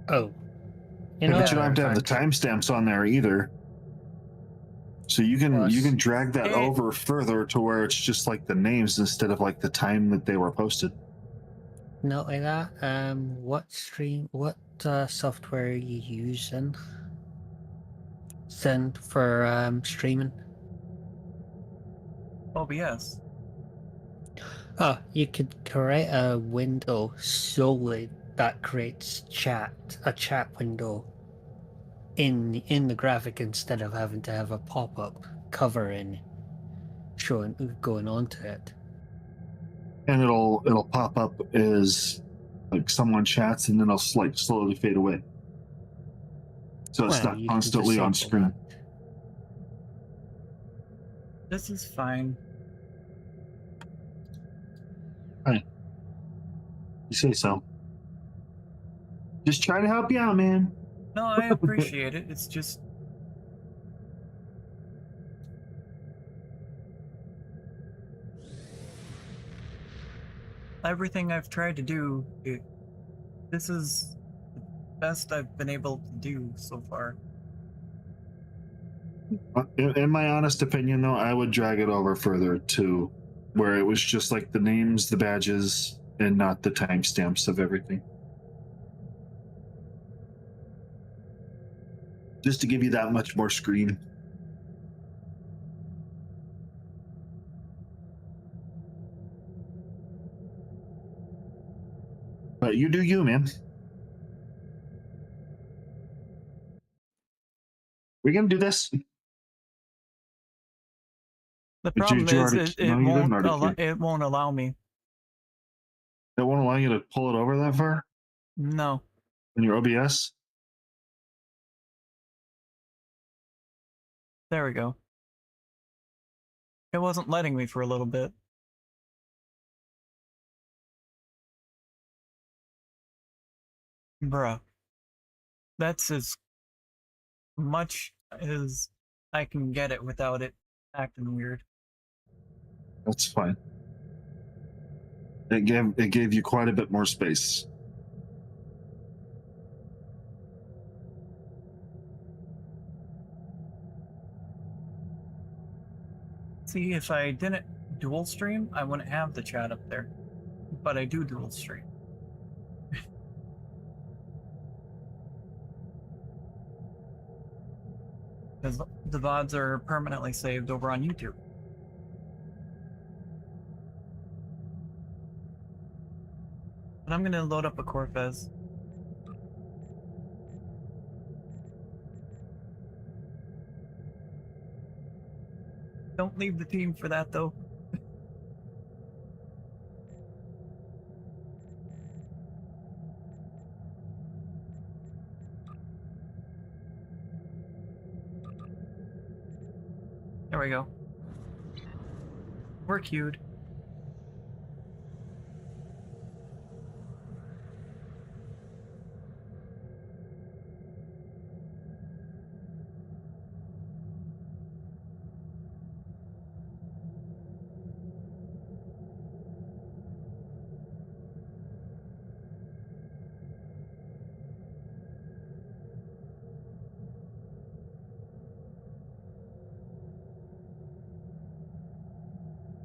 Oh. Yeah, but you don't have to have the timestamps on there either. So you can drag that over further to where it's just like the names instead of like the time that they were posted. Not like that. What software are you using? Send for streaming. OBS. Oh, you could create a window solely that creates a chat window in the graphic instead of having to have a pop-up covering showing going on to it. And it'll pop up as like someone chats and then it'll like slowly fade away. So it's Well, not you can constantly on disable screen. This is fine. Right. You say so. Just trying to help you out, man. No, I appreciate it. It's just everything I've tried to do, this is the best I've been able to do so far. In my honest opinion, though, I would drag it over further to where it was just like the names, the badges, and not the timestamps of everything. Just to give you that much more screen. But you do you, man. We're gonna do this. The problem is No, you didn't already. it won't allow me. It won't allow you to pull it over that far? No. In your OBS? There we go. It wasn't letting me for a little bit. Bruh. That's as much as I can get it without it acting weird. That's fine. It gave you quite a bit more space. See, if I didn't dual stream, I wouldn't have the chat up there. But I do dual stream. Because the VODs are permanently saved over on YouTube. But I'm gonna load up a Corfez. Don't leave the team for that though. There we go. We're queued.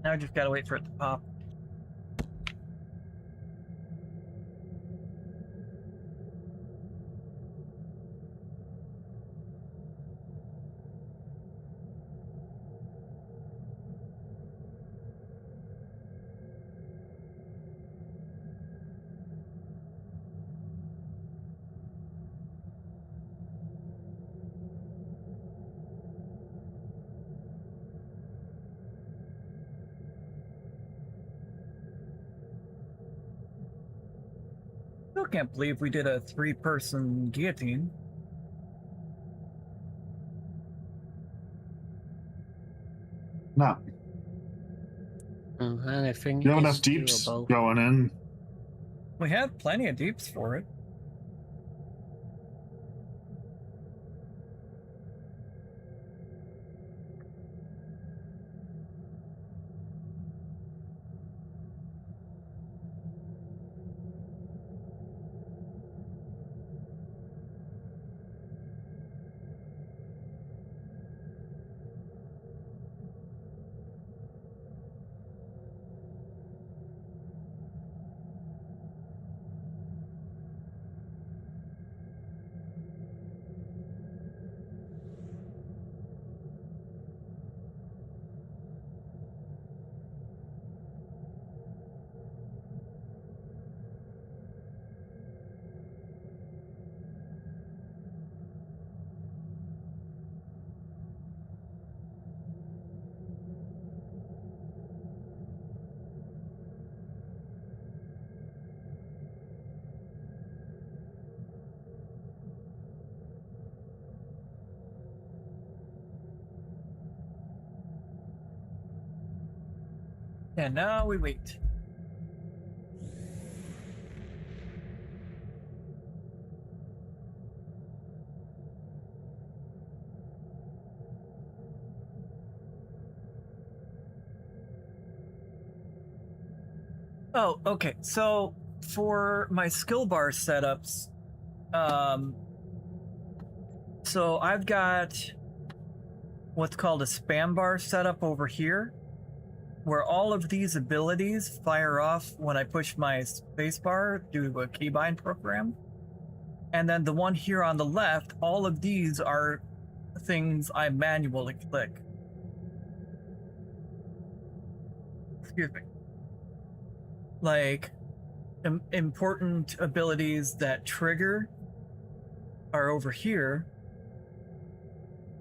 Now I just gotta wait for it to pop. can't believe we did a 3-person guillotine. No. And I think You have it's enough deeps doable. going in. We have plenty of deeps for it. And now we wait. Oh, okay. So for my skill bar setups, so I've got what's called a spam bar setup over here, where all of these abilities fire off when I push my spacebar due to a keybind program. And then the one here on the left, all of these are things I manually click. Excuse me. Like, important abilities that trigger are over here.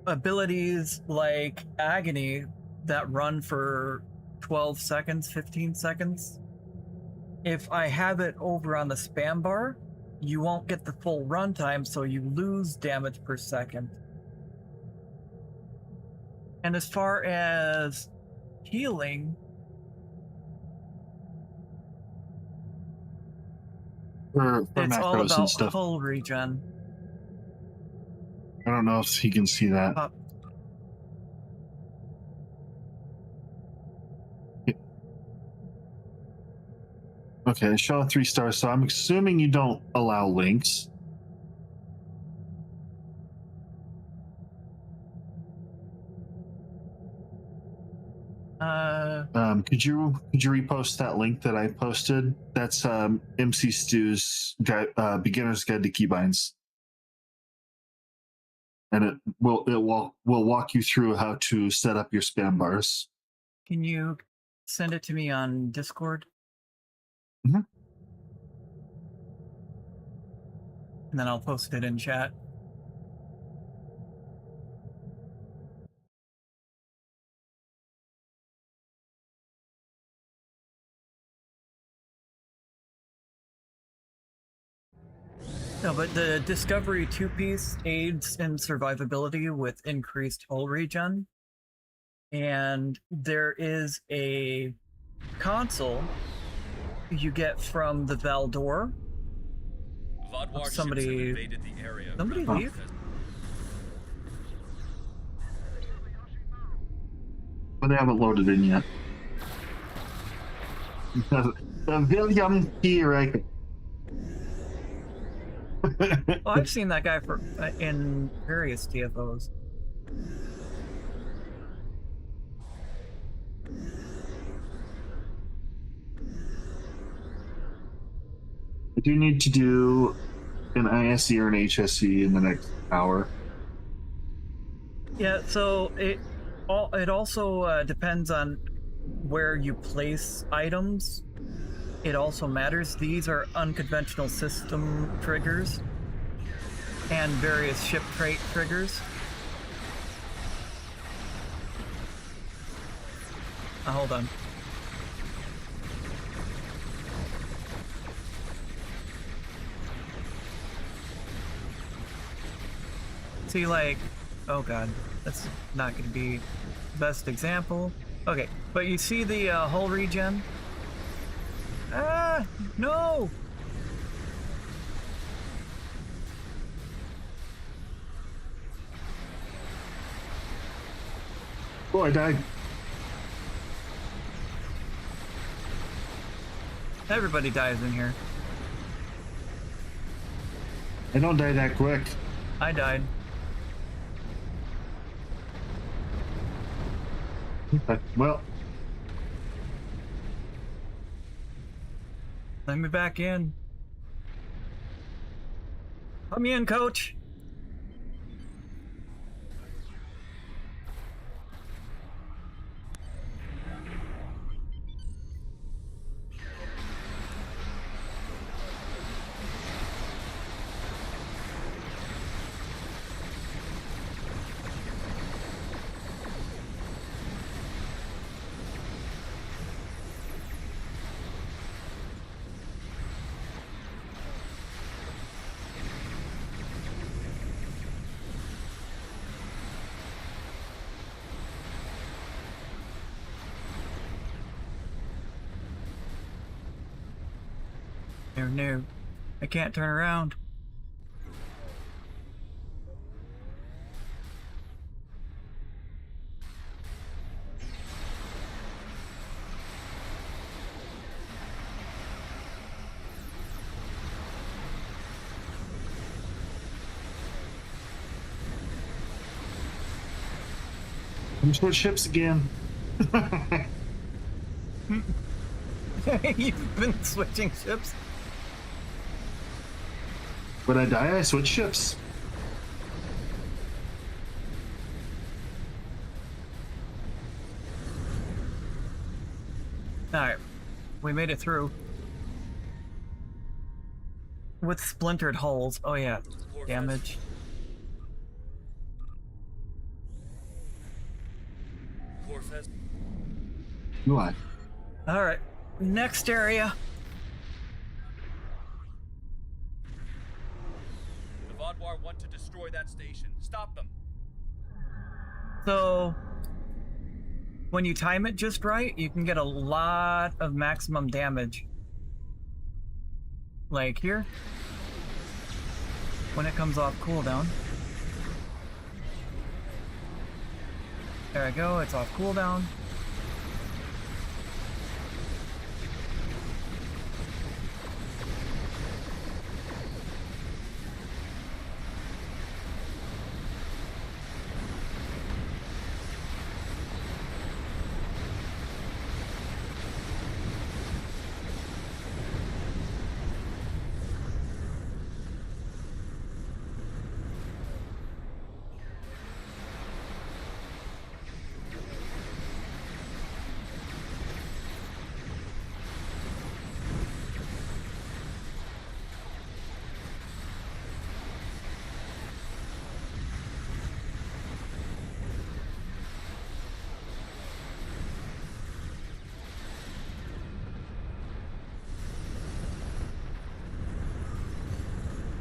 Abilities like Agony that run for 12 seconds, 15 seconds. If I have it over on the spam bar, you won't get the full runtime, so you lose damage per second. And as far as healing, For it's all macros about and stuff. hull regen. I don't know if he can see that. Okay, show 3 stars. So I'm assuming you don't allow links. Could you repost that link that I posted? That's MC Stew's beginner's guide to keybinds, and it will walk you through how to set up your spam bars. Can you send it to me on Discord? Mm-hmm. And then I'll post it in chat. No, but the Discovery 2-piece aids in survivability with increased hull regen. And there is a console you get from the Valdor. Somebody leave? But they haven't loaded in yet. William here. Oh, I've seen that guy for in various TFOs. I do need to do an ISE or an HSE in the next hour. Yeah, so it also depends on where you place items. It also matters. These are unconventional system triggers and various ship trait triggers. Hold on. See, like, oh god, that's not going to be the best example. Okay, but you see the hull regen? Ah, no! Oh, I died. Everybody dies in here. I don't die that quick. I died. Okay, well. Let me back in. Let me in, coach. No, I can't turn around. I'm switch ships again. You've been switching ships? When I die, I switch ships. Alright, we made it through. With splintered hulls. Oh yeah, damage. What? Alright, next area. The Vodwar want to destroy that station. Stop them. So, when you time it just right, you can get a lot of maximum damage. Like here, when it comes off cooldown. There I go, it's off cooldown.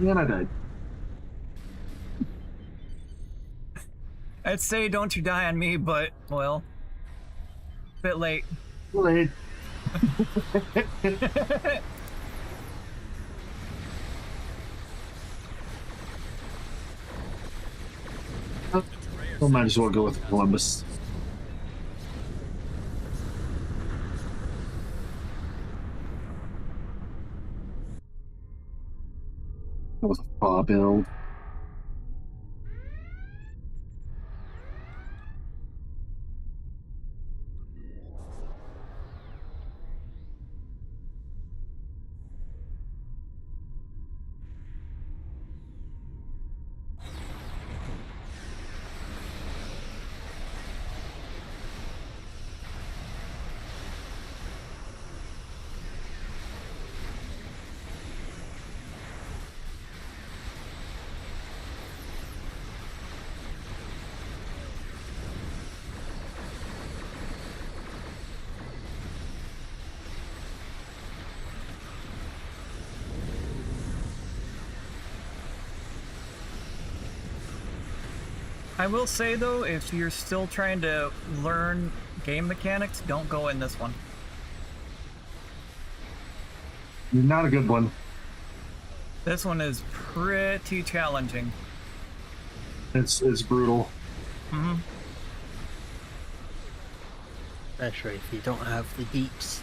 And I died. I'd say don't you die on me, but, well, bit late. Late. I might as well go with Columbus. That was a far build. I will say though, if you're still trying to learn game mechanics, don't go in this one. Not a good one. This one is pretty challenging. It's brutal. Mm-hmm. Especially if you don't have the deeps.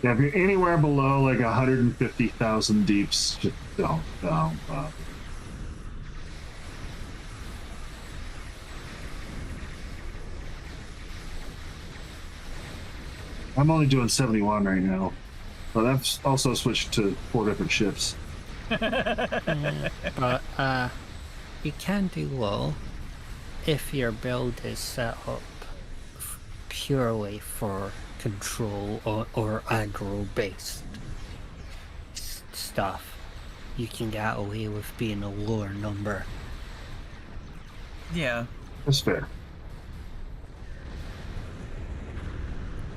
Yeah, if you're anywhere below like 150,000 deeps, just don't bother. I'm only doing 71 right now, but I've also switched to 4 different ships. But you can do well if your build is set up purely for control or aggro based stuff. You can get away with being a lower number. Yeah, that's fair.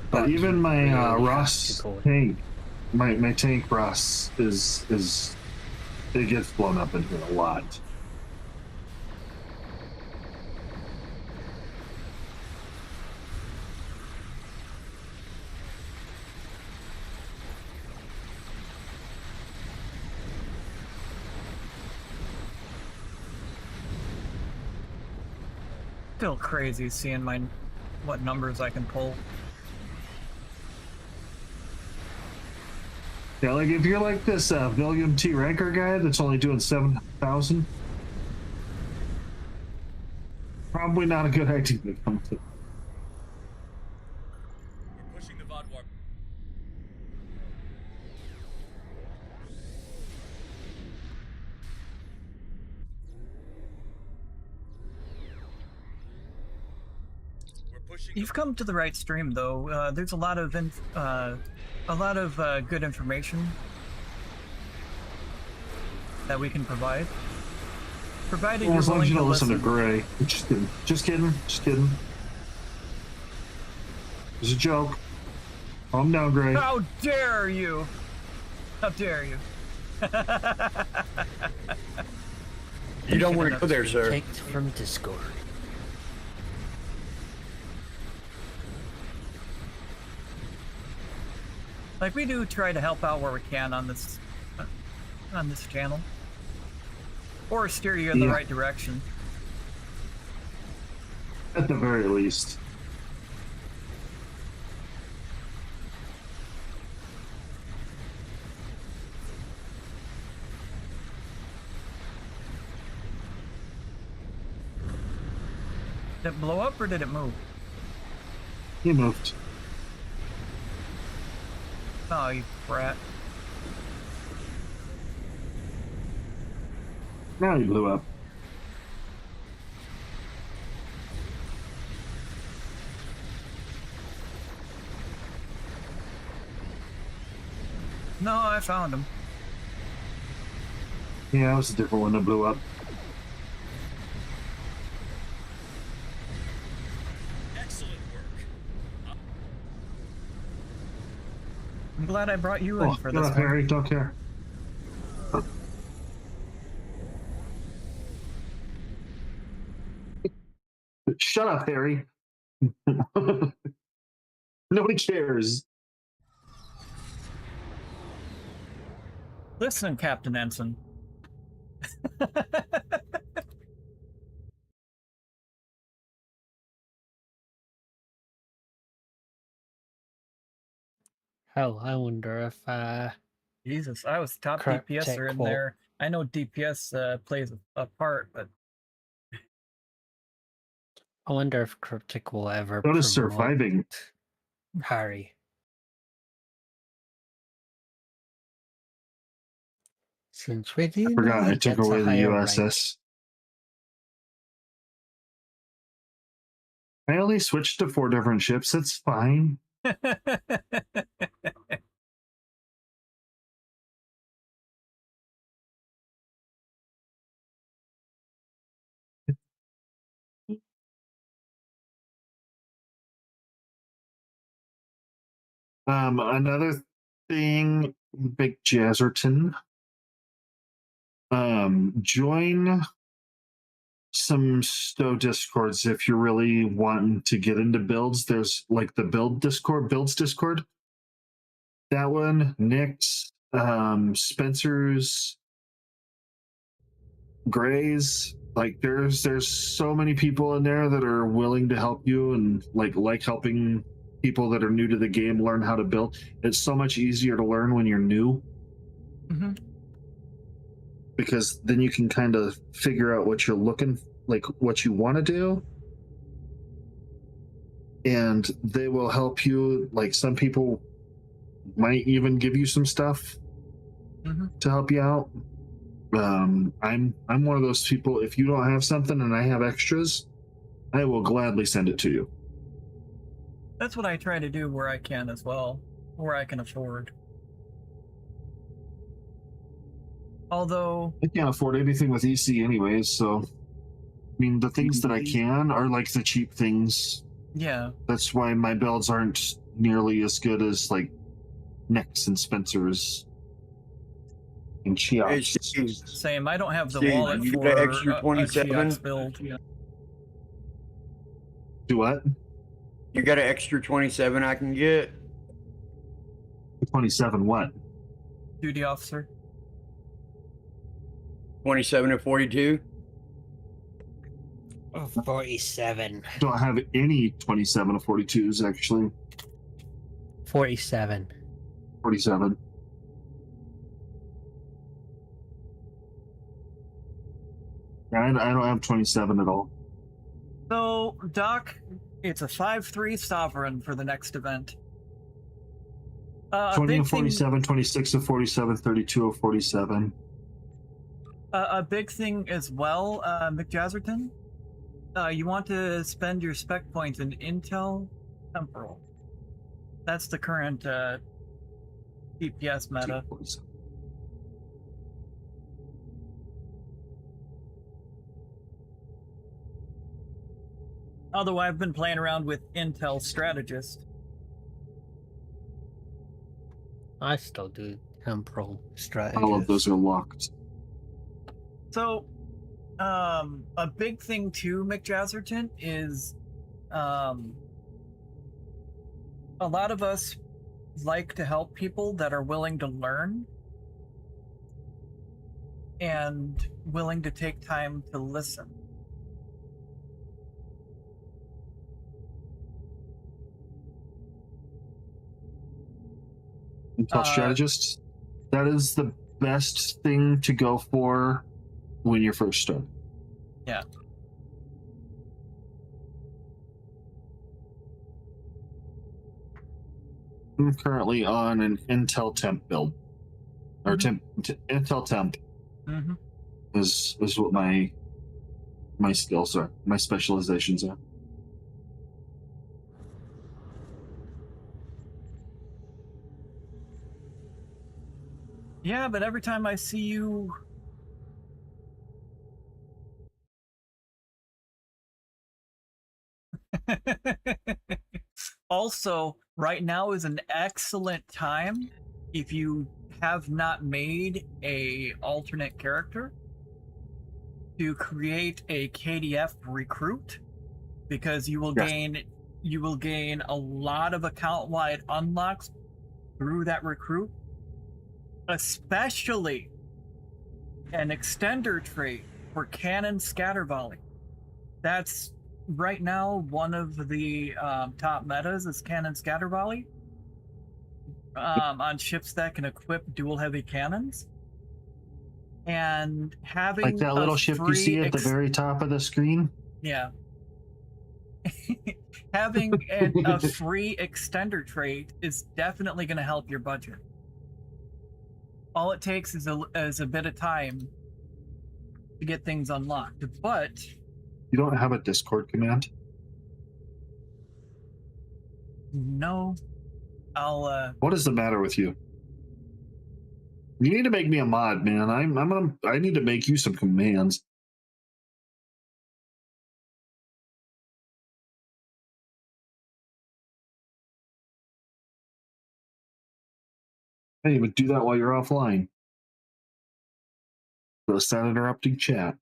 But even my really Ross tank, my tank Ross is it gets blown up into a lot. still crazy seeing what numbers I can pull. Yeah, like if you're like this William T. Ranker guy that's only doing 7,000, probably not a good idea to come to. We're pushing the VOD warp. You've come to the right stream, though. There's a lot of good information that we can provide. Provided Well, you're as long as willing you to don't listen to listen. Gray. Just kidding. Just kidding. Just kidding. It's a joke. Calm down, Gray. How dare you? How dare you? You don't want to go there, sir. Kicked from Discord. Like, we do try to help out where we can on this channel, or steer you in the right direction. At the very least. Did it blow up or did it move? He moved. Oh, you brat. Now he blew up. No, I found him. Yeah, it was a different one that blew up. Excellent work. I'm glad I brought you in for this one. Harry, don't care. Shut up, Harry. Nobody cares. Listen, Captain Ensign. Hell, I wonder if Jesus, I was top Cryptic DPSer in will- there. I know DPS plays a part, but I wonder if Cryptic will ever What is promote surviving? Harry. Since we do I forgot know I he took gets a away the higher USS. I only switched to 4 different ships. That's fine. Another thing, Big Jazzerton. Join some Stowe discords if you're really wanting to get into builds. There's like the builds discord. That one, Nick's, Spencer's, Gray's. Like there's so many people in there that are willing to help you and like helping people that are new to the game learn how to build. It's so much easier to learn when you're new. Mm-hmm. Because then you can kind of figure out what you're looking like, what you want to do, and they will help you. Like some people might even give you some stuff to help you out. I'm one of those people. If you don't have something and I have extras, I will gladly send it to you. That's what I try to do where I can as well, where I can afford. Although I can't afford anything with EC anyways, so I mean the things that I can are like the cheap things. Yeah. That's why my builds aren't nearly as good as like Nick's and Spencer's and Chiax. Same. I don't have the Steve, wallet you for got extra a 27? Chiax build. Do what? You got an extra 27 I can get? 27 what? Duty officer. 27 and 42? 47. Don't have any 27 or 42s actually. 47. 47. I don't have 27 at all. So, Doc, it's a 5-3 sovereign for the next event. 20 of 47, 26 of 47, 32 of 47. A big thing as well, McJazzerton, you want to spend your spec points in Intel Temporal. That's the current DPS meta. Although I've been playing around with Intel Strategist. I still do temporal strategy. All of those are locked. So, a big thing too, McJazzerton, is a lot of us like to help people that are willing to learn and willing to take time to listen. Intel strategist, that is the best thing to go for when you're first starting. Yeah. I'm currently on an Intel temp build, or Intel temp is what my skills are, my specializations are. Yeah, but every time I see you also, right now is an excellent time if you have not made a alternate character to create a KDF recruit, because you will gain a lot of account-wide unlocks through that recruit, especially an extender trait for cannon scatter volley. That's right now one of the top metas is cannon scatter volley on ships that can equip dual heavy cannons. And having like that little ship you see at the very top of the screen. Yeah. Having a free extender trait is definitely going to help your budget. All it takes is a bit of time to get things unlocked. But you don't have a Discord command? No. I'll What is the matter with you? You need to make me a mod, man. I need to make you some commands. Hey, but do that while you're offline. Start interrupting chat.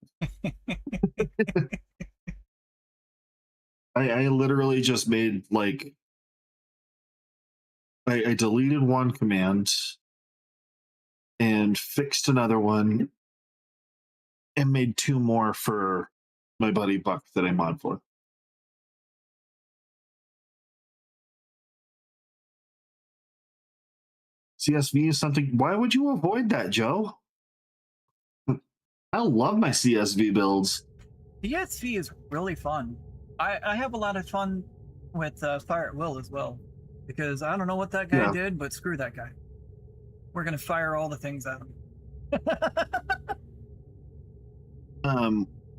I literally just made like I deleted one command and fixed another one and made 2 more for my buddy Buck that I mod for. CSV is something. Why would you avoid that, Joe? I love my CSV builds. CSV is really fun. I have a lot of fun with Fire at Will as well, because I don't know what that guy did, but screw that guy. We're gonna fire all the things at him.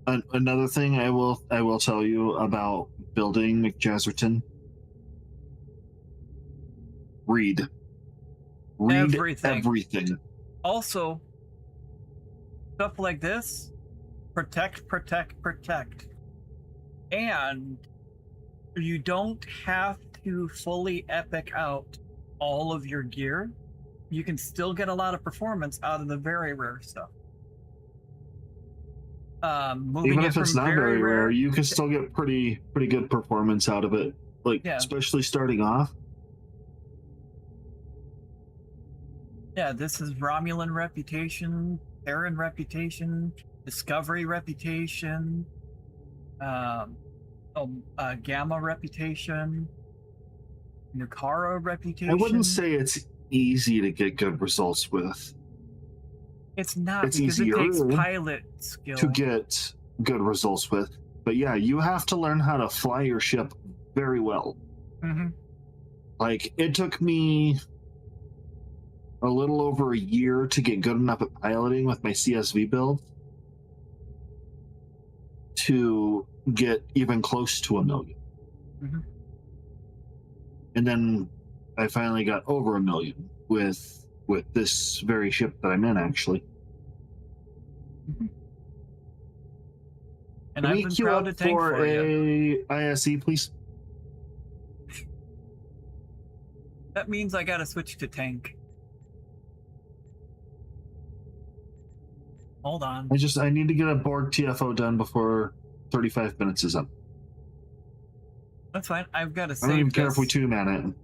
Another thing I will tell you about building McJazzerton. Read everything. Also, stuff like this, protect. And you don't have to fully epic out all of your gear. You can still get a lot of performance out of the very rare stuff. Even if it's not very rare, you can still get pretty good performance out of it. Like, especially starting off. Yeah, this is Romulan reputation, Terran reputation, Discovery reputation, Gamma reputation, Nukara reputation. I wouldn't say it's easy to get good results with. It's not, it's because easier it takes pilot skill to get good results with. But yeah, you have to learn how to fly your ship very well. Mm-hmm. Like, it took me a little over a year to get good enough at piloting with my CSV build to get even close to 1 million. Mm-hmm. And then I finally got over 1 million with this very ship that I'm in, actually. Mm-hmm. And Can I've we been queue proud up to tank for you. ISE, please? That means I gotta switch to tank. Hold on. I need to get a Borg TFO done before 35 minutes is up. That's fine. I've got to save I don't even care this. if we 2-man it.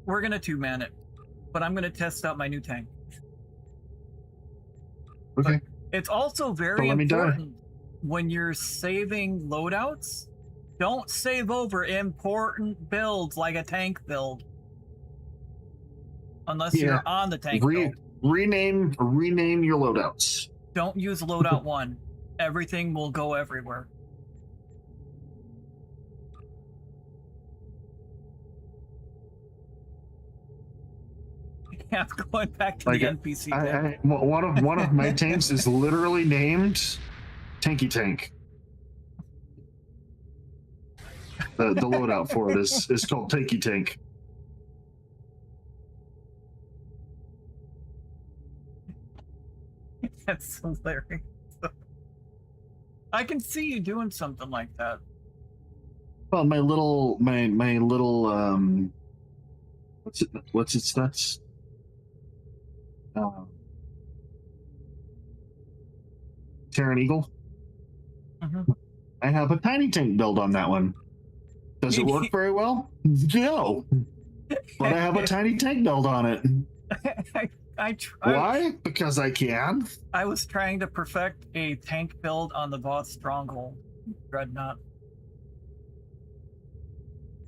We're gonna 2-man it, but I'm gonna test out my new tank. Okay. But it's also very important when you're saving loadouts. Don't save over important builds like a tank build, unless you're on the tank build. Rename your loadouts. Don't use loadout 1. Everything will go everywhere. Yeah, I'm going back to the NPC. One of my tanks is literally named Tanky Tank. The loadout for it is called Tanky Tank. That's hilarious. I can see you doing something like that. Well, my little what's its nuts? Terran Eagle. Mm-hmm. I have a tiny tank build on that one. Does it work very well? No. But I have a tiny tank build on it. Why? Because I can. I was trying to perfect a tank build on the Voth Stronghold Dreadnought.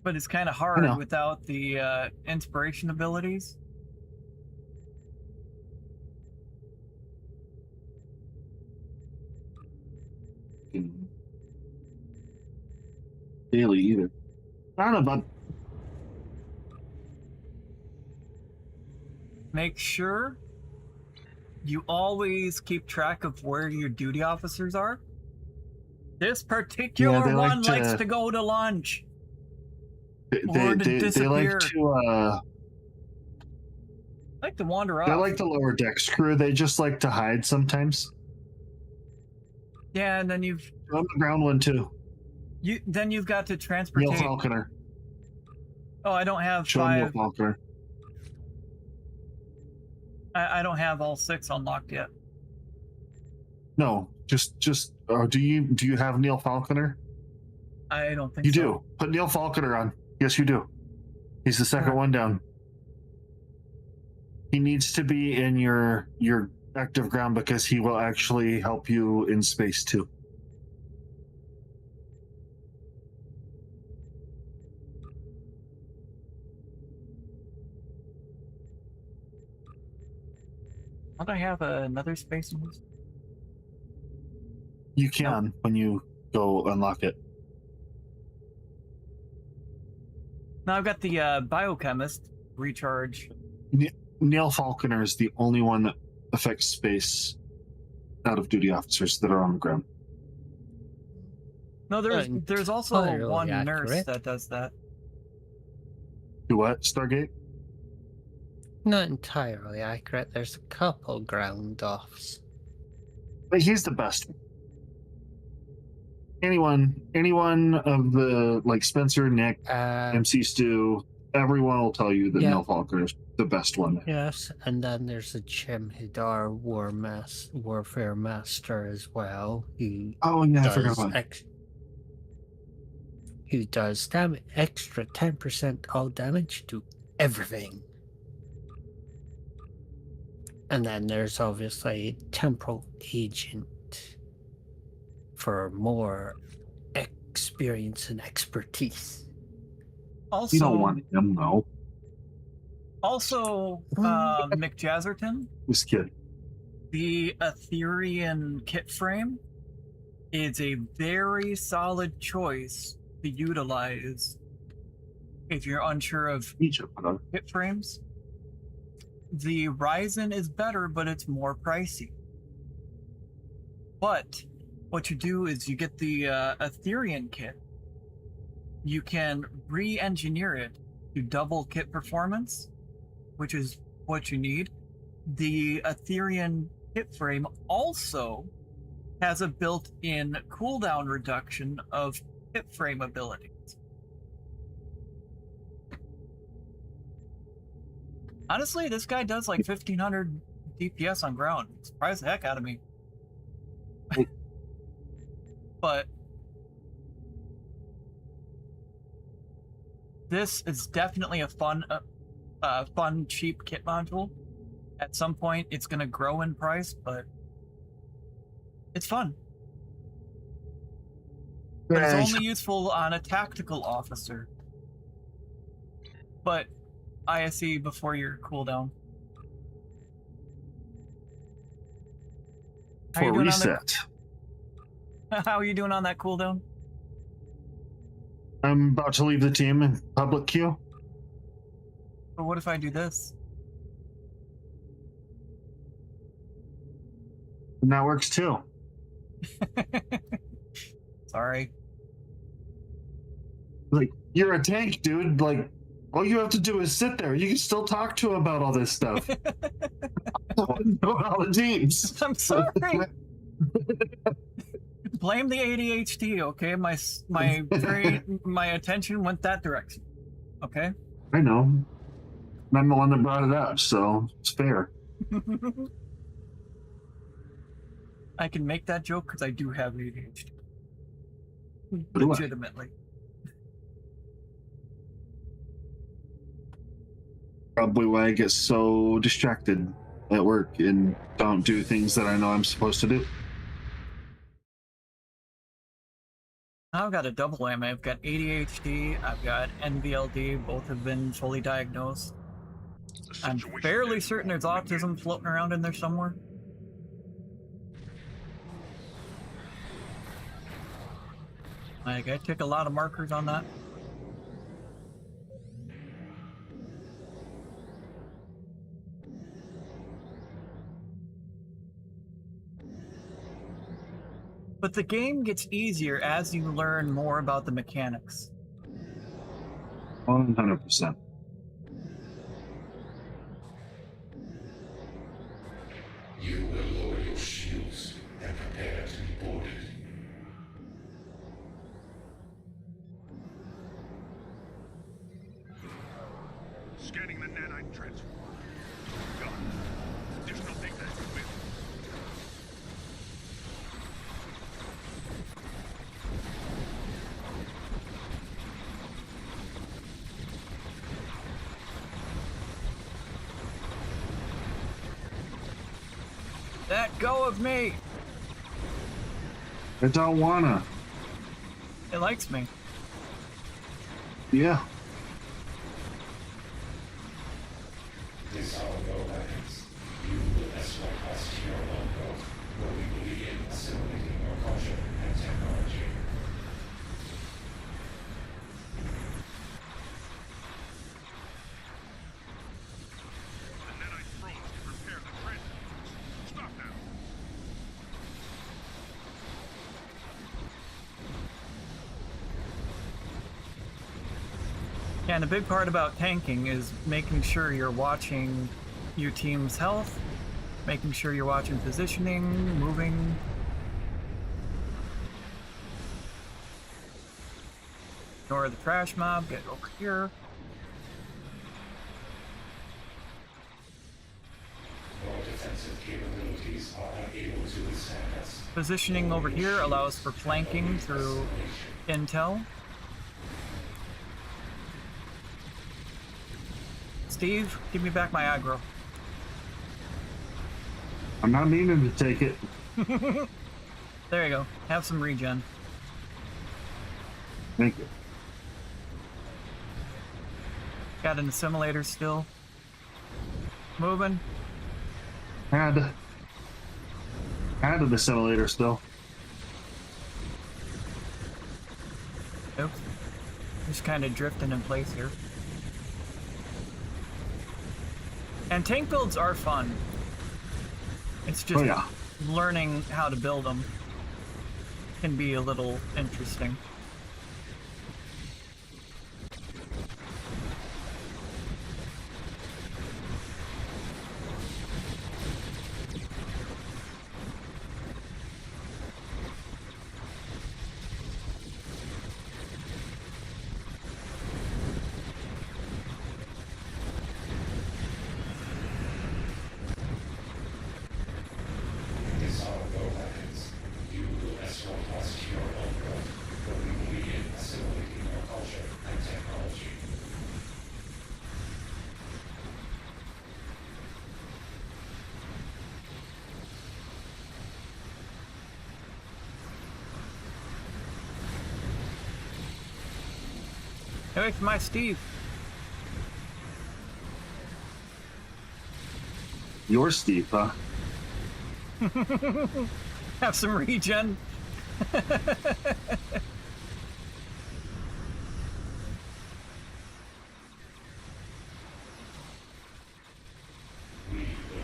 But it's kind of hard without the inspiration abilities. Daily either. I don't know, bud. Make sure you always keep track of where your duty officers are. This particular one likes to go to lunch. Or to disappear. They like to wander off. They're like the lower decks crew. They just like to hide sometimes. Yeah, and then you've on the ground one too. Then you've got to transport. Neil Falconer. Oh, I don't have Show 5. Neil Falconer. I don't have all 6 unlocked yet. No, just. Do you have Neil Falconer? I don't think you so. do. Put Neil Falconer on. Yes, you do. He's the second one down. He needs to be in your active ground because he will actually help you in space too. Don't I have another space moose? You can when you go unlock it. Now I've got the biochemist recharge. Neil Falconer is the only one that affects space out of duty officers that are on the ground. No, there's also one nurse accurate. that does that. Do what? Stargate? Not entirely accurate. There's a couple ground offs. But he's the best. Anyone of the, like Spencer, Nick, MC Stu, everyone will tell you that Neil Falconer is the best one. Yes, and then there's a Jim Hidar Warfare Master as well. I forgot about who does extra 10% all damage to everything. And then there's obviously Temporal Agent for more experience and expertise. Also, you don't want him, though. Also, McJazerton. This kid. The Etherean kit frame is a very solid choice to utilize if you're unsure of kit frames. The Ryzen is better, but it's more pricey. But what you do is you get the Etherean kit. You can re-engineer it to double kit performance, which is what you need. The Etherean kit frame also has a built-in cooldown reduction of kit frame abilities. Honestly, this guy does like 1500 DPS on ground. Surprised the heck out of me. But this is definitely a fun, cheap kit module. At some point, it's going to grow in price, but it's fun. But it's only useful on a tactical officer. But ISE before your cooldown. For reset. How are you doing on that cooldown? I'm about to leave the team in public queue. But what if I do this? And that works too. Sorry. Like, you're a tank, dude. Like, all you have to do is sit there. You can still talk to him about all this stuff. All the teams. I'm sorry. Blame the ADHD, okay? My attention went that direction. Okay? I know. I'm the one that brought it up, so it's fair. I can make that joke because I do have ADHD. Do I? Legitimately. Probably why I get so distracted at work and don't do things that I know I'm supposed to do. I've got a double whammy. I've got ADHD, I've got NVLD, both have been fully diagnosed. I'm fairly certain there's autism floating around in there somewhere. Like, I took a lot of markers on that. But the game gets easier as you learn more about the mechanics. 100%. You will lower your shields and prepare to be boarded. Scanning the nanite transformer. Got it. Additional data equipment. Let go of me! I don't wanna. It likes me. Yeah. These are no weapons. You will escort us to your own world, where we will begin assimilating your culture and technology. And then I froze to repair the transmitter. Stop now. Yeah, and a big part about tanking is making sure you're watching your team's health, making sure you're watching positioning, moving. Ignore the trash mob, get over here. Your defensive capabilities are unable to withstand us. Positioning over here allows for flanking through intel. Steve, give me back my aggro. I'm not meaning to take it. There you go. Have some regen. Thank you. Got an assimilator still. Moving. Had an assimilator still. Oops. Just kind of drifting in place here. And tank builds are fun. It's just learning how to build them can be a little interesting. These are no weapons. You will escort us to your own world, where we will begin assimilating your culture and technology. Hey, wait for my Steve. Your Steve, huh? Have some regen. We will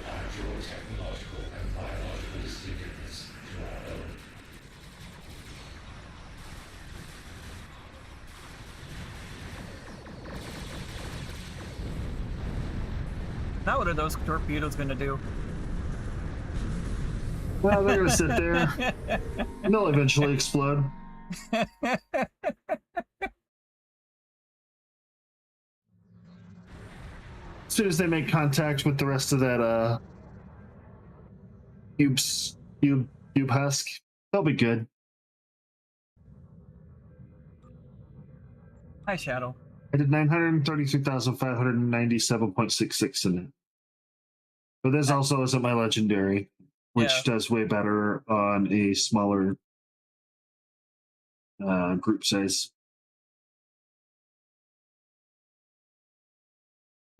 add your technological and biological distinctiveness to our own. Now what are those torpedoes gonna do? Well, they're gonna sit there. And they'll eventually explode. As soon as they make contact with the rest of that cube husk, they'll be good. Hi, Shadow. I did 933,597.66 in it. But this also isn't my legendary, which does way better on a smaller group size.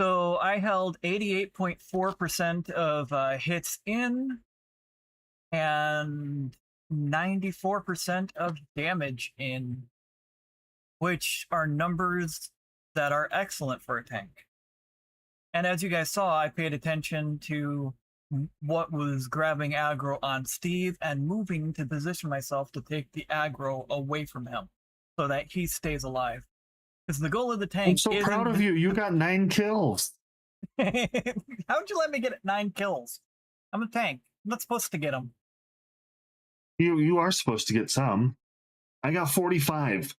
So I held 88.4% of hits in and 94% of damage in, which are numbers that are excellent for a tank. And as you guys saw, I paid attention to what was grabbing aggro on Steve and moving to position myself to take the aggro away from him so that he stays alive. Because the goal of the tank I'm so proud of you. You got 9 kills. How'd you let me get 9 kills? I'm a tank. I'm not supposed to get them. You are supposed to get some. I got 45.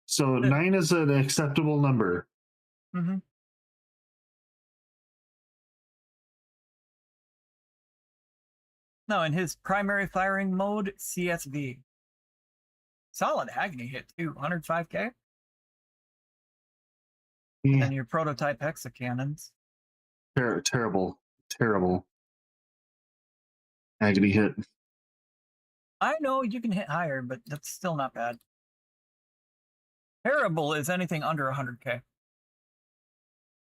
So 9 is an acceptable number. Mm-hmm. No, in his primary firing mode, CSV. Solid agony hit too, 105k. And then your prototype hexacannons. Terrible terrible agony hit. I know you can hit higher, but that's still not bad. Terrible is anything under 100k.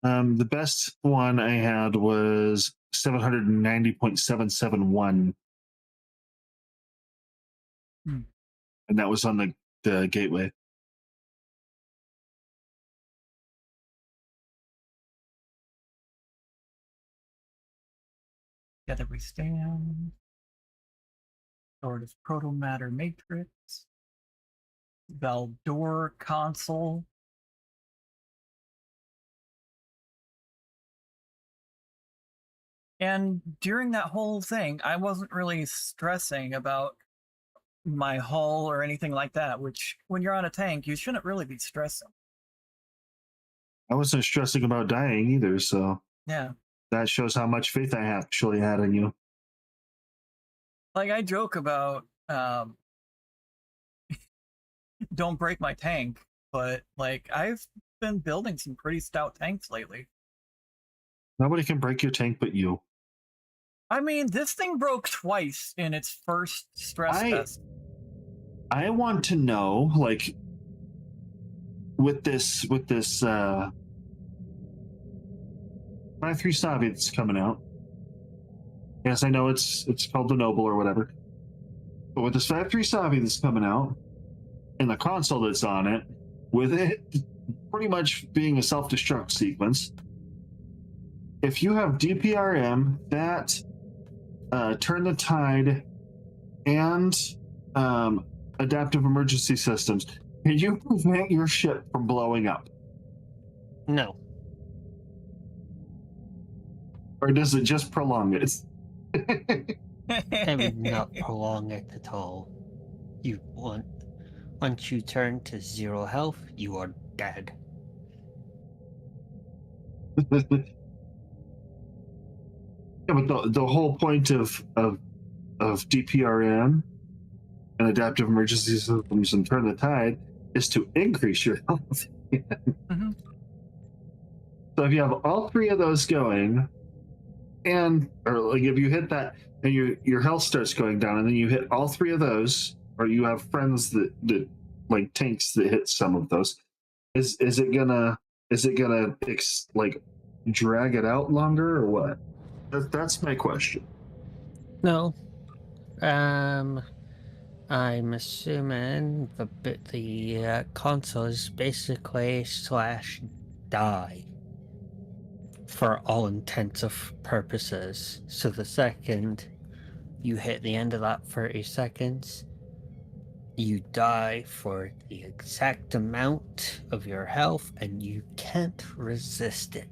The best one I had was 790.771. And that was on the gateway. Together we stand. Sword of Protomatter Matrix. Valdor console. And during that whole thing, I wasn't really stressing about my hull or anything like that, which when you're on a tank, you shouldn't really be stressing. I wasn't stressing about dying either, so Yeah. that shows how much faith I actually had in you. Like, I joke about don't break my tank, but like I've been building some pretty stout tanks lately. Nobody can break your tank but you. I mean, this thing broke twice in its first stress test. I want to know, like, with this 5-3 Savi that's coming out. Yes, I know it's called the Noble or whatever. But with this 5-3 Savi that's coming out, and the console that's on it, with it pretty much being a self-destruct sequence, if you have DPRM, that Turn the Tide, and adaptive emergency systems, can you prevent your ship from blowing up? No. Or does it just prolong it? I would not prolong it at all. Once you turn to 0 health, you are dead. Yeah, but the whole point of DPRM and adaptive emergency systems and Turn the Tide is to increase your health. Mm-hmm. So if you have all three of those going, or like if you hit that and your health starts going down, and then you hit all three of those, or you have friends that like tanks that hit some of those, is it gonna like drag it out longer or what? That's my question. No. I'm assuming the console is basically /die for all intents of purposes. So the second you hit the end of that 30 seconds, you die for the exact amount of your health, and you can't resist it.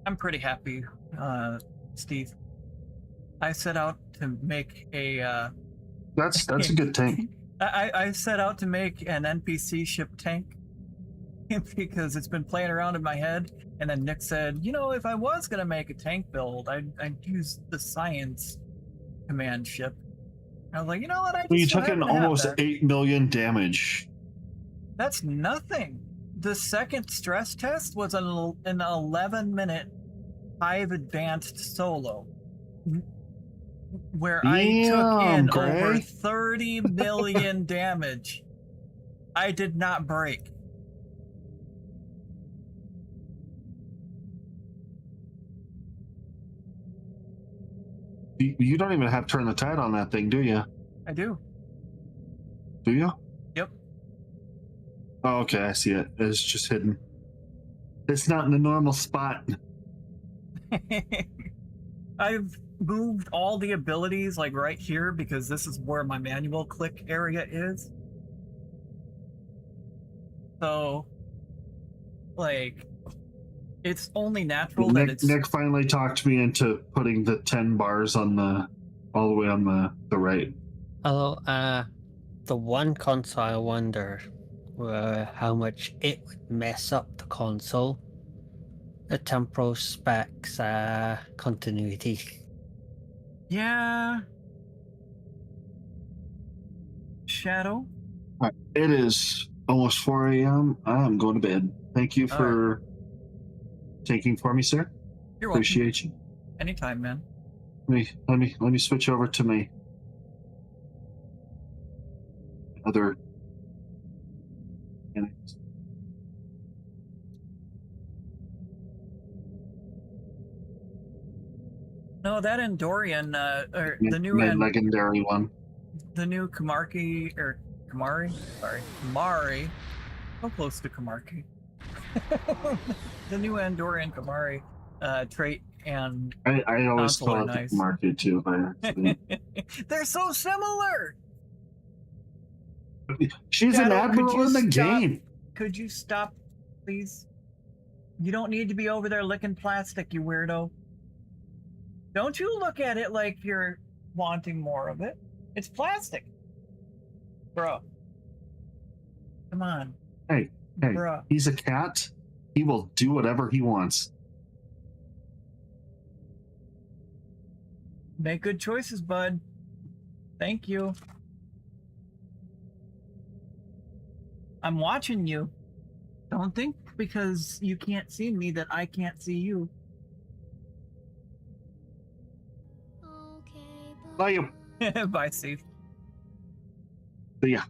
I'm pretty happy, Steve. I set out to make a That's a good tank. I set out to make an NPC ship tank because it's been playing around in my head, and then Nick said, you know, if I was gonna make a tank build, I'd use the science command ship. I was like, you know what, I just You took in almost that. 8 million damage. That's nothing. The second stress test was an 11-minute Hive advanced solo, where I took in over 30 million damage. I did not break. You don't even have Turn the Tide on that thing, do you? I do. Do you? Yep. Oh, okay, I see it. It's just hidden. It's not in the normal spot. I've moved all the abilities like right here because this is where my manual click area is. So, like, it's only natural that it's... Nick finally talked me into putting the 10 bars on all the way on the right. Although, the one console I wonder how much it would mess up the console. The temporal specs continuity. Yeah. Shadow, All right. It is almost 4 a.m. I'm going to bed. Thank you for taking for me, sir. You're welcome. Appreciate you. Anytime, man. Let me switch over to my other. No, that Andorian, or the new my legendary one. The new Kamari. Sorry, Kamari. So close to Kamarki. The new Andorian Kamari trait and I always console call are it nice. the market too by accident. They're so similar. She's Shadow, an admiral in the game. Could you stop, please? You don't need to be over there licking plastic, you weirdo. Don't you look at it like you're wanting more of it. It's plastic. Bro. Come on. Hey, Bruh. He's a cat. He will do whatever he wants. Make good choices, bud. Thank you. I'm watching you. Don't think because you can't see me that I can't see you. Bye, you. Bye, Steve. So yeah.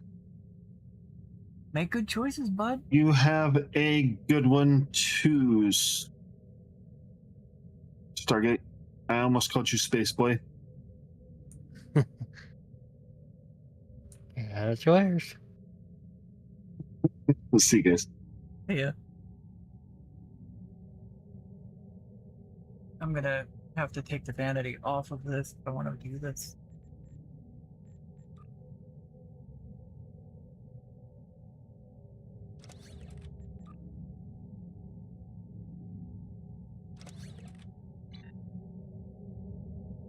Make good choices, bud. You have a good one too, Stargate. I almost called you Space Boy. Yeah, that's yours. We'll see you guys. Yeah. I'm gonna have to take the vanity off of this if I want to do this.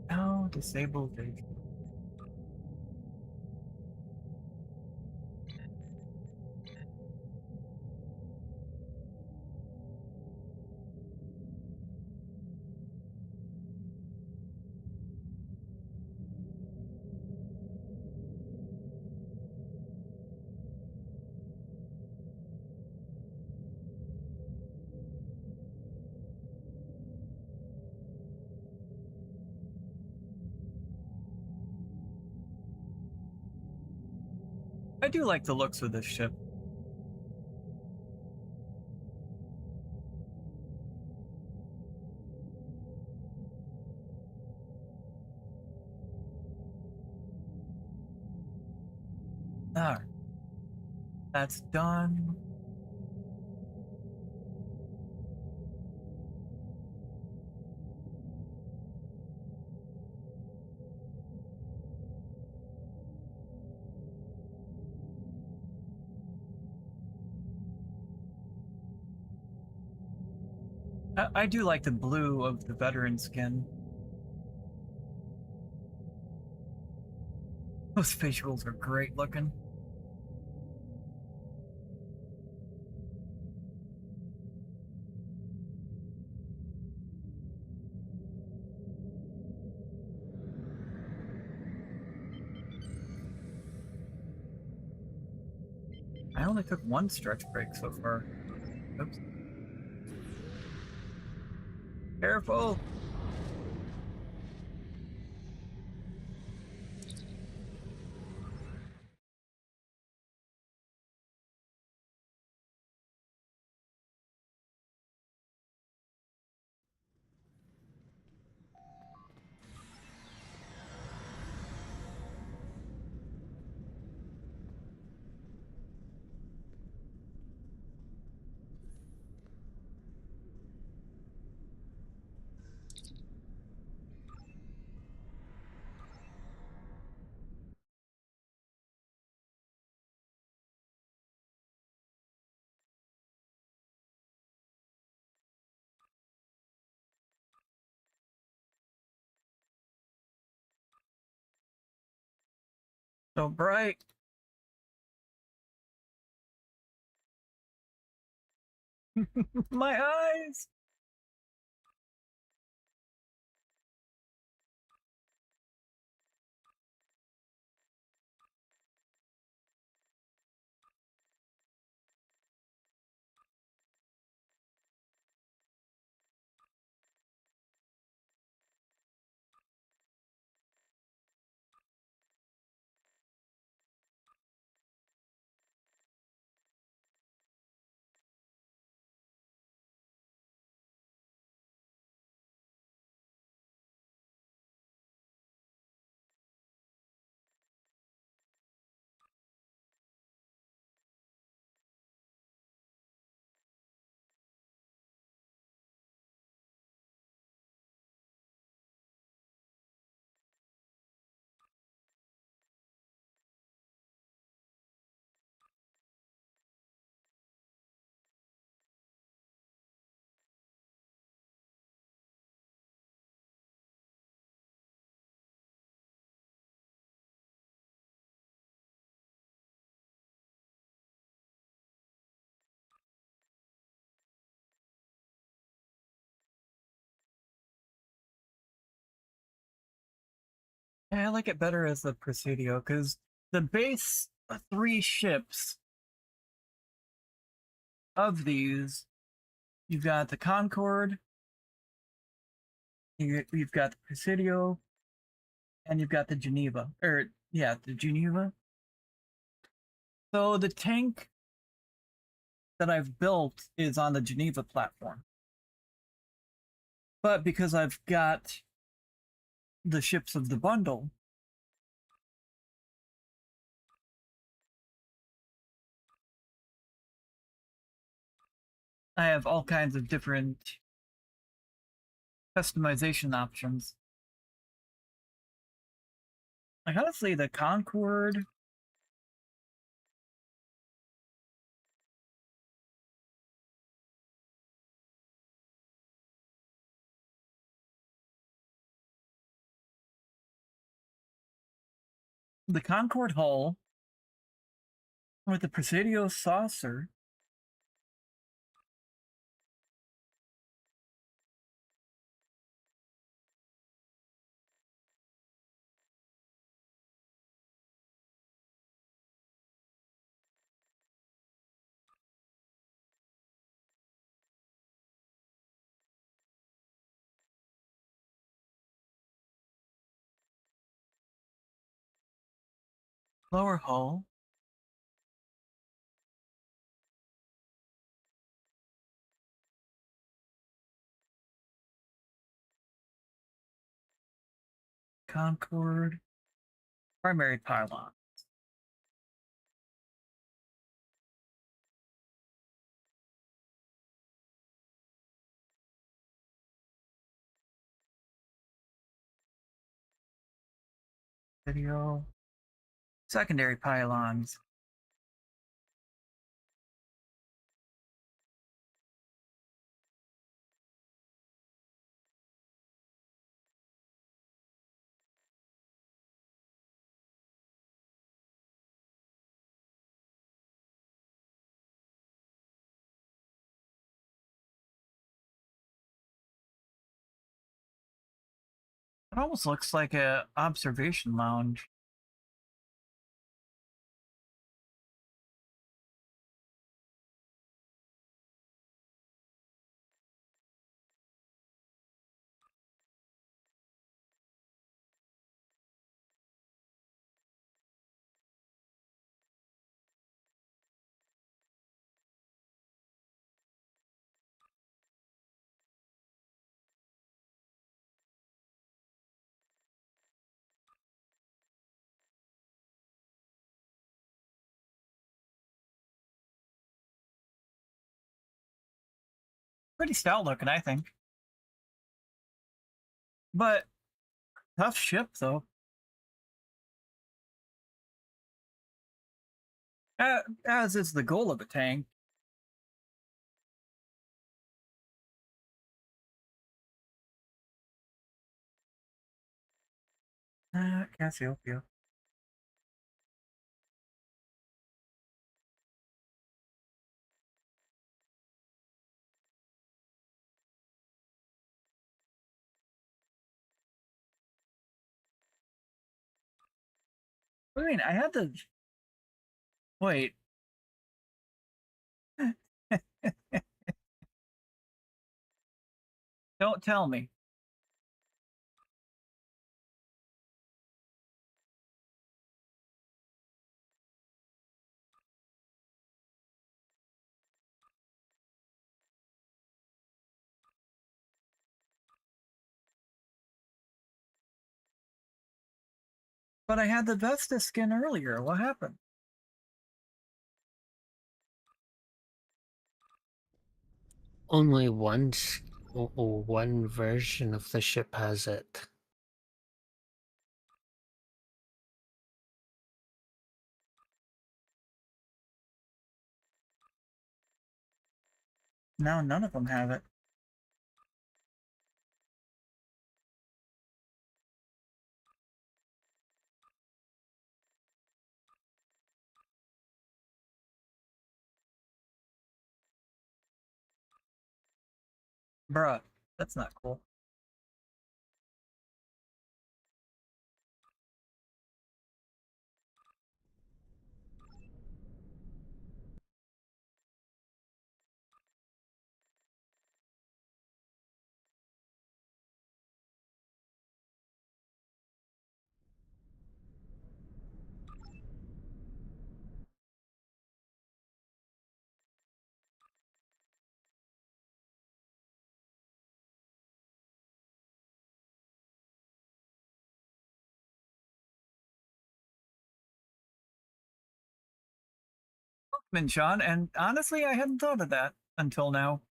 Oh, disable vision. I do like the looks of this ship. Ah, that's done. I do like the blue of the veteran skin. Those visuals are great looking. I only took one stretch break so far. Oops. Careful! So bright. My eyes! I like it better as the Presidio, because the base 3 ships of these, you've got the Concorde, you've got the Presidio, and you've got the Geneva. The Geneva. So the tank that I've built is on the Geneva platform. But because I've got the ships of the bundle, I have all kinds of different customization options. Like, honestly, the Concorde... The Concorde hull with the Presidio saucer lower hull, Concorde, primary pylon. Video, secondary pylons. It almost looks like a observation lounge. Pretty stout looking, I think. But tough ship, though. As is the goal of a tank. Cassiopeia. What do you mean? I had to... Wait. Don't tell me. But I had the Vesta skin earlier. What happened? Only one version of the ship has it. Now none of them have it. Bruh, that's not cool. Sean, and honestly, I hadn't thought of that until now.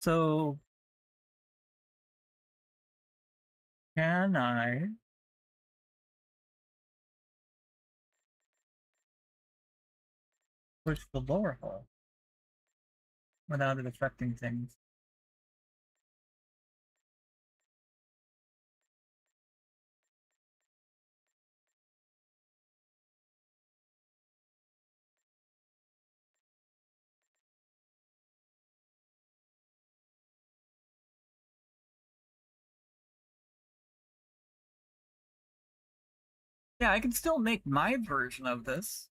So, can I push the lower hull without it affecting things? Yeah, I can still make my version of this.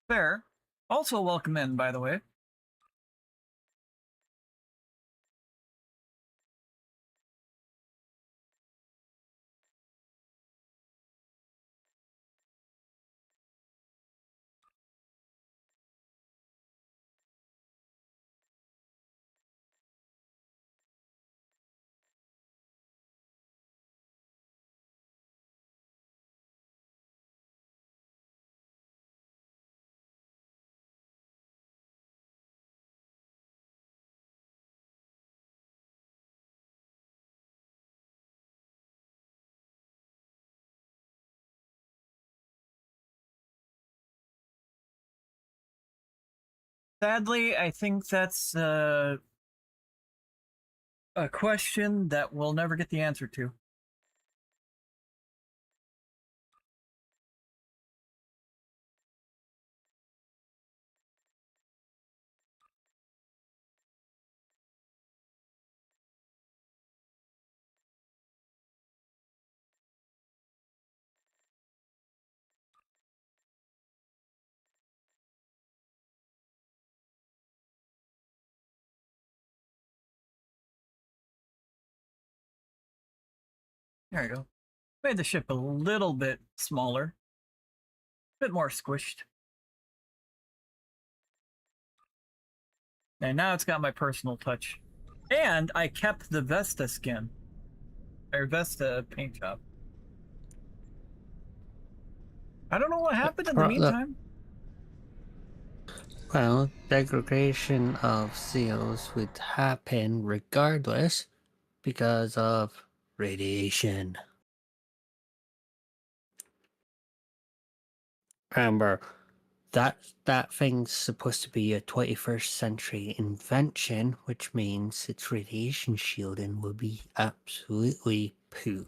Fair. Also welcome in, by the way. Sadly, I think that's a question that we'll never get the answer to. There you go. Made the ship a little bit smaller, a bit more squished. And now it's got my personal touch. And I kept the Vesta skin. Or Vesta paint job. I don't know what happened in the meantime. Well, degradation of seals would happen regardless because of radiation. Remember, that thing's supposed to be a 21st century invention, which means its radiation shielding will be absolutely poo.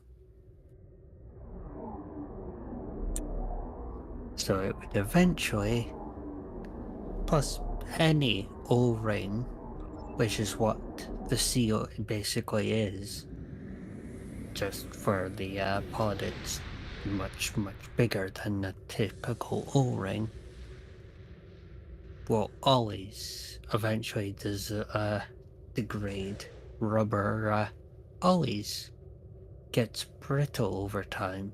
So it would eventually, plus any O-ring, which is what the seal basically is, just for the pod it's much bigger than a typical O-ring, will always eventually degrade. Rubber always gets brittle over time.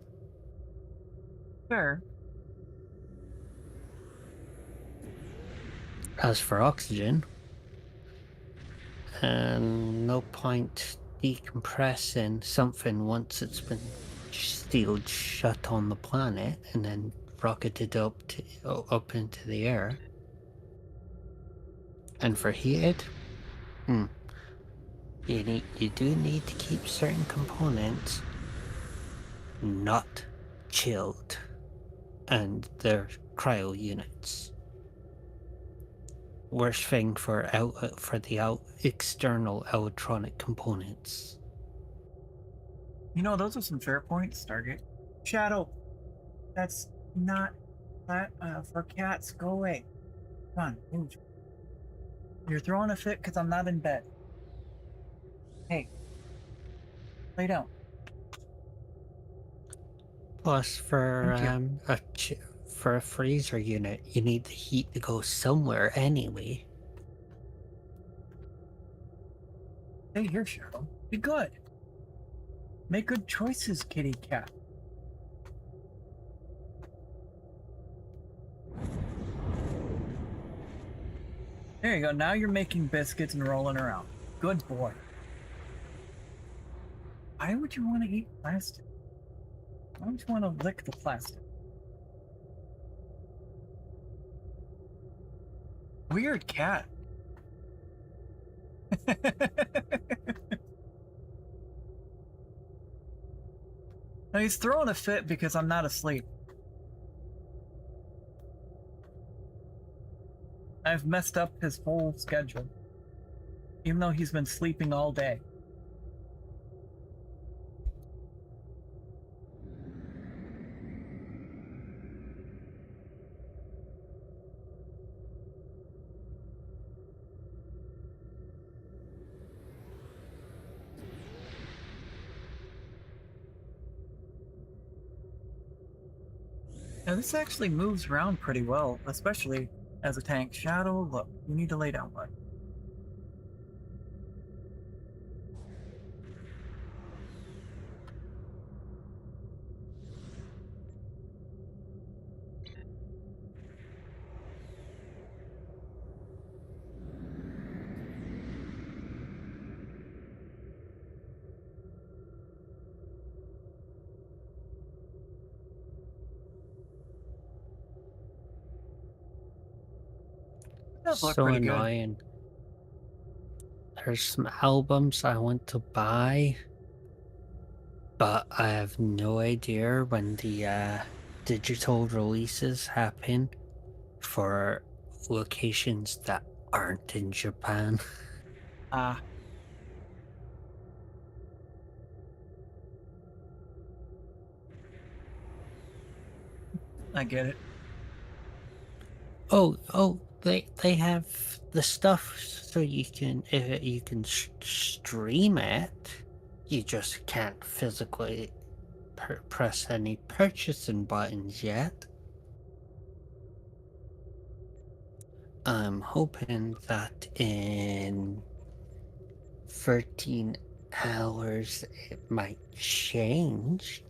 Fair. As for oxygen, no point decompressing something once it's been sealed shut on the planet and then rocketed up into the air. And for heated, you do need to keep certain components not chilled, and they're cryo units. worst thing for external electronic components. You know, those are some fair points, Stargate. Shadow, that's not that for cats. Go away. Come on, move. You're throwing a fit because I'm not in bed. Hey, lay down. Plus, for for a freezer unit, you need the heat to go somewhere anyway. Hey, here, Shadow. Be good. Make good choices, kitty cat. There you go. Now you're making biscuits and rolling around. Good boy. Why would you want to eat plastic? Why would you want to lick the plastic? Weird cat. Now he's throwing a fit because I'm not asleep. I've messed up his whole schedule. Even though he's been sleeping all day. Now this actually moves around pretty well, especially as a tank. Shadow, look, you need to lay down, bud. So annoying. There's some albums I want to buy, but I have no idea when the digital releases happen for locations that aren't in Japan. Ah. I get it. Oh, they have the stuff so you can stream it. You just can't physically press any purchasing buttons yet. I'm hoping that in 13 hours it might change,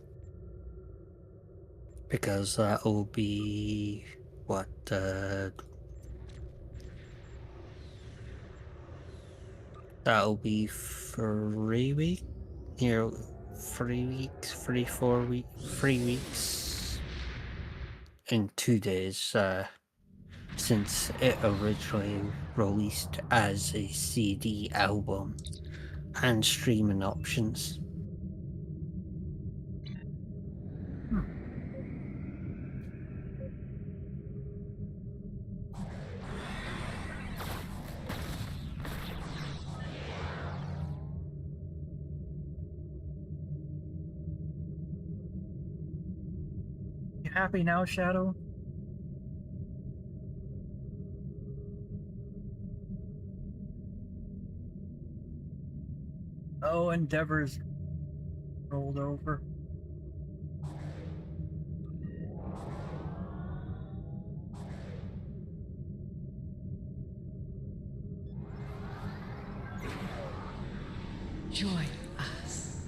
because that will be what that'll be 3 weeks, 3 weeks in 2 days, since it originally released as a CD album and streaming options. You happy now, Shadow? Oh, Endeavor's rolled over. Join us.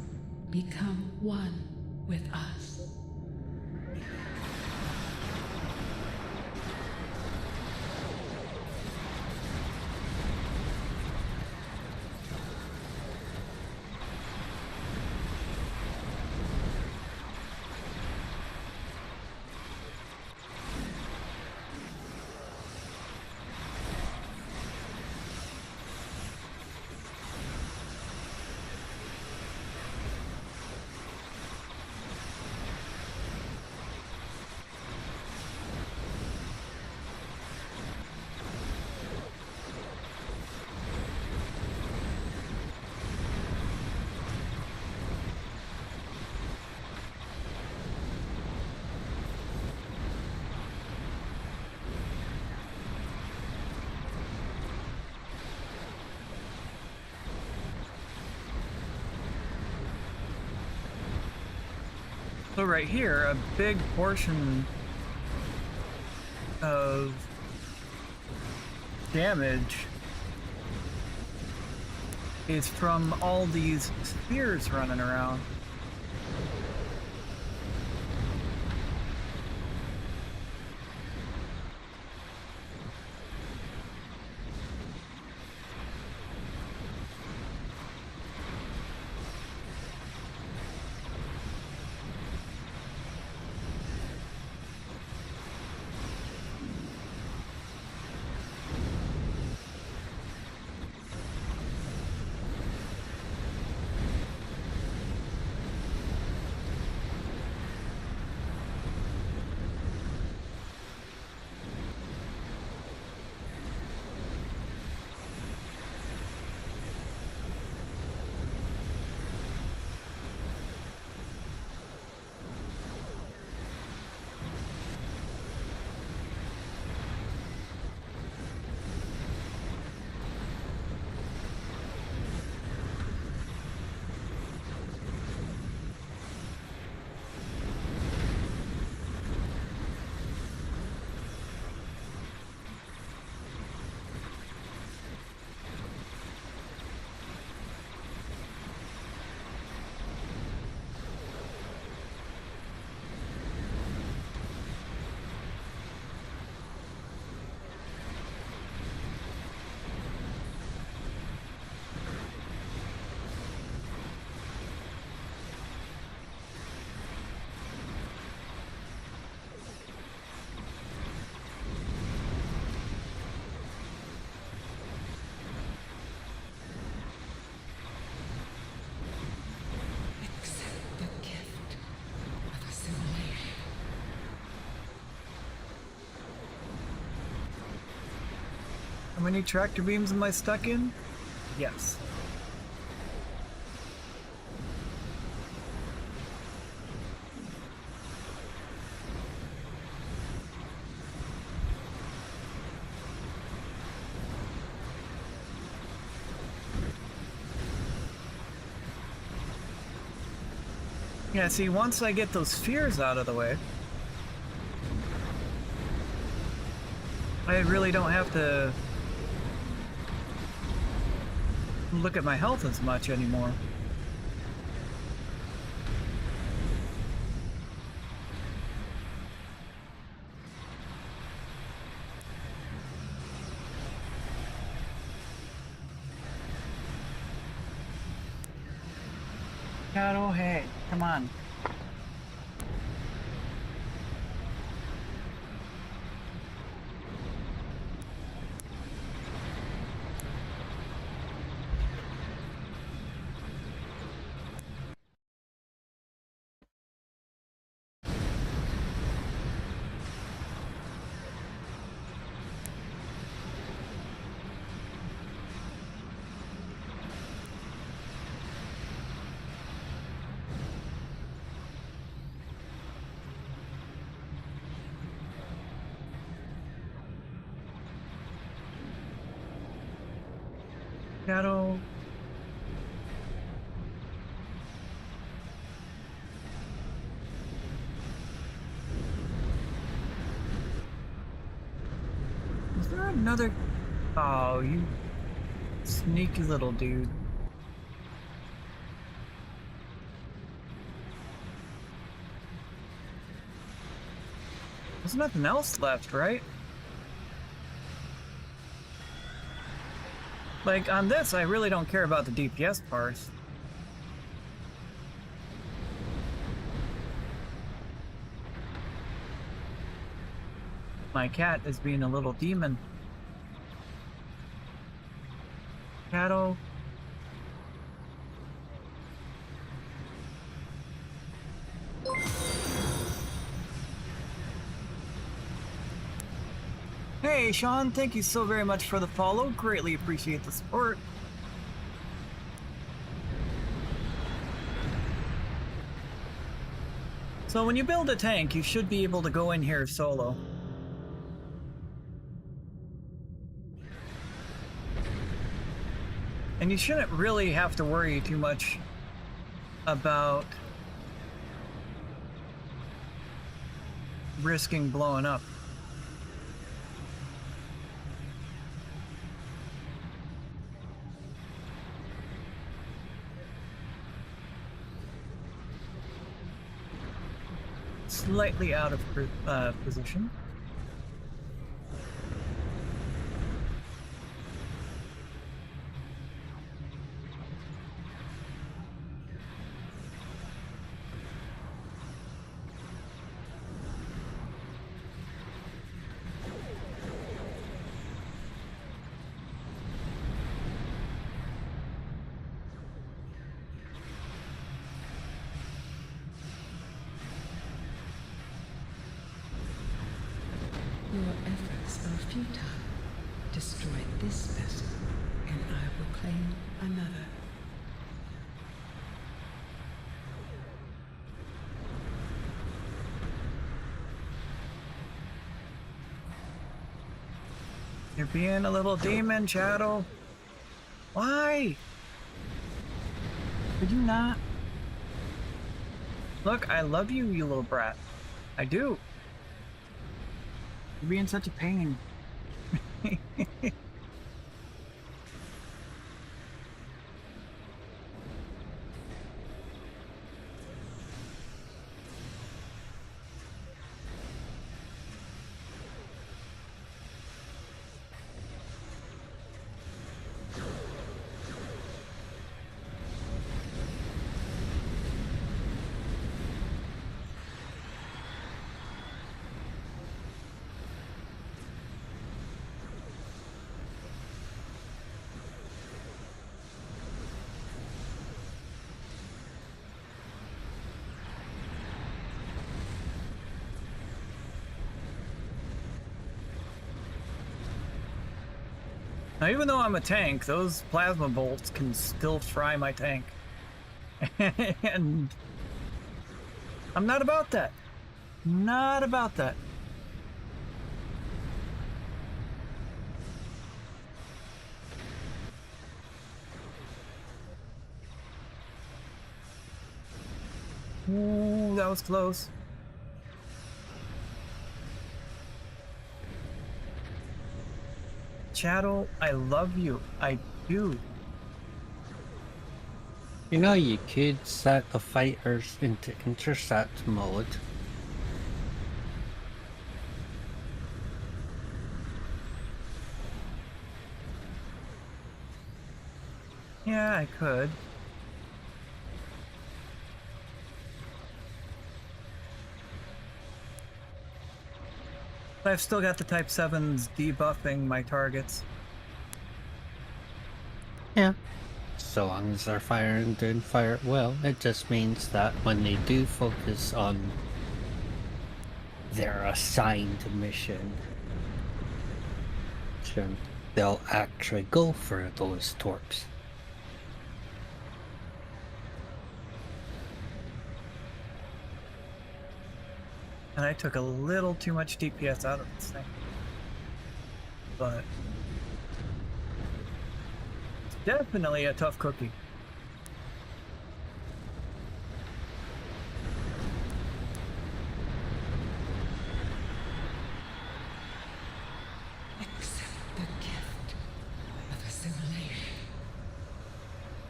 Become one with us. So right here, a big portion of damage is from all these spears running around. How many tractor beams am I stuck in? Yes. Yeah, see, once I get those spheres out of the way, I really don't have to look at my health as much anymore. Shadow, hey, come on. Shadow. Is there another? Oh, you sneaky little dude. There's nothing else left, right? Like, on this, I really don't care about the DPS parts. My cat is being a little demon. Cattle. Hey, Sean, thank you so very much for the follow. Greatly appreciate the support. So when you build a tank, you should be able to go in here solo. And you shouldn't really have to worry too much about risking blowing up. Slightly out of position. Your efforts are futile. Destroy this vessel, and I will claim another. You're being a little demon, Shadow. Why? Could you not? Look, I love you, you little brat. I do. You're being such a pain. Now, even though I'm a tank, those plasma bolts can still fry my tank. And I'm not about that. Not about that. Ooh, that was close. Shadow, I love you. I do. You know, you could set the fighters into intercept mode. Yeah, I could. But I've still got the Type 7s debuffing my targets. Yeah. So long as they're firing, doing fire well, it just means that when they do focus on their assigned mission, they'll actually go for those torps. And I took a little too much DPS out of this thing. But it's definitely a tough cookie. Accept the gift of assimilation.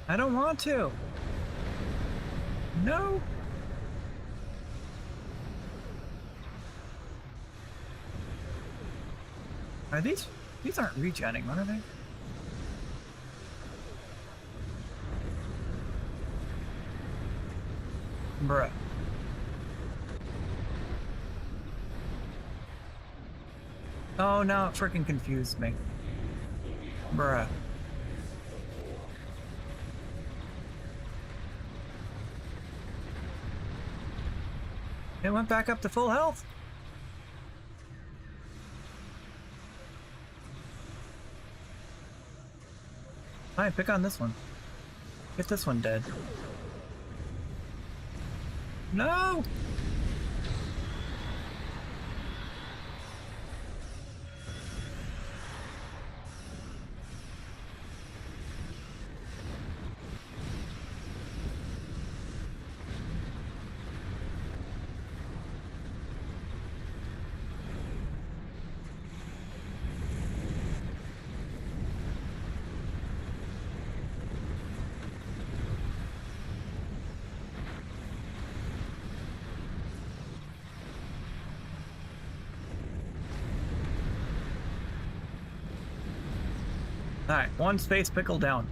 I don't want to. No. Are these aren't regenning, are they? Bruh. Oh, now it freaking confused me. Bruh. It went back up to full health. Fine, pick on this one. Get this one dead. No! Alright, one space pickle down.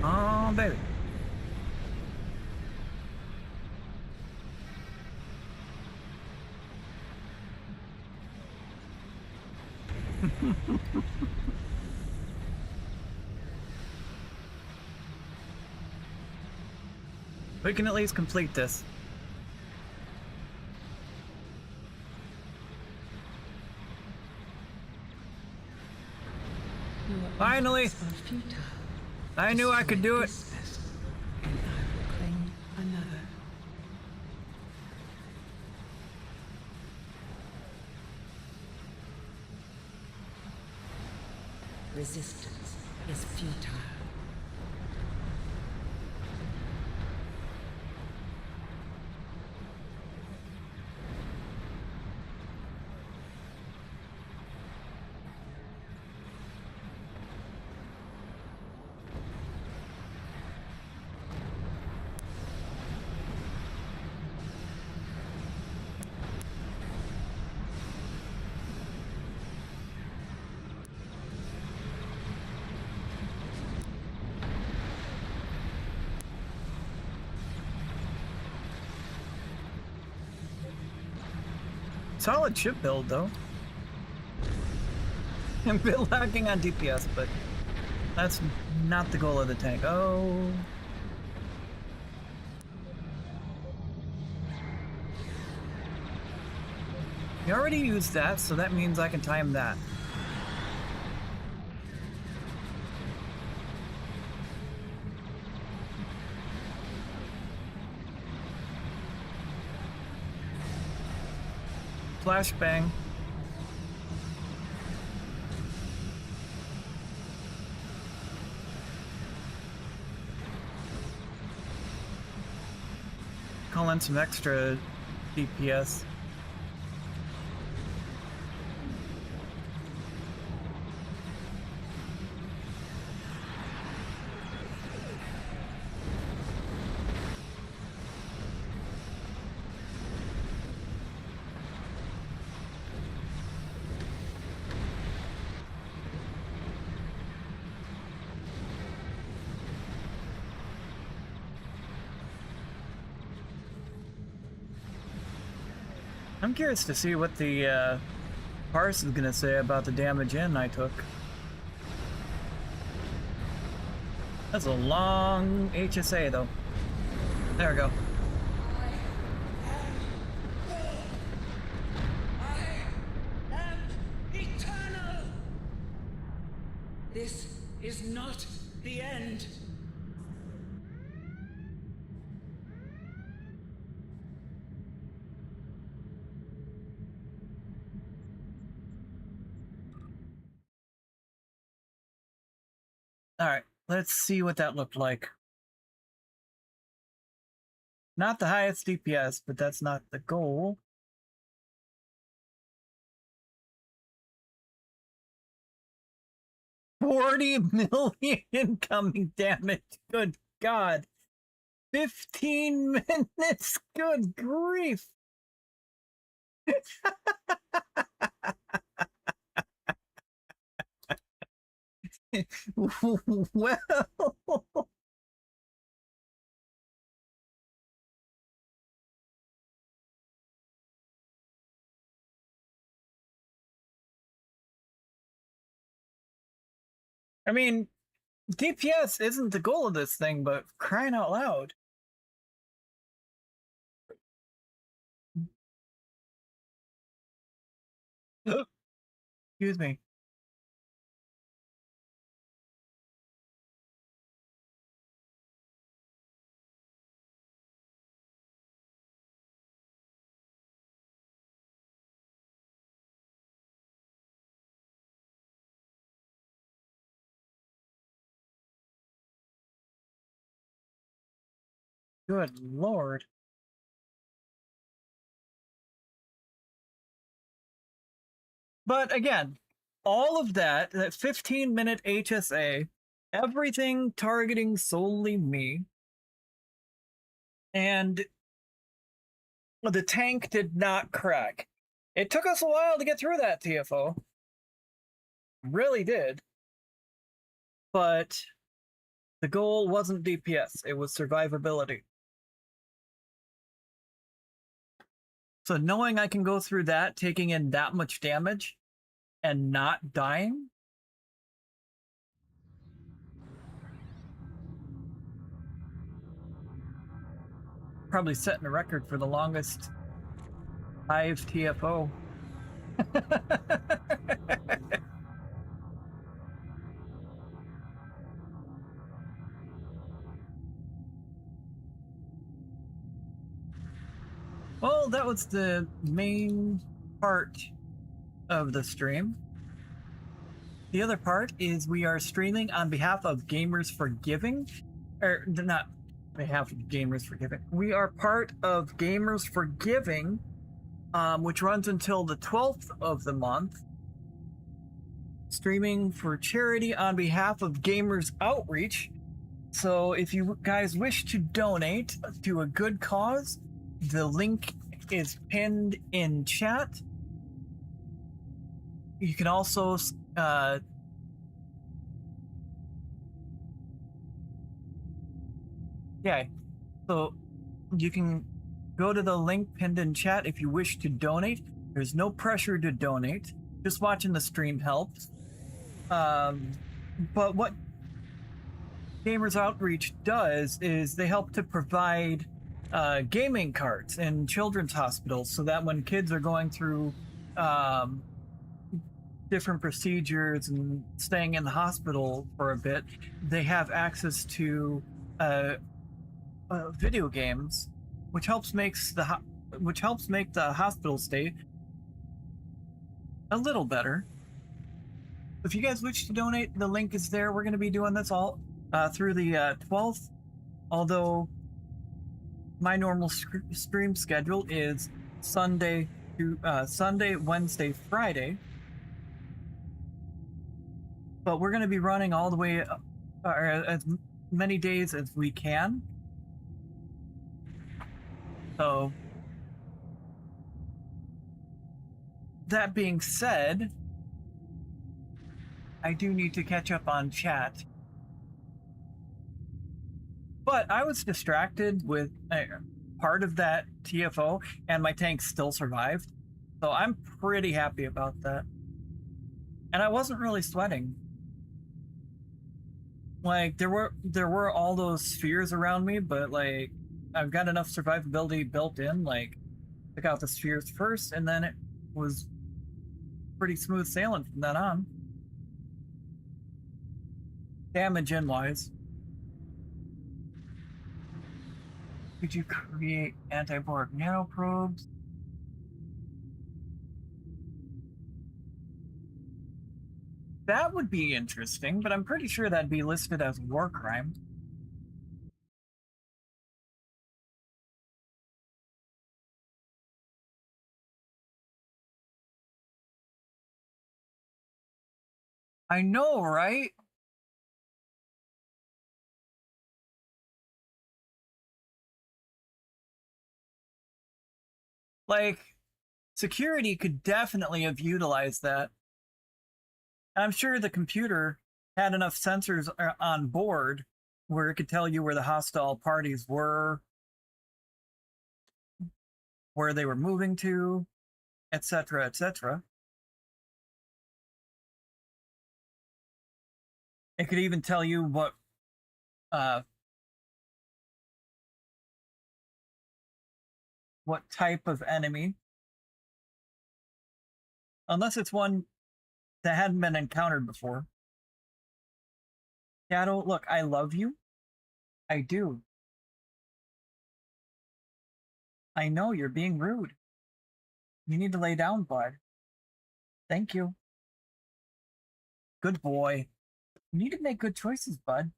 Oh, baby. We can at least complete this. Finally! I knew I could do it. And I will claim another. Resistance is futile. Solid ship build, though. I'm a bit lacking on DPS, but that's not the goal of the tank. Oh. You already used that, so that means I can time that. Flashbang. Call in some extra DPS. I'm curious to see what the parse is gonna say about the damage in I took. That's a long HSA though. There we go. Eternal! This is not the end. Alright, let's see what that looked like. Not the highest DPS, but that's not the goal. $40 million incoming damage. Good God. 15 minutes. Good grief. Well. I mean, DPS isn't the goal of this thing, but crying out loud. Excuse me. Good lord. But again, all of that 15-minute HSA, everything targeting solely me, and the tank did not crack. It took us a while to get through that TFO. Really did. But the goal wasn't DPS, it was survivability. So knowing I can go through that, taking in that much damage, and not dying, probably setting a record for the longest Hive TFO. Well, that was the main part of the stream. The other part is we are streaming on behalf of Gamers for Giving, or not behalf of Gamers for Giving. We are part of Gamers for Giving, which runs until the 12th of the month, streaming for charity on behalf of Gamers Outreach. So if you guys wish to donate to a good cause, the link is pinned in chat. You can also so you can go to the link pinned in chat if you wish to donate. There's no pressure to donate. Just watching the stream helps. But what Gamers Outreach does is they help to provide gaming carts in children's hospitals so that when kids are going through different procedures and staying in the hospital for a bit, they have access to video games, which helps make the hospital stay a little better. If you guys wish to donate, the link is there. We're going to be doing this all through the 12th, although my normal stream schedule is Sunday, Wednesday, Friday. But we're going to be running all the way as many days as we can. So, that being said, I do need to catch up on chat. But I was distracted with part of that TFO, and my tank still survived. So I'm pretty happy about that. And I wasn't really sweating. Like, there were all those spheres around me, but like, I've got enough survivability built in. Like, took out the spheres first, and then it was pretty smooth sailing from then on. Damage in wise. Could you create anti-Borg nanoprobes? That would be interesting, but I'm pretty sure that'd be listed as war crime. I know, right? Like, security could definitely have utilized that. I'm sure the computer had enough sensors on board where it could tell you where the hostile parties were, where they were moving to, etc., etc. It could even tell you what type of enemy, unless it's one that hadn't been encountered before. Shadow, look, I love you. I do. I know you're being rude. You need to lay down, bud. Thank you. Good boy. You need to make good choices, bud.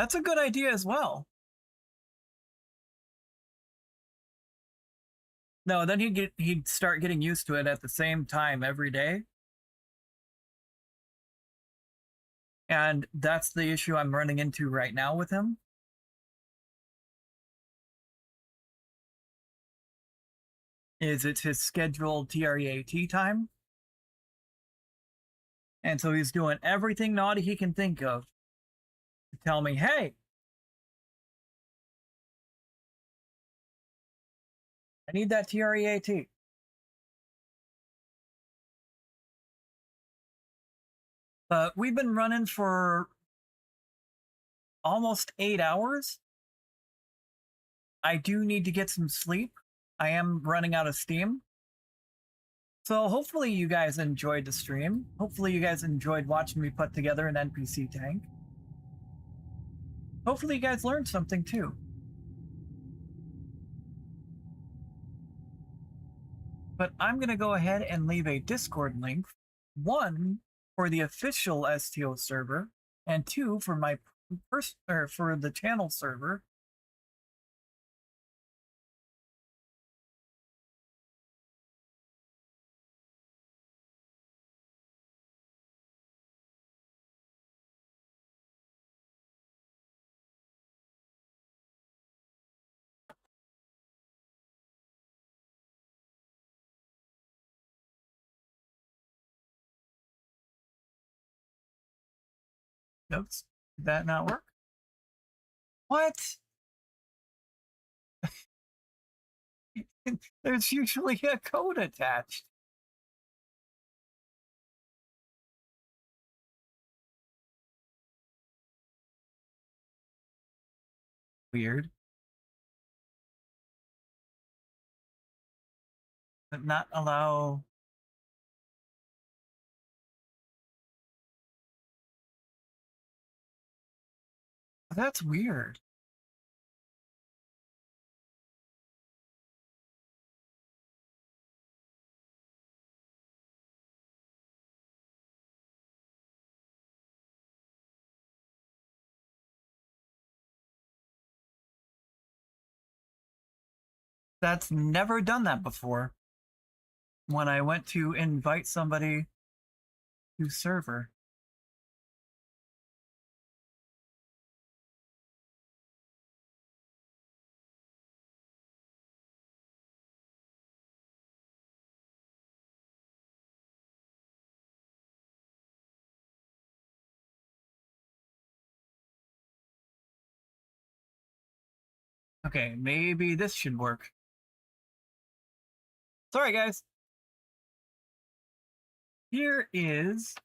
That's a good idea as well. No, then he'd start getting used to it at the same time every day. And that's the issue I'm running into right now with him. Is it's his scheduled TREAT time. And so he's doing everything naughty he can think of to tell me, hey, I need that TREAT. But we've been running for almost 8 hours. I do need to get some sleep. I am running out of steam. So hopefully you guys enjoyed the stream. Hopefully you guys enjoyed watching me put together an NPC tank. Hopefully you guys learned something too. But I'm going to go ahead and leave a Discord link. 1 for the official STO server, and 2 for my for the channel server. Oops, did that not work? What? There's usually a code attached. Weird. But not allow. That's weird. That's never done that before. When I went to invite somebody to server. Okay, maybe this should work. Sorry, guys. Here is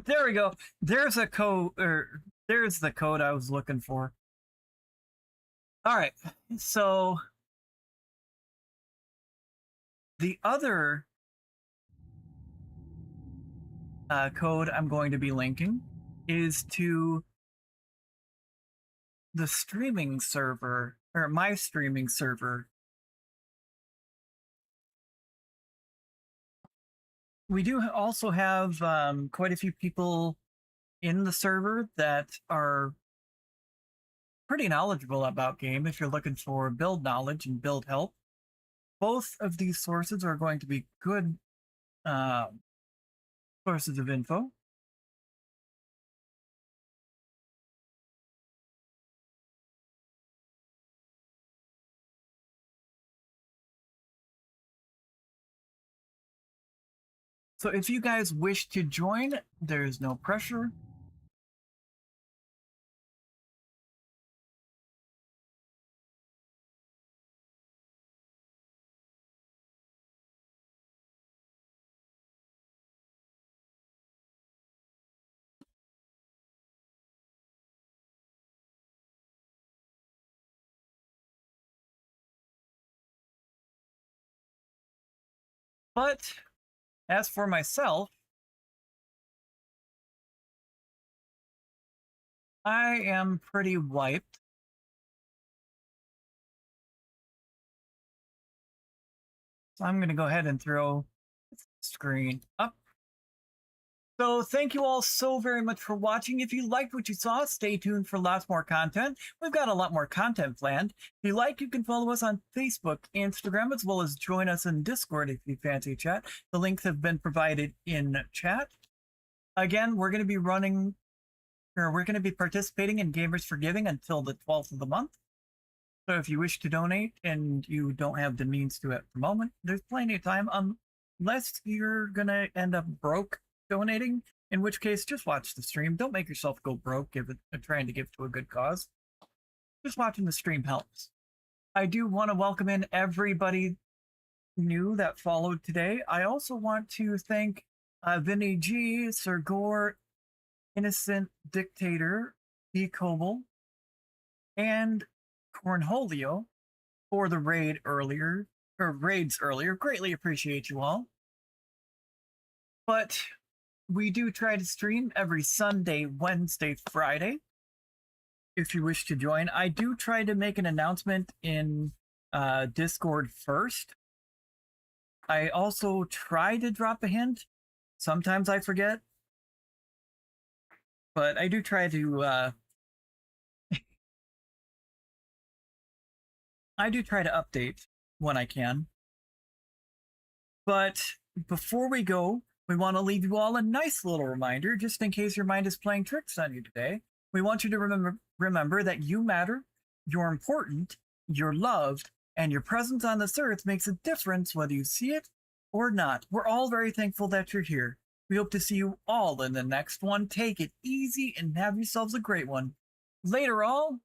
there we go. There's a code, or there's the code I was looking for. All right, so the other code I'm going to be linking is to the streaming server, or my streaming server. We do also have quite a few people in the server that are pretty knowledgeable about game if you're looking for build knowledge and build help. Both of these sources are going to be good sources of info. So if you guys wish to join, there's no pressure. But as for myself, I am pretty wiped. So I'm going to go ahead and throw the screen up. So thank you all so very much for watching. If you liked what you saw, stay tuned for lots more content. We've got a lot more content planned. If you like, you can follow us on Facebook, Instagram, as well as join us in Discord if you fancy chat. The links have been provided in chat. Again, we're going to be participating in Gamers for Giving until the 12th of the month. So if you wish to donate and you don't have the means to at the moment, there's plenty of time, unless you're going to end up broke donating, in which case just watch the stream. Don't make yourself go broke trying to give to a good cause. Just watching the stream helps. I do want to welcome in everybody new that followed today. I also want to thank Vinny G, Sir Gore, Innocent Dictator, D. Coble, and Cornholio for the raids earlier. Greatly appreciate you all. But we do try to stream every Sunday, Wednesday, Friday. If you wish to join, I do try to make an announcement in Discord first. I also try to drop a hint. Sometimes I forget. But I do try to update when I can. But before we go, we want to leave you all a nice little reminder, just in case your mind is playing tricks on you today. We want you to remember that you matter, you're important, you're loved, and your presence on this earth makes a difference whether you see it or not. We're all very thankful that you're here. We hope to see you all in the next one. Take it easy and have yourselves a great one. Later all.